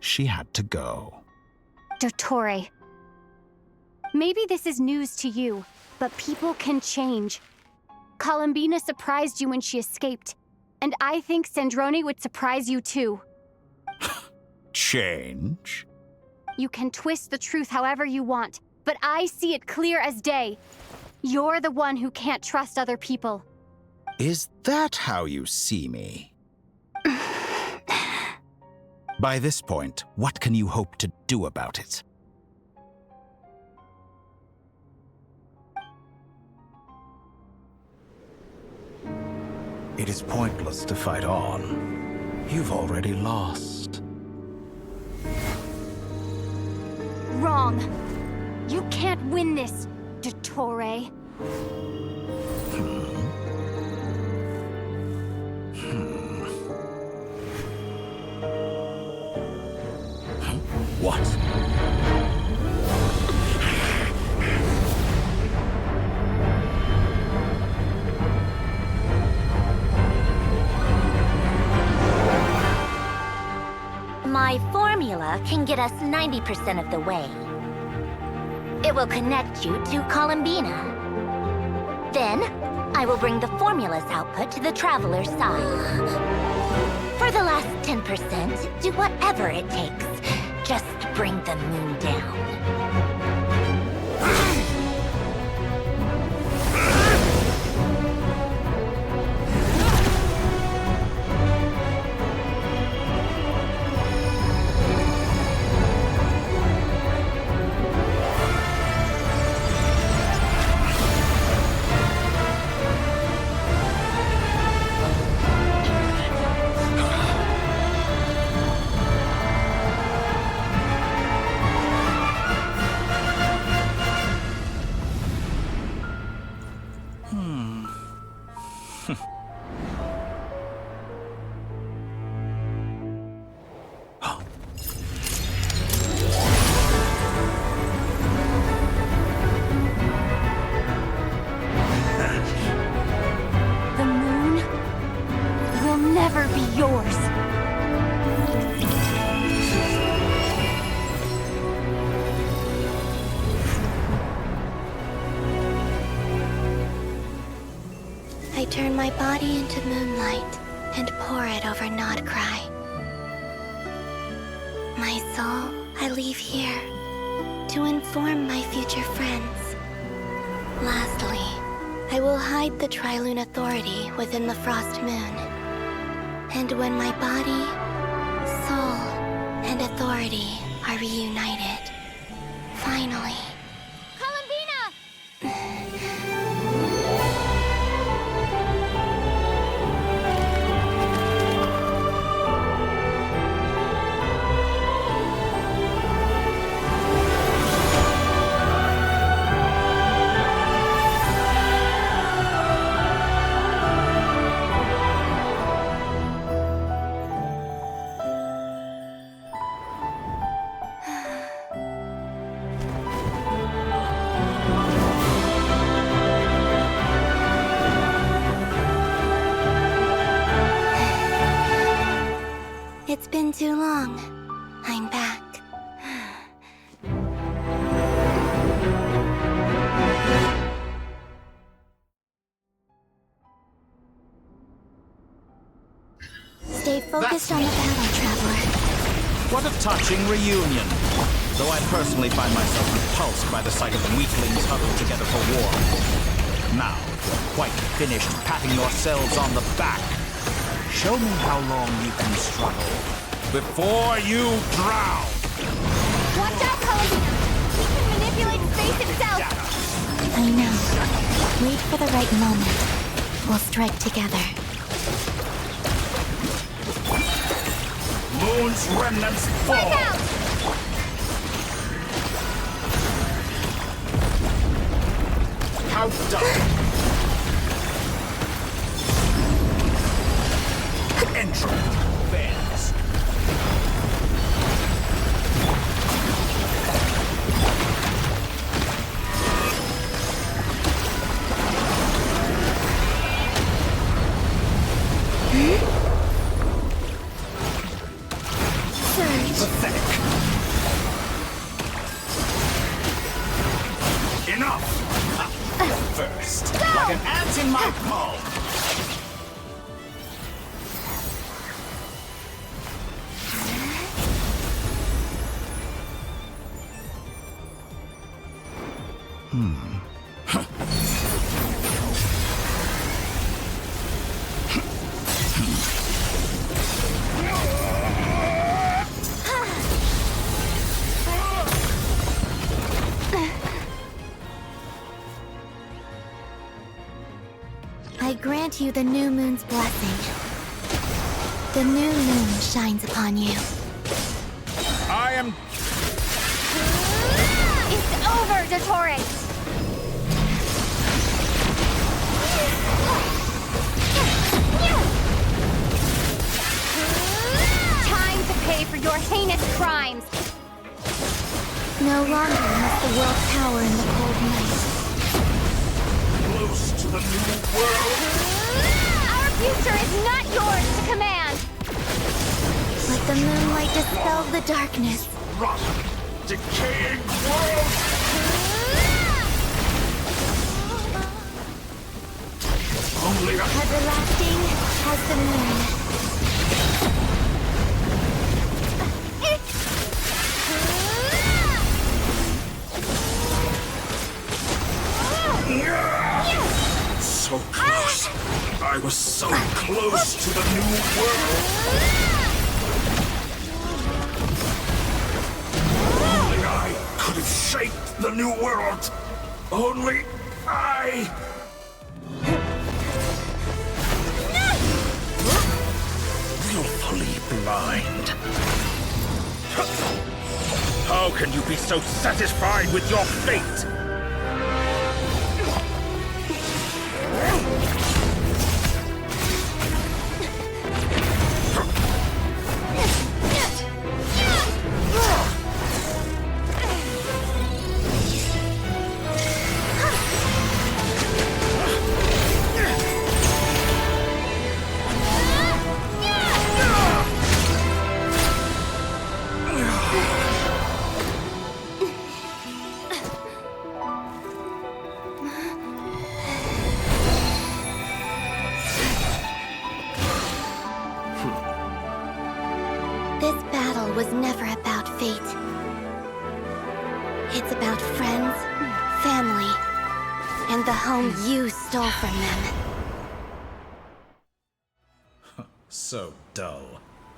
she had to go. Dottore. Maybe this is news to you, but people can change. Columbina surprised you when she escaped, and I think Sandrone would surprise you too. Change? You can twist the truth however you want, but I see it clear as day. You're the one who can't trust other people. Is that how you see me? By this point, what can you hope to do about it? It is pointless to fight on. You've already lost. Wrong. You can't win this, Dottore. What? My formula can get us 90% of the way. It will connect you to Columbina. Then, I will bring the formula's output to the Traveler's side. For the last 10%, do whatever it takes. Just bring the moon down. be yours. I turn my body into moonlight and pour it over Nod-Krai. My soul I leave here to inform my future friends. Lastly, I will hide the Trilune Authority within the Frost Moon. And when my body, soul, and authority are reunited, finally... It's been too long. I'm back. Stay focused on the battle, Traveler. What a touching reunion. Though I personally find myself repulsed by the sight of weaklings huddled together for war. Now, you're quite finished patting yourselves on the back. Show me how long you can struggle before you drown. Watch out, Paladina! He can manipulate space itself! I know. Wait for the right moment. We'll strike together. Moon's remnants fall! Countdown! Entry fails. Pathetic. Enough! First, like an ant in my palm. I grant you the new moon's blessing. The new moon shines upon you. I am... It's over, Dottore! Time to pay for your heinous crimes! No longer must the world cower in the cold night. Close to the new world! Our future is not yours to command! Let the moonlight dispel the darkness. Rotten, decaying world! Only a... Everlasting as the moon. So close. I was so close to the new world. Only I could have shaped the new world. Only I. Willfully blind. How can you be so satisfied with your fate? And you stole from them. So dull.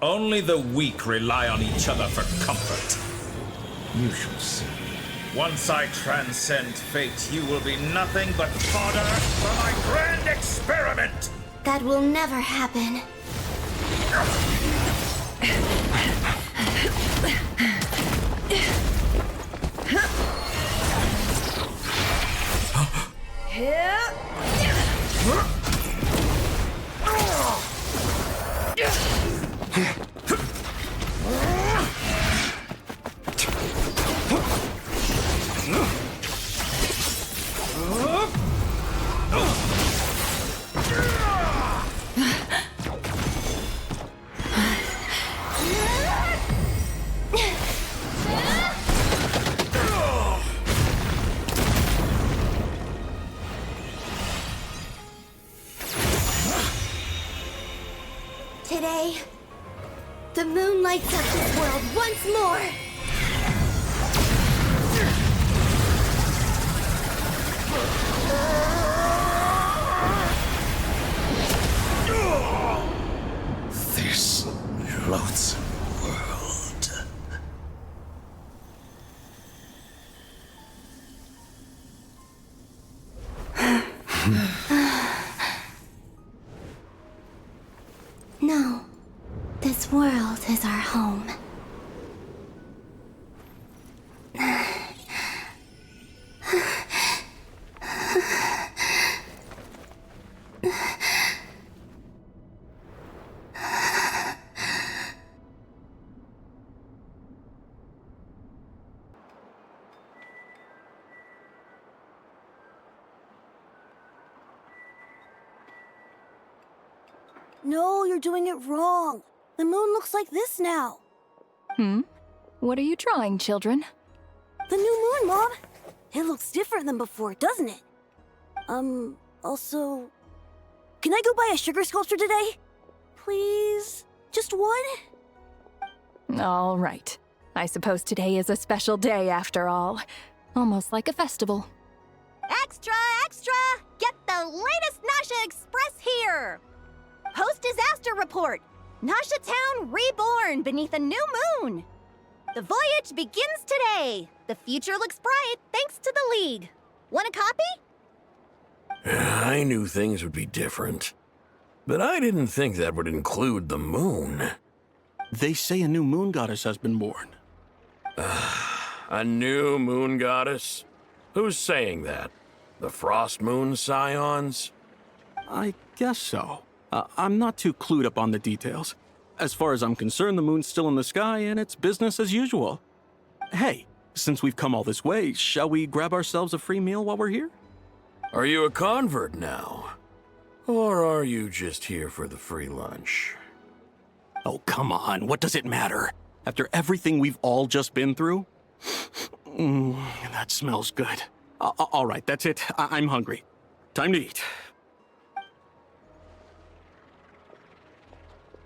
Only the weak rely on each other for comfort. You shall see. Once I transcend fate, you will be nothing but fodder for my grand experiment! That will never happen. Today, the moon lights up this world once more! This loathsome world. No, this world is our home. No, you're doing it wrong. The moon looks like this now. What are you drawing, children? The new moon, Mom. It looks different than before, doesn't it? Also... Can I go buy a sugar sculpture today? Please? Just one? All right. I suppose today is a special day after all. Almost like a festival. Extra, extra! Get the latest Nasha Express here! Post-disaster report! Nasha Town reborn beneath a new moon! The voyage begins today! The future looks bright thanks to the League. Want a copy? I knew things would be different, but I didn't think that would include the moon. They say a new moon goddess has been born. A new moon goddess? Who's saying that? The Frost Moon Scions? I guess so. I'm not too clued up on the details. As far as I'm concerned, the moon's still in the sky and it's business as usual. Hey, since we've come all this way, shall we grab ourselves a free meal while we're here? Are you a convert now? Or are you just here for the free lunch? Oh, come on. What does it matter? After everything we've all just been through? That smells good. All right, that's it. I'm hungry. Time to eat.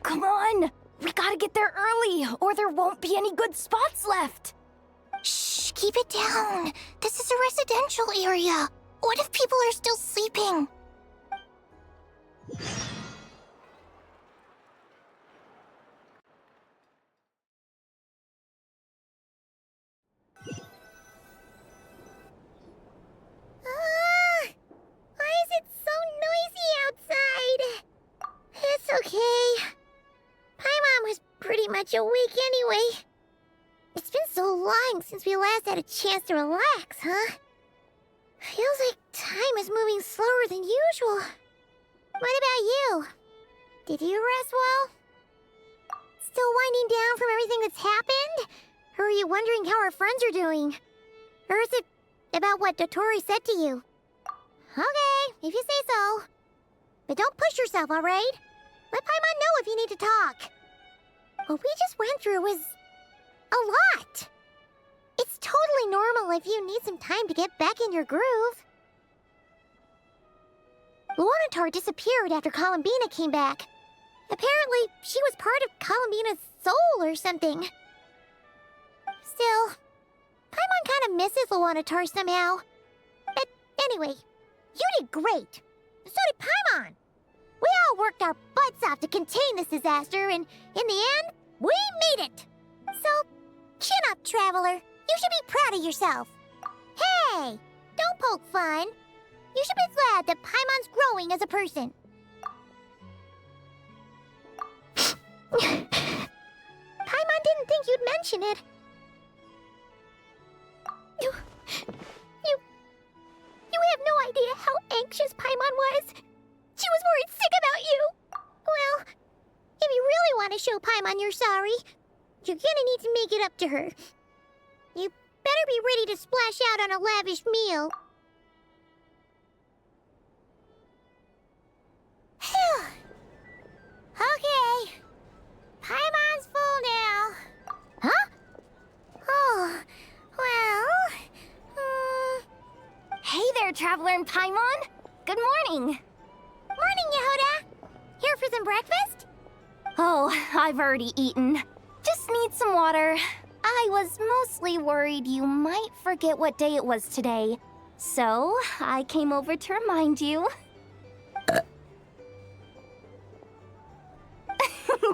Come on! We gotta get there early, or there won't be any good spots left! Shh, keep it down. This is a residential area. What if people are still sleeping? Why is it so noisy outside? It's okay. Paimon was pretty much awake anyway. It's been so long since we last had a chance to relax, huh? Feels like time is moving slower than usual. What about you? Did you rest well? Still winding down from everything that's happened? Or are you wondering how our friends are doing? Or is it about what Dotori said to you? Okay, if you say so. But don't push yourself, alright? Let Paimon know if you need to talk. What we just went through was a lot. It's totally normal if you need some time to get back in your groove. Luanatar disappeared after Columbina came back. Apparently, she was part of Columbina's soul or something. Still, Paimon kind of misses Luanatar somehow. But anyway, You did great. So did Paimon. We all worked our butts off to contain this disaster, and in the end, we made it. So, chin up, Traveler. You should be proud of yourself. Hey, don't poke fun. You should be glad that Paimon's growing as a person. Paimon didn't think you'd mention it. You have no idea how anxious Paimon was. She was worried sick about you. Well, if you really want to show Paimon you're sorry, you're gonna need to make it up to her. You better be ready to splash out on a lavish meal. Phew. Okay. Paimon's full now. Huh? Oh, well... Hey there, Traveler and Paimon. Good morning. Morning, Yehuda. Here for some breakfast? Oh, I've already eaten. Just need some water. I was mostly worried you might forget what day it was today. So, I came over to remind you.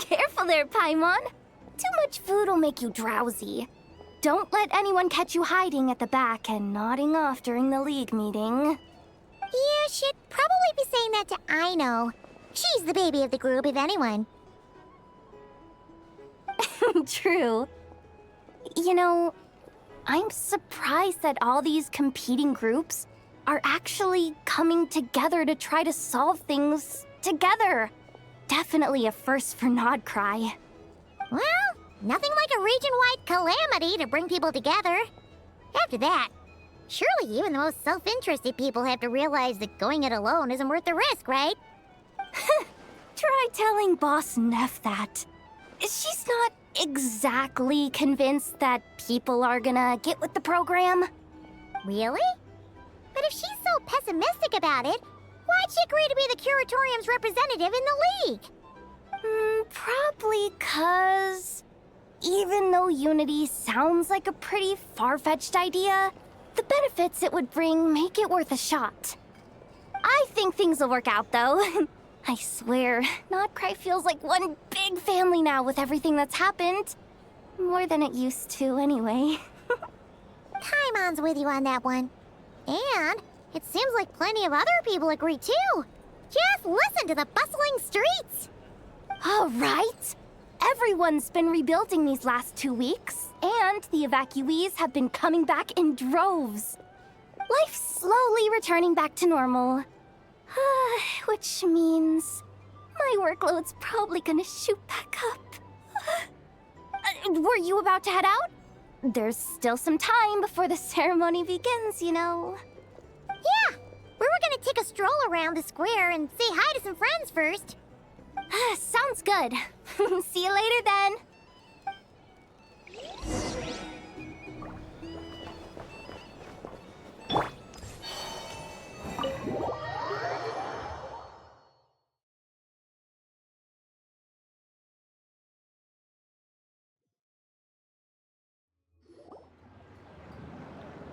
Careful there, Paimon. Too much food will make you drowsy. Don't let anyone catch you hiding at the back and nodding off during the League meeting. You should probably be saying that to Aino. She's the baby of the group, if anyone. True. You know, I'm surprised that all these competing groups are actually coming together to try to solve things together. Definitely a first for Nod-Krai. Well, nothing like a region-wide calamity to bring people together. After that, surely even the most self-interested people have to realize that going it alone isn't worth the risk, right? Try telling Boss Neff that. She's not exactly convinced that people are gonna get with the program. Really? But if she's so pessimistic about it, why'd she agree to be the Curatorium's representative in the League? Probably 'cause even though Unity sounds like a pretty far-fetched idea, the benefits it would bring make it worth a shot. I think things will work out, though. I swear, Nod-Krai feels like one big family now with everything that's happened. More than it used to, anyway. Paimon's with you on that one. And it seems like plenty of other people agree, too. Just listen to the bustling streets. All right. Everyone's been rebuilding these last 2 weeks, and the evacuees have been coming back in droves. Life's slowly returning back to normal. Which means my workload's probably gonna shoot back up. Were you about to head out? There's still some time before the ceremony begins, you know. Yeah, we were gonna take a stroll around the square and say hi to some friends first. Sounds good. See you later then.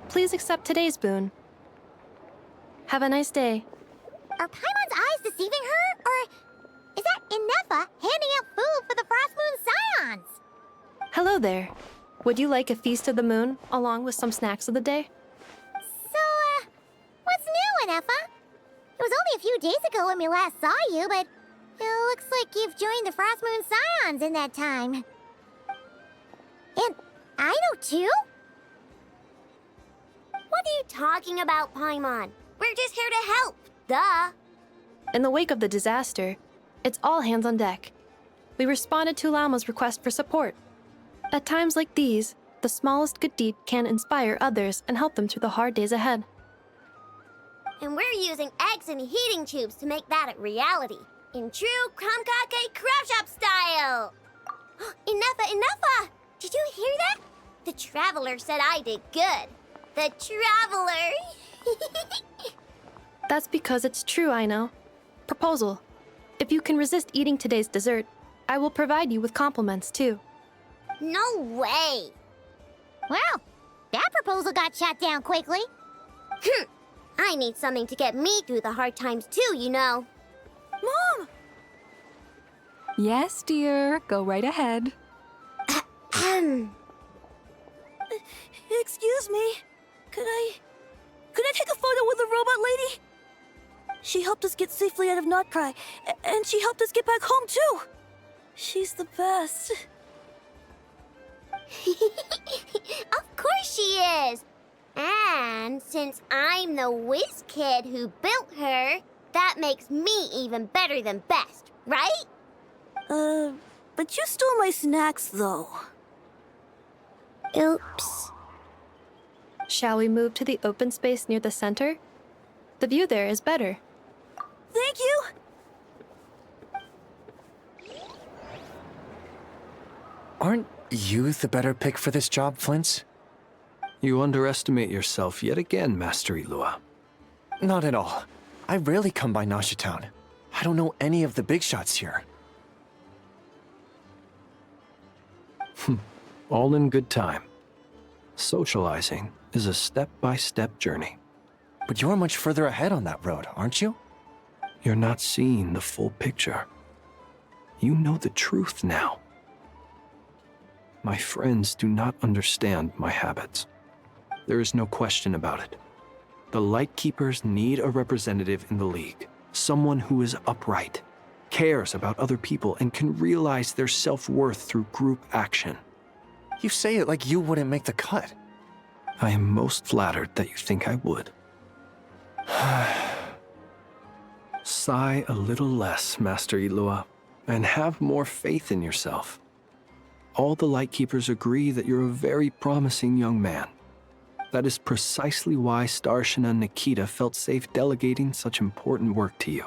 Please accept today's boon. Have a nice day. Are Paimon's eyes deceiving her? Or is that Inefa handing out food for the Frost Moon Scions? Hello there. Would you like a feast of the moon along with some snacks of the day? So, what's new, Inefa? It was only a few days ago when we last saw you, but it looks like you've joined the Frost Moon Scions in that time. And Aino too? What are you talking about, Paimon? We're just here to help. Duh. In the wake of the disaster, it's all hands on deck. We responded to Lama's request for support. At times like these, the smallest good deed can inspire others and help them through the hard days ahead. And we're using eggs and heating tubes to make that a reality. In true Kromkake Craft Shop style! Enough! Did you hear that? The Traveler said I did good. The Traveler! That's because it's true, I know. Proposal. If you can resist eating today's dessert, I will provide you with compliments, too. No way! Well, that proposal got shot down quickly. I need something to get me through the hard times too, you know. Mom! Yes, dear. Go right ahead. Excuse me. Could I take a photo with the robot lady? She helped us get safely out of Nod-Krai, and she helped us get back home too. She's the best. Of course she is. And since I'm the whiz kid who built her, that makes me even better than best, right? But you stole my snacks though. Oops. Shall we move to the open space near the center? The view there is better. Thank you! Aren't you the better pick for this job, Flint's? You underestimate yourself yet again, Master Ilua. Not at all. I rarely come by Nasha Town. I don't know any of the big shots here. All in good time. Socializing is a step-by-step journey. But you're much further ahead on that road, aren't you? You're not seeing the full picture. You know the truth now. My friends do not understand my habits. There is no question about it. The Lightkeepers need a representative in the League. Someone who is upright, cares about other people, and can realize their self-worth through group action. You say it like you wouldn't make the cut. I am most flattered that you think I would. Sigh a little less, Master Ilua, and have more faith in yourself. All the Lightkeepers agree that you're a very promising young man. That is precisely why Starshina and Nikita felt safe delegating such important work to you.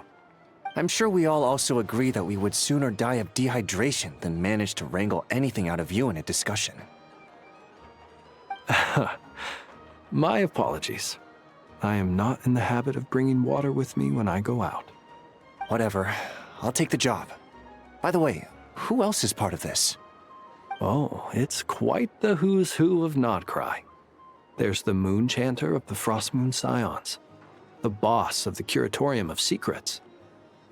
I'm sure we all also agree that we would sooner die of dehydration than manage to wrangle anything out of you in a discussion. My apologies. I am not in the habit of bringing water with me when I go out. Whatever. I'll take the job. By the way, who else is part of this? Oh, it's quite the who's who of Nod-Krai. There's the Moon Chanter of the Frostmoon Scions, the boss of the Curatorium of Secrets,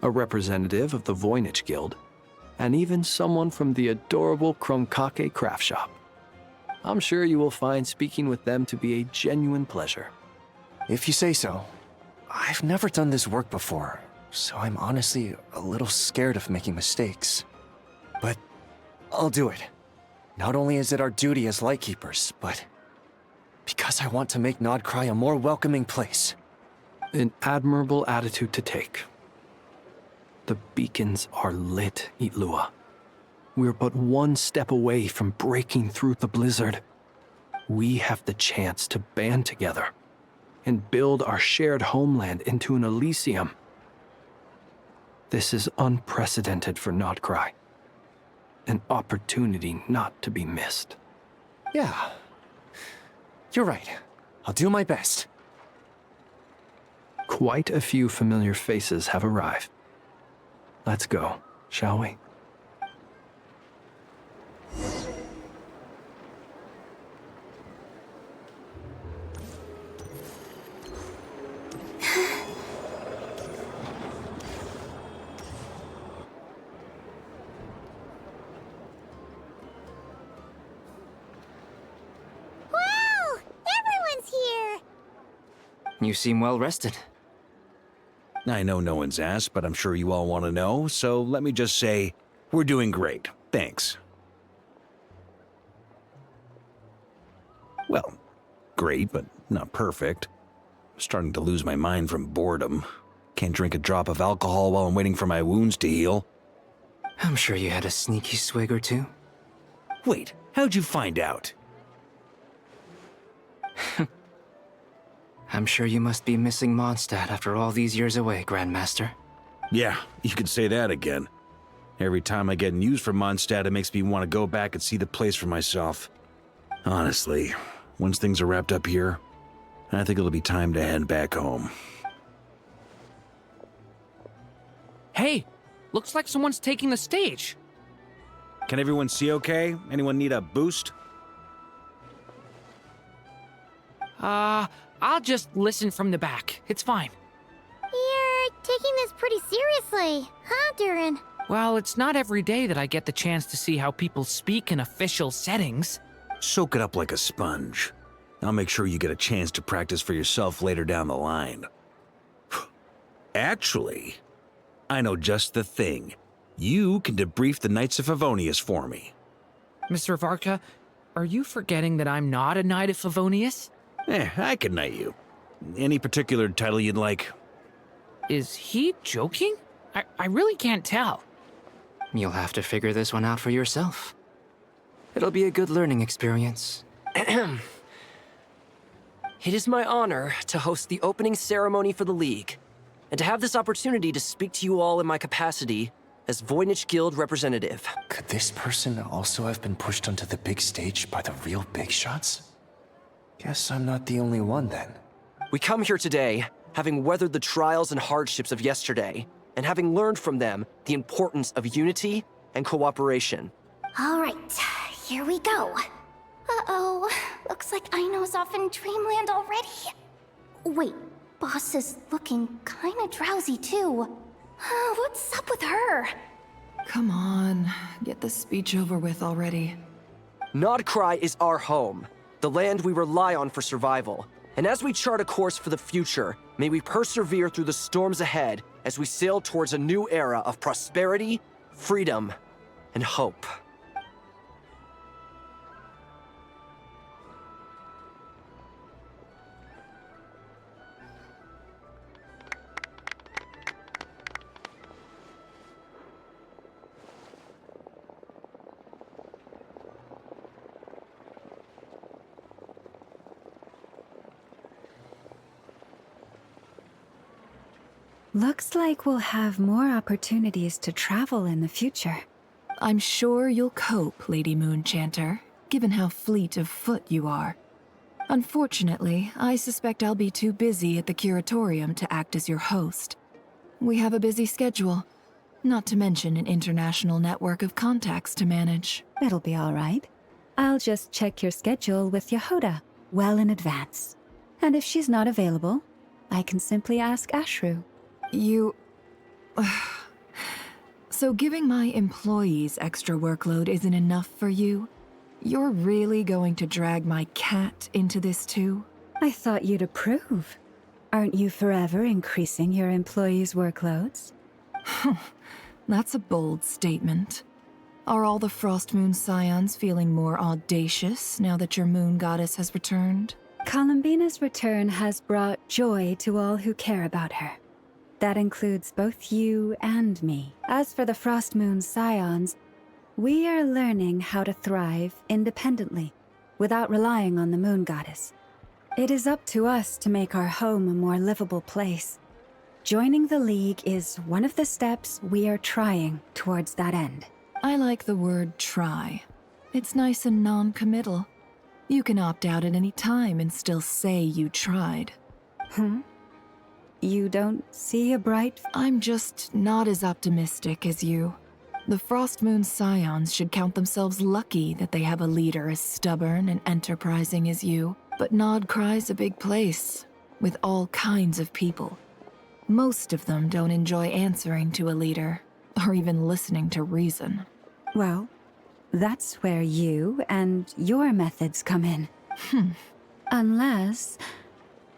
a representative of the Voynich Guild, and even someone from the adorable Krumkake craft shop. I'm sure you will find speaking with them to be a genuine pleasure. If you say so. I've never done this work before, so I'm honestly a little scared of making mistakes. But I'll do it. Not only is it our duty as Lightkeepers, but because I want to make Nod-Krai a more welcoming place. An admirable attitude to take. The beacons are lit, Ilua. We're but one step away from breaking through the blizzard. We have the chance to band together and build our shared homeland into an Elysium. This is unprecedented for Nod-Krai. An opportunity not to be missed. Yeah. You're right. I'll do my best. Quite a few familiar faces have arrived. Let's go, shall we? You seem well rested. I know no one's asked, but I'm sure you all want to know, so let me just say, we're doing great. Thanks. Well, great, but not perfect. I'm starting to lose my mind from boredom. Can't drink a drop of alcohol while I'm waiting for my wounds to heal. I'm sure you had a sneaky swig or two. Wait, how'd you find out? I'm sure you must be missing Mondstadt after all these years away, Grandmaster. Yeah, you could say that again. Every time I get news from Mondstadt, it makes me want to go back and see the place for myself. Honestly, once things are wrapped up here, I think it'll be time to head back home. Hey, looks like someone's taking the stage. Can everyone see okay? Anyone need a boost? I'll just listen from the back. It's fine. You're taking this pretty seriously, huh, Durin? Well, it's not every day that I get the chance to see how people speak in official settings. Soak it up like a sponge. I'll make sure you get a chance to practice for yourself later down the line. Actually, I know just the thing. You can debrief the Knights of Favonius for me. Mr. Varka, are you forgetting that I'm not a Knight of Favonius? I can knight you. Any particular title you'd like? Is he joking? I really can't tell. You'll have to figure this one out for yourself. It'll be a good learning experience. It is my honor to host the opening ceremony for the League, and to have this opportunity to speak to you all in my capacity as Voynich Guild representative. Could this person also have been pushed onto the big stage by the real big shots? Guess I'm not the only one then. We come here today, having weathered the trials and hardships of yesterday, and having learned from them the importance of unity and cooperation. All right, here we go. Uh-oh, looks like Aino's off in Dreamland already. Wait, Boss is looking kinda drowsy too. What's up with her? Come on, get the speech over with already. Nod-Krai is our home, the land we rely on for survival. And as we chart a course for the future, may we persevere through the storms ahead as we sail towards a new era of prosperity, freedom, and hope. Looks like we'll have more opportunities to travel in the future. I'm sure you'll cope, Lady Moonchanter, given how fleet of foot you are. Unfortunately, I suspect I'll be too busy at the Curatorium to act as your host. We have a busy schedule, not to mention an international network of contacts to manage. It'll be all right. I'll just check your schedule with Yehoda well in advance. And if she's not available, I can simply ask Ashru. You... So giving my employees extra workload isn't enough for you? You're really going to drag my cat into this too? I thought you'd approve. Aren't you forever increasing your employees' workloads? That's a bold statement. Are all the Frost Moon Scions feeling more audacious now that your moon goddess has returned? Columbina's return has brought joy to all who care about her. That includes both you and me. As for the Frost Moon Scions, we are learning how to thrive independently, without relying on the moon goddess. It is up to us to make our home a more livable place. Joining the League is one of the steps we are trying towards that end. I like the word try. It's nice and non-committal. You can opt out at any time and still say you tried. You don't see a bright... I'm just not as optimistic as you. The Frost Moon Scions should count themselves lucky that they have a leader as stubborn and enterprising as you. But Nod-Krai's a big place, with all kinds of people. Most of them don't enjoy answering to a leader, or even listening to reason. Well, that's where you and your methods come in. Unless...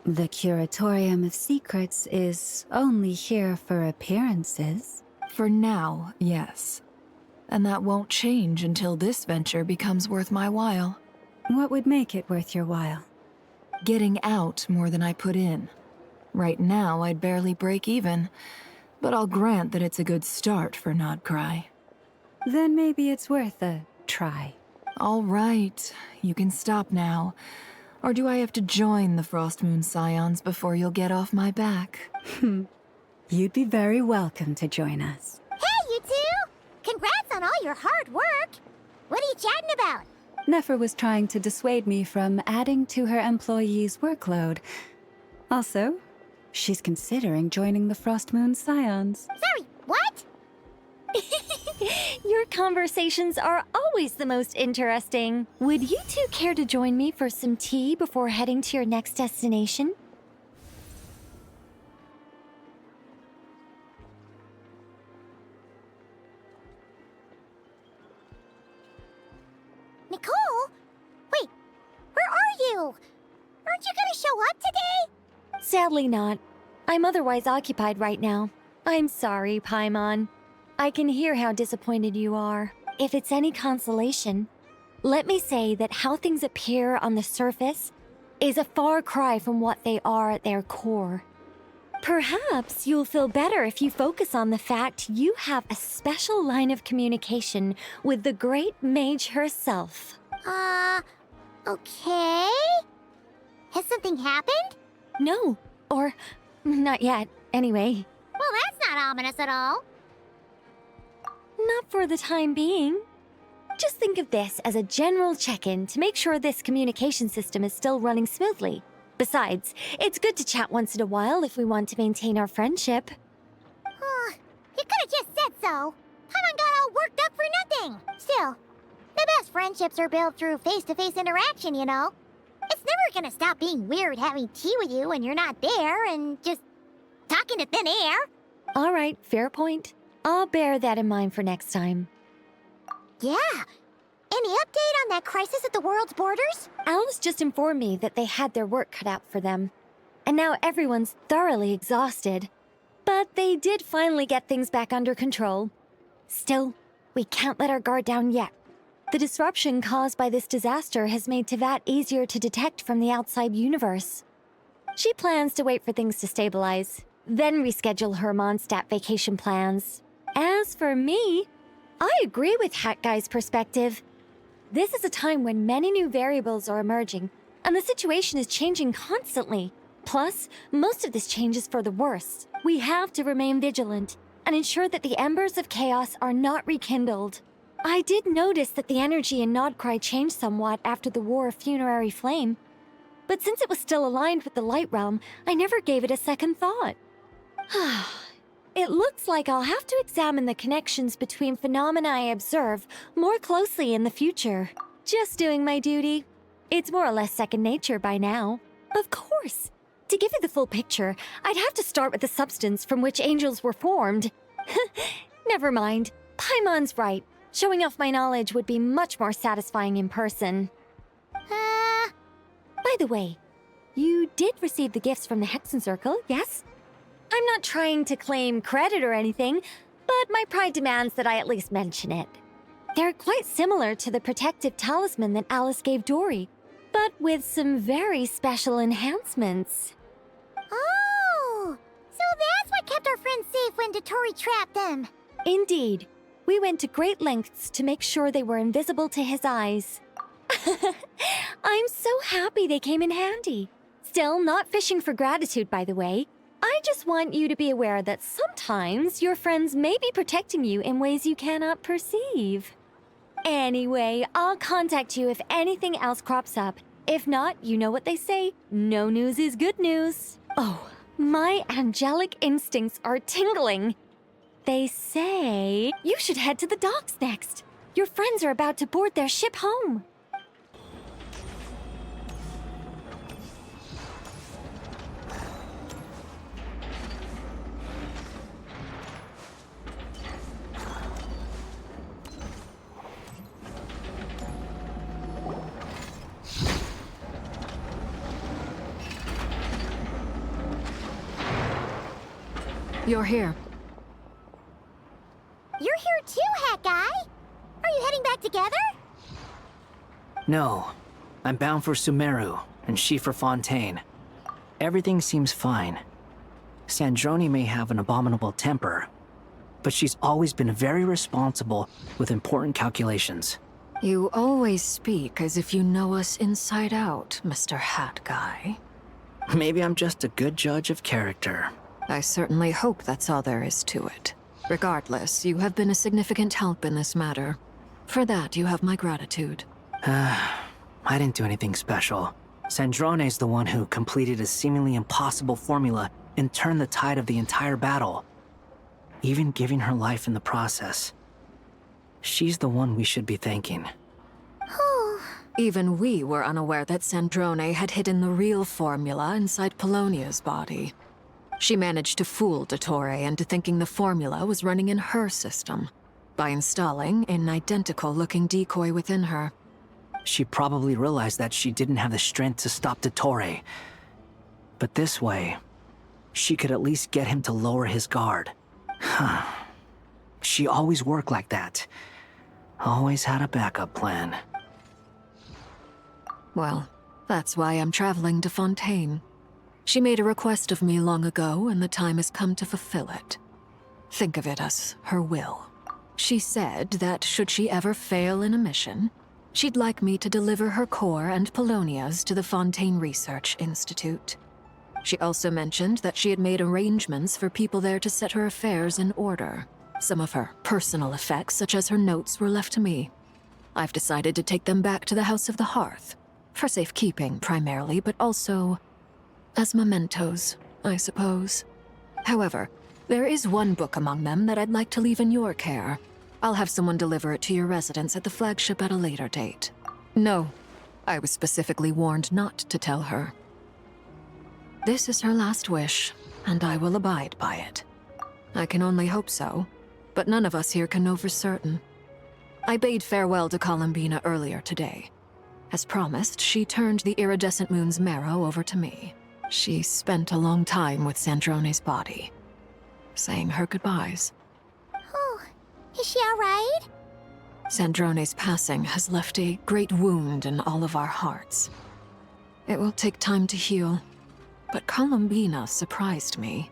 the Curatorium of Secrets is only here for appearances. For now, yes. And that won't change until this venture becomes worth my while. What would make it worth your while? Getting out more than I put in. Right now, I'd barely break even, but I'll grant that it's a good start for Nod-Krai. Then maybe it's worth a try. All right, you can stop now. Or do I have to join the Frost Moon Scions before you'll get off my back? You'd be very welcome to join us. Hey, you two! Congrats on all your hard work! What are you chatting about? Nefer was trying to dissuade me from adding to her employees' workload. Also, she's considering joining the Frost Moon Scions. Sorry, what? Your conversations are always the most interesting. Would you two care to join me for some tea before heading to your next destination? Nicole? Wait, where are you? Aren't you gonna show up today? Sadly not. I'm otherwise occupied right now. I'm sorry, Paimon. I can hear how disappointed you are. If it's any consolation, let me say that how things appear on the surface is a far cry from what they are at their core. Perhaps you'll feel better if you focus on the fact you have a special line of communication with the great mage herself. Okay? Has something happened? No, or not yet, anyway. Well, that's not ominous at all. Not for the time being. Just think of this as a general check-in to make sure this communication system is still running smoothly. Besides, it's good to chat once in a while if we want to maintain our friendship. You could've just said so. Paimon got all worked up for nothing. Still, the best friendships are built through face-to-face interaction, you know? It's never gonna stop being weird having tea with you when you're not there and just talking to thin air. All right, fair point. I'll bear that in mind for next time. Yeah. Any update on that crisis at the world's borders? Alice just informed me that they had their work cut out for them. And now everyone's thoroughly exhausted. But they did finally get things back under control. Still, we can't let our guard down yet. The disruption caused by this disaster has made Tevat easier to detect from the outside universe. She plans to wait for things to stabilize, then reschedule her Mondstadt vacation plans. As for me, I agree with Hat Guy's perspective. This is a time when many new variables are emerging, and the situation is changing constantly. Plus, most of this change is for the worse. We have to remain vigilant and ensure that the embers of chaos are not rekindled. I did notice that the energy in Nod-Krai changed somewhat after the War of Funerary Flame, but since it was still aligned with the Light Realm, I never gave it a second thought. It looks like I'll have to examine the connections between phenomena I observe more closely in the future. Just doing my duty. It's more or less second nature by now. Of course. To give you the full picture, I'd have to start with the substance from which angels were formed. Never mind. Paimon's right. Showing off my knowledge would be much more satisfying in person. By the way, you did receive the gifts from the Hexen Circle, yes? I'm not trying to claim credit or anything, but my pride demands that I at least mention it. They're quite similar to the protective talisman that Alice gave Dory, but with some very special enhancements. Oh! So that's what kept our friends safe when Dotori trapped them. Indeed. We went to great lengths to make sure they were invisible to his eyes. I'm so happy they came in handy. Still, not fishing for gratitude, by the way. I just want you to be aware that sometimes your friends may be protecting you in ways you cannot perceive. Anyway, I'll contact you if anything else crops up. If not, you know what they say, no news is good news. Oh, my angelic instincts are tingling. They say you should head to the docks next. Your friends are about to board their ship home. You're here. You're here too, Hat Guy! Are you heading back together? No. I'm bound for Sumeru, and she for Fontaine. Everything seems fine. Sandrone may have an abominable temper, but she's always been very responsible with important calculations. You always speak as if you know us inside out, Mr. Hat Guy. Maybe I'm just a good judge of character. I certainly hope that's all there is to it. Regardless, you have been a significant help in this matter. For that, you have my gratitude. I didn't do anything special. Sandrone's the one who completed a seemingly impossible formula and turned the tide of the entire battle, even giving her life in the process. She's the one we should be thanking. Even we were unaware that Sandrone had hidden the real formula inside Polonia's body. She managed to fool Dottore into thinking the formula was running in her system by installing an identical-looking decoy within her. She probably realized that she didn't have the strength to stop Dottore. But this way, she could at least get him to lower his guard. She always worked like that. Always had a backup plan. Well, that's why I'm traveling to Fontaine. She made a request of me long ago, and the time has come to fulfill it. Think of it as her will. She said that should she ever fail in a mission, she'd like me to deliver her core and Polonia's to the Fontaine Research Institute. She also mentioned that she had made arrangements for people there to set her affairs in order. Some of her personal effects, such as her notes, were left to me. I've decided to take them back to the House of the Hearth. For safekeeping, primarily, but also as mementos, I suppose. However, there is one book among them that I'd like to leave in your care. I'll have someone deliver it to your residence at the flagship at a later date. No, I was specifically warned not to tell her. This is her last wish, and I will abide by it. I can only hope so, but none of us here can know for certain. I bade farewell to Columbina earlier today. As promised, she turned the iridescent moon's marrow over to me. She spent a long time with Sandrone's body, saying her goodbyes. Oh, is she all right? Sandrone's passing has left a great wound in all of our hearts. It will take time to heal, but Columbina surprised me.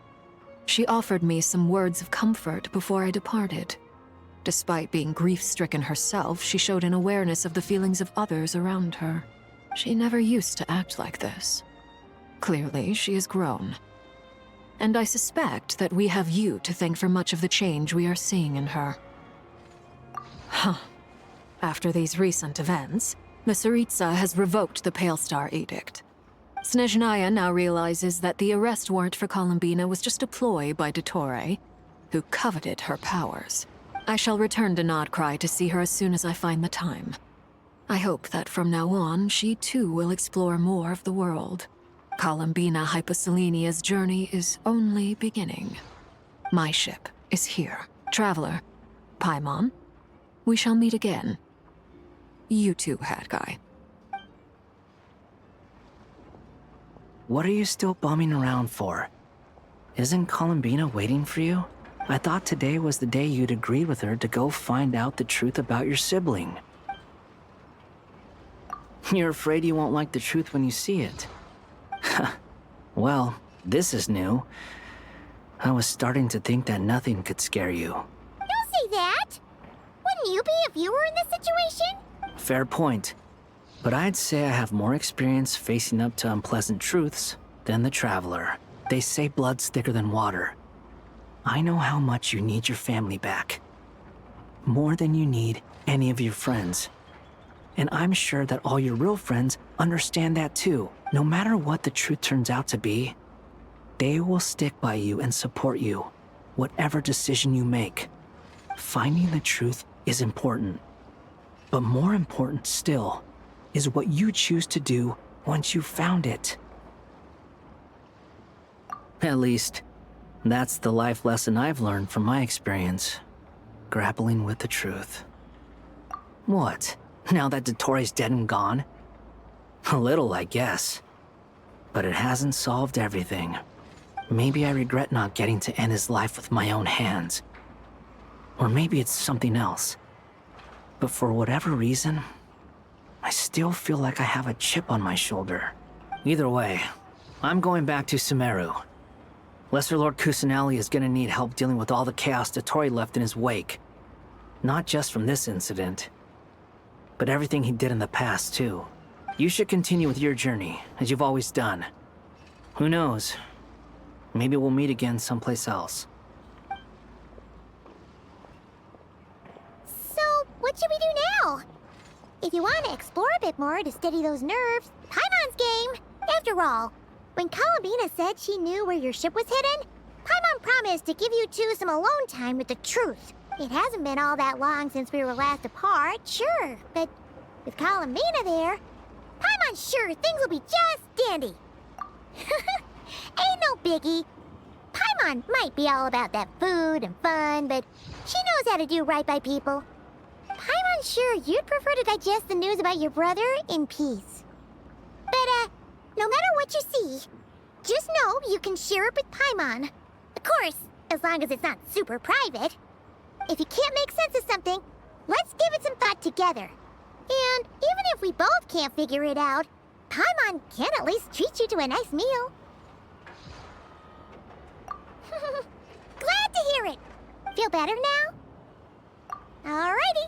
She offered me some words of comfort before I departed. Despite being grief-stricken herself, she showed an awareness of the feelings of others around her. She never used to act like this. Clearly, she has grown. And I suspect that we have you to thank for much of the change we are seeing in her. After these recent events, the Tsaritsa has revoked the Pale Star Edict. Snezhnaya now realizes that the arrest warrant for Columbina was just a ploy by Dottore, who coveted her powers. I shall return to Nod-Krai to see her as soon as I find the time. I hope that from now on, she too will explore more of the world. Columbina Hyposelenia's journey is only beginning. My ship is here. Traveler, Paimon, we shall meet again. You too, Hat Guy. What are you still bumming around for? Isn't Columbina waiting for you? I thought today was the day you'd agreed with her to go find out the truth about your sibling. You're afraid you won't like the truth when you see it. Well, this is new. I was starting to think that nothing could scare you. Don't say that! Wouldn't you be if you were in this situation? Fair point. But I'd say I have more experience facing up to unpleasant truths than the Traveler. They say blood's thicker than water. I know how much you need your family back. More than you need any of your friends. And I'm sure that all your real friends understand that too. No matter what the truth turns out to be, they will stick by you and support you, whatever decision you make. Finding the truth is important. But more important still is what you choose to do once you've found it. At least, that's the life lesson I've learned from my experience. Grappling with the truth. What? Now that Dottore's dead and gone? A little, I guess. But it hasn't solved everything. Maybe I regret not getting to end his life with my own hands. Or maybe it's something else. But for whatever reason, I still feel like I have a chip on my shoulder. Either way, I'm going back to Sumeru. Lesser Lord Kusanali is gonna need help dealing with all the chaos Dottore left in his wake. Not just from this incident, but everything he did in the past, too. You should continue with your journey, as you've always done. Who knows? Maybe we'll meet again someplace else. So, what should we do now? If you want to explore a bit more to steady those nerves, Paimon's game! After all, when Columbina said she knew where your ship was hidden, Paimon promised to give you two some alone time with the truth. It hasn't been all that long since we were last apart, sure, but with Columbina there, Paimon's sure things will be just dandy. Ain't no biggie. Paimon might be all about that food and fun, but she knows how to do right by people. Paimon's sure you'd prefer to digest the news about your brother in peace. But, no matter what you see, just know you can share it with Paimon. Of course, as long as it's not super private. If you can't make sense of something, let's give it some thought together. And even if we both can't figure it out, Paimon can at least treat you to a nice meal. Glad to hear it. Feel better now? Alrighty.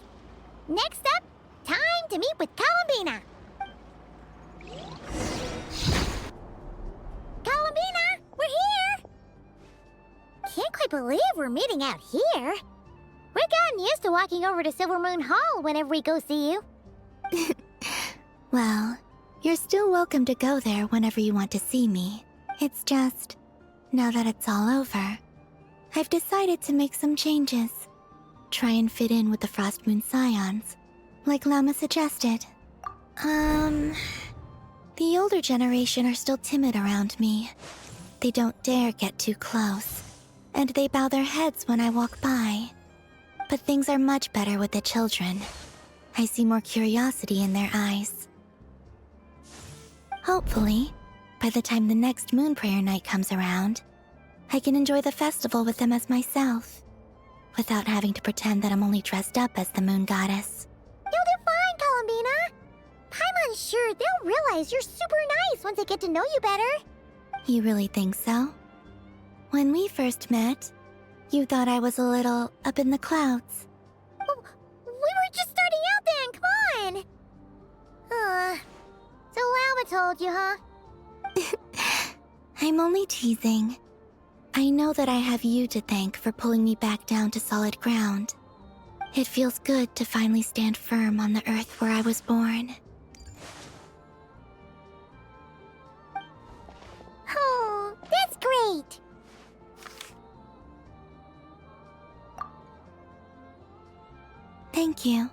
Next up, time to meet with Columbina. Columbina, we're here! Can't quite believe we're meeting out here. We've gotten used to walking over to Silver Moon Hall whenever we go see you. Well, you're still welcome to go there whenever you want to see me. It's just, now that it's all over, I've decided to make some changes. Try and fit in with the Frost Moon Scions, like Llama suggested. The older generation are still timid around me. They don't dare get too close, and they bow their heads when I walk by. But things are much better with the children. I see more curiosity in their eyes. Hopefully, by the time the next Moon Prayer night comes around, I can enjoy the festival with them as myself, without having to pretend that I'm only dressed up as the Moon Goddess. You'll do fine, Columbina. Paimon's sure they'll realize you're super nice once they get to know you better. You really think so? When we first met, you thought I was a little up in the clouds. Oh, we were just starting out then, come on! So Llama told you, huh? I'm only teasing. I know that I have you to thank for pulling me back down to solid ground. It feels good to finally stand firm on the earth where I was born. Oh, that's great! Thank you.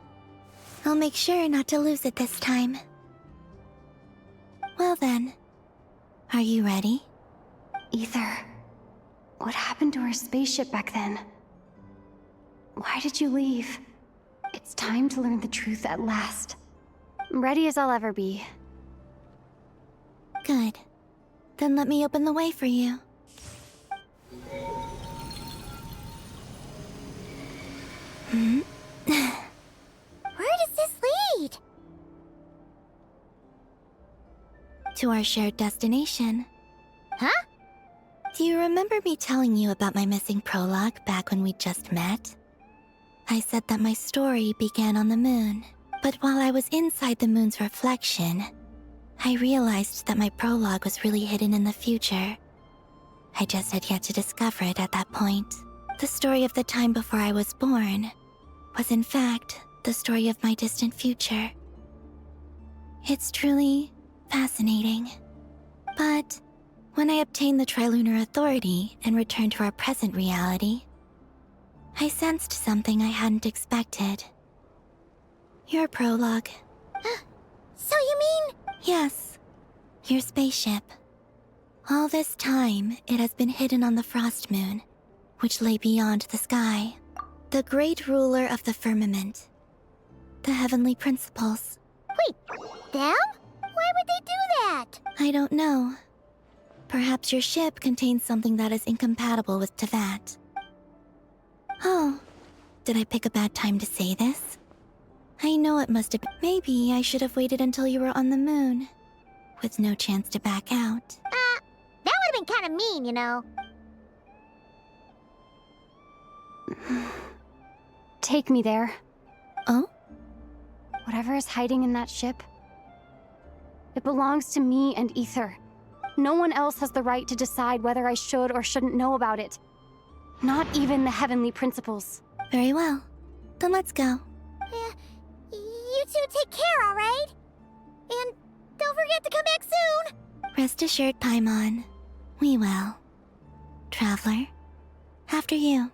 I'll make sure not to lose it this time. Well then, are you ready? Ether, what happened to our spaceship back then? Why did you leave? It's time to learn the truth at last. I'm ready as I'll ever be. Good. Then let me open the way for you. Where does this lead? To our shared destination. Huh? Do you remember me telling you about my missing prologue back when we just met? I said that my story began on the moon, but while I was inside the moon's reflection, I realized that my prologue was really hidden in the future. I just had yet to discover it at that point. The story of the time before I was born was in fact the story of my distant future. It's truly fascinating. But when I obtained the Trilunar Authority and returned to our present reality, I sensed something I hadn't expected. Your prologue. So you mean... Yes, your spaceship. All this time, it has been hidden on the Frost Moon, which lay beyond the sky. The great ruler of the firmament. The heavenly principles. Wait, them? Why would they do that? I don't know. Perhaps your ship contains something that is incompatible with Tevat. Oh, did I pick a bad time to say this? I know it must have been. Maybe I should have waited until you were on the moon, with no chance to back out. That would have been kind of mean, you know. Take me there. Oh? Whatever is hiding in that ship, it belongs to me and Ether. No one else has the right to decide whether I should or shouldn't know about it. Not even the heavenly principles. Very well. Then let's go. You two take care, alright? And don't forget to come back soon! Rest assured, Paimon. We will. Traveler, after you.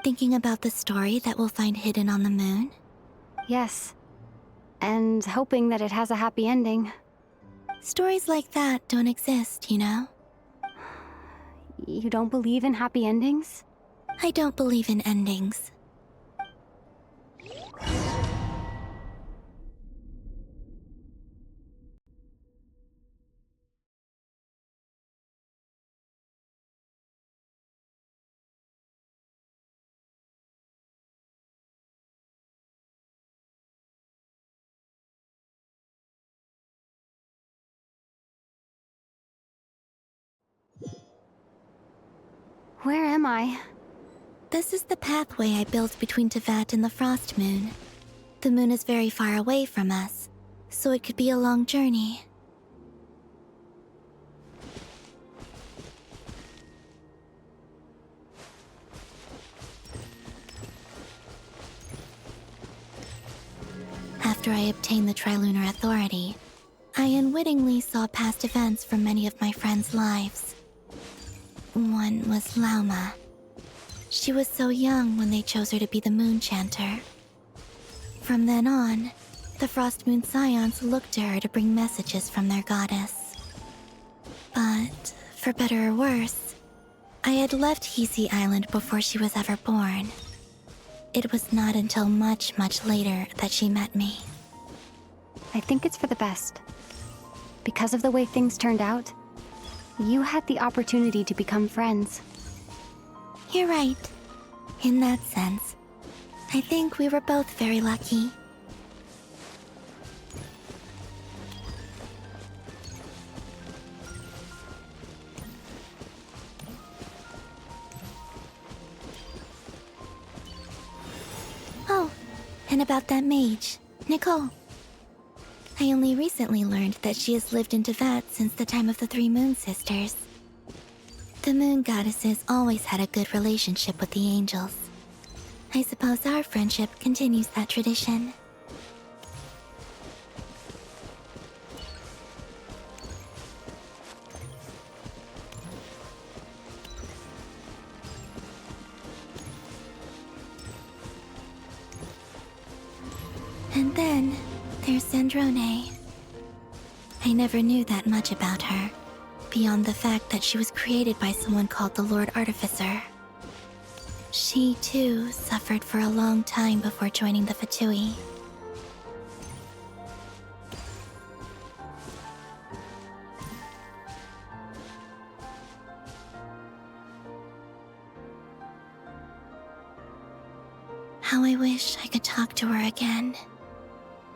Thinking about the story that we'll find hidden on the moon? Yes. And hoping that it has a happy ending. Stories like that don't exist, you know? You don't believe in happy endings? I don't believe in endings. Where am I? This is the pathway I built between Teyvat and the Frost Moon. The moon is very far away from us, so it could be a long journey. After I obtained the Trilunar Authority, I unwittingly saw past events from many of my friends' lives. One was Lauma. She was so young when they chose her to be the Moon Chanter. From then on, the Frost Moon Scions looked to her to bring messages from their goddess. But, for better or worse, I had left Hisi Island before she was ever born. It was not until much, much later that she met me. I think it's for the best. Because of the way things turned out, you had the opportunity to become friends. You're right. In that sense, I think we were both very lucky. Oh, and about that mage, Nicole. I only recently learned that she has lived in Teyvat since the time of the Three Moon Sisters. The moon goddesses always had a good relationship with the angels. I suppose our friendship continues that tradition. And then, there's Sandrone. I never knew that much about her, beyond the fact that she was created by someone called the Lord Artificer. She, too, suffered for a long time before joining the Fatui. How I wish I could talk to her again,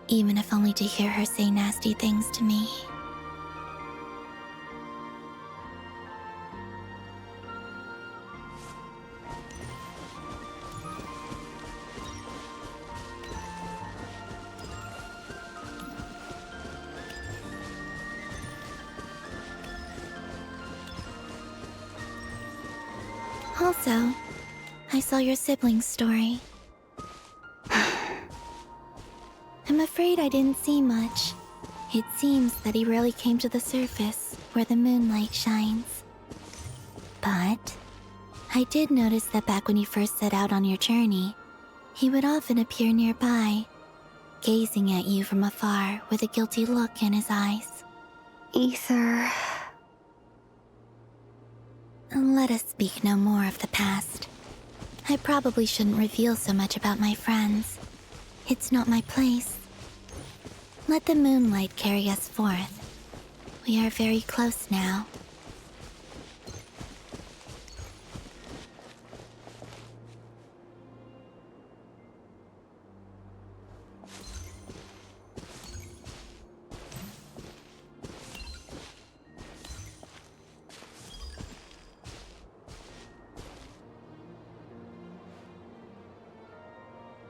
even if only to hear her say nasty things to me. Also, I saw your sibling's story. I'm afraid I didn't see much. It seems that he rarely came to the surface, where the moonlight shines. But I did notice that back when you first set out on your journey, he would often appear nearby, gazing at you from afar with a guilty look in his eyes. Ether... Let us speak no more of the past. I probably shouldn't reveal so much about my friends. It's not my place. Let the moonlight carry us forth. We are very close now.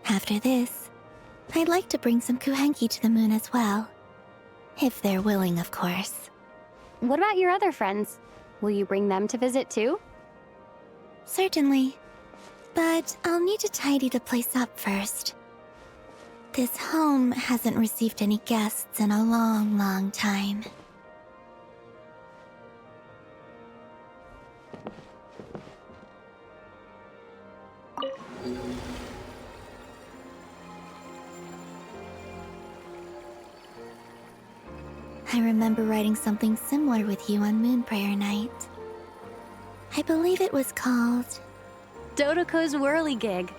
After this, I'd like to bring some Kuhenki to the moon as well. If they're willing, of course. What about your other friends? Will you bring them to visit too? Certainly. But I'll need to tidy the place up first. This home hasn't received any guests in a long, long time. I remember writing something similar with you on Moon Prayer Night. I believe it was called... Dodoko's Whirligig.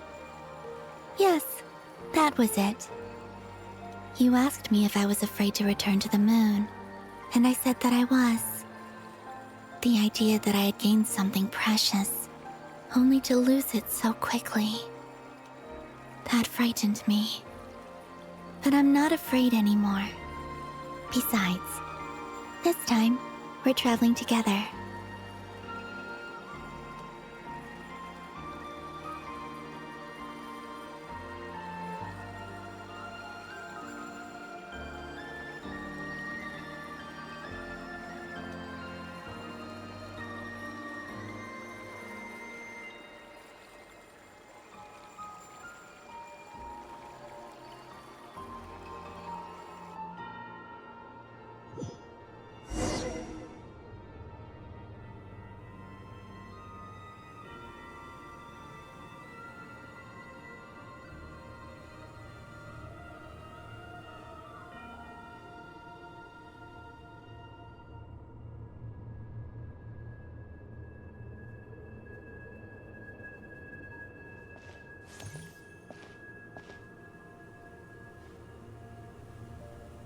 Yes, that was it. You asked me if I was afraid to return to the moon, and I said that I was. The idea that I had gained something precious, only to lose it so quickly. That frightened me. But I'm not afraid anymore. Besides, this time, we're traveling together.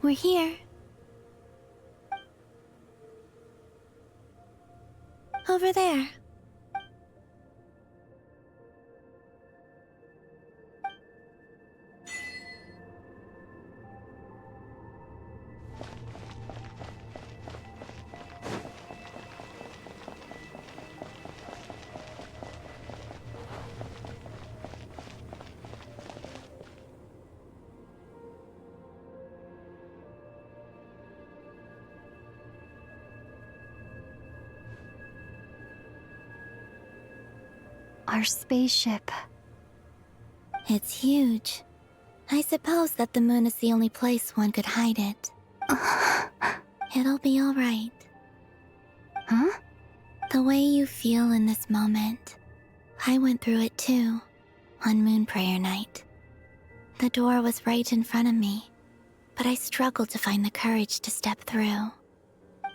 We're here. Over there. Our spaceship. It's huge. I suppose that the moon is the only place one could hide it. It'll be all right. Huh? The way you feel in this moment, I went through it too, on Moon Prayer Night. The door was right in front of me, but I struggled to find the courage to step through.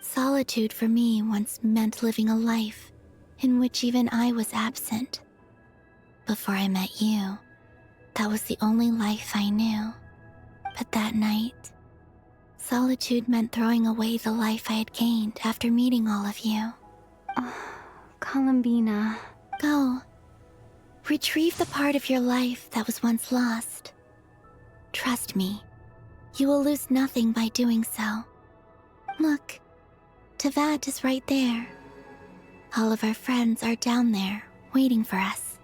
Solitude for me once meant living a life in which even I was absent. Before I met you, that was the only life I knew. But that night, solitude meant throwing away the life I had gained after meeting all of you. Columbina. Go. Retrieve the part of your life that was once lost. Trust me, you will lose nothing by doing so. Look, Tevat is right there. All of our friends are down there, waiting for us.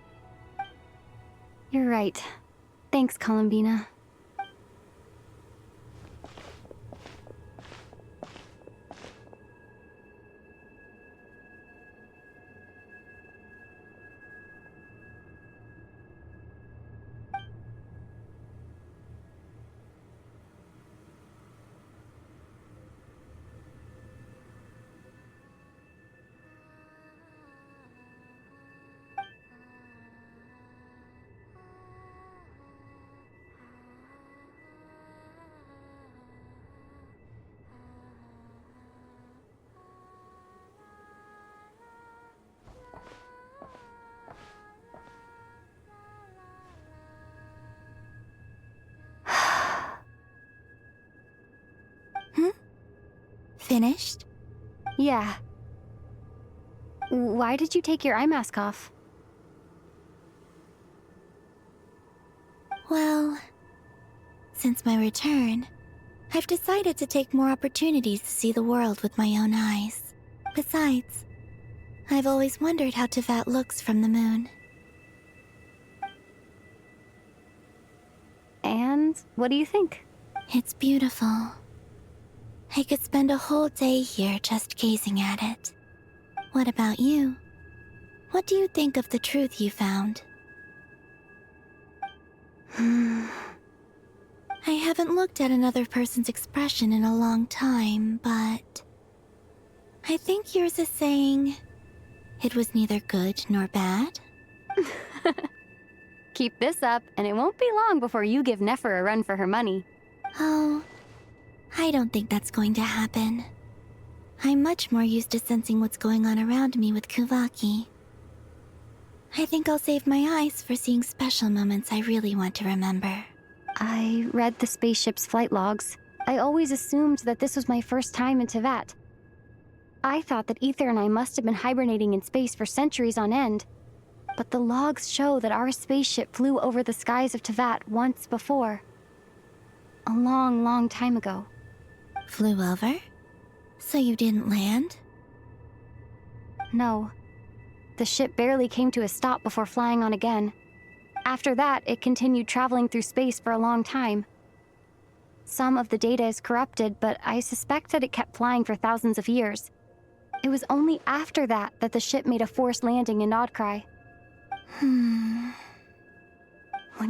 You're right. Thanks, Columbina. Finished? Yeah. Why did you take your eye mask off? Well, since my return, I've decided to take more opportunities to see the world with my own eyes. Besides, I've always wondered how Tevat looks from the moon. And what do you think? It's beautiful. I could spend a whole day here just gazing at it. What about you? What do you think of the truth you found? I haven't looked at another person's expression in a long time, but... I think yours is saying... it was neither good nor bad? Keep this up, and it won't be long before you give Nefer a run for her money. Oh, I don't think that's going to happen. I'm much more used to sensing what's going on around me with Kuvaki. I think I'll save my eyes for seeing special moments I really want to remember. I read the spaceship's flight logs. I always assumed that this was my first time in Teyvat. I thought that Ether and I must have been hibernating in space for centuries on end. But the logs show that our spaceship flew over the skies of Teyvat once before. A long, long time ago. Flew over? So you didn't land? No. The ship barely came to a stop before flying on again. After that, it continued traveling through space for a long time. Some of the data is corrupted, but I suspect that it kept flying for thousands of years. It was only after that that the ship made a forced landing in Nod-Krai. When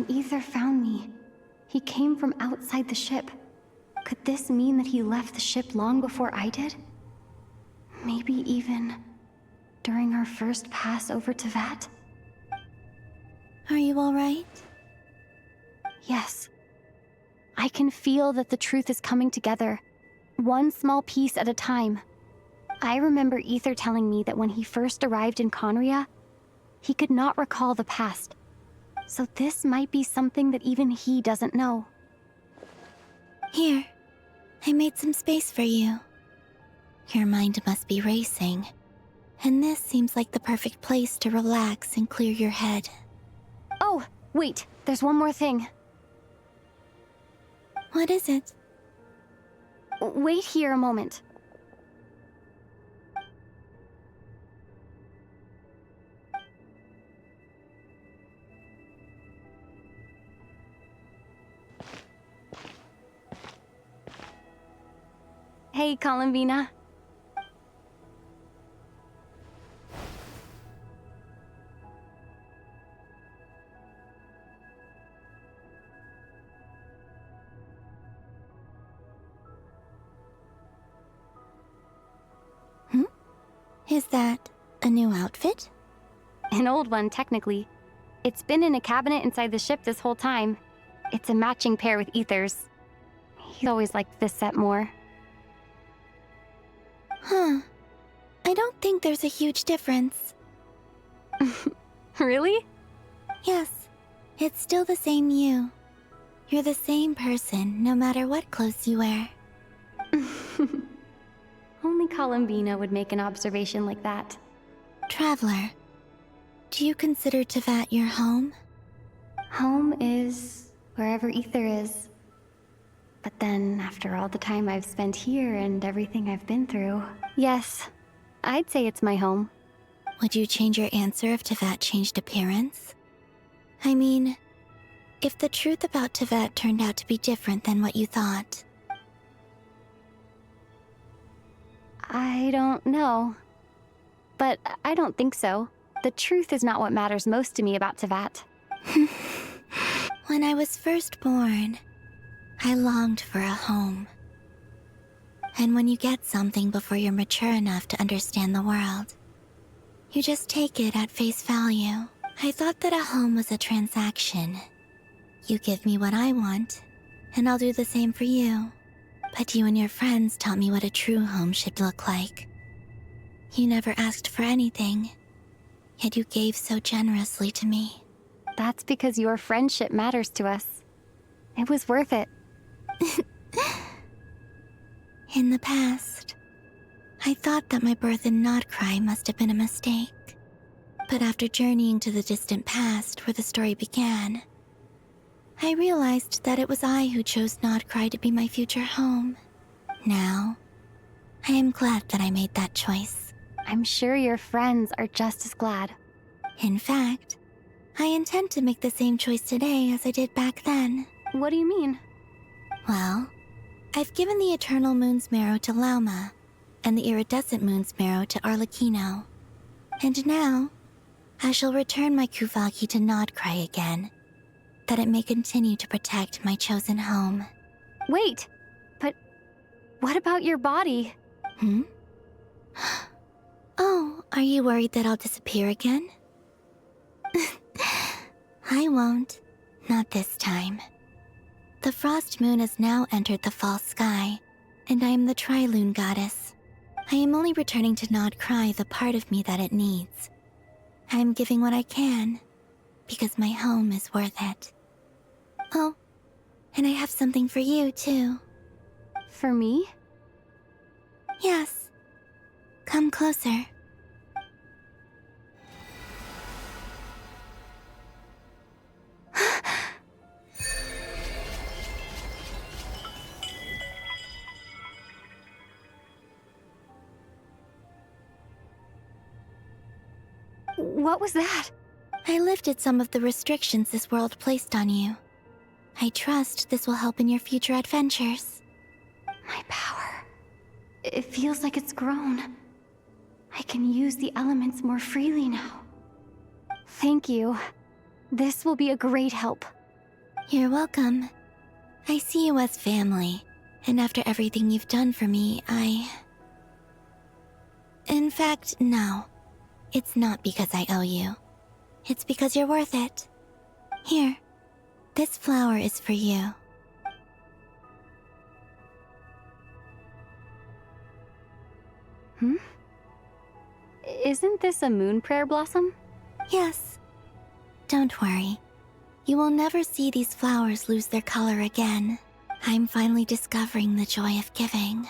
Ether found me, he came from outside the ship. Could this mean that he left the ship long before I did? Maybe even during our first pass over Teyvat? Are you alright? Yes. I can feel that the truth is coming together, one small piece at a time. I remember Ether telling me that when he first arrived in Conria, he could not recall the past. So this might be something that even he doesn't know. Here, I made some space for you. Your mind must be racing, and this seems like the perfect place to relax and clear your head. Oh, wait, there's one more thing. What is it? Wait here a moment. Hey, Columbina. Is that a new outfit? An old one, technically. It's been in a cabinet inside the ship this whole time. It's a matching pair with Ether's. He always liked this set more. Huh. I don't think there's a huge difference. Really? Yes. It's still the same you. You're the same person, no matter what clothes you wear. Only Columbina would make an observation like that. Traveler, do you consider Teyvat your home? Home is wherever Ether is. But then, after all the time I've spent here and everything I've been through, yes, I'd say it's my home. Would you change your answer if Teyvat changed appearance? I mean, if the truth about Teyvat turned out to be different than what you thought. I don't know. But I don't think so. The truth is not what matters most to me about Teyvat. When I was first born, I longed for a home. And when you get something before you're mature enough to understand the world, you just take it at face value. I thought that a home was a transaction. You give me what I want, and I'll do the same for you. But you and your friends taught me what a true home should look like. You never asked for anything, yet you gave so generously to me. That's because your friendship matters to us. It was worth it. In the past, I thought that my birth in Nod-Krai must have been a mistake. But after journeying to the distant past where the story began, I realized that it was I who chose Nod-Krai to be my future home. Now, I am glad that I made that choice. I'm sure your friends are just as glad. In fact, I intend to make the same choice today as I did back then. What do you mean? Well, I've given the Eternal Moon's Marrow to Lauma, and the Iridescent Moon's Marrow to Arlecchino. And now, I shall return my Kuvaki to Nod-Krai again, that it may continue to protect my chosen home. Wait, but what about your body? Oh, are you worried that I'll disappear again? I won't. Not this time. The frost moon has now entered the fall sky, and I am the Trilune goddess. I am only returning to Nod-Krai the part of me that it needs. I am giving what I can, because my home is worth it. Oh, and I have something for you, too. For me? Yes. Come closer. What was that? I lifted some of the restrictions this world placed on you. I trust this will help in your future adventures. My power. It feels like it's grown. I can use the elements more freely now. Thank you. This will be a great help. You're welcome. I see you as family, and after everything you've done for me, In fact, no. It's not because I owe you. It's because you're worth it. Here, this flower is for you. Isn't this a moon prayer blossom? Yes. Don't worry. You will never see these flowers lose their color again. I'm finally discovering the joy of giving.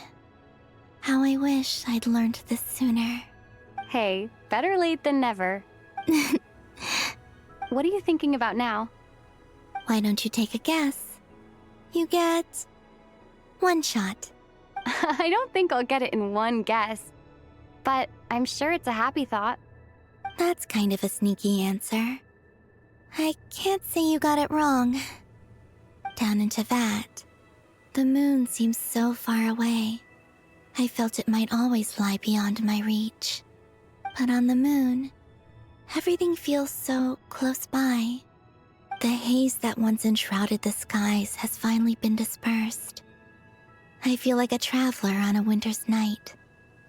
How I wish I'd learned this sooner. Hey, better late than never. What are you thinking about now? Why don't you take a guess? You get 1 shot. I don't think I'll get it in one guess. But I'm sure it's a happy thought. That's kind of a sneaky answer. I can't say you got it wrong. Down into that, the moon seems so far away. I felt it might always lie beyond my reach. But on the moon, everything feels so close by. The haze that once enshrouded the skies has finally been dispersed. I feel like a traveler on a winter's night,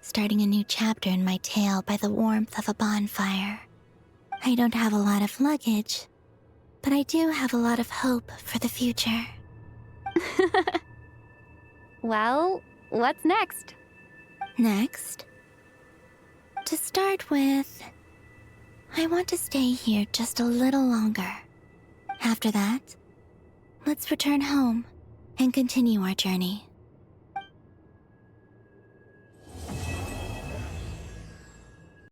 starting a new chapter in my tale by the warmth of a bonfire. I don't have a lot of luggage, but I do have a lot of hope for the future. Well, what's next? Next? To start with, I want to stay here just a little longer. After that, let's return home and continue our journey.